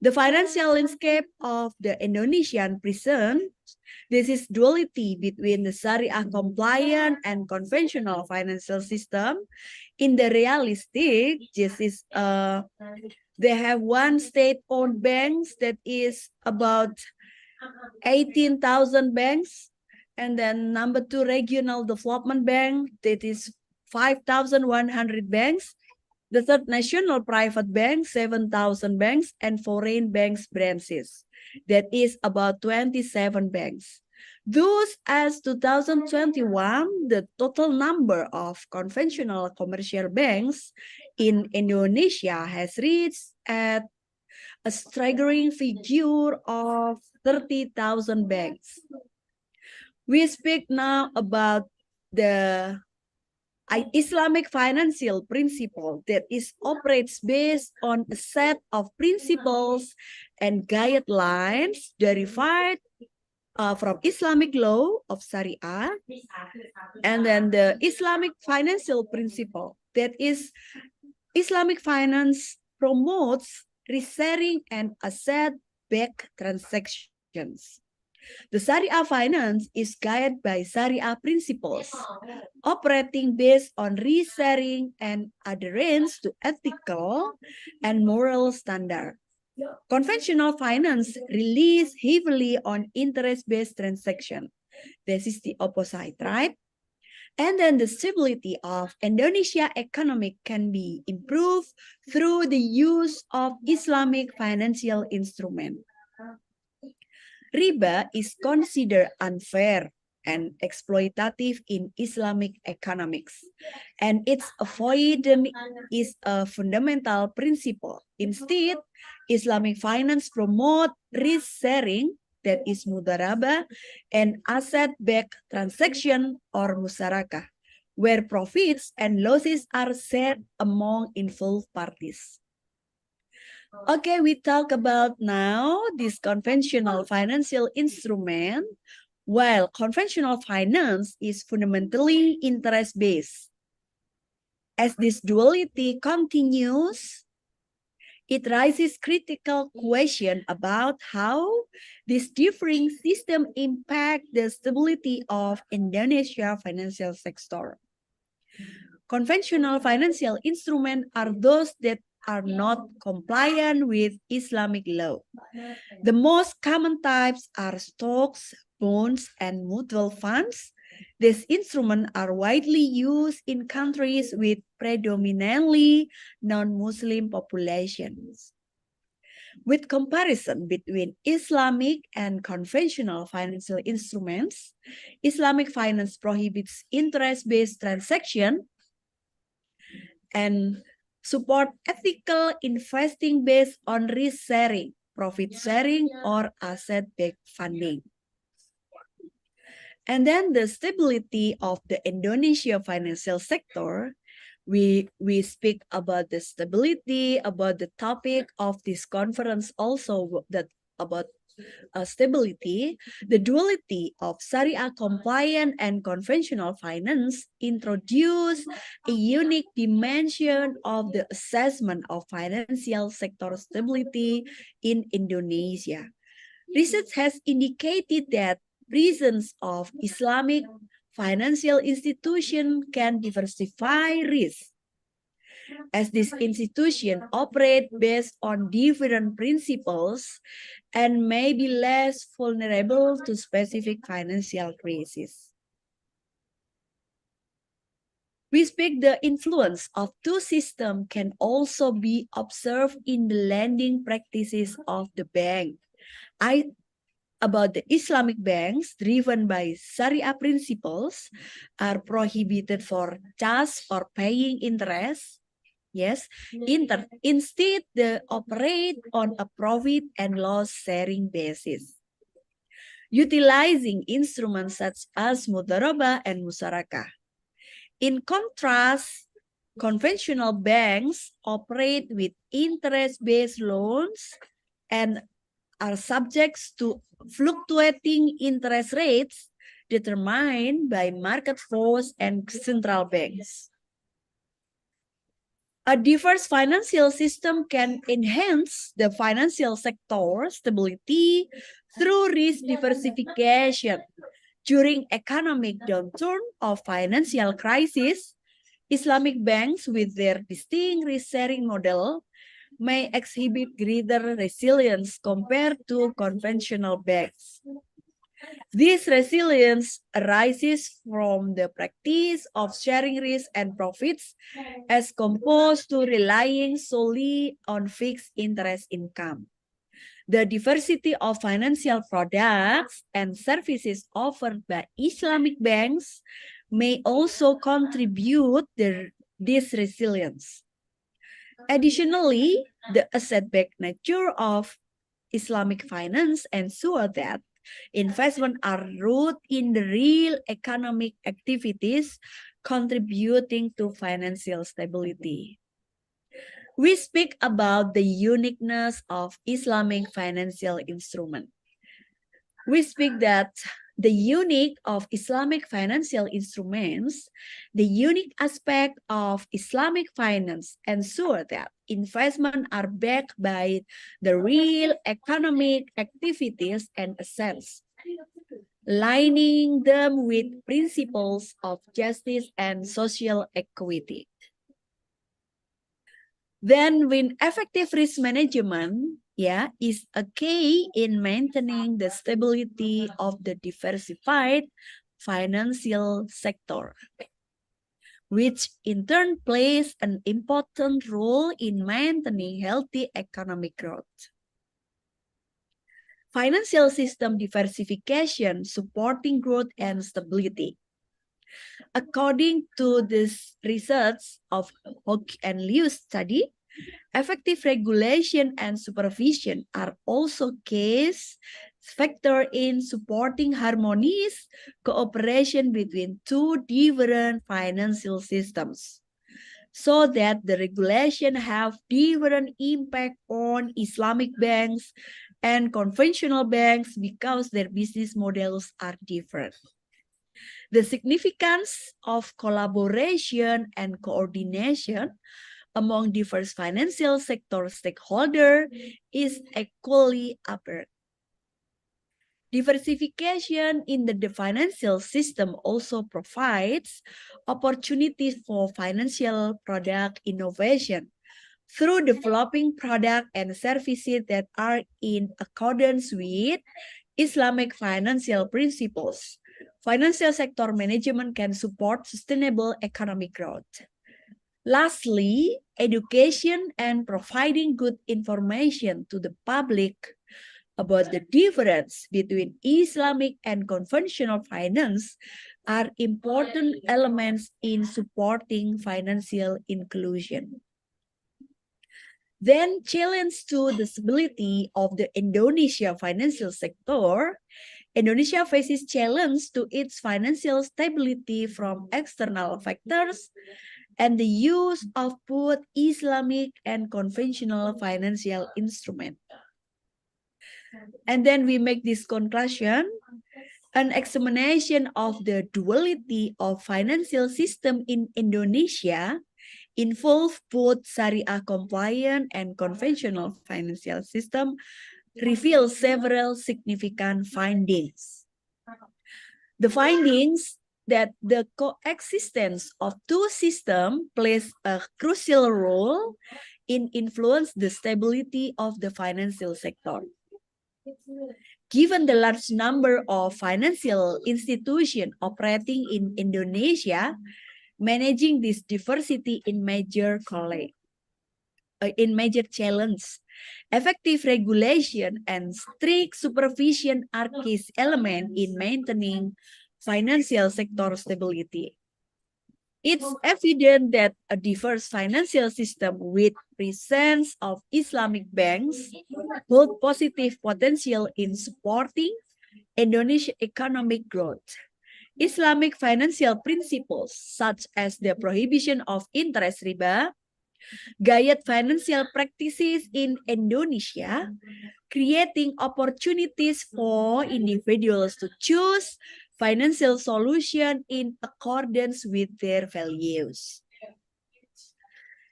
The financial landscape of the Indonesian present, this is duality between the Sharia compliant and conventional financial system. In the realistic, this is they have one state-owned banks that is about 18,000 banks, and then number 2 regional development bank that is 5,100 banks. The third national private bank, 7,000 banks, and foreign banks branches. That is about 27 banks. Thus, as 2021, the total number of conventional commercial banks in Indonesia has reached at a staggering figure of 30,000 banks. We speak now about the Islamic financial principle that is operates based on a set of principles and guidelines derived from Islamic law of Sharia, and then the Islamic financial principle that is Islamic finance promotes resharing and asset-backed transactions. The Sharia finance is guided by Sharia principles, operating based on resharing and adherence to ethical and moral standards. Conventional finance relies heavily on interest-based transactions. This is the opposite, right? And then the stability of Indonesia economy can be improved through the use of Islamic financial instruments. Riba is considered unfair and exploitative in Islamic economics, and its avoidance is a fundamental principle. Instead, Islamic finance promotes risk sharing, that is mudarabah, and asset-backed transaction or musyarakah, where profits and losses are shared among involved parties. Okay, we talk about now this conventional financial instrument. While conventional finance is fundamentally interest-based. As this duality continues, it raises critical question about how this differing system impact the stability of Indonesia financial sector. Conventional financial instruments are those that are not compliant with Islamic law. The most common types are stocks, bonds, and mutual funds. These instruments are widely used in countries with predominantly non-Muslim populations. With comparison between Islamic and conventional financial instruments, Islamic finance prohibits interest-based transactions and support ethical investing based on risk sharing, profit sharing, or asset-backed funding. And then the stability of the Indonesia financial sector, we speak about the stability, about the topic of this conference also, that about stability. The duality of Sharia compliant and conventional finance introduce a unique dimension of the assessment of financial sector stability in Indonesia. Research has indicated that presence of Islamic financial institution can diversify risk, as this institution operate based on different principles and may be less vulnerable to specific financial crises. We speak the influence of two systems can also be observed in the lending practices of the bank. About the Islamic banks driven by Sharia principles are prohibited for charge or paying interest. Yes, instead they operate on a profit and loss sharing basis, utilizing instruments such as mudharabah and musyarakah. In contrast, conventional banks operate with interest-based loans and are subject to fluctuating interest rates determined by market force and central banks. A diverse financial system can enhance the financial sector stability through risk diversification. During economic downturn or financial crisis, Islamic banks with their distinct risk-sharing model may exhibit greater resilience compared to conventional banks. This resilience arises from the practice of sharing risk and profits as opposed to relying solely on fixed interest income. The diversity of financial products and services offered by Islamic banks may also contribute to this resilience. Additionally, the asset-backed nature of Islamic finance ensures that investment are rooted in the real economic activities contributing to financial stability. We speak about the uniqueness of Islamic financial instrument. We speak that the unique of Islamic financial instruments, the unique aspect of Islamic finance ensure that investment are backed by the real economic activities and assets, aligning them with principles of justice and social equity. Then when effective risk management is a key in maintaining the stability of the diversified financial sector, which in turn plays an important role in maintaining healthy economic growth. Financial system diversification supporting growth and stability. According to this research of Hock and Liu study, effective regulation and supervision are also key factors in supporting harmonious cooperation between two different financial systems, so that the regulation have different impact on Islamic banks and conventional banks because their business models are different. The significance of collaboration and coordination among diverse financial sector stakeholders is equally apparent. Diversification in the financial system also provides opportunities for financial product innovation through developing products and services that are in accordance with Islamic financial principles. Financial sector management can support sustainable economic growth. Lastly, education and providing good information to the public about the difference between Islamic and conventional finance are important elements in supporting financial inclusion. Then challenge to the stability of the Indonesia financial sector. Indonesia faces challenge to its financial stability from external factors and the use of both Islamic and conventional financial instruments. And then we make this conclusion. An examination of the duality of financial system in Indonesia involve both Sharia compliant and conventional financial system reveals several significant findings. The findings that the coexistence of two systems plays a crucial role in influence the stability of the financial sector. Given the large number of financial institutions operating in Indonesia, managing this diversity in major challenge. Effective regulation and strict supervision are key elements in maintaining financial sector stability. It's evident that a diverse financial system with presence of Islamic banks hold positive potential in supporting Indonesia's economic growth. Islamic financial principles such as the prohibition of interest riba guide financial practices in Indonesia, creating opportunities for individuals to choose financial solutions in accordance with their values.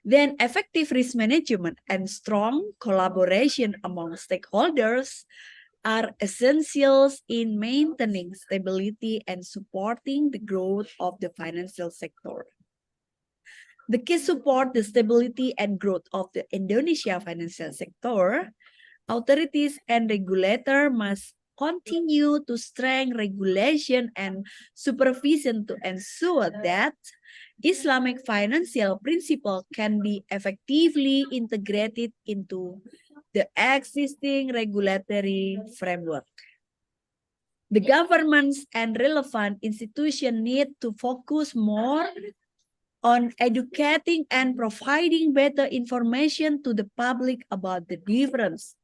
then effective risk management and strong collaboration among stakeholders are essentials in maintaining stability and supporting the growth of the financial sector. The key support the stability and growth of the Indonesia financial sector. Authorities and regulators must continue to strengthen regulation and supervision to ensure that Islamic financial principle can be effectively integrated into the existing regulatory framework. The governments and relevant institutions need to focus more on educating and providing better information to the public about the difference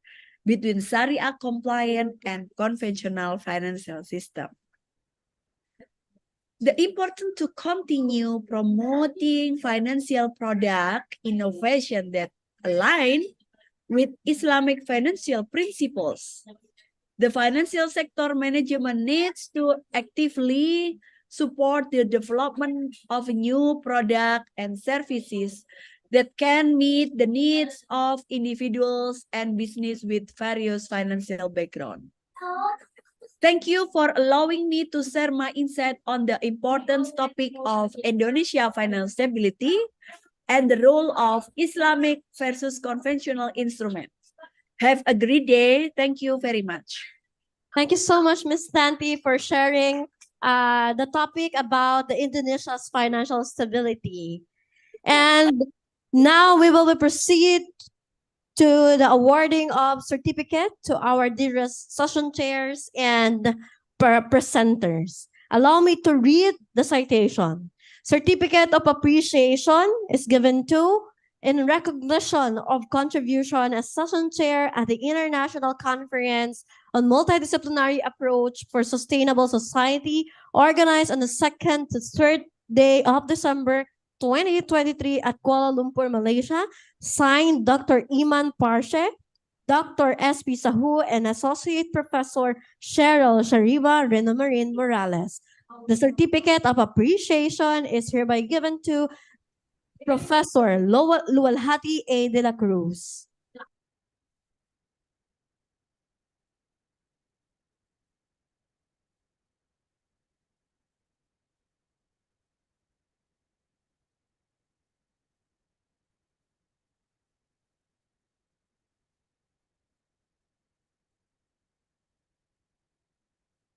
between Sharia compliant and conventional financial system. The important to continue promoting financial product innovation that align with Islamic financial principles. The financial sector management needs to actively support the development of new product and services that can meet the needs of individuals and business with various financial background. Thank you for allowing me to share my insight on the important topic of Indonesia financial stability and the role of Islamic versus conventional instruments. Have a great day. Thank you very much. Thank you so much, Ms. Tanti, for sharing the topic about the Indonesia's financial stability. And now we will proceed to the awarding of certificate to our dearest session chairs and presenters. Allow me to read the citation. Certificate of appreciation is given to in recognition of contribution as session chair at the International Conference on Multidisciplinary Approach for Sustainable Society, organized on the 2nd to 3rd day of December 2023 at Kuala Lumpur, Malaysia, signed Dr. Iman Parshe, Dr. S.P. Sahu, and Associate Professor Cheryl Shariba Renamarin Morales. The certificate of appreciation is hereby given to Professor Luwalhati A. de la Cruz.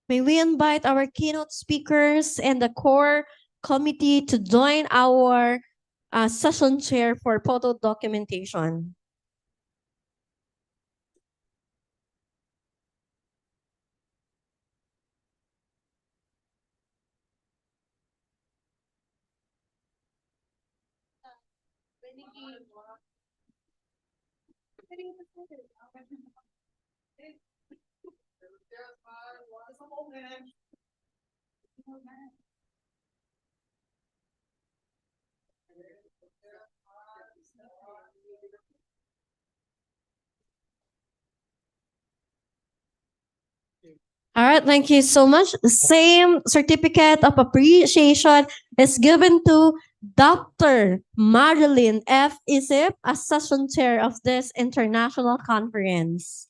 May we invite our keynote speakers and the core committee to join our session chair for photo documentation. All right, thank you so much. The same certificate of appreciation is given to Dr. Marilyn F. Isip, as session chair of this international conference.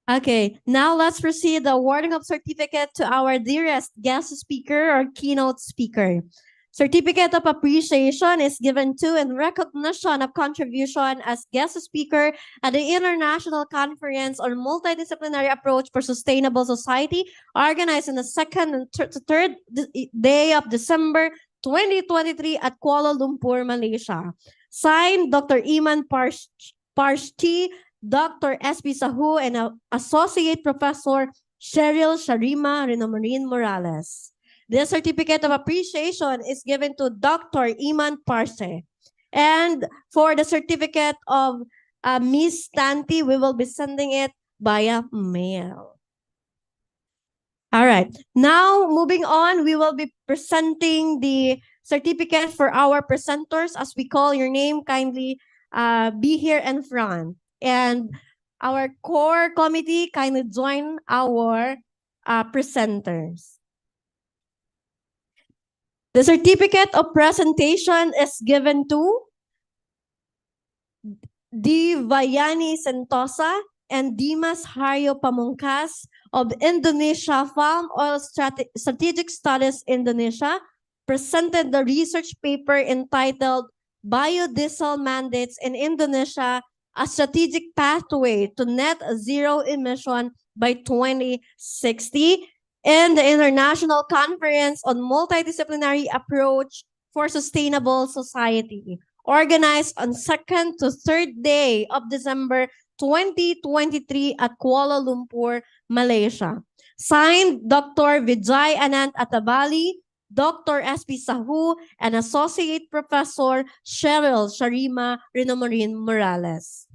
Okay, now let's proceed the awarding of certificate to our dearest guest speaker or keynote speaker. Certificate of appreciation is given to in recognition of contribution as guest speaker at the International Conference on Multidisciplinary Approach for Sustainable Society, organized on the 2nd and 3rd day of December 2023 at Kuala Lumpur, Malaysia. Signed, Dr. Iman Parshti, Dr. S.P. Sahu, and Associate Professor Cheryl Sharima Renamarin Morales. This certificate of appreciation is given to Dr. Iman Parse. And for the certificate of Miss Tanti, we will be sending it via mail. All right. Now, moving on, we will be presenting the certificate for our presenters. As we call your name, kindly be here in front. And our core committee, kindly join our presenters. The certificate of presentation is given to Divayani Sentosa and Dimas Haryo Pamungkas of Indonesia Palm Oil Strategic Studies Indonesia, presented the research paper entitled Biodiesel Mandates in Indonesia, a Strategic Pathway to Net Zero Emission by 2060, in the International Conference on Multidisciplinary Approach for Sustainable Society, organized on 2nd to 3rd day of December 2023 at Kuala Lumpur, Malaysia. Signed, Dr. Vijay Anand Atabali, Dr. S.P. Sahu, and Associate Professor Cheryl Sharima Rinomeron Morales.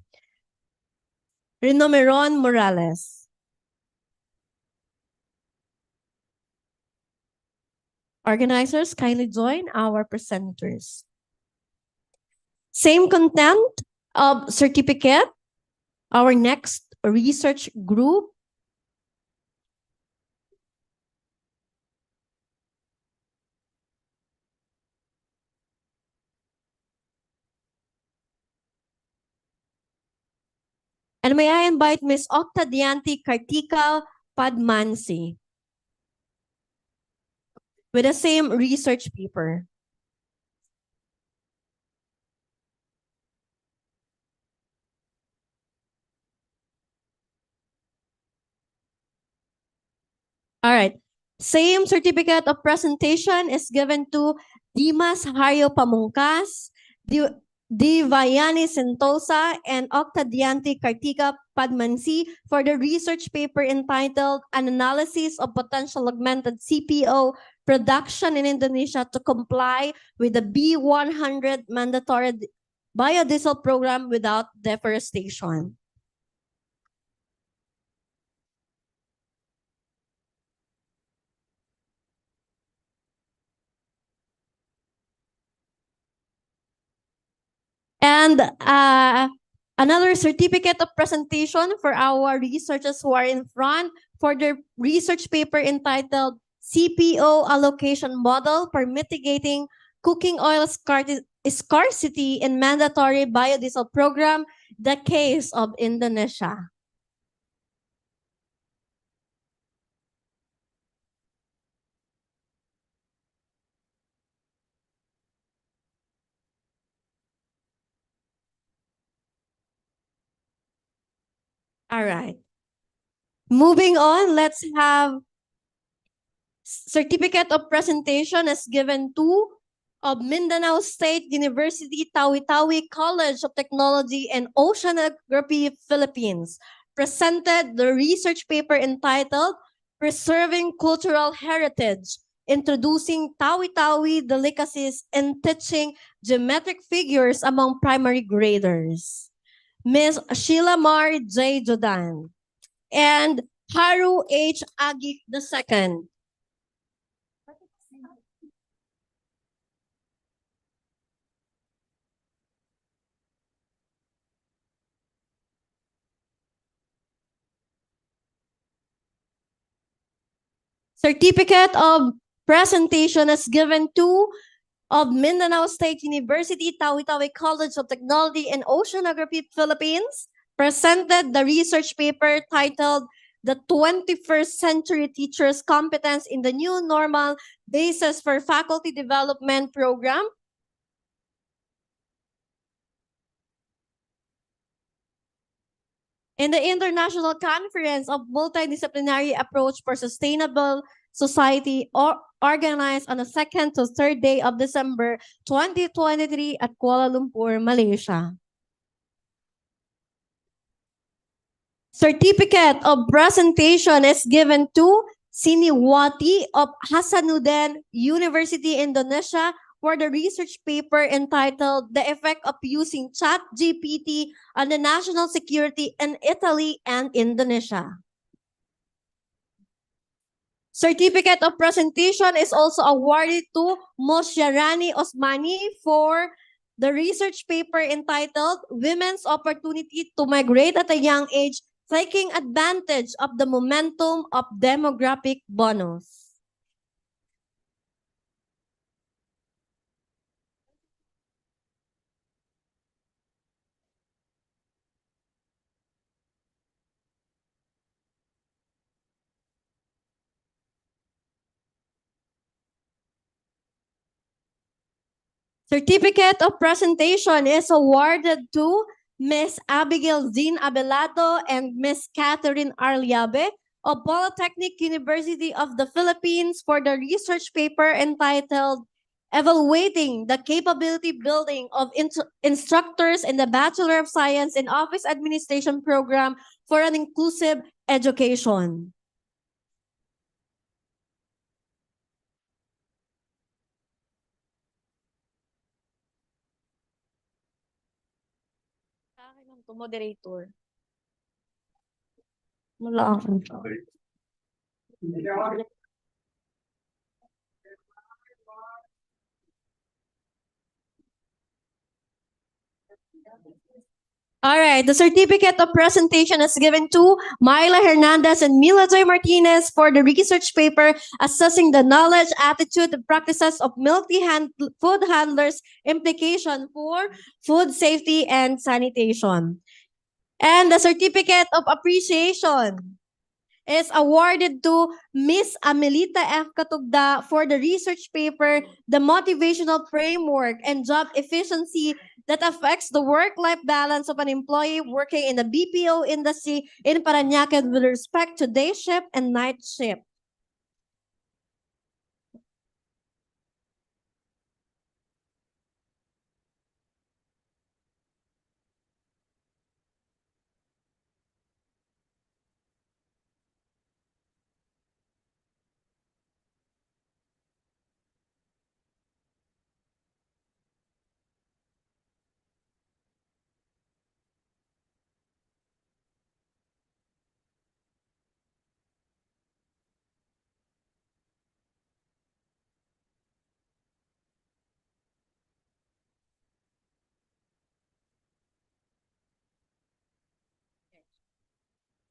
Organizers, kindly join our presenters. Same content of certificate. Our next research group. And may I invite Ms. Okta Dianti Kartika Padmansi with the same research paper. All right. Same certificate of presentation is given to Dimas Haryo Pamungkas, Divayani Sentosa, and Okta Dianti Kartika Padmansi for the research paper entitled An Analysis of Potential Augmented CPO Production in Indonesia to Comply with the B100 Mandatory Biodiesel Program Without Deforestation. And another certificate of presentation for our researchers who are in front for their research paper entitled CPO Allocation Model for Mitigating Cooking Oil Scarcity in Mandatory Biodiesel Program, the case of Indonesia. All right. Moving on, let's have certificate of presentation is given to of Mindanao State University Tawi-Tawi College of Technology and Oceanography, Philippines. Presented the research paper entitled Preserving Cultural Heritage, Introducing Tawi-Tawi Delicacies and Teaching Geometric Figures Among Primary Graders. Ms. Sheila Mar J. Jodan and Haru H. Agik II. Certificate of presentation is given to of Mindanao State University Tawi-Tawi College of Technology and Oceanography, Philippines. Presented the research paper titled The 21st Century Teachers' Competence in the New Normal Basis for Faculty Development Program. In the International Conference of Multidisciplinary Approach for Sustainable Society, organized on the 2nd to 3rd day of December 2023 at Kuala Lumpur, Malaysia. Certificate of presentation is given to Siniwati of Hasanuddin University, Indonesia, for the research paper entitled The Effect of Using ChatGPT on the National Security in Italy and Indonesia. Certificate of Presentation is also awarded to Mosharani Osmani for the research paper entitled Women's Opportunity to Migrate at a Young Age, Taking Advantage of the Momentum of Demographic Bonus. Certificate of Presentation is awarded to Miss Abigail Zin Abelardo and Miss Catherine Arliabe of Polytechnic University of the Philippines for the research paper entitled Evaluating the Capability Building of Instructors in the Bachelor of Science in Office Administration Program for an Inclusive Education. Moderator. Wala ako. All right, the certificate of presentation is given to Myla Hernandez and Mila Joy Martinez for the research paper assessing the knowledge, attitude, and practices of food handlers, implication for food safety and sanitation. And the certificate of appreciation is awarded to Miss Amelita F. Katugda for the research paper, The Motivational Framework and Job Efficiency that Affects the Work-Life Balance of an Employee Working in the BPO Industry in Parañaque with respect to day shift and night shift.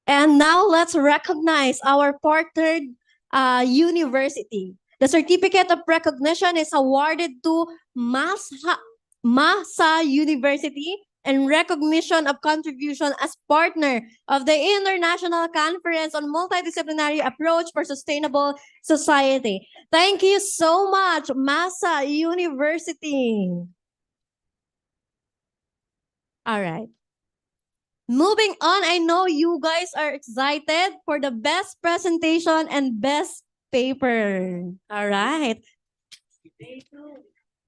And now let's recognize our partnered university. The certificate of recognition is awarded to Masa University in recognition of contribution as partner of the International Conference on Multidisciplinary Approach for Sustainable Society. Thank you so much, Masa University. All right. Moving on, I know you guys are excited for the best presentation and best paper. All right.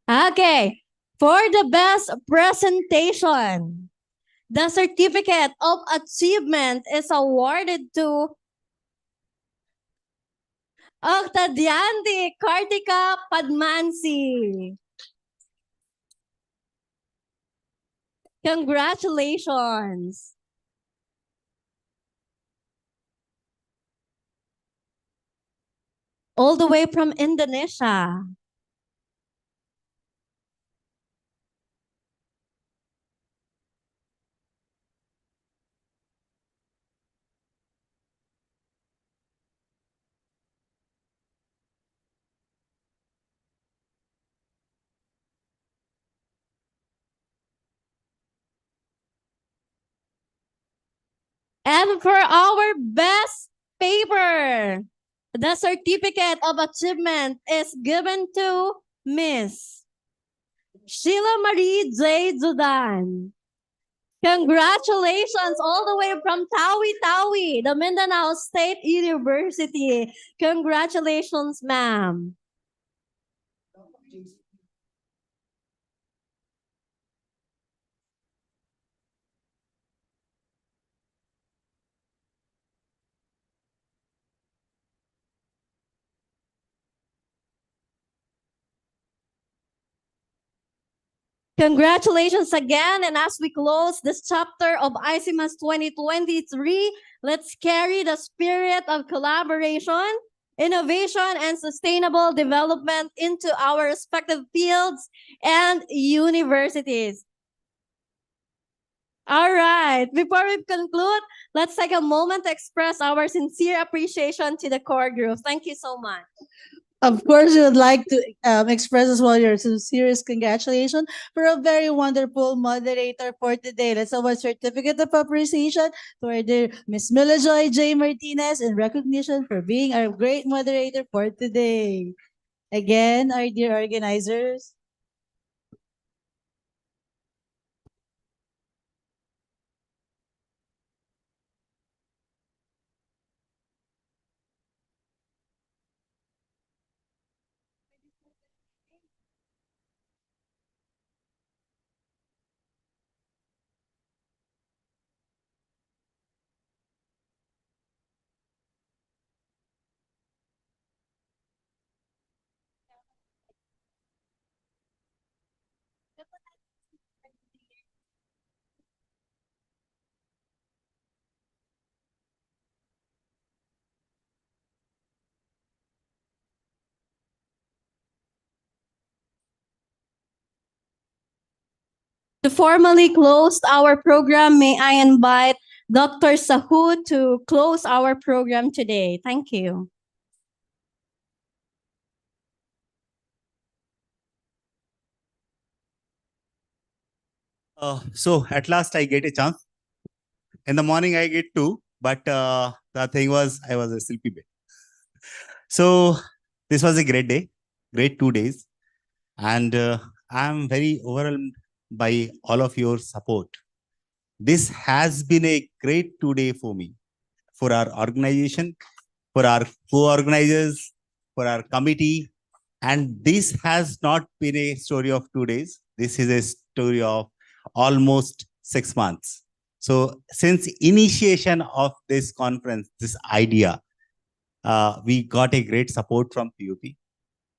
Okay. For the best presentation, the certificate of achievement is awarded to Octadianti Kartika Padmansi. Congratulations. All the way from Indonesia. And for our best paper, the certificate of achievement is given to Miss Sheila Marie J. Judan. Congratulations all the way from Tawi-Tawi, the Mindanao State University. Congratulations, ma'am. Congratulations again. And as we close this chapter of ICMASS 2023, let's carry the spirit of collaboration, innovation, and sustainable development into our respective fields and universities. All right. Before we conclude, let's take a moment to express our sincere appreciation to the core group. Thank you so much. Of course, we would like to express as well your sincerest congratulations for a very wonderful moderator for today. Let's have a certificate of appreciation to our dear Miss Milajoy J. Martinez in recognition for being our great moderator for today. Again, our dear organizers. To formally close our program, may I invite Dr. Sahu to close our program today. Thank you. So at last I get a chance. In the morning I get two, but the thing was I was a sleepy bit. So this was a great day, great 2 days. And I'm very overwhelmed by all of your support. This has been a great 2 day for me, for our organization, for our co-organizers, for our committee. And this has not been a story of 2 days. This is a story of almost 6 months. So since initiation of this conference, this idea, we got a great support from PUP.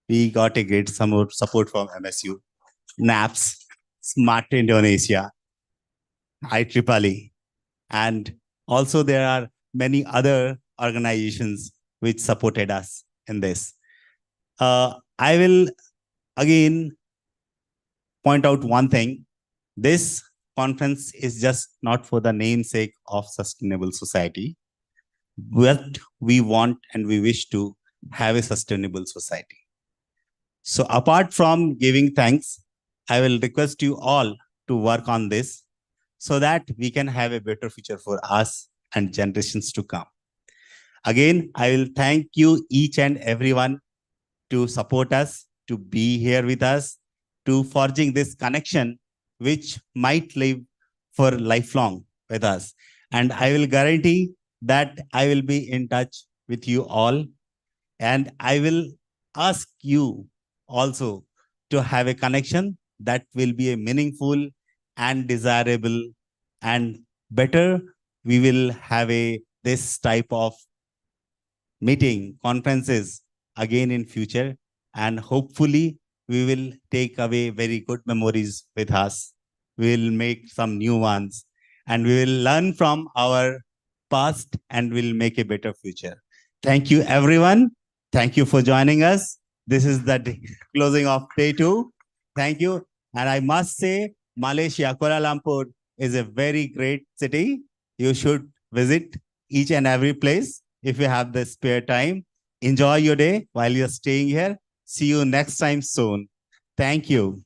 We got a great support from MSU, NAPS, Smart Indonesia, IEEE, and also there are many other organizations which supported us in this. I will again point out one thing. This conference is just not for the namesake of sustainable society. What we want and we wish to have a sustainable society. So apart from giving thanks, I will request you all to work on this so that we can have a better future for us and generations to come. Again, I will thank you each and everyone to support us, to be here with us, to forging this connection which might live for lifelong with us. And I will guarantee that I will be in touch with you all. And I will ask you also to have a connection that will be a meaningful and desirable and better. We will have this type of meeting, conferences again in future. And hopefully we will take away very good memories with us. We will make some new ones and we will learn from our past and we'll make a better future. Thank you, everyone. Thank you for joining us. This is the closing of day 2. Thank you. And I must say, Malaysia, Kuala Lumpur is a very great city. You should visit each and every place if you have the spare time. Enjoy your day while you're staying here. See you next time soon. Thank you.